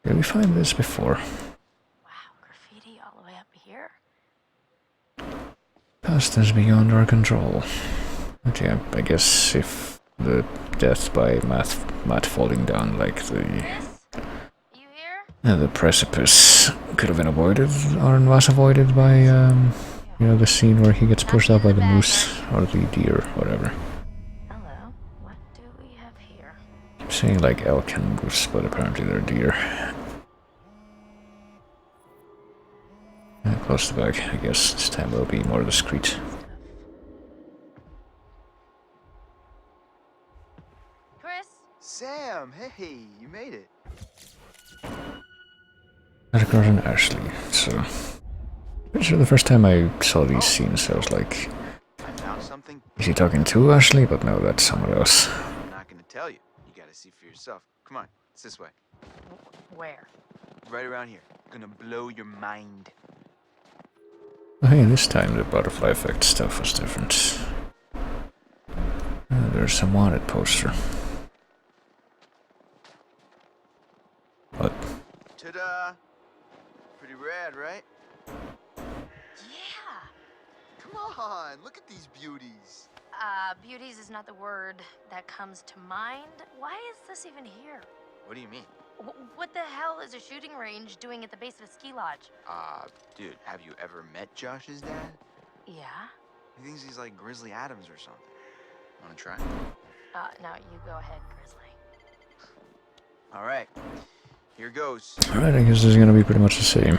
Did we find this before? Wow, graffiti all the way up here. Past is beyond our control. But yeah, I guess if the death by Matt falling down like the precipice could have been avoided, or was avoided by, you know, the scene where he gets pushed up by the moose, or the deer, whatever. Hello, what do we have here? I'm saying like elk and moose, but apparently they're deer. Close the back, I guess this time will be more discreet. Chris? Sam, hey, you made it. Edgar and Ashley, so... Pretty sure the first time I saw these scenes I was like... I found something. Is he talking to Ashley? But no, that's someone else. I'm not gonna tell you. You gotta see for yourself. Come on, it's this way. Where? Right around here. Gonna blow your mind. Oh, hey, this time the butterfly effect stuff was different. There's a wanted poster. What? Ta-da! Pretty rad, right? on, look at these beauties. Beauties is not the word that comes to mind. Why is this even here? What do you mean? What the hell is a shooting range doing at the base of a ski lodge? Dude, have you ever met Josh's dad? Yeah? He thinks he's like Grizzly Adams or something. Wanna try? No, you go ahead, Grizzly. All right, here goes. Alright, I guess this is gonna be pretty much the same.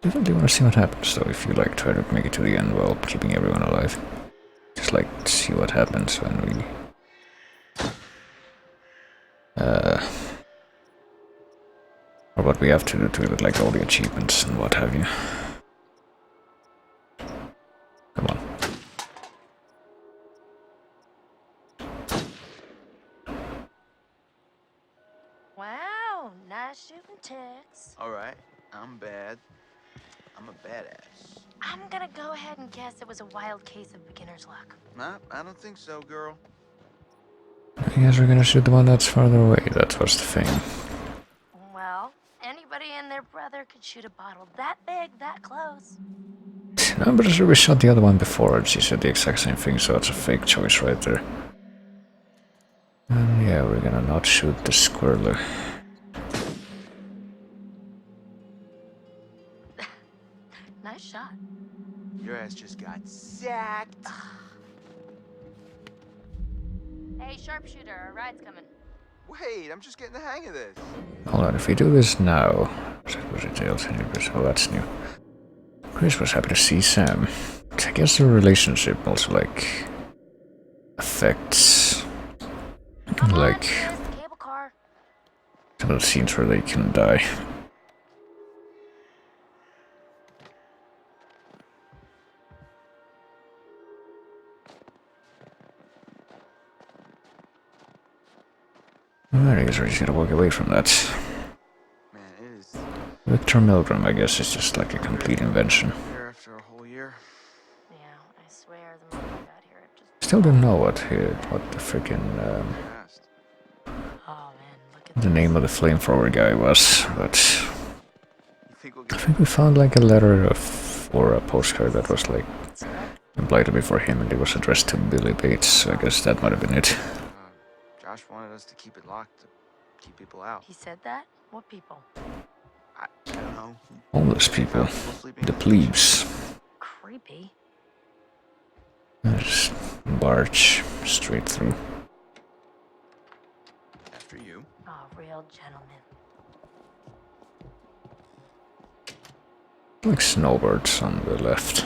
Definitely want to see what happens though, if you like try to make it to the end while keeping everyone alive. Just like to see what happens when we... or what we have to do to look like all the achievements and what have you. Come on. Wow, nice shooting, Tex. All right, I'm bad. I'm a badass. I'm gonna go ahead and guess it was a wild case of beginner's luck. Nah, I don't think so, girl. I guess we're gonna shoot the one that's farther away, that was the thing. Well, anybody and their brother could shoot a bottle that big, that close. No, I'm pretty sure we shot the other one before and she said the exact same thing, so it's a fake choice right there. And yeah, we're gonna not shoot the squirrel. Nice shot. Your ass just got sacked. Hey, sharpshooter, our ride's coming. Wait, I'm just getting the hang of this. Hold on, if we do this now... Was it Dale's? Oh, that's new. Chris was happy to see Sam. I guess the relationship also, like... affects... like... Cable car. some of the scenes where they can die. Alright, I guess we're just gonna walk away from that. Man, it is. Victor Milgram, I guess, is just like a complete invention. Here after a whole year. Yeah, I swear the moment I got here, it just... Still don't know what the freaking Oh man, look at the name of the flamethrower guy was, but You think we'll I get think we found like a letter of or a postcard that was like implied to be for him, and it was addressed to Billy Bates. So I guess that might have been it. Josh wanted us to keep it locked to keep people out. He said that? What people? I don't know. Homeless people, People sleeping the in plebes. Creepy. Just barge straight through. After you. Oh, real gentleman. Like snowbirds on the left.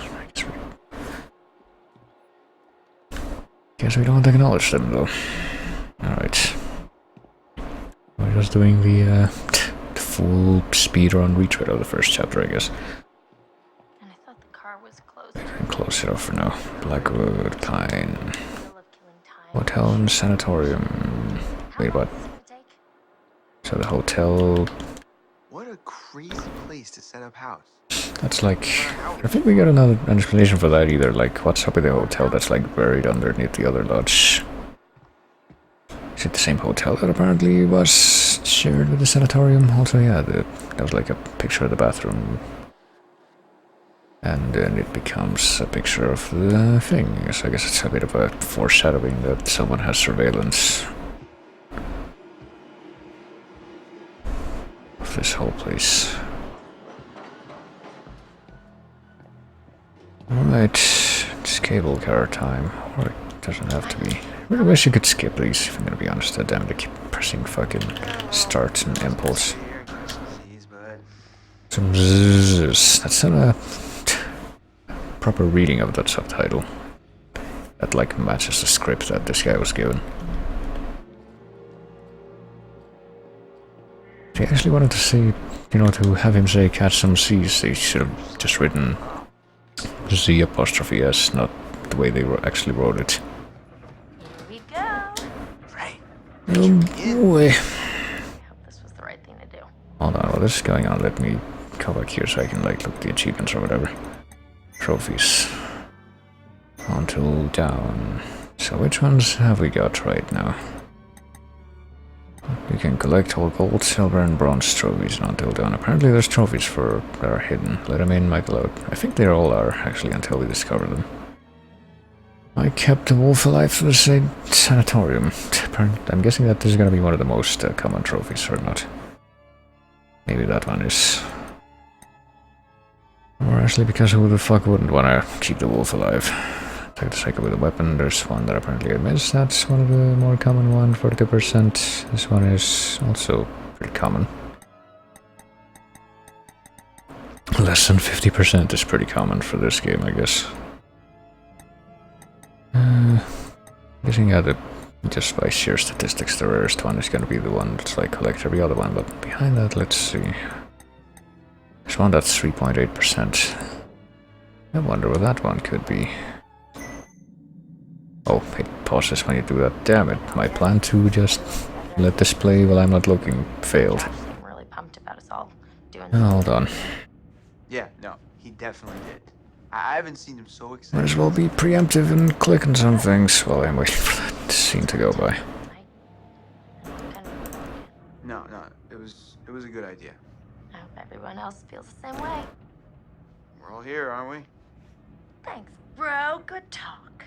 Guess we don't acknowledge them though. Alright. We're just doing the full speedrun retread of the first chapter, I guess. And I thought the car was closed. I can close it off for now. Blackwood, Pine, Middle of killing time. Hotel and Sanatorium. Wait, what? So the hotel... What a crazy place to set up house. That's like... I think we got an explanation for that either. Like, what's up with the hotel that's like buried underneath the other lodge? Is it the same hotel that apparently was shared with the sanatorium? Also, yeah, there was like a picture of the bathroom. And then it becomes a picture of the thing. So I guess it's a bit of a foreshadowing that someone has surveillance of this whole place. Alright, it's cable car time. Or it doesn't have to be. I really wish you could skip these, if I'm gonna be honest. Damn it, I keep pressing fucking start and impulse. Some zzz. That's not a proper reading of that subtitle. That like matches the script that this guy was given. If he actually wanted to say, you know, to have him say catch some C's, they should have just written Z apostrophe S, not the way they actually wrote it. Here we go. Right. Oh boy. I hope this was the right thing to do. Hold on, while this is going on, let me go back here so I can like look at the achievements or whatever. Trophies. Until down. So which ones have we got right now? We can collect all gold, silver, and bronze trophies until dawn. Apparently there's trophies that are hidden. Let them in, Michael out. I think they all are, actually, until we discover them. I kept the wolf alive for the sanatorium. I'm guessing that this is gonna be one of the most common trophies, or not. Maybe that one is. Or actually, because who the fuck wouldn't wanna keep the wolf alive? Take the cycle with a weapon. There's one that apparently I missed. That's one of the more common ones, 42%. This one is also pretty common. Less than 50% is pretty common for this game, I guess. Guessing just by sheer statistics, the rarest one is gonna be the one that's like collect every other one, but behind that, let's see. There's one that's 3.8%. I wonder what that one could be. Oh, it pauses when you do that. Damn it, my plan to just let this play while I'm not looking failed. I'm really pumped about us all doing Oh, hold on. Yeah, no, he definitely did. I haven't seen him so excited. Might as well be preemptive and click on some things while I'm waiting for that scene to go by. No, it was a good idea. I hope everyone else feels the same way. We're all here, aren't we? Thanks, bro. Good talk.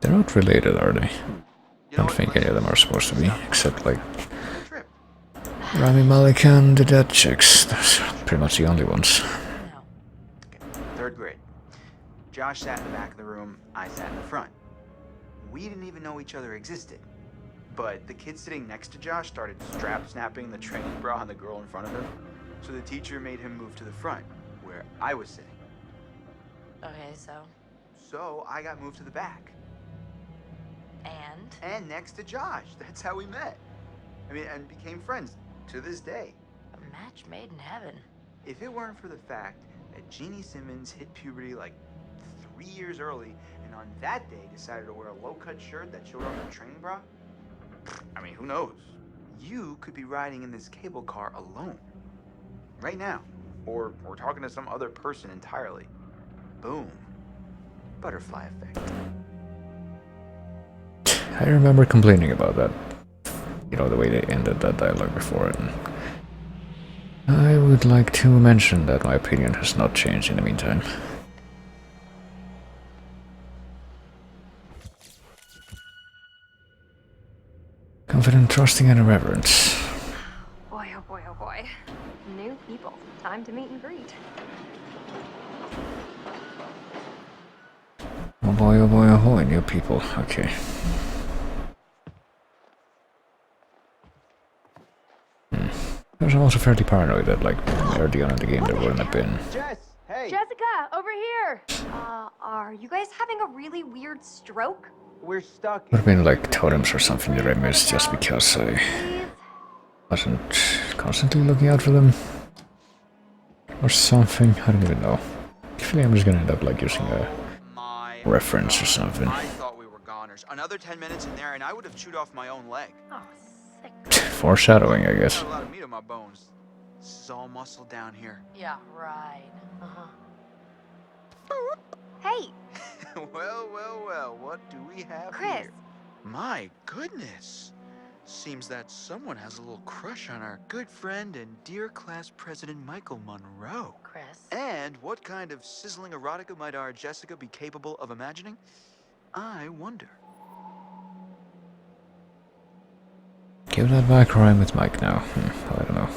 They're not related, are they? I don't think any of them are supposed to be, except like Rami Malek and the dead chicks. Those are pretty much the only ones. Okay, 3rd grade. Josh sat in the back of the room, I sat in the front. We didn't even know each other existed. But the kid sitting next to Josh started strap-snapping the training bra on the girl in front of him. So the teacher made him move to the front, where I was sitting. Okay, so? So I got moved to the back. And? And next to Josh. That's how we met. I mean, and became friends to this day. A match made in heaven. If it weren't for the fact that Jeannie Simmons hit puberty like 3 years early, and on that day decided to wear a low-cut shirt that showed off her training bra, I mean, who knows? You could be riding in this cable car alone. Right now. Or talking to some other person entirely. Boom. Butterfly effect. I remember complaining about that. You know, the way they ended that dialogue before, and I would like to mention that my opinion has not changed in the meantime. Confident, trusting, and irreverent. Boy, oh boy, oh boy. New people. Time to meet and greet. Oh boy, oh boy, oh boy, new people. Okay. I was also fairly paranoid that, like, early on in the game there wouldn't have been. Jess, hey! Jessica, over here! Are you guys having a really weird stroke? We're stuck. Would have been like totems or something that I missed just because I wasn't constantly looking out for them. Or something, I don't even know. I feel like I'm just gonna end up like using a reference or something. I thought we were goners. Another 10 minutes in there and I would have chewed off my own leg. Oh, sick. Foreshadowing, I guess. Not a lot of meat on my bones. This is all muscle down here. Yeah, right. Uh-huh. Hey! Well, what do we have Chris. here? My goodness. Seems that someone has a little crush on our good friend and dear class president Michael Monroe. Chris. And what kind of sizzling erotica might our Jessica be capable of imagining? I wonder. Give that back or I'm with Mike now. I don't know.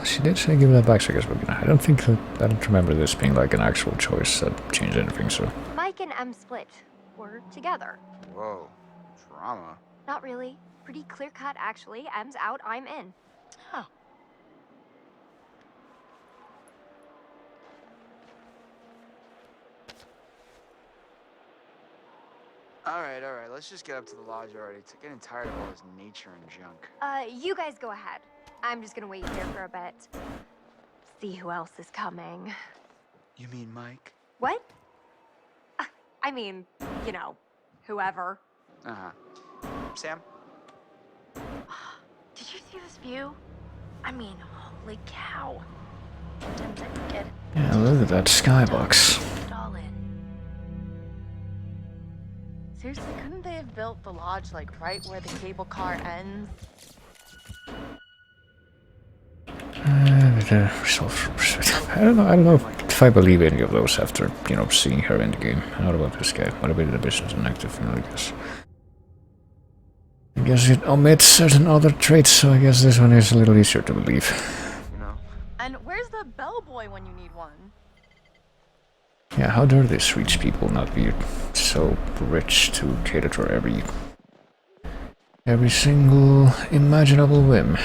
She did say give that back, so I guess we're gonna. I don't remember this being like an actual choice that changed anything, so. Mike and Em split. We're together. Whoa, drama. Not really. Pretty clear cut, actually. Em's out, I'm in. Oh. All right, let's just get up to the lodge already. It's getting tired of all this nature and junk. You guys go ahead. I'm just gonna wait here for a bit. See who else is coming. You mean Mike? What? I mean, you know, whoever. Uh-huh. Sam? Did you see this view? I mean, holy cow. Sometimes I forget. Yeah, look at that skybox. Put it all in. Seriously, couldn't they have built the lodge like right where the cable car ends? I don't know if I believe any of those after, seeing her in the game. What about this guy? What about the business and active? I guess it omits certain other traits, so I guess this one is a little easier to believe. And where's the bellboy when you need one? Yeah, how dare these rich people not be so rich to cater to every single imaginable whim?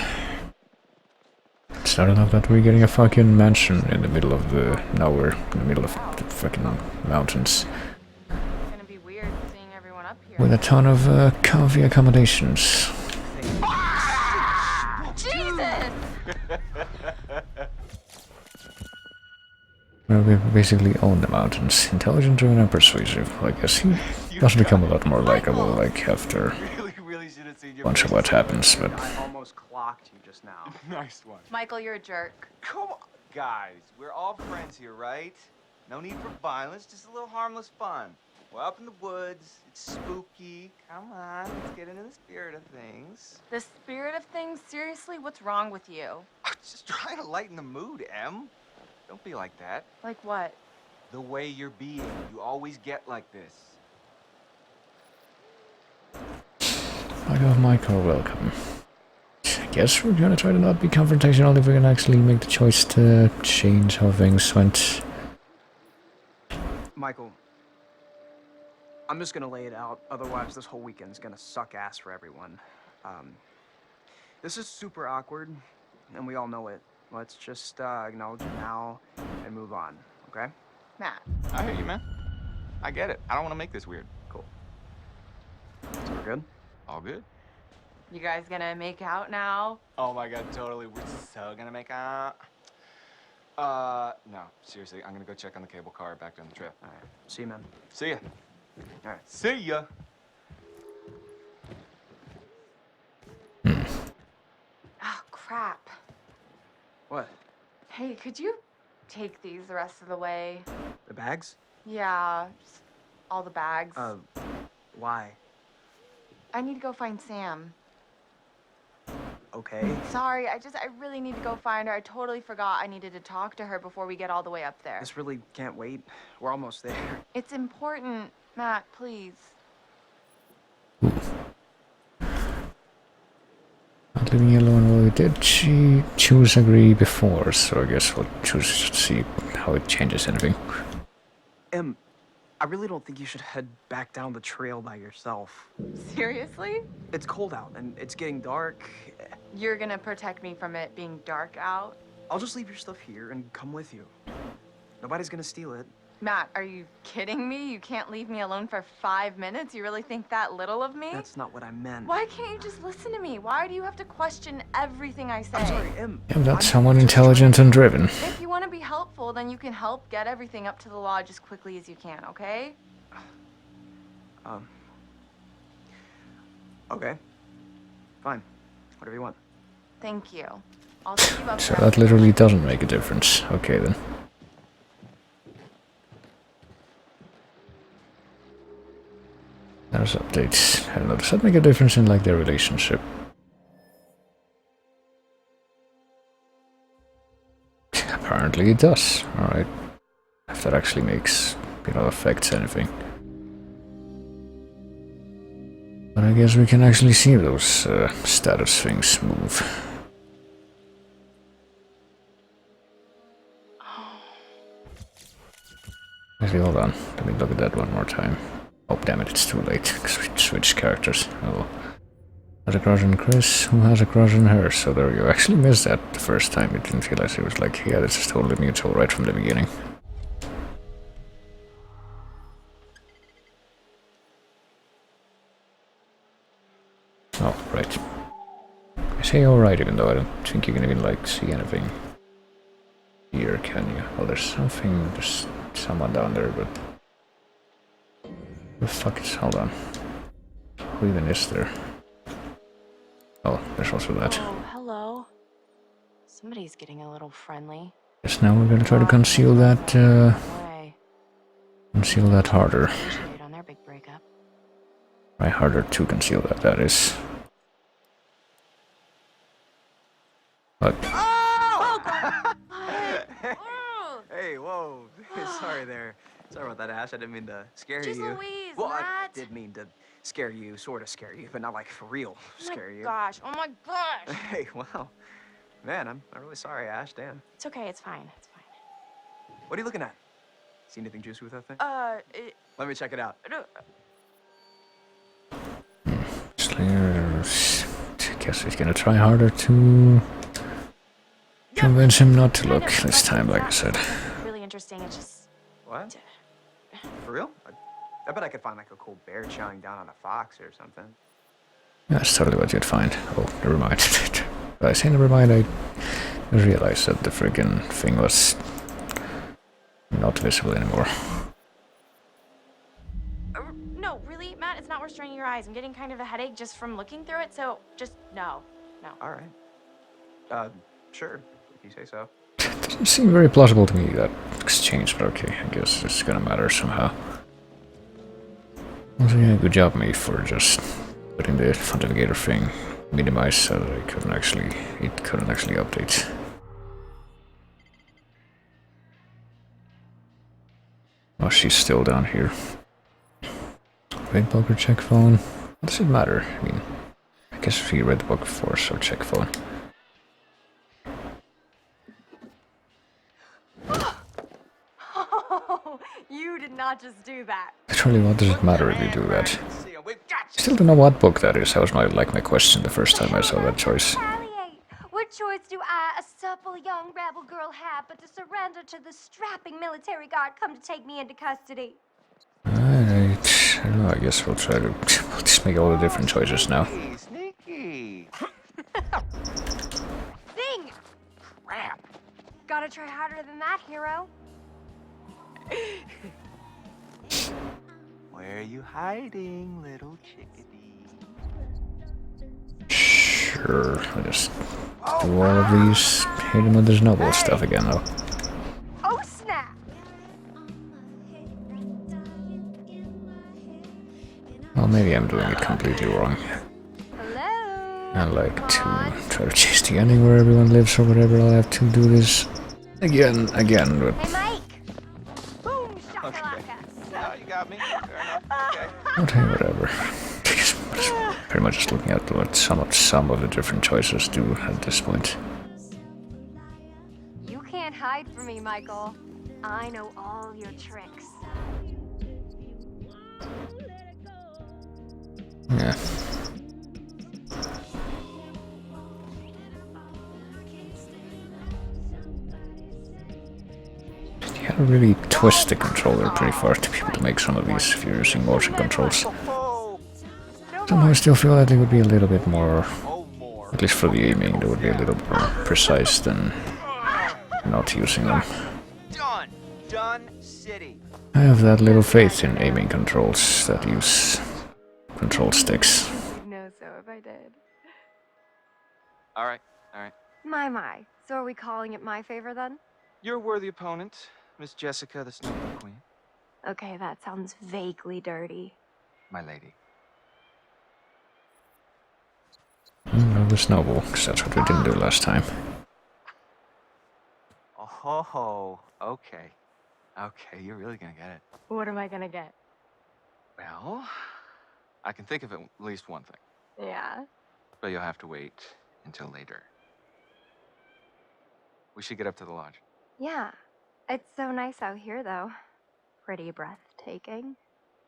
It's not enough that we're getting a fucking mansion in the middle of nowhere, in the middle of the fucking mountains. It's gonna be weird seeing everyone up here. With a ton of comfy accommodations. Jesus! Well, we basically own the mountains. Intelligent, driven, and persuasive. I guess he does become a lot more likable, after a bunch of what happens, but... I almost clocked you just now. Nice one. Michael, you're a jerk. Come on. Guys, we're all friends here, right? No need for violence, just a little harmless fun. We're up in the woods, it's spooky. Come on, let's get into the spirit of things. The spirit of things? Seriously, what's wrong with you? I'm just trying to lighten the mood, Em. Don't be like that. Like what? The way you're being. You always get like this. Michael, welcome. I guess we're gonna try to not be confrontational if we can actually make the choice to change how things went. Michael, I'm just gonna lay it out, otherwise this whole weekend's gonna suck ass for everyone. This is super awkward, and we all know it. Let's just acknowledge it now and move on, okay? Matt. I hear you, man. I get it. I don't want to make this weird. Cool. So we're good? All good? You guys gonna make out now? Oh my god, totally. We're so gonna make out. No, seriously, I'm gonna go check on the cable car back down the trail. All right. See you, man. See ya. All right. See ya. Oh, crap. What? Hey, could you take these the rest of the way? The bags? Yeah, just all the bags. Why? I need to go find Sam. Okay. Sorry, I really need to go find her. I totally forgot I needed to talk to her before we get all the way up there. This really can't wait. We're almost there. It's important, Matt, please. Not leaving you alone, well, we did choose agree before, so I guess we'll choose to see how it changes anything. I really don't think you should head back down the trail by yourself. Seriously? It's cold out, and it's getting dark. You're gonna protect me from it being dark out? I'll just leave your stuff here and come with you. Nobody's gonna steal it. Matt, are you kidding me? You can't leave me alone for 5 minutes? You really think that little of me? That's not what I meant. Why can't you just listen to me? Why do you have to question everything I say? I'm sorry, Yeah, that's someone intelligent and driven. If you want to be helpful, then you can help get everything up to the lodge as quickly as you can, okay? Okay. Fine. Whatever you want. Thank you. I'll see you up So there. that literally doesn't make a difference. Okay then. There's updates. I don't know, does that make a difference in their relationship? Apparently it does. Alright. If that actually makes, affects anything. But I guess we can actually see those status things move. Actually, hold on. Let me look at that one more time. Oh, damn it, it's too late, because we switched characters. Oh. Has a crush on Chris, who has a crush on her, so there we go. I actually missed that the first time. It didn't realize it was yeah, this is totally mutual right from the beginning. Oh, right. I say alright, even though I don't think you can even, see anything here, can you? Oh, there's someone down there, but... the fuck is... hold on. Who even is there? Oh, there's also that. Oh, hello. Somebody's getting a little friendly. Yes, now we're gonna try to conceal that, Way. conceal that harder. Appreciate on their big breakup. Try harder to conceal that is. But Hey, whoa. Sorry there. Sorry about that, Ash. I didn't mean to scare Jeez you. Louise, Well, I Matt. did mean to scare you, sort of scare you, but not like for real scare you. Gosh, oh my gosh. Hey, wow. Man, I'm really sorry, Ash. Damn. It's okay, it's fine, it's fine. What are you looking at? See anything juicy with that thing? Let me check it out. Slayers. I guess he's gonna try harder to convince him not to look this time, like I said. Really interesting, it's just... What? For real? I bet I could find like a cool bear chowing down on a fox or something. That's totally what you'd find. Oh, never mind. Did I say never mind? I realized that the friggin' thing was not visible anymore. No, really, Matt, it's not worth straining your eyes. I'm getting kind of a headache just from looking through it, so just no. Alright. Sure, if you say so. Doesn't seem very plausible to me, that exchange, but okay, I guess it's gonna matter somehow. Also, yeah, good job, me, for just putting the Fontificator thing minimized so that it couldn't actually update. Oh, she's still down here. Read book or check phone? What does it matter? I mean, I guess we read the book before, so check phone. Oh, you did not just do that. Literally, what does it matter if you do that? Still don't know what book that is. That was my question the first time I saw that choice. What choice do I, a supple young rebel girl, have but to surrender to the strapping military guard come to take me into custody? I don't know, I guess we'll try to we'll just make all the different choices now. Sneaky. Thing! Crap. Gotta try harder than that, hero. Where are you hiding, little chickadee? Sure, I'll just do all of these Hayden Mother's Noble stuff again, though. Oh, snap! Well, maybe I'm doing it completely wrong. Hello? I like to try to chase the ending where everyone lives or whatever. I'll have to do this again, but... Hey, Mike! Boom, shakalaka! No, you got me. Fair enough. Okay. Okay, whatever. Pretty much just looking at what some of the different choices do at this point. You can't hide from me, Michael. I know all your tricks. Yeah. You gotta really twist the controller pretty far to be able to make some of these if you're using motion controls. Somehow I still feel that it would be a little bit more, at least for the aiming, that would be a little more precise than not using them. Done city. I have that little faith in aiming controls that use control sticks. No, so if I did. Alright. My. So are we calling it my favor then? You're a worthy opponent, Miss Jessica, the Snowball Queen. Okay, that sounds vaguely dirty. My lady. No, the snowball, because that's what we didn't do last time. Oh, okay. Okay, you're really gonna get it. What am I gonna get? Well, I can think of at least one thing. Yeah? But you'll have to wait until later. We should get up to the lodge. Yeah. It's so nice out here, though. Pretty breathtaking.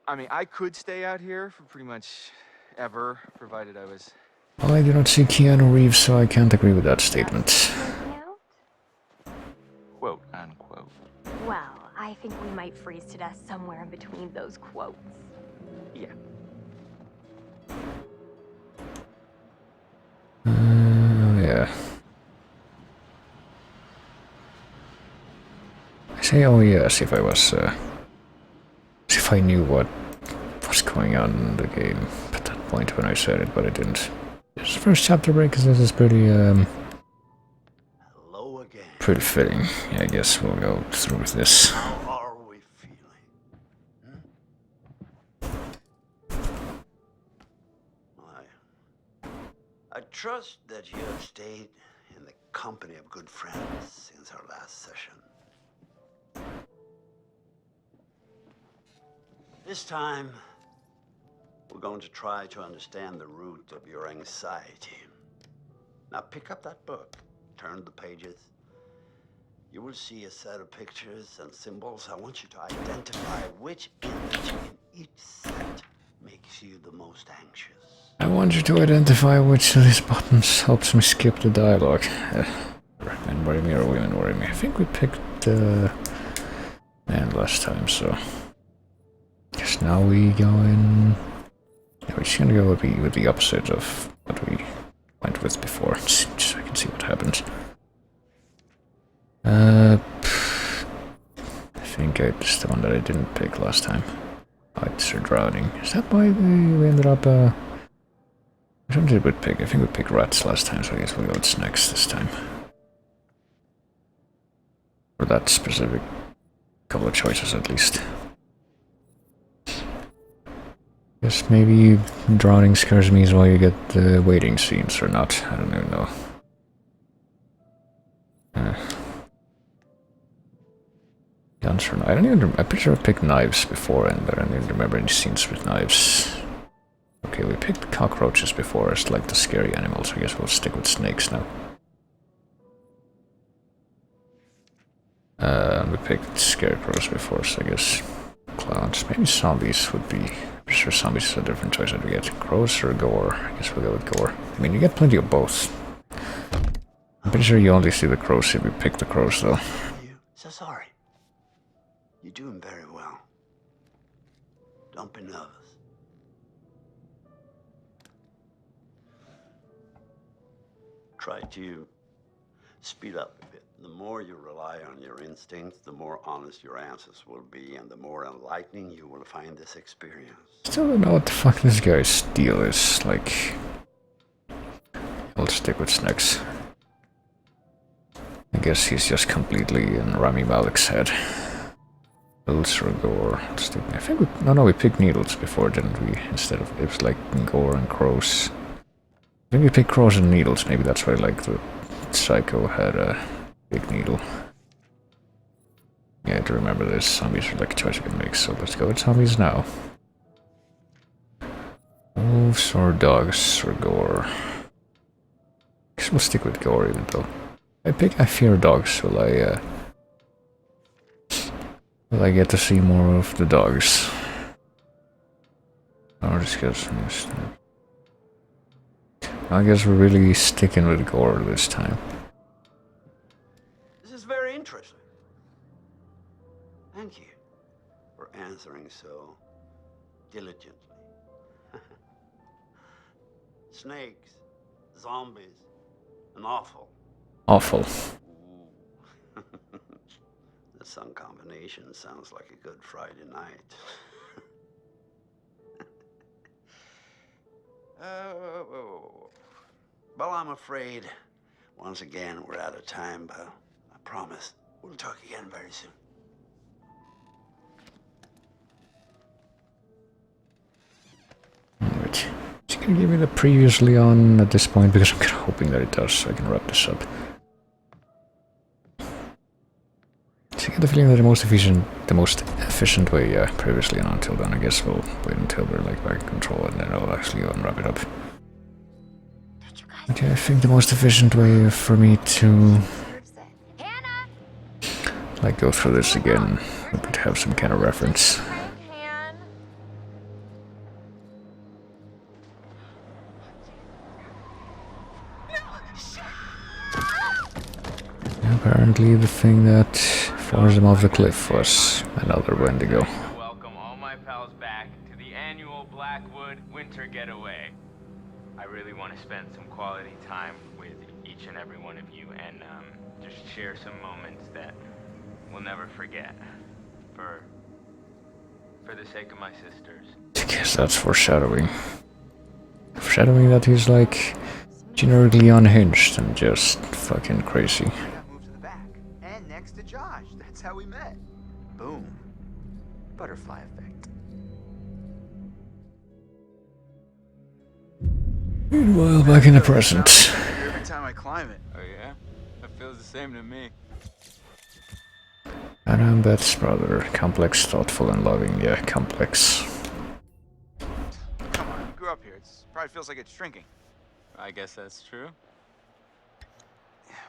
I mean, I could stay out here for pretty much ever, provided I was... Well, I do not see Keanu Reeves, so I can't agree with that statement. Quote, unquote. Well, I think we might freeze to death somewhere in between those quotes. Yeah. Yeah. I say, oh yes, if I knew what was going on in the game at that point when I said it, but I didn't. This first chapter break, because this is pretty, Hello again. pretty fitting. Yeah, I guess we'll go through with this. How are we feeling? I trust that you have stayed in the company of good friends since our last session. This time, we're going to try to understand the root of your anxiety. Now pick up that book, turn the pages. You will see a set of pictures and symbols. I want you to identify which image in each set makes you the most anxious. I want you to identify which of these buttons helps me skip the dialogue. Men worry me or women worry me. I think we picked man last time, so guess now we go in. Yeah, we're just gonna go with the opposite of what we went with before, just so I can see what happens. I think it's the one that I didn't pick last time. Heights are drowning. Is that why we ended up which one did we pick? I think we picked rats last time, so I guess we'll go with snakes this time. For that specific couple of choices at least. Guess maybe drowning scares me is why you get the waiting scenes or not. I don't even know. Guns or not. I don't even remember. I'm pretty sure I picked knives before and I don't even remember any scenes with knives. Okay, we picked cockroaches before as like the scary animals. I guess we'll stick with snakes now. We picked scarecrows before, so I guess clowns. Maybe zombies would be. I'm sure zombies is a different choice that we get. Crows or gore? I guess we'll go with gore. I mean, you get plenty of both. I'm pretty sure you only see the crows if you pick the crows, though. So sorry. You're doing very well. Don't be nervous. Try to speed up a bit. The more you rely on your instincts, the more honest your answers will be, and the more enlightening you will find this experience. Still don't know what the fuck this guy's deal is. Like, I'll stick with snakes. I guess he's just completely in Rami Malek's head. Needles or gore? I think we... No, we picked needles before, didn't we? Instead of... It was like gore and crows. I think we picked crows and needles. Maybe that's why, like, the psycho had a big needle. Yeah, I do remember this. Zombies are like a choice you can make, so let's go with zombies now. Wolves or dogs or gore? I guess we'll stick with gore even though. I fear dogs. Will I get to see more of the dogs? Or just get I guess we're really sticking with gore this time. This is very interesting. Thank you for answering so diligently. Snakes, zombies, and awful. Awful. The sun combination sounds like a good Friday night. Well, I'm afraid, once again, we're out of time, but I promise we'll talk again very soon. Alright. Is he gonna give me the previously on at this point? Because I'm kind of hoping that it does, so I can wrap this up. So I get the feeling that the most efficient way, yeah, previously and until then, I guess we'll wait until we're like back in control and then I'll actually unwrap it up. Okay, I think the most efficient way for me to like go through this again would be to have some kind of reference. Apparently the thing that forced him off the cliff was another Wendigo. Welcome all my pals back to the annual Blackwood Winter Getaway. I really want to spend some quality time with each and every one of you and just share some moments that we'll never forget for the sake of my sisters. I guess that's foreshadowing. Foreshadowing that he's like generically unhinged and just fucking crazy. Moved to the back. And next to Josh. That's how we met. Boom. Butterfly effect. Meanwhile, back in the present. Every time I climb it. Oh yeah? That feels the same to me. And I'm Beth's brother. Complex, thoughtful, and loving. Yeah, complex. Come on, you grew up here. It probably feels like it's shrinking. I guess that's true.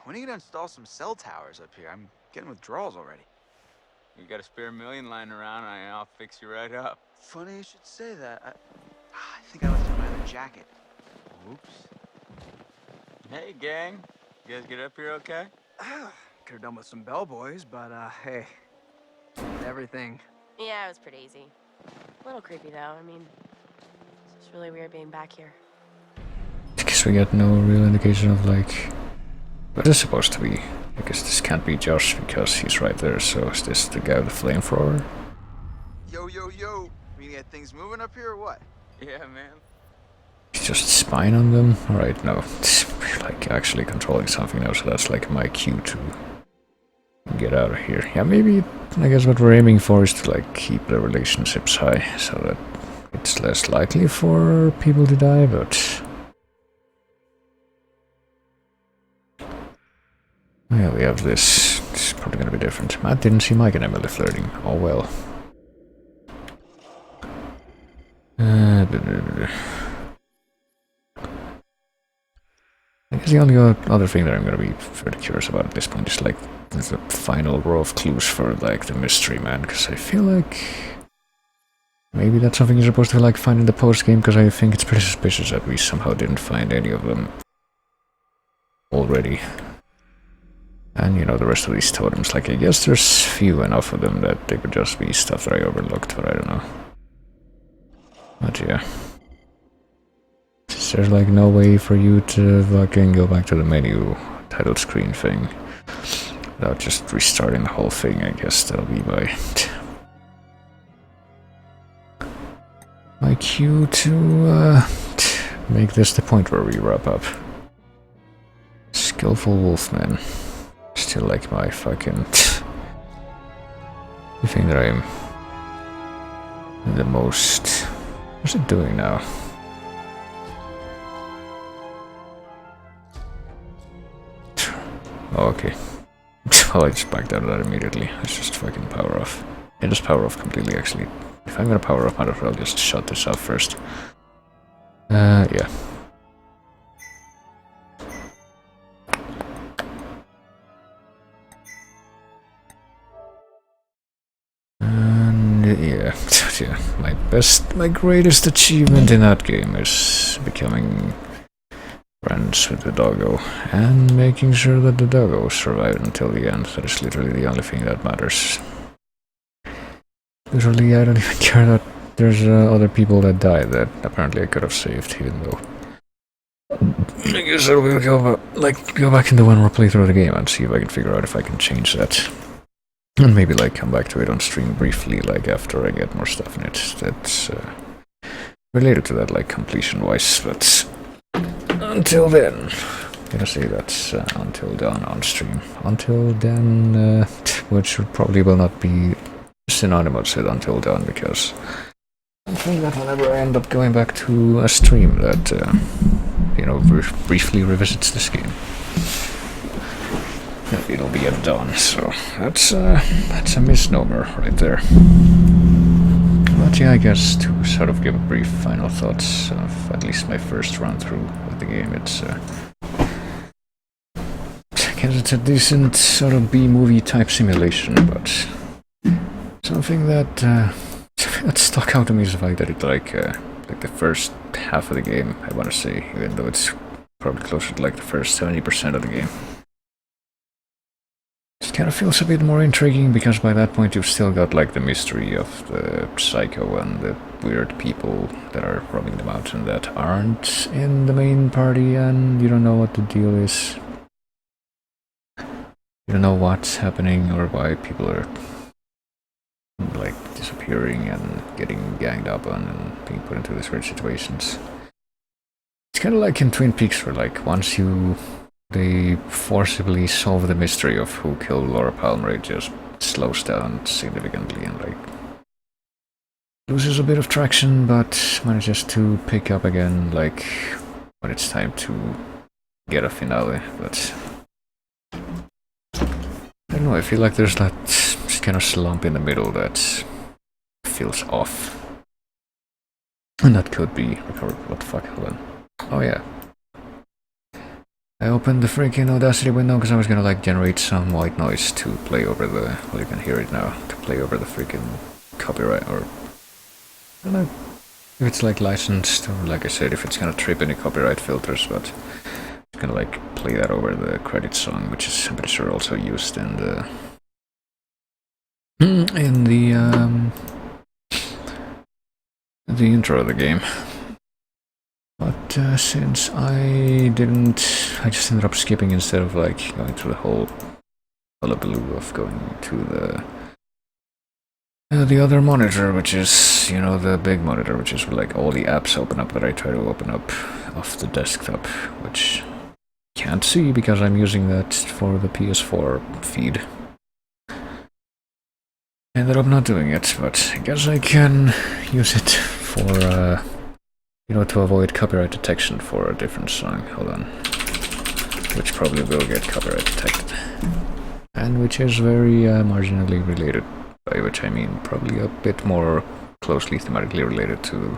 When are you gonna install some cell towers up here? I'm getting withdrawals already. You got a spare million lying around, and I'll fix you right up. Funny you should say that. I think I left it in my other jacket. Oops. Hey, gang. You guys get up here okay? Could have done with some bellboys, but hey, everything. Yeah, it was pretty easy. A little creepy though. I mean, it's just really weird being back here. I guess we get no real indication of like what it's supposed to be. I guess this can't be Josh because he's right there, so is this the guy with the flamethrower? Yo, yo, yo. We get things moving up here or what? Yeah, man. He's just spying on them? Alright, no. It's like actually controlling something now, so that's like my cue to get out of here. Yeah, maybe, I guess what we're aiming for is to like keep the relationships high, so that it's less likely for people to die, but... yeah, we have this. It's probably gonna be different. Matt didn't see Mike and Emily flirting. Oh well. I guess the only other thing that I'm gonna be fairly curious about at this point is like the final row of clues for like the mystery man, because I feel like maybe that's something you're supposed to like find in the post game, because I think it's pretty suspicious that we somehow didn't find any of them already. And you know, the rest of these totems, like I guess there's few enough of them that they could just be stuff that I overlooked, but I don't know. But yeah. There's like no way for you to fucking go back to the menu title screen thing without just restarting the whole thing. I guess that'll be my cue to make this the point where we wrap up. Skillful Wolfman. Still like my fucking... the thing that I'm the most... what's it doing now? Oh, okay. Well, I just backed out of that immediately. Let's just fucking power off. Yeah, just power off completely, actually. If I'm gonna power off, might as well just shut this off first. Yeah. And yeah, yeah, my greatest achievement in that game is becoming friends with the doggo and making sure that the doggo survived until the end. That is literally the only thing that matters. Literally, I don't even care that there's other people that died that apparently I could have saved, even though I guess I will go back in the one more playthrough of the game and see if I can figure out if I can change that. And maybe like come back to it on stream briefly, like after I get more stuff in it that's related to that, like completion wise, but until then, I'm gonna say that's until dawn on stream. Until then, which probably will not be synonymous with until dawn, because I think that whenever I end up going back to a stream that, you know, briefly revisits this game, it'll be at dawn, so that's a misnomer right there. But yeah, I guess to sort of give a brief final thoughts of at least my first run through with the game, it's I guess it's a decent sort of B-movie type simulation, but something that stuck out to me is the fact that it like the first half of the game, I want to say, even though it's probably closer to like the first 70% of the game, it kind of feels a bit more intriguing, because by that point you've still got like the mystery of the psycho and the weird people that are roaming the mountain that aren't in the main party, and you don't know what the deal is. You don't know what's happening or why people are like disappearing and getting ganged up on and being put into these weird situations. It's kind of like in Twin Peaks, where like once they forcibly solve the mystery of who killed Laura Palmer, it just slows down significantly and like loses a bit of traction, but manages to pick up again like when it's time to get a finale, but I don't know, I feel like there's that kind of slump in the middle that feels off. And that could be what the fuck, hold on. Oh yeah. I opened the freaking Audacity window because I was gonna like generate some white noise to play over the, well you can hear it now, to play over the freaking copyright, or I don't know if it's like licensed, or like I said, if it's gonna trip any copyright filters, but it's gonna like play that over the credit song, which is I'm pretty sure also used in the intro of the game. But since I just ended up skipping instead of like going through the whole hullabaloo of going to the other monitor, which is, you know, the big monitor, which is where like all the apps open up that I try to open up off the desktop, which can't see because I'm using that for the PS4 feed. Ended up not doing it, but I guess I can use it for, you know, to avoid copyright detection for a different song. Hold on. Which probably will get copyright detected. And which is very marginally related, by which I mean probably a bit more closely thematically related to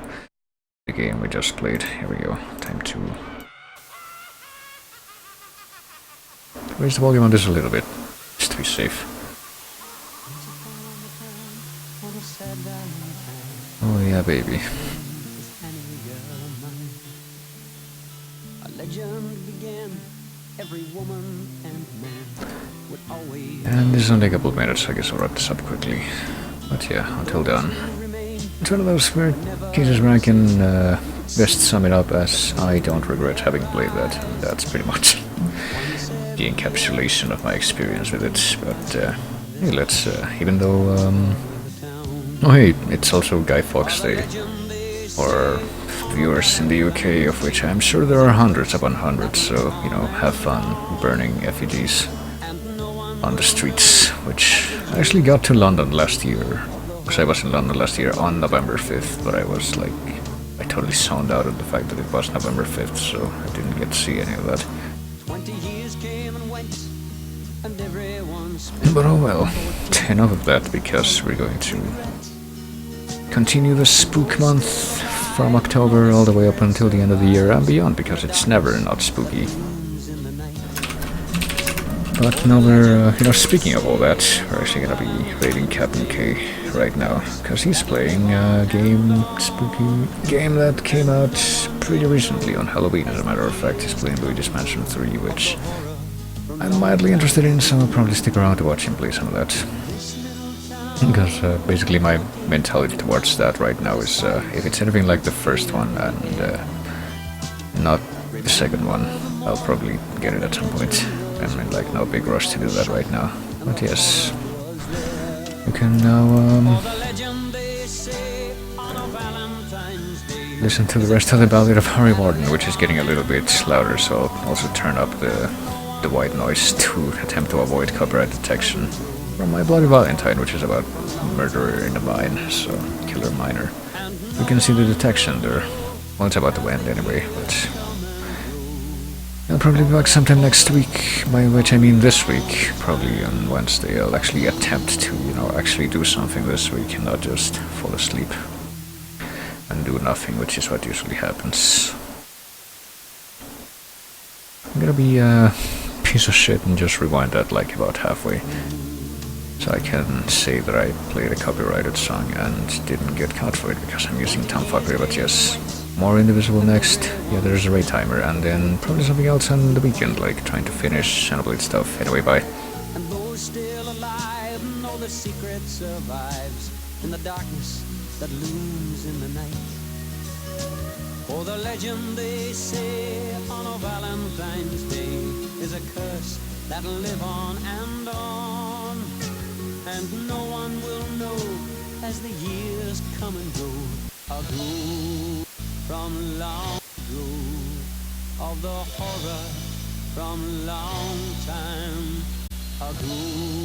the game we just played. Here we go. Time to raise the volume on this a little bit, just to be safe. Oh yeah, baby. And this is only a couple of minutes, so I guess I'll wrap this up quickly. But yeah, until then. It's one of those weird cases where I can best sum it up as I don't regret having played that. That's pretty much the encapsulation of my experience with it. But hey, let's, even though, oh hey, it's also Guy Fawkes Day, or viewers in the UK, of which I'm sure there are hundreds upon hundreds, so, you know, have fun burning effigies on the streets, which I actually got to London last year, because I was in London last year on November 5th, but I was like, I totally zoned out of the fact that it was November 5th, so I didn't get to see any of that. But oh well, enough of that, because we're going to continue the spook month from October all the way up until the end of the year and beyond, because it's never not spooky. But now we're, you know, speaking of all that, we're actually gonna be raiding Captain K right now, because he's playing a spooky game that came out pretty recently on Halloween, as a matter of fact. He's playing Luigi's Mansion 3, which I'm mildly interested in, so I'll probably stick around to watch him play some of that. Because basically my mentality towards that right now is, if it's anything like the first one and not the second one, I'll probably get it at some point. I'm in like no big rush to do that right now. But yes, you can now listen to the rest of the Ballad of Harry Warden, which is getting a little bit louder, so I'll also turn up the white noise to attempt to avoid copyright detection from My Bloody Valentine, which is about murderer in a mine, so killer miner. You can see the detection there. Well, it's about to end anyway, but I'll probably be back sometime next week, by which I mean this week, probably on Wednesday. I'll actually attempt to, you know, actually do something this week and not just fall asleep and do nothing, which is what usually happens. I'm gonna be a piece of shit and just rewind that like about halfway, so I can say that I played a copyrighted song and didn't get caught for it because I'm using tomfuckery. But yes, more Indivisible next. Yeah, there's a raid timer, and then probably something else on the weekend, like trying to finish Xenoblade stuff. Anyway, bye. And though still alive, know the secret survives in the darkness that looms in the night. For the legend, they say, on a Valentine's Day is a curse that'll live on, and no one will know as the years come and go. Ago, from long ago, of the horror from long time ago.